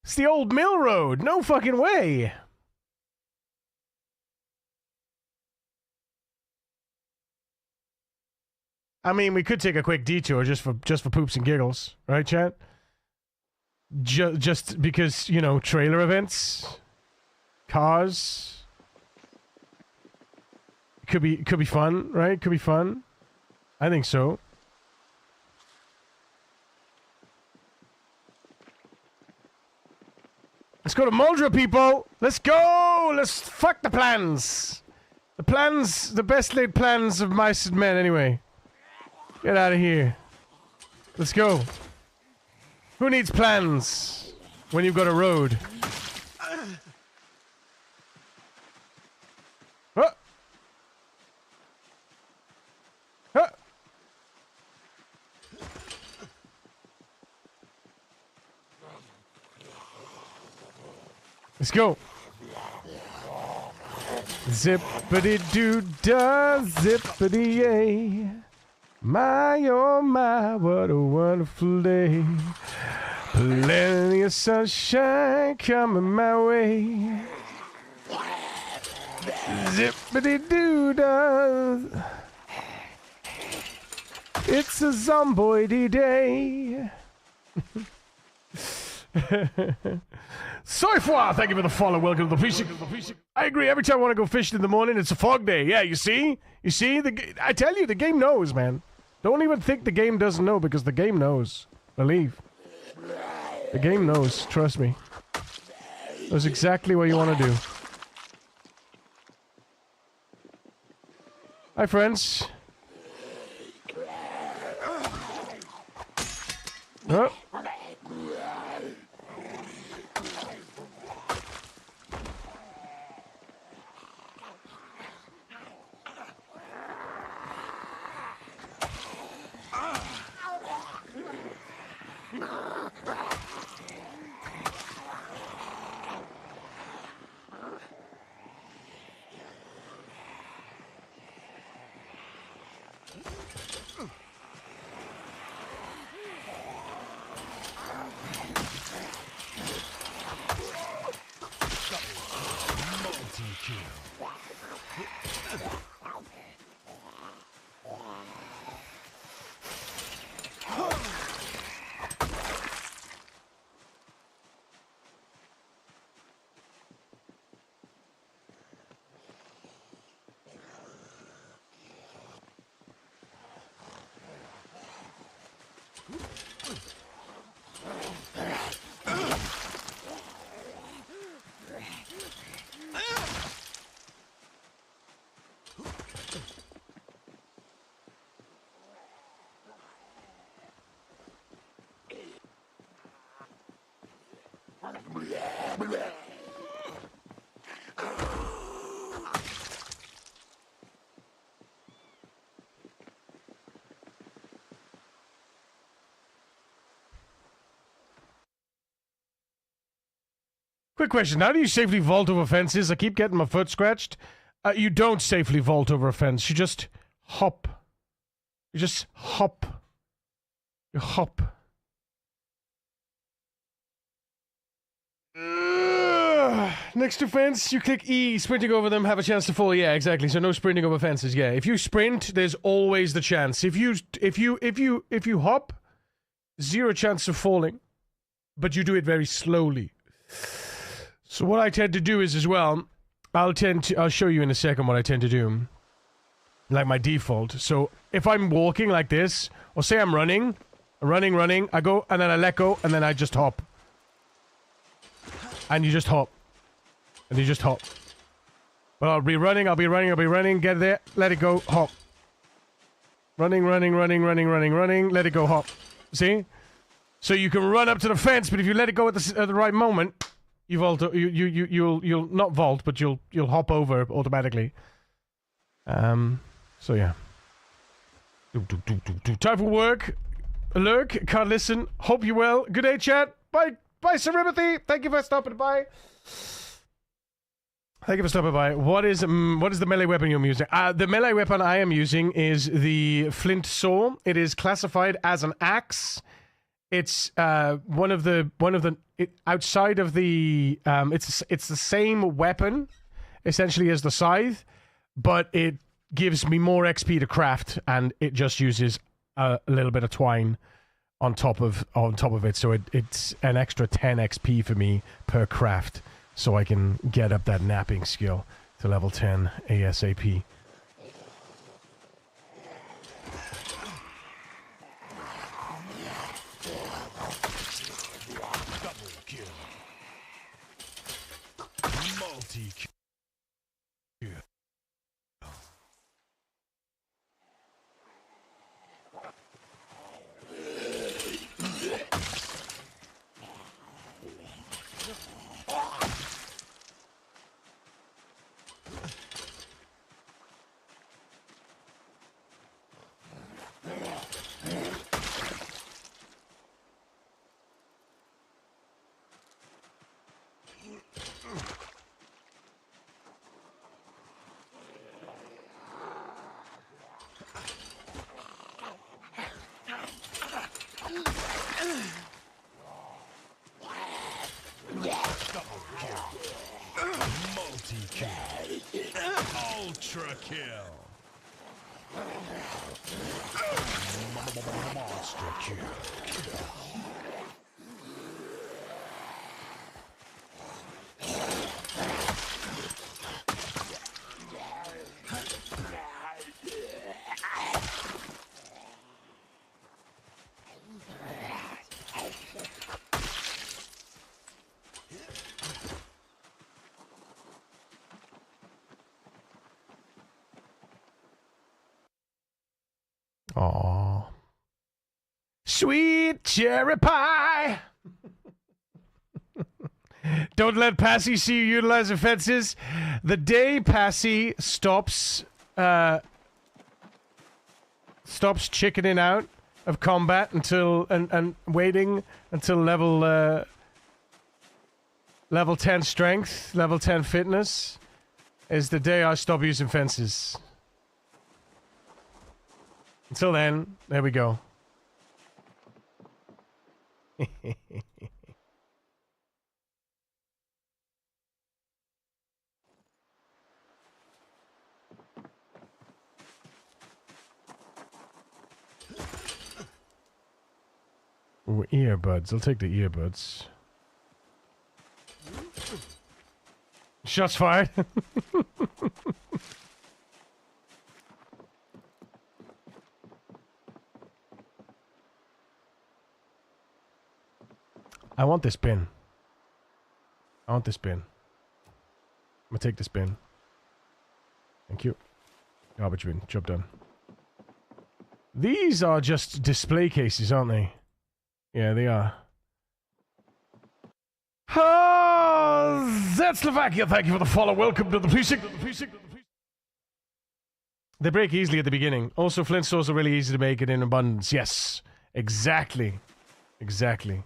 It's the old mill road! No fucking way! I mean, we could take a quick detour just for poops and giggles, right, chat? just because, you know, trailer events, cars. Could be fun, right? Could be fun. I think so. Let's go to Muldra, people. Let's go. Let's fuck the plans. The plans, the best laid plans of mice and men, anyway. Get out of here. Let's go. Who needs plans when you've got a road? Huh. Huh. Let's go. Zippity-doo-dah, zippity-yay. My, oh my, what a wonderful day. Plenty of sunshine coming my way. Zippity-doo-dah. It's a Zomboid day. Soifwa, thank you for the follow. Welcome to the precinct. I agree. Every time I want to go fishing in the morning, it's a fog day. Yeah, you see? You see? I tell you, the game knows, man. Don't even think the game doesn't know, because the game knows. Believe. The game knows. Trust me. Knows exactly what you want to do. Hi, friends. Oh. Quick question, how do you safely vault over fences? I keep getting my foot scratched. You don't safely vault over a fence. You just hop. You just hop. You hop. Next to fence, you click E, sprinting over them, have a chance to fall. Yeah, exactly. So no sprinting over fences. Yeah, if you sprint, there's always the chance. If you hop, zero chance of falling, but you do it very slowly. So what I tend to do is, as well, I'll show you in a second what I tend to do. Like my default. So if I'm walking like this, or say I'm running, I go, and then I let go, and then I just hop. And you just hop. And you just hop. But I'll be running, get there, let it go, hop. Running, let it go, hop. See? So you can run up to the fence, but if you let it go at the right moment, you'll not vault, but you'll hop over automatically. So yeah. Time for work. Lurk, can't listen. Hope you well. Good day, chat. Bye, Serenity. Thank you for stopping by. Thank you for stopping by. What is the melee weapon you're using? The melee weapon I am using is the flint saw. It is classified as an axe. It's one of the outside of the it's the same weapon essentially as the scythe, but it gives me more XP to craft, and it just uses a little bit of twine on top of it, so it's an extra 10 XP for me per craft, so I can get up that napping skill to level 10 ASAP. Double kill. Multi-kill. Multi-kill. Ultra kill. Monster kill. Aww. Sweet cherry pie! Don't let Passy see you utilize offenses. The day Passy stops chickening out of combat until and waiting until level 10 strength, level 10 fitness is the day I stop using fences. Until then, there we go. Ooh, earbuds. I'll take the earbuds. Shots fired. I want this bin. I want this bin. I'm gonna take this bin. Thank you. Garbage bin. Job done. These are just display cases, aren't they? Yeah, they are. Slovakia, thank you for the follow. Welcome to the precinct. They break easily at the beginning. Also, flint stores are really easy to make and in abundance. Yes, exactly. Exactly.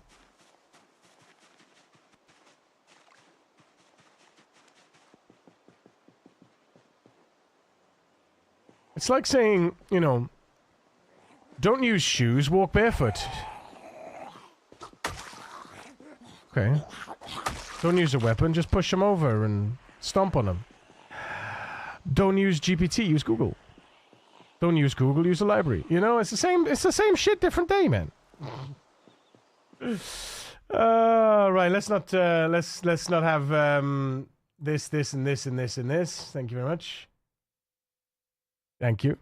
It's like saying, you know, don't use shoes, walk barefoot. Okay. Don't use a weapon, just push them over and stomp on them. Don't use GPT, use Google. Don't use Google, use a library. You know, it's the same shit, different day, man. Right, let's not have this and this and this and this. Thank you very much. Thank you.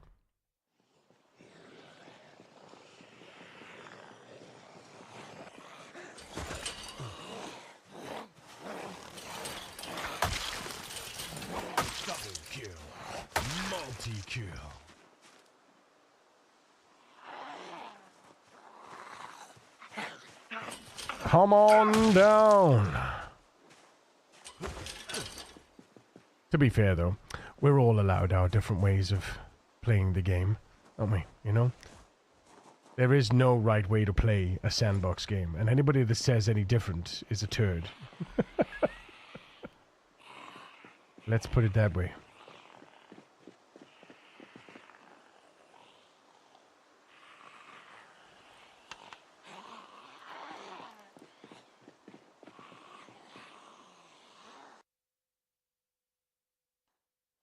Double kill. Multi-kill. Come on down. To be fair, though, we're all allowed our different ways of playing the game, aren't we? You know? There is no right way to play a sandbox game, and anybody that says any different is a turd. Let's put it that way.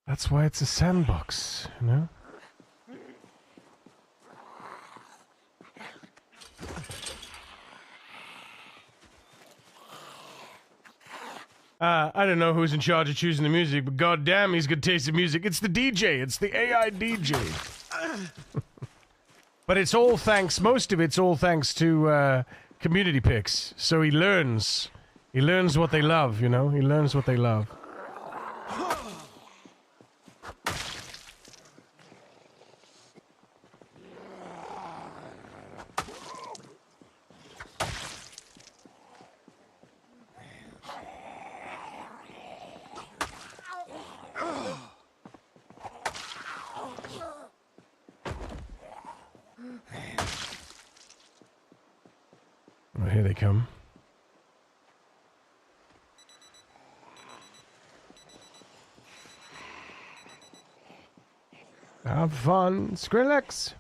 That's why it's a sandbox, you know? I don't know who's in charge of choosing the music, but goddamn, he's good taste in music. It's the DJ. It's the AI DJ. But it's all thanks. Most of it's all thanks to community picks. So he learns. He learns what they love. You know. He learns what they love. Oh, here they come. Have fun, Skrillex.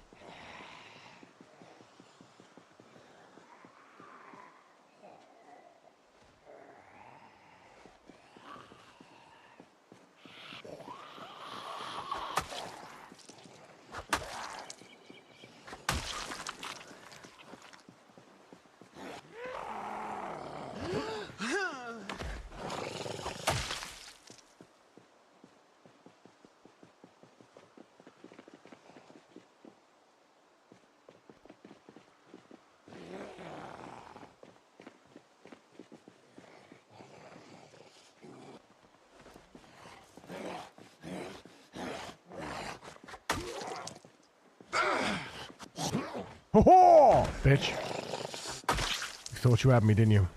Ho-ho! Bitch. You thought you had me, didn't you?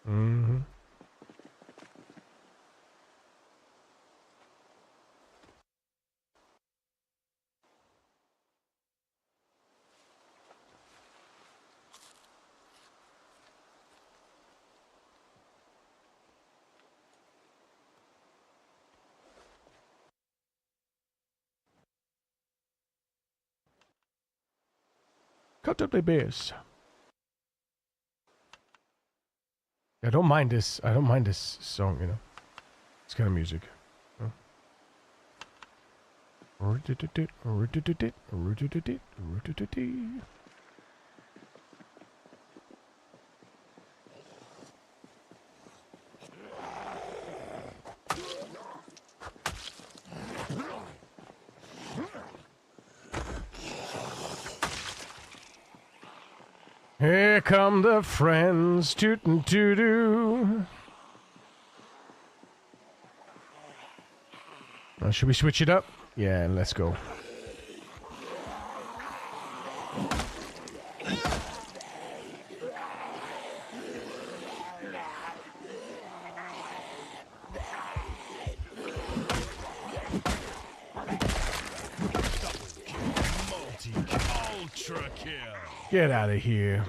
Mm-hmm. Cut up the bass. I don't mind this. I don't mind this song, you know. It's kind of music. Here come the friends, tootin' doo-doo. Should we switch it up? Yeah, let's go. Ultra kill. Get out of here.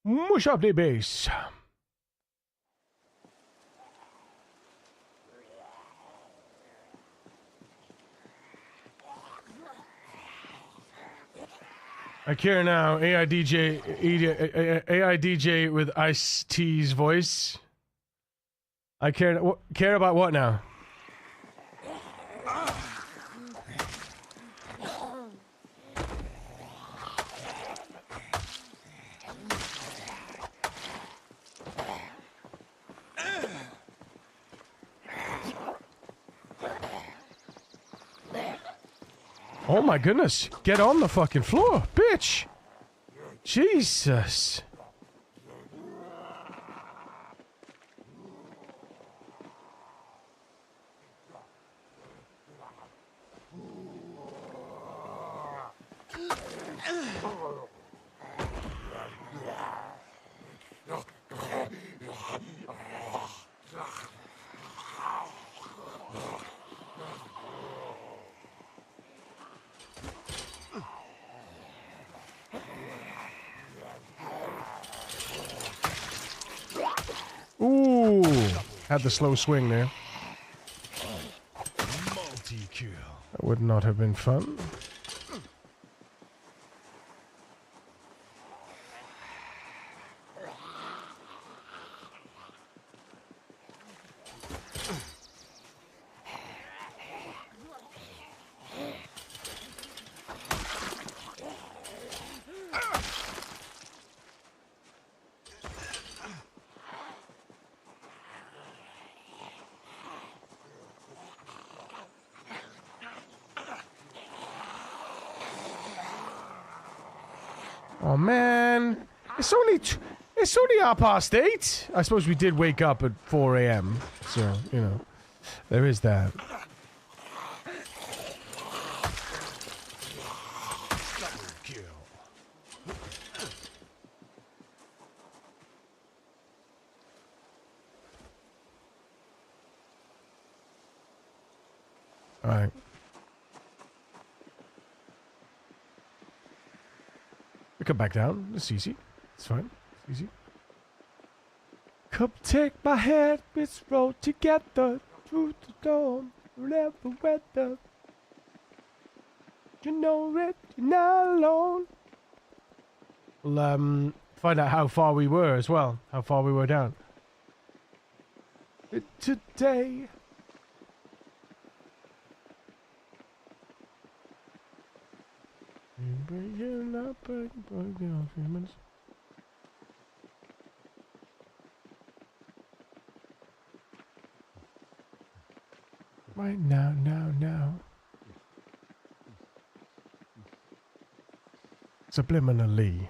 Mush up the base. I care now. AI DJ with Ice-T's voice. I care about what now? Oh my goodness. Get on the fucking floor, bitch. Jesus. Ooh, had the slow swing there. Multi-kill. That would not have been fun. Oh man, it's only 8:30. I suppose we did wake up at 4 a.m. So you know, there is that. All right. We come back down. It's easy. It's fine. It's easy. Come take my hand, let's roll together through the storm, whatever weather. You know it, you're not alone. We'll find out how far we were as well. How far we were down. Today. Right now. Subliminally.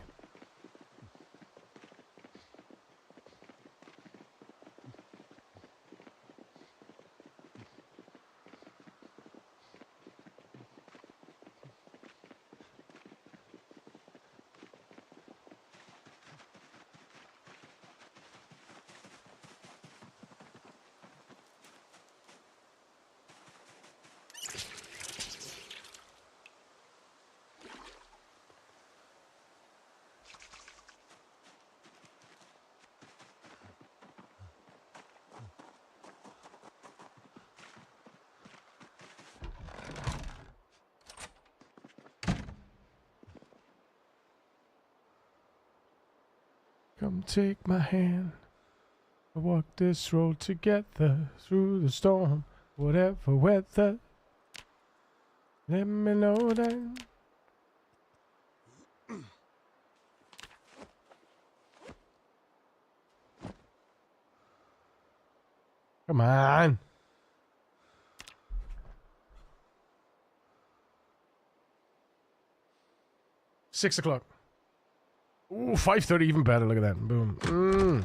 Come take my hand. We'll walk this road together through the storm, whatever weather. Let me know that. Come on. $6 o'clock. Ooh, 5:30, even better. Look at that. Boom.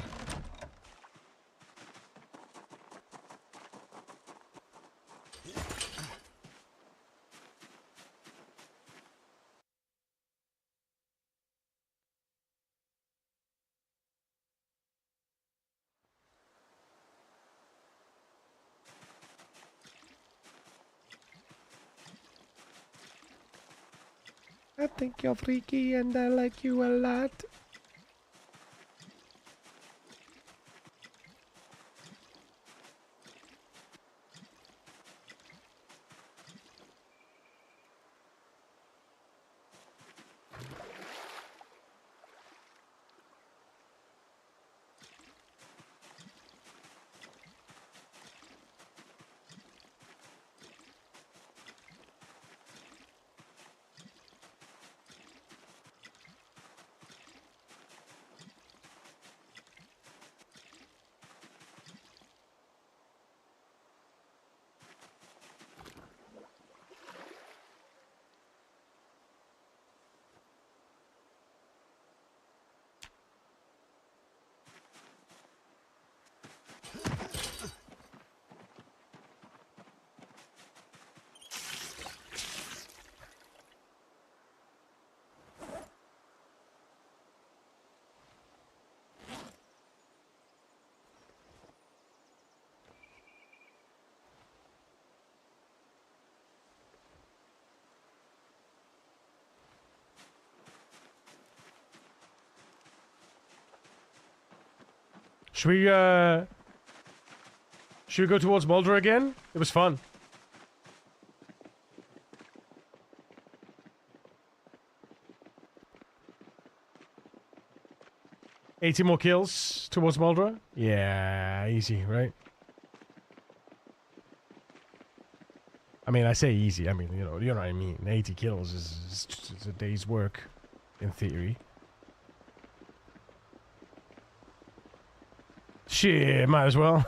I think you're freaky and I like you a lot. Should we go towards Mulder again? It was fun. $80 more kills towards Mulder? Yeah, easy, right? I mean, I say easy. I mean, you know what I mean. 80 kills is a day's work, in theory. Shit, might as well.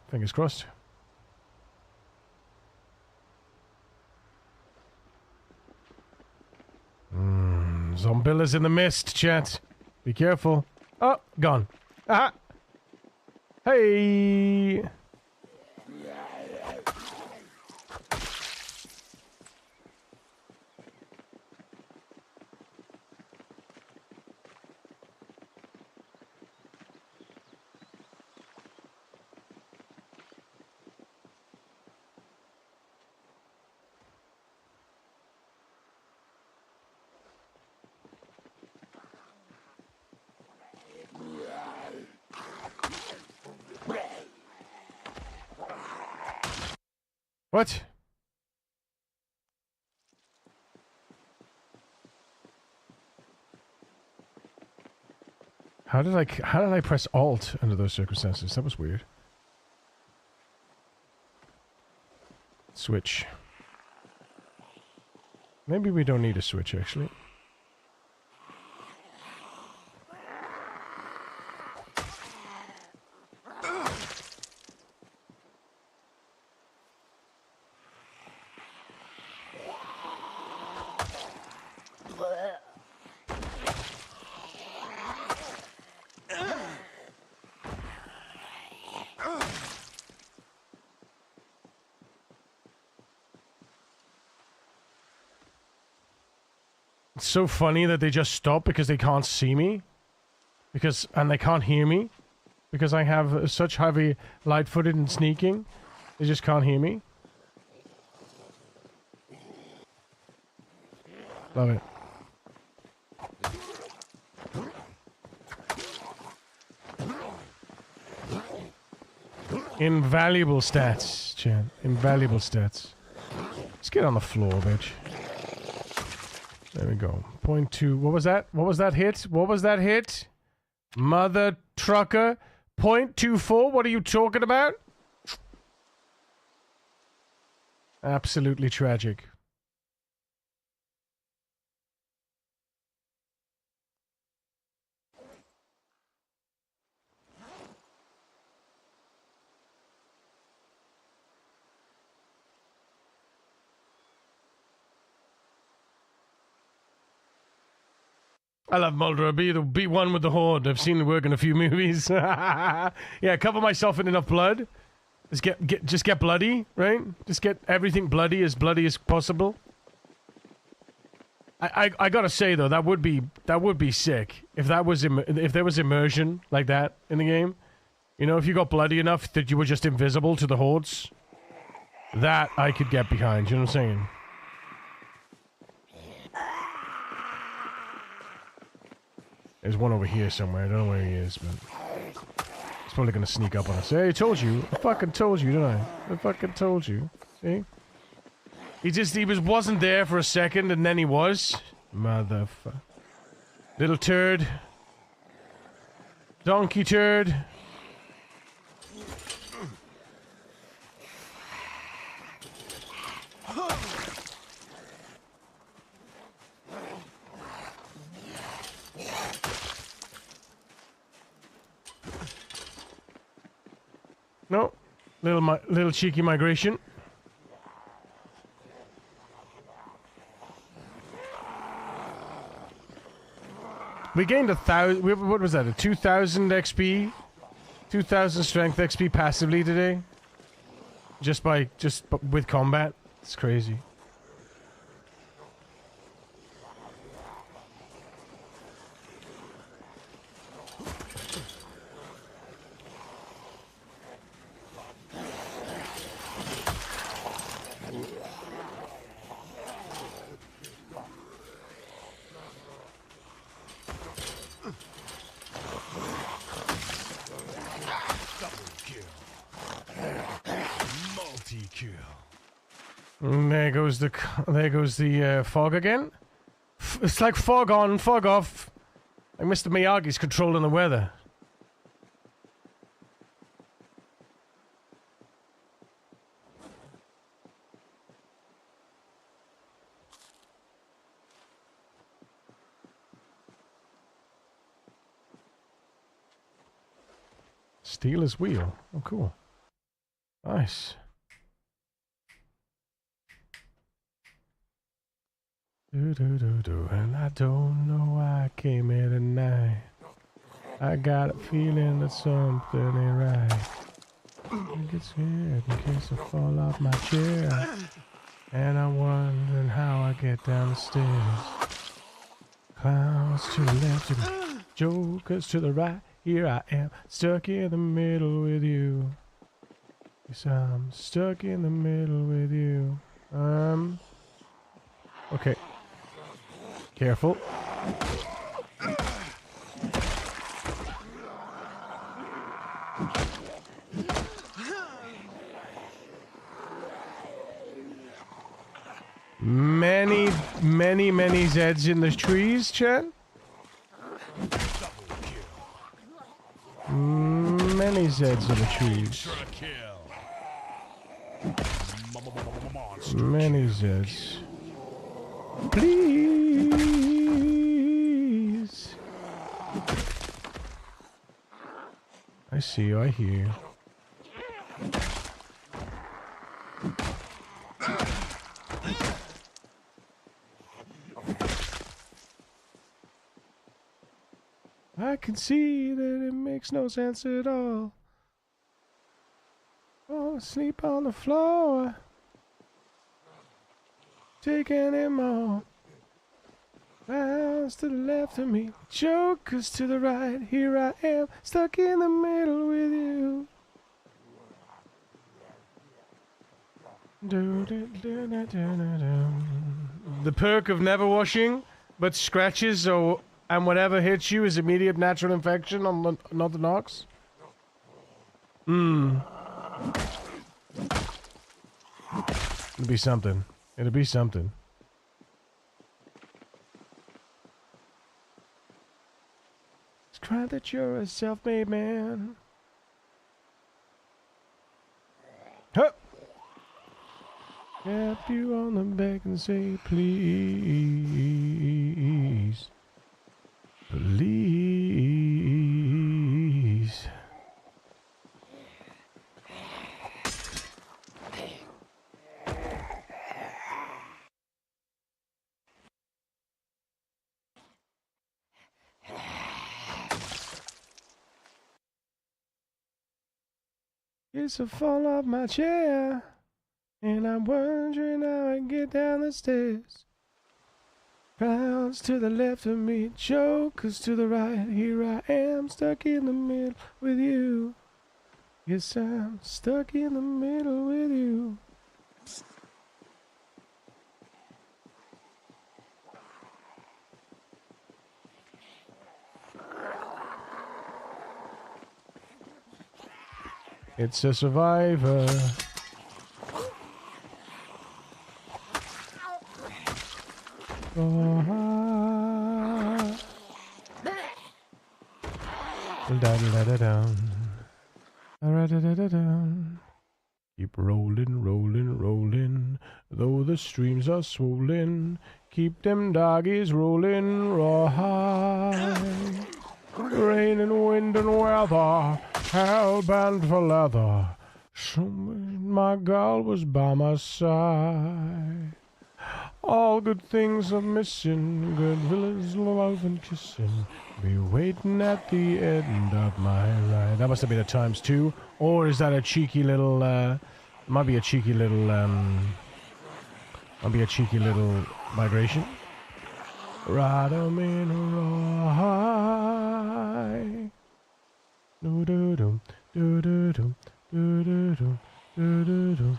Fingers crossed. Zombilla's in the mist, chat. Be careful. Oh, gone. Ah! Hey! What? How did I press Alt under those circumstances? That was weird. Switch. Maybe we don't need a switch, actually. It's so funny that they just stop because they can't see me. And they can't hear me. Because I have such heavy light-footed and sneaking. They just can't hear me. Love it. Invaluable stats, Chan. Invaluable stats. Let's get on the floor, bitch. There we go. 0.2. What was that? What was that hit? What was that hit? Mother trucker. 0.24? What are you talking about? Absolutely tragic. I love Mulder. Be one with the Horde. I've seen it work in a few movies. Yeah, cover myself in enough blood. Just get bloody, right? Just get everything bloody as possible. I gotta say though, that would be sick if there was immersion like that in the game. You know, if you got bloody enough that you were just invisible to the hordes, that I could get behind. You know what I'm saying? There's one over here somewhere. I don't know where he is, but he's probably gonna sneak up on us. Hey, I told you. I fucking told you, didn't I? I fucking told you. See? He wasn't there for a second, and then he was. Motherfucker. Little turd. Donkey turd. No, little cheeky migration. We gained 1,000. What was that? A 2,000 XP, 2,000 strength XP passively today. Just with combat. It's crazy. And there goes the fog again. It's like fog on, fog off. Like Mr. Miyagi's controlling the weather. Steal his wheel. Oh, cool. Nice. And I don't know why I came here tonight. I got a feeling that something ain't right. I get scared in case I fall off my chair. And I'm wondering how I get down the stairs. Clowns to the left and jokers to the right. Here I am, stuck in the middle with you. Yes, I'm stuck in the middle with you. Okay. Careful. Many Zeds in the trees, chat. Many Zeds in the trees. Many Zeds. Please. I see you, I hear you. I can see that it makes no sense at all. Fall asleep on the floor. Taking him all. Clowns to the left of me, jokers to the right. Here I am, stuck in the middle with you. The perk of never washing, but scratches or and whatever hits you is immediate natural infection on the, not the knocks. It'll be something. It'll be something. It's cry that you're a self-made man. Huh! Tap you on the back and say, please. Please. It's a fall off my chair, and I'm wondering how I get down the stairs. Clowns to the left of me, jokers to the right. Here I am, stuck in the middle with you. Yes, I'm stuck in the middle with you. It's a survivor. Keep rolling, rolling, rolling, though the streams are swollen. Keep them doggies rolling raw high. Rain and wind and weather, hell-bound for leather. So my girl was by my side. All good things are missing, good villas, love and kissing. Be waiting at the end of my ride. That must have been a ×2, or is that a cheeky little? Might be a cheeky little. Might be a cheeky little migration. Ride 'em in a high. Do do do do do do do do do do do.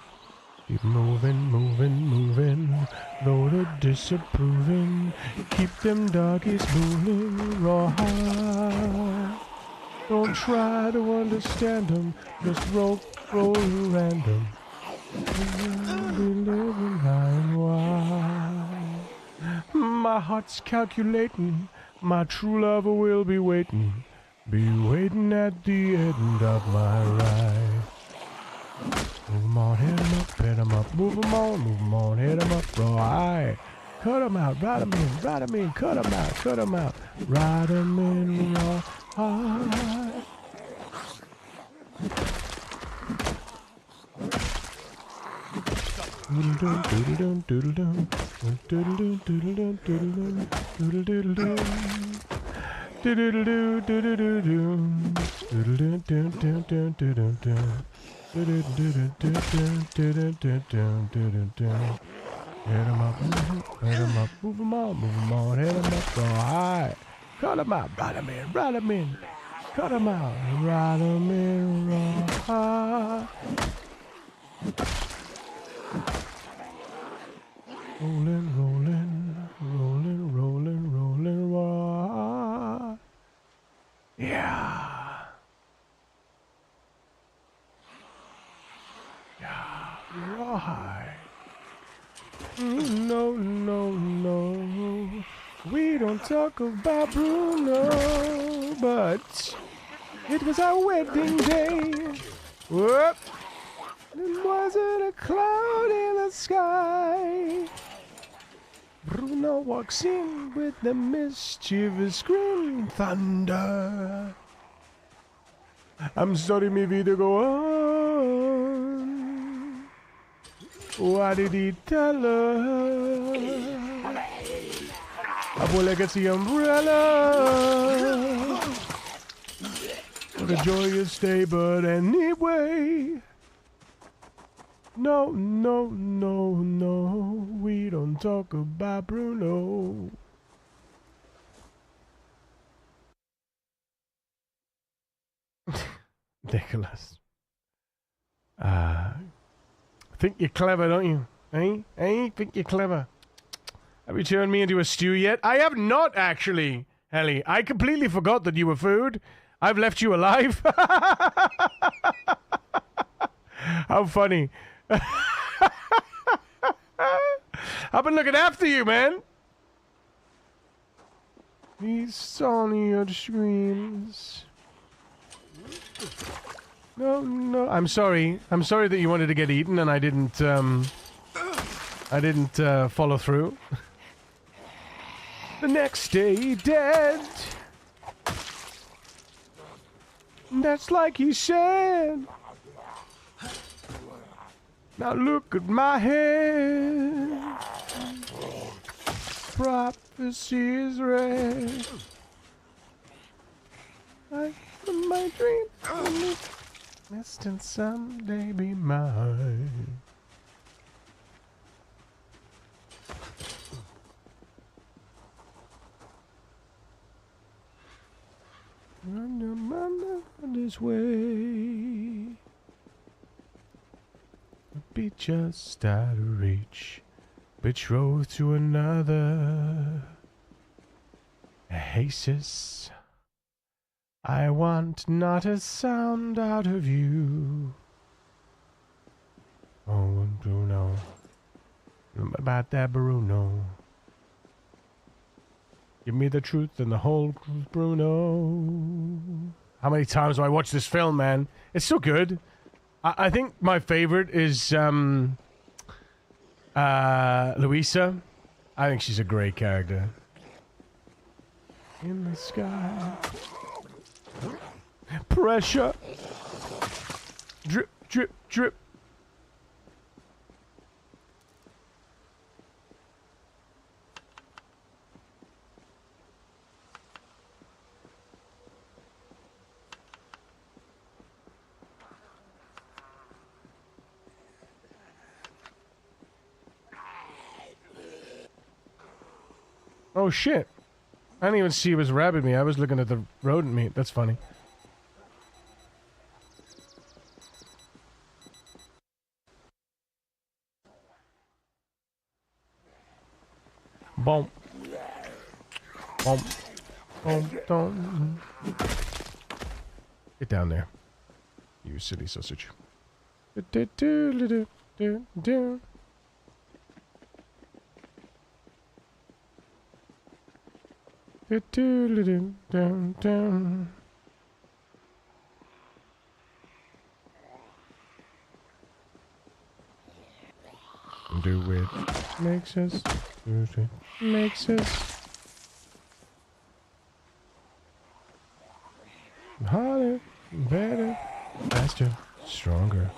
Keep moving, moving, moving, though they're disapproving. Keep them doggies moving raw. Don't try to understand them, just roll random. Be living high and wide. My heart's calculating, my true lover will be waiting. Be waiting at the end of my ride. Move 'em on, hit 'em up, hit 'em up, move 'em on, hit 'em up, raw high. Cut 'em out, ride 'em in, cut 'em out, ride 'em in raw high. Hit 'em up, move 'em on, hit 'em up, go high. Cut 'em out, ride 'em in, cut 'em out, ride 'em in, raw. Rolling, raw. Yeah. Yeah, rawhide. No, we don't talk about Bruno, but it was our wedding day. Whoop. It wasn't a cloud in the sky. Bruno walks in with the mischievous grin. Thunder. I'm sorry, mi vida go on. Why did he tell her? Abuela gets the umbrella. What a joyous day, but anyway. No, we don't talk about Bruno. Nicholas. Think you're clever, don't you? Think you're clever. Have you turned me into a stew yet? I have not, actually, Ellie. I completely forgot that you were food. I've left you alive. How funny. I've been looking after you, man. These Sonya screams. No. I'm sorry. I'm sorry that you wanted to get eaten and I didn't follow through. The next day, dead. That's like he said. Now look at my head. Prophecy is red. I my dream. Destined someday be mine. Run this way. Be just out of reach. Betrothed to another. Hey sis, I want not a sound out of you. Oh, Bruno. About that Bruno. Give me the truth and the whole truth, Bruno. How many times do I watch this film, man? It's so good. I think my favorite is Louisa. I think she's a great character. In the sky. Pressure. Drip, drip, drip. Oh shit. I didn't even see it was rabbit meat. I was looking at the rodent meat. That's funny. Boom. Boom. Boom. Boom. Get down there. You silly sausage. Down. Do it. Makes us. Makes us. Harder, better, faster, stronger.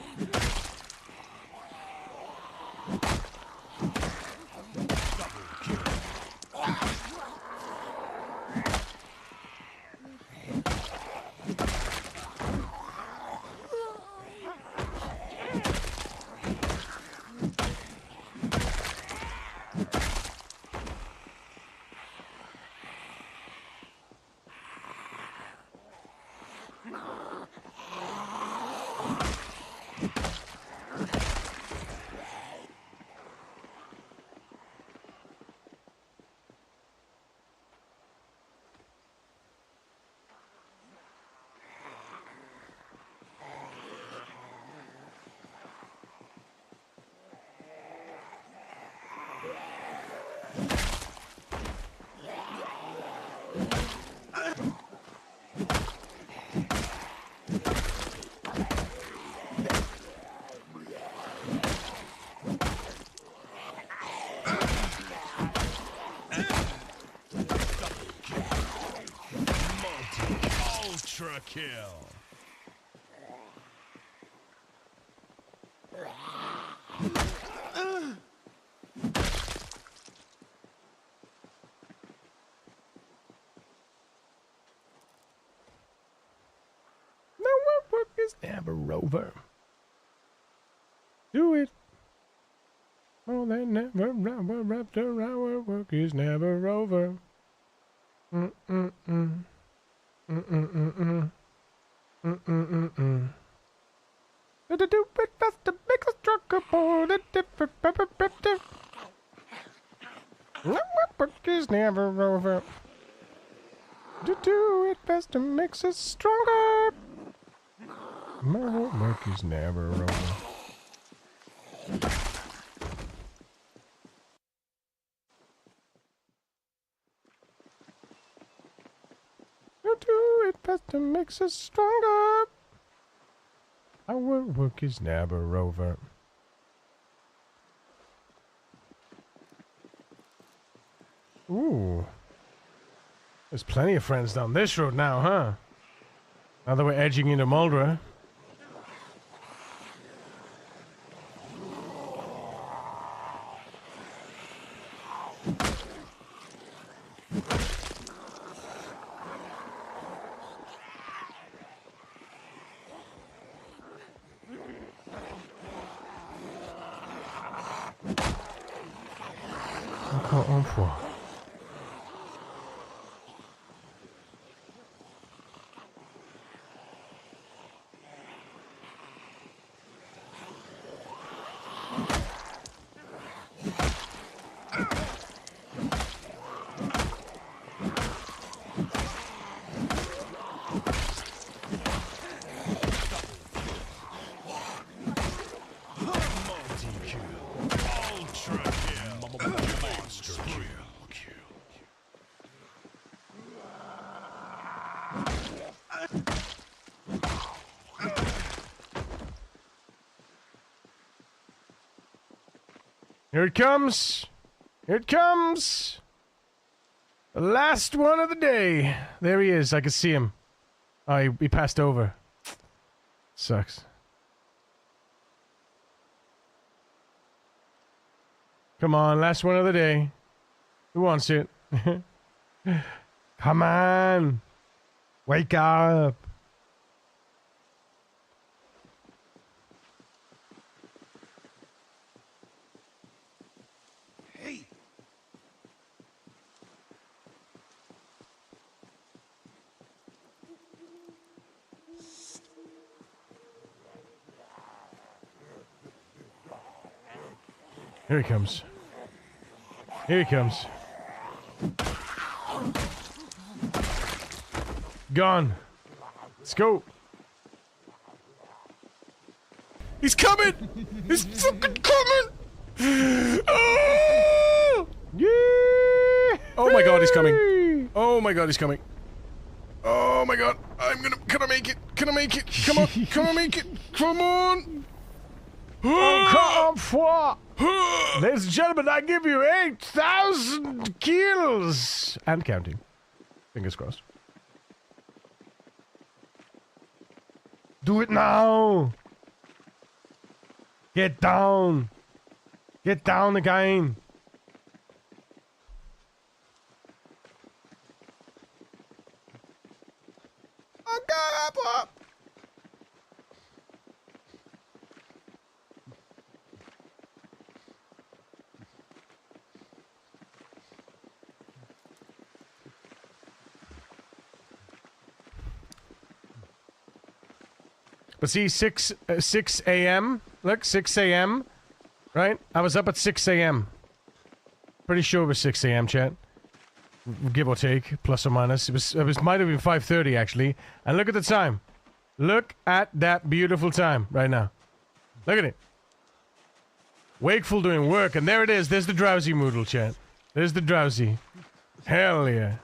kill. No work is never over. Do it. More than never, ever after our work is never over. Mm-mm-mm. Mm-mm-mm-mm. Mm-mm-mm-mm. To do it fast to make us stronger, more than different. My work is never over. To do it faster makes us stronger. My work is never over. To do it faster makes us stronger. Our work is never over. Ooh. There's plenty of friends down this road now, huh? Now that we're edging into Muldra. Encore un fois. Here it comes. Here it comes. The last one of the day. There he is. I can see him. Oh, he passed over. Sucks. Come on, last one of the day. Who wants it? Come on. Wake up. Here he comes. Here he comes. Gone. Let's go. He's coming! He's fucking coming! Oh! Yeah! Oh my god, he's coming. Oh my god, he's coming. Oh my god, can I make it? Can I make it? Come on, can I make it? Come on! Encore une fois! Ladies and gentlemen, I give you 8,000 kills! And counting. Fingers crossed. Do it now! Get down! Get down again! But see, 6 a.m. Look, 6 a.m. Right? I was up at 6 a.m. Pretty sure it was 6 a.m. chat. Give or take, plus or minus. It might have been 5:30 actually. And look at the time. Look at that beautiful time right now. Look at it. Wakeful doing work, and there it is. There's the drowsy Moodle chat. There's the drowsy. Hell yeah.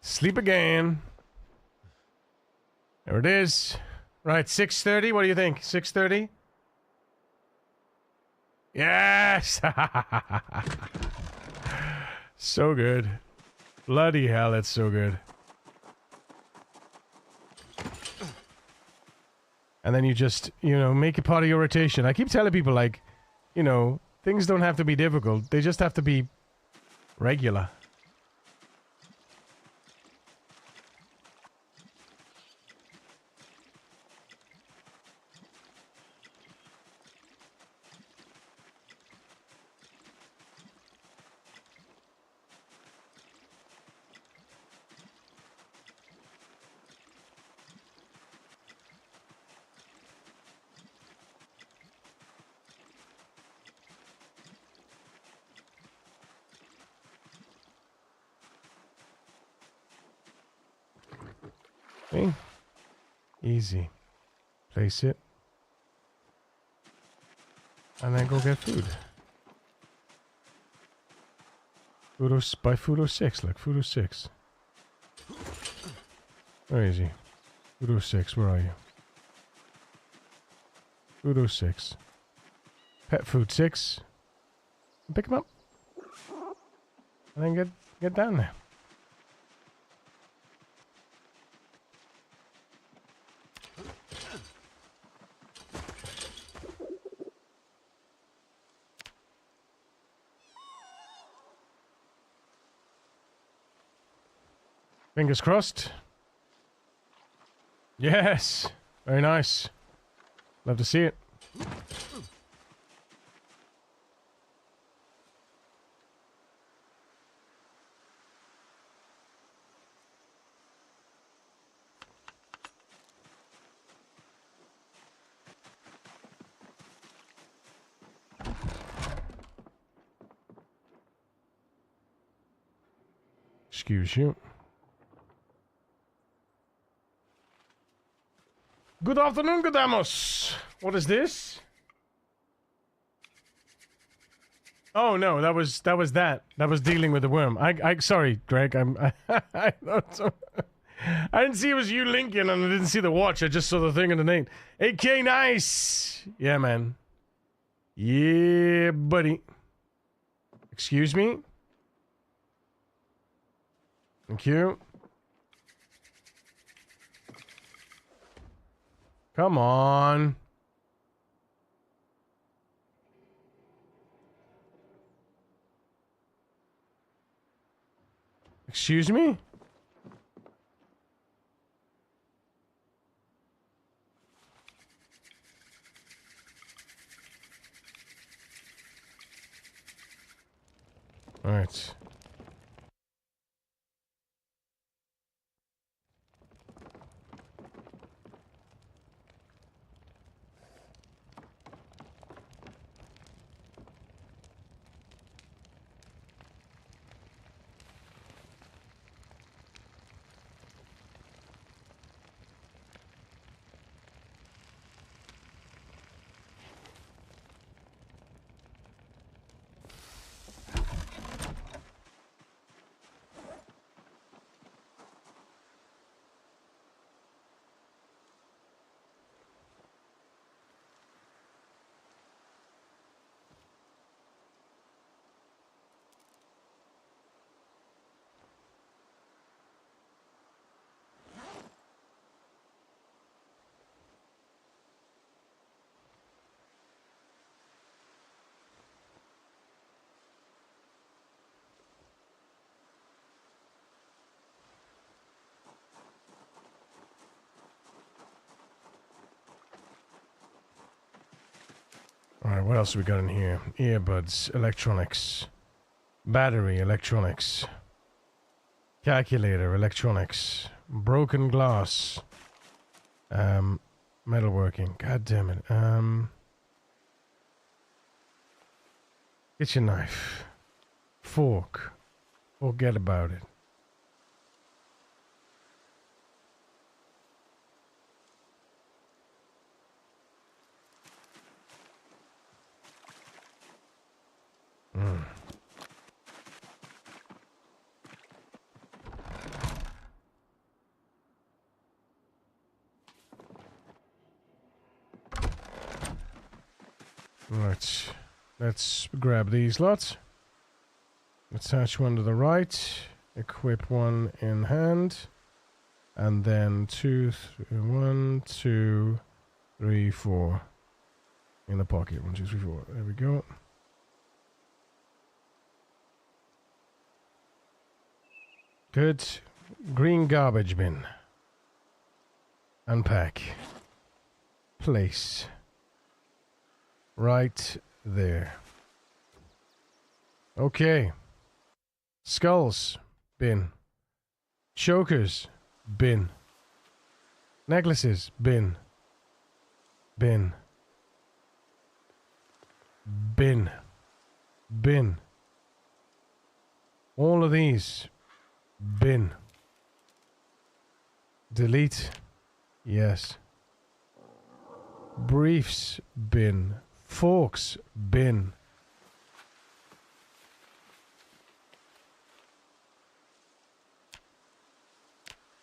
Sleep again. There it is. Right, 6:30. What do you think? 6:30? Yes! So good. Bloody hell, it's so good. And then you just, you know, make it part of your rotation. I keep telling people, like, you know, things don't have to be difficult. They just have to be regular. See? Easy. Place it. And then go get food. By Food 06, look, Food 06. Where is he? Food 06, where are you? Food 06. Pet Food 6. Pick him up. And then get down there. Fingers crossed. Yes! Very nice. Love to see it. Excuse you. Good afternoon, Godamos. What is this? Oh no, that was that. That was dealing with the worm. I sorry, Greg. I didn't see it was you, Lincoln, and I didn't see the watch. I just saw the thing underneath. AK, nice. Yeah, man. Yeah, buddy. Excuse me. Thank you. Come on. Excuse me? All right. Alright, what else we got in here? Earbuds, electronics, battery, electronics, calculator, electronics, broken glass, metalworking, god damn it, kitchen knife, fork, forget about it. Right. Let's grab these lots. Attach one to the right. Equip one in hand. And then 1, 2, 3, 4. In the pocket. 1, 2, 3, 4. There we go. Good. Green garbage bin. Unpack. Place. Right there. Okay. Skulls. Bin. Chokers. Bin. Necklaces. Bin. Bin. Bin. Bin. All of these. Bin. Delete. Yes. Briefs. Bin. Forks. Bin.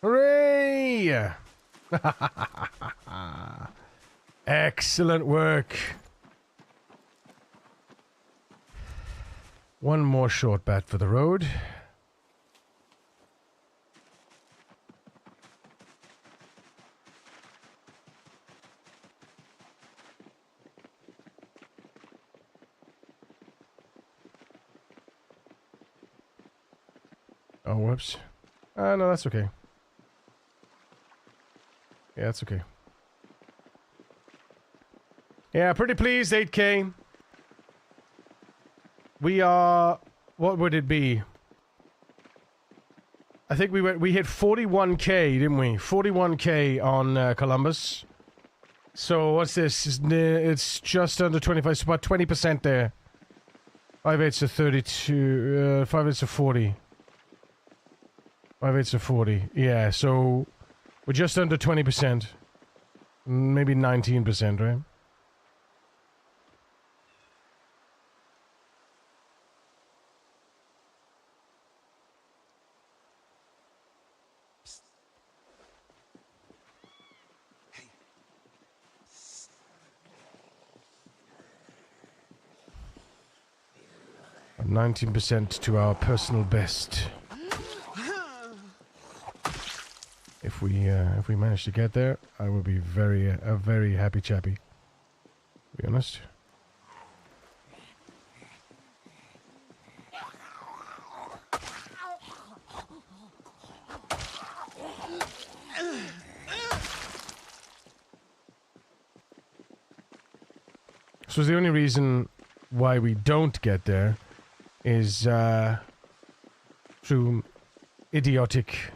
Hooray! Excellent work. One more short bat for the road. Oh, whoops. No, that's okay. Yeah, that's okay. Yeah, pretty pleased, 8K. We are... What would it be? I think we hit 41K, didn't we? 41K on Columbus. So, what's this? It's just under 25, it's about 20% there. 5/8 to 32, 5/8 to 40. 5/8 to 40. Yeah, so... We're just under 20%. Maybe 19%, right? Hey. 19% to our personal best. If we manage to get there, I will be a very happy chappy. To be honest. So the only reason why we don't get there is through idiotic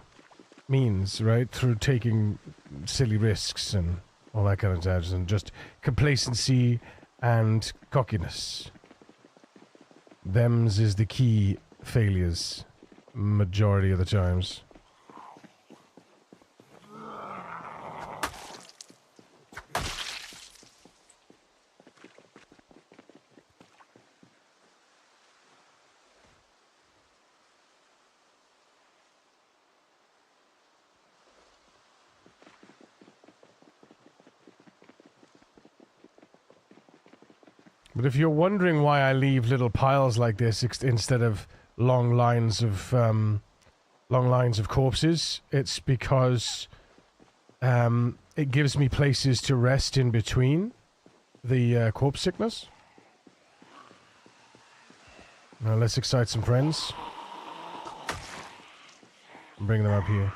means, right? Through taking silly risks and all that kind of jazz, and just complacency and cockiness. Them's is the key failures, majority of the times. But if you're wondering why I leave little piles like this instead of long lines of corpses, it's because it gives me places to rest in between the corpse sickness. Now let's excite some friends. Bring them up here.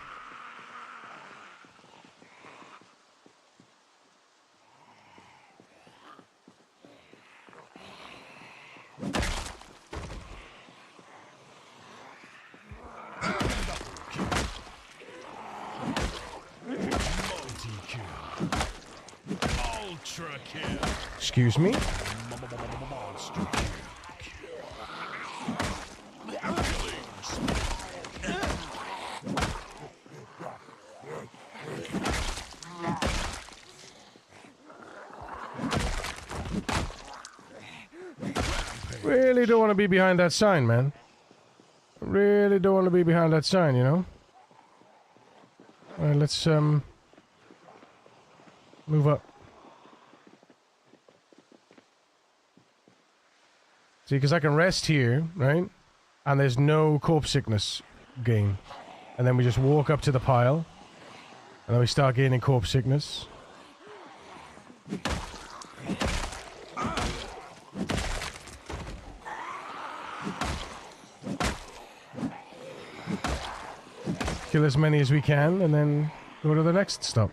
Excuse me? Really don't want to be behind that sign, man. Really don't want to be behind that sign, you know? Alright, let's move up. See, because I can rest here, right? And there's no corpse sickness gain. And then we just walk up to the pile. And then we start gaining corpse sickness. Kill as many as we can, and then go to the next stop.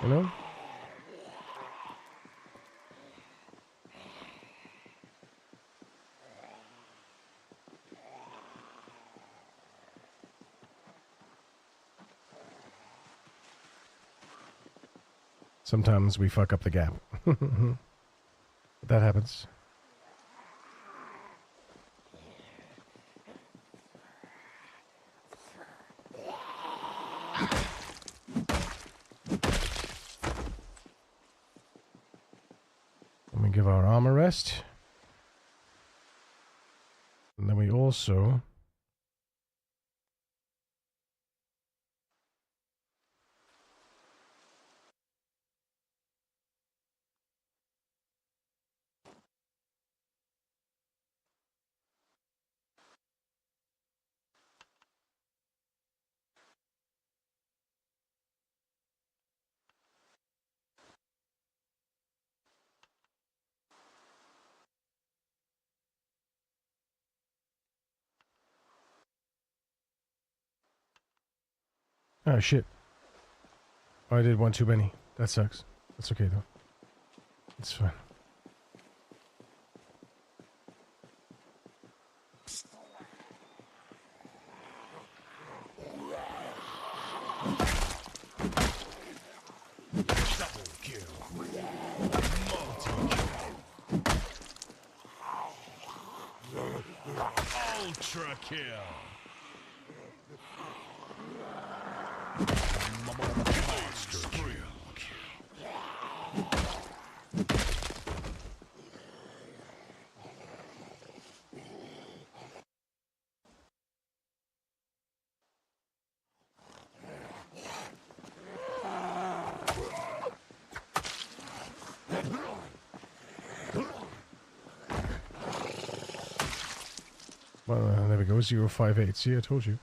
You know? Sometimes we fuck up the gap. That happens. Let me give our armor rest. And then we also... Oh, shit. Oh, I did one too many. That sucks. That's okay, though. It's fine. Double kill. Multi-kill. Ultra kill. Monster kill. Well, there we go. 058. See, I told you.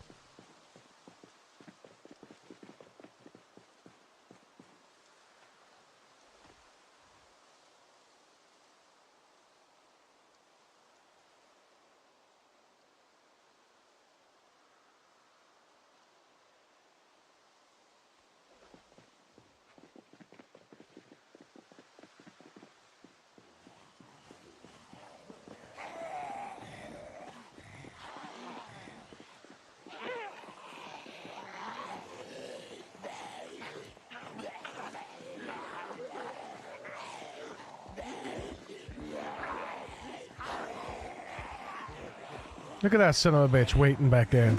Look at that son of a bitch waiting back there.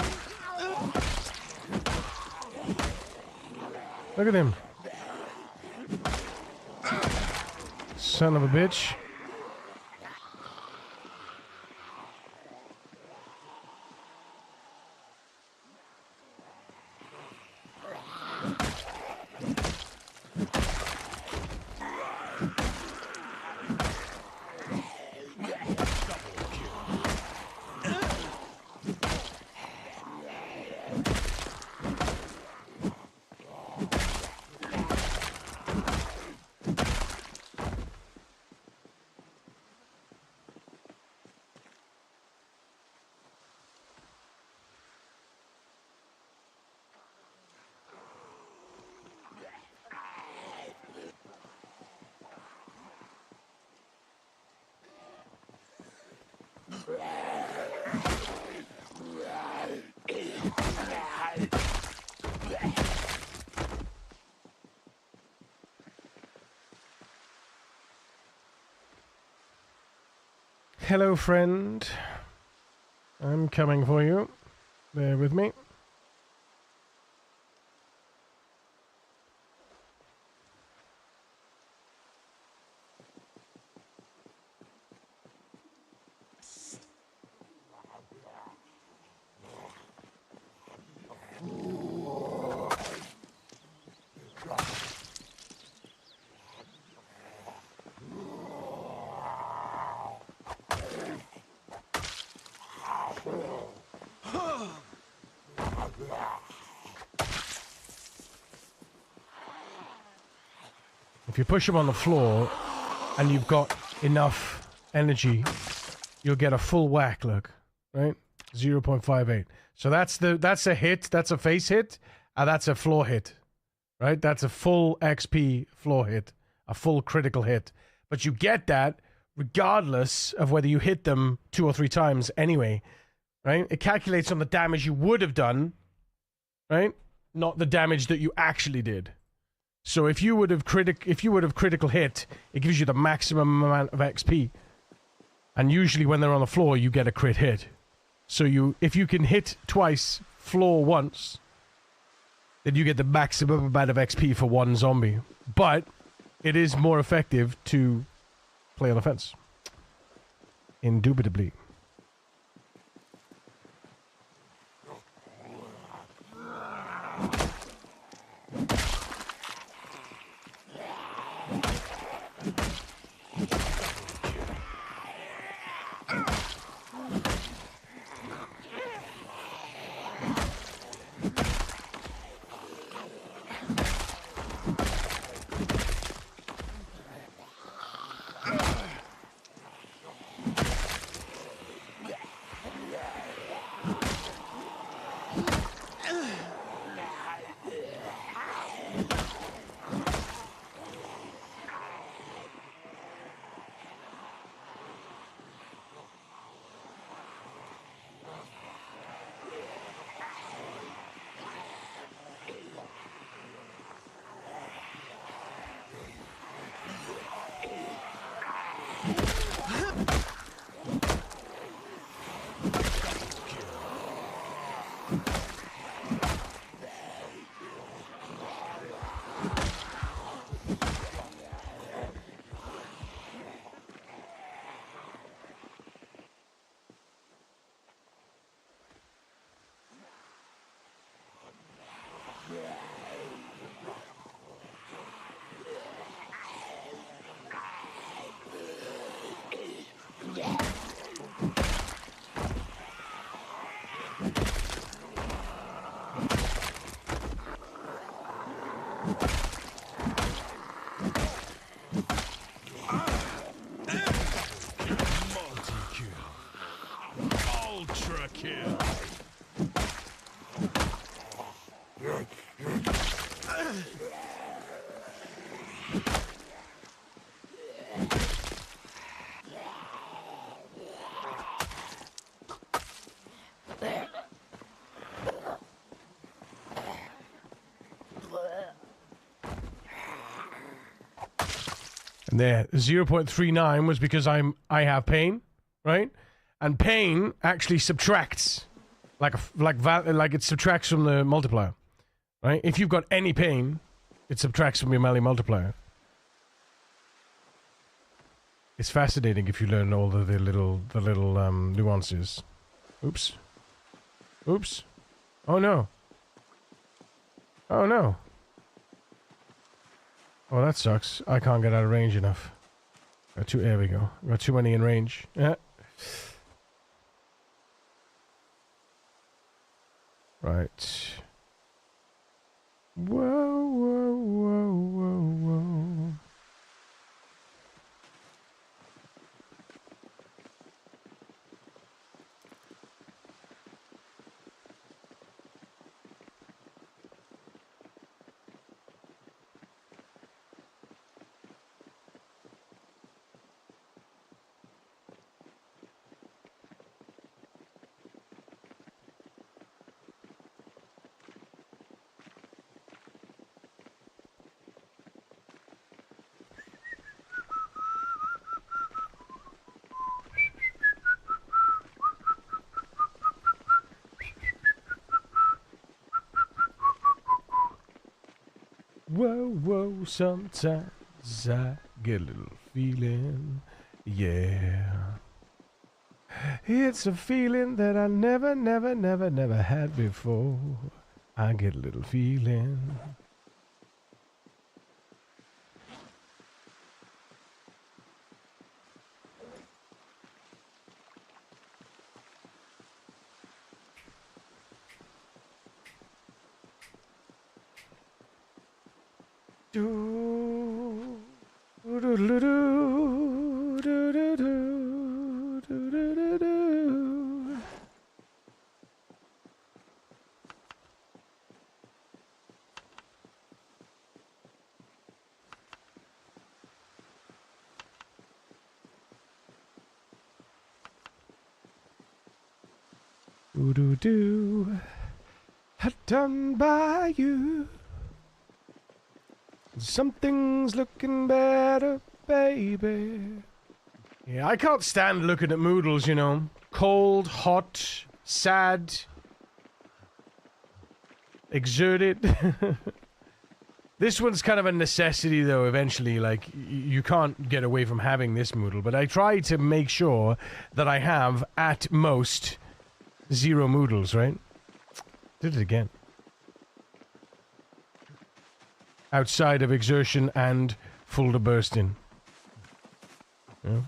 Look at him. Son of a bitch. Hello, friend. I'm coming for you. Bear with me. if you push them on the floor and you've got enough energy, you'll get a full whack, look, right? 0.58. So that's a hit, that's a face hit, and that's a floor hit, right? That's a full XP floor hit, a full critical hit. But you get that regardless of whether you hit them 2 or 3 times anyway, right? It calculates on the damage you would have done, right? Not the damage that you actually did. So if you would have critical hit, it gives you the maximum amount of XP. And usually when they're on the floor, you get a crit hit. So if you can hit twice, floor once, then you get the maximum amount of XP for one zombie. But it is more effective to play on offense. Indubitably. And there, 0.39 was because I have pain, right? And pain actually subtracts, like it subtracts from the multiplier, right? If you've got any pain, it subtracts from your melee multiplier. It's fascinating if you learn all the little nuances. Oops. Oops. Oh no. Oh no. Oh, that sucks. I can't get out of range enough. There we go. Got too many in range. Yeah. Right. Whoa, whoa, whoa, whoa, whoa. Whoa, whoa, sometimes I get a little feeling, yeah. It's a feeling that I never had before. I get a little feeling. Do Do-do-do-do, do-do-do, do-do-do-do. Do-do-do, done by you. Something's looking better, baby. Yeah, I can't stand looking at Moodles, you know. Cold, hot, sad, exerted. This one's kind of a necessity, though, eventually. Like, you can't get away from having this Moodle. But I try to make sure that I have, at most, 0 Moodles, right? Did it again. Outside of exertion and full to bursting. Yeah.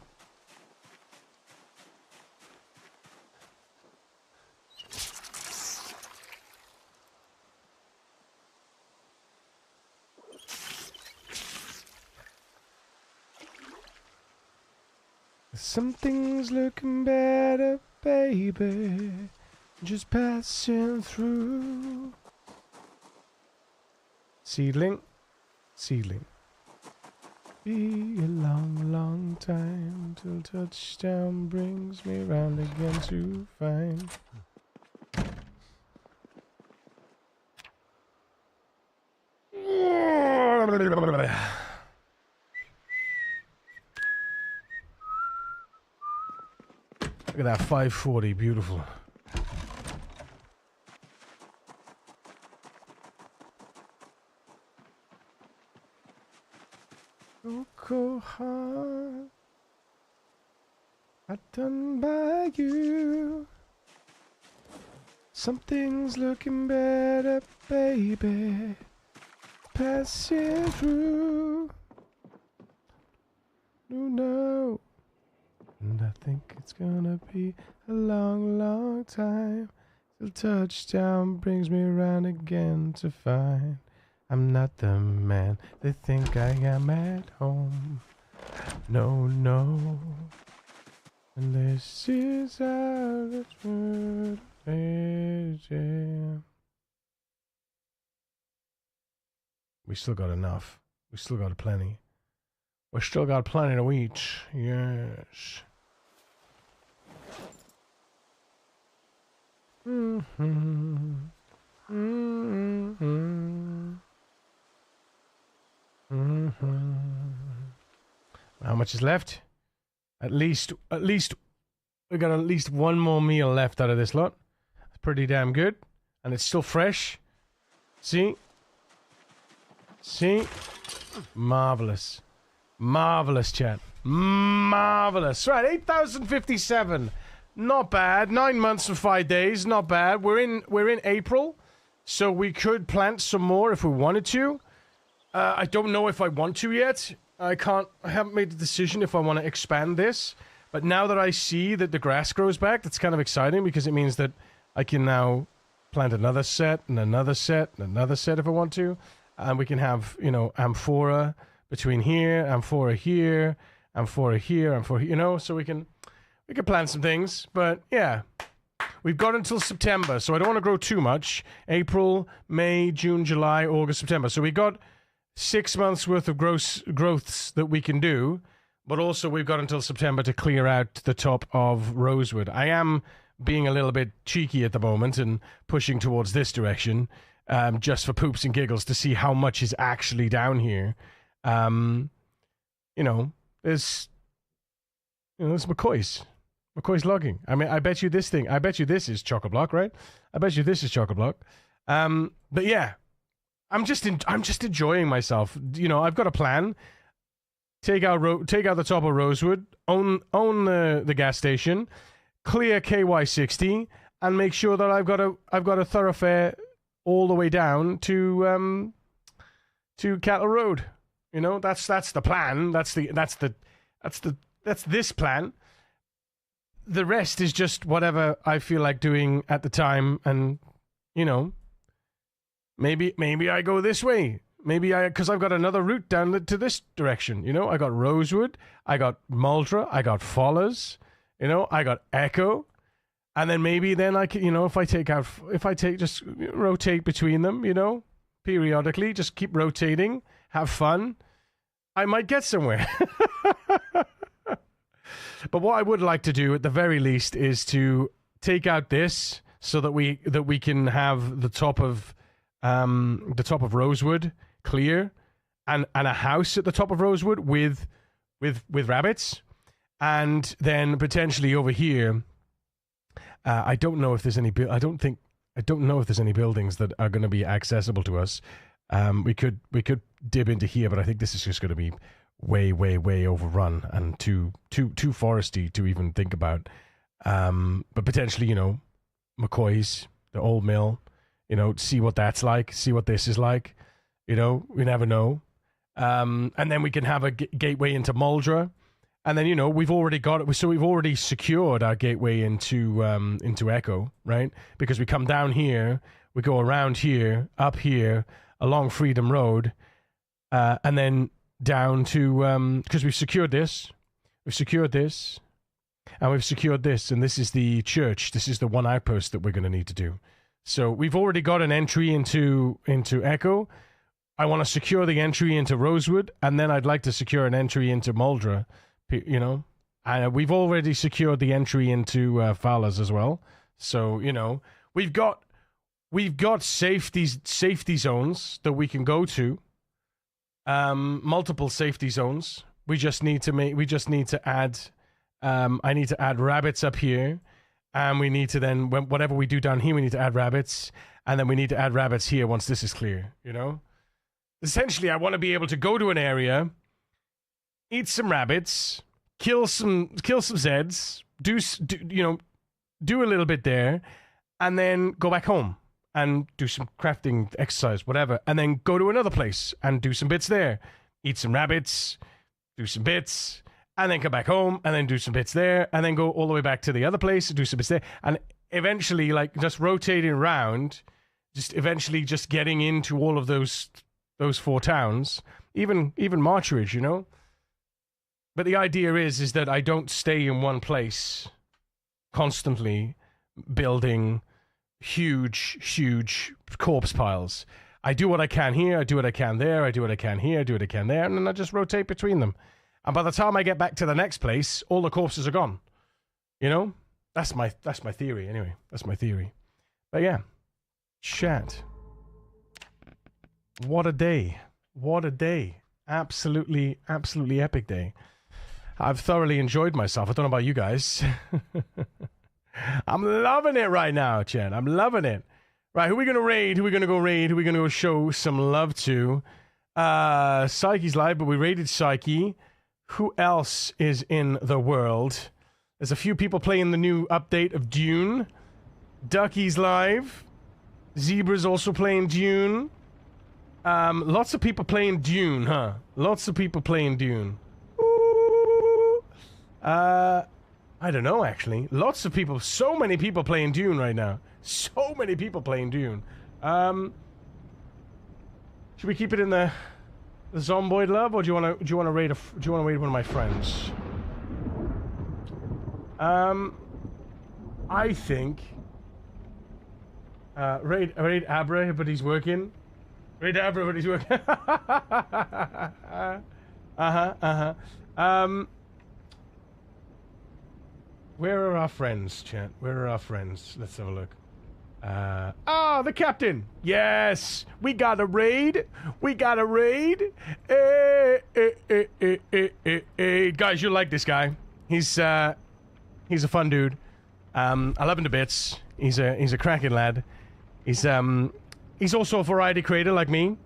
Something's looking better, baby. Just passing through. Seedling. Seedling. Be a long, long time till touchdown brings me round again to find. Look at that 540, beautiful. Cold heart, done by you. Something's looking better, baby. Passing through. No. And I think it's gonna be a long, long time till touchdown brings me around again to find I'm not the man they think I am at home. No. And this is how it's worth it. We still got enough. We still got plenty. We still got plenty to eat. Yes. How much is left? At least we got at least one more meal left out of this lot. It's pretty damn good, and it's still fresh. See, marvelous, chat, marvelous. Right, 8,057. Not bad. 9 months and 5 days. Not bad. We're in April, so we could plant some more if we wanted to. I don't know if I want to yet. I haven't made the decision if I want to expand this. But now that I see that the grass grows back, that's kind of exciting because it means that I can now plant another set and another set and another set if I want to. And we can have, you know, amphora between here, amphora here, amphora here, amphora here, you know, so we can plant some things. But yeah, we've got until September, so I don't want to grow too much. April, May, June, July, August, September. So we got 6 months worth of growths that we can do, but also we've got until September to clear out the top of rosewood. I am being a little bit cheeky at the moment and pushing towards this direction, just for poops and giggles to see how much is actually down here. You know, there's McCoy's logging. I mean, I bet you this is Chock-a-Block, right? I bet you this is Chock-a-Block. But yeah. I'm just enjoying myself. You know, I've got a plan. Take out the top of Rosewood, own the gas station, clear KY60, and make sure that I've got a thoroughfare all the way down to Cattle Road. You know, that's the plan. That's this plan. The rest is just whatever I feel like doing at the time, and you know. Maybe I go this way. Maybe because I've got another route down to this direction. You know, I got Rosewood, I got Muldra, I got Follers. You know, I got Echo, and then maybe then I can, you know, if I just rotate between them, you know, periodically, just keep rotating, have fun, I might get somewhere. But what I would like to do at the very least is to take out this so that we can have the top of Rosewood clear, and a house at the top of Rosewood with rabbits, and then potentially over here. I don't know if there's any. I don't know if there's any buildings that are going to be accessible to us. We could dip into here, but I think this is just going to be way overrun and too foresty to even think about. But potentially, you know, McCoy's, the old mill, you know, see what that's like, see what this is like. You know, we never know. And then we can have a gateway into Muldra. And then, you know, we've already secured our gateway into Echo, right? Because we come down here, we go around here, up here, along Freedom Road, and then down to, because we've secured this, and we've secured this, and this is the church. This is the one outpost that we're going to need to do. So we've already got an entry into Echo. I want to secure the entry into Rosewood, and then I'd like to secure an entry into Muldra, you know. And we've already secured the entry into Fowler's as well. So, you know, we've got safety zones that we can go to. Multiple safety zones. We just need to add I need to add rabbits up here, and we need to then, whatever we do down here, we need to add rabbits, and then we need to add rabbits here once this is clear, you know? Essentially, I want to be able to go to an area, eat some rabbits, kill some Zeds, do a little bit there, and then go back home and do some crafting exercise, whatever, and then go to another place and do some bits there, eat some rabbits, do some bits, and then come back home and then do some bits there, and then go all the way back to the other place and do some bits there, and eventually, like, just rotating around, just eventually just getting into all of those 4 towns, even Marchridge, you know. But the idea is that I don't stay in one place constantly building huge corpse piles. I do what I can here, I do what I can there, I do what I can here, I do what I can there, and then I just rotate between them. And by the time I get back to the next place, all the corpses are gone. You know? That's my theory, anyway. That's my theory. But yeah. Chat. What a day. What a day. Absolutely epic day. I've thoroughly enjoyed myself. I don't know about you guys. I'm loving it right now, Chan. I'm loving it. Right, who are we going to raid? Who are we going to go raid? Who are we going to go show some love to? Psyche's live, but we raided Psyche. Who else is in the world? There's a few people playing the new update of Dune. Ducky's live. Zebra's also playing Dune. Lots of people playing Dune, huh? Lots of people playing Dune. Ooh. I don't know, actually. Lots of people, so many people playing Dune right now. So many people playing Dune. Should we keep it in the Zomboid love, or do you want to raid one of my friends? I think raid Abra, but he's working. Raid Abra, but he's working. Where are our friends, chat? Where are our friends? Let's have a look. The captain. Yes, we got a raid. We got a raid. Guys, you like this guy? He's a fun dude. I love him to bits. He's a cracking lad. He's also a variety creator like me.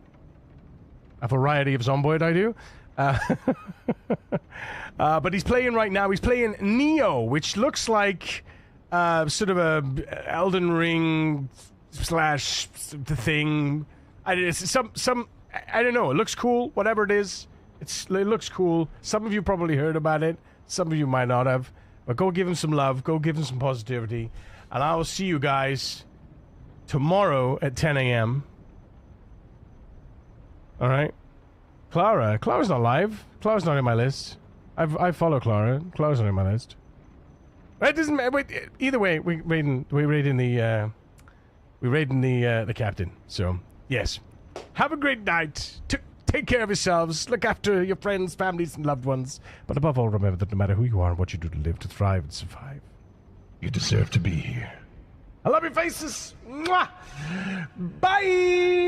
A variety of Zomboid, I do. But he's playing right now. He's playing Neo, which looks like sort of a Elden Ring / the thing. It's some I don't know. It looks cool. Whatever it is, it looks cool. Some of you probably heard about it. Some of you might not have. But go give him some love. Go give him some positivity. And I will see you guys tomorrow at 10 a.m. All right. Clara's not live. Clara's not in my list. I follow Clara. Clara's not in my list. It doesn't matter. Wait, either way, we raiding the captain. So yes, have a great night. Take care of yourselves. Look after your friends, families, and loved ones. But above all, remember that no matter who you are and what you do to live, to thrive, and survive, you deserve to be here. I love your faces. Mwah! Bye.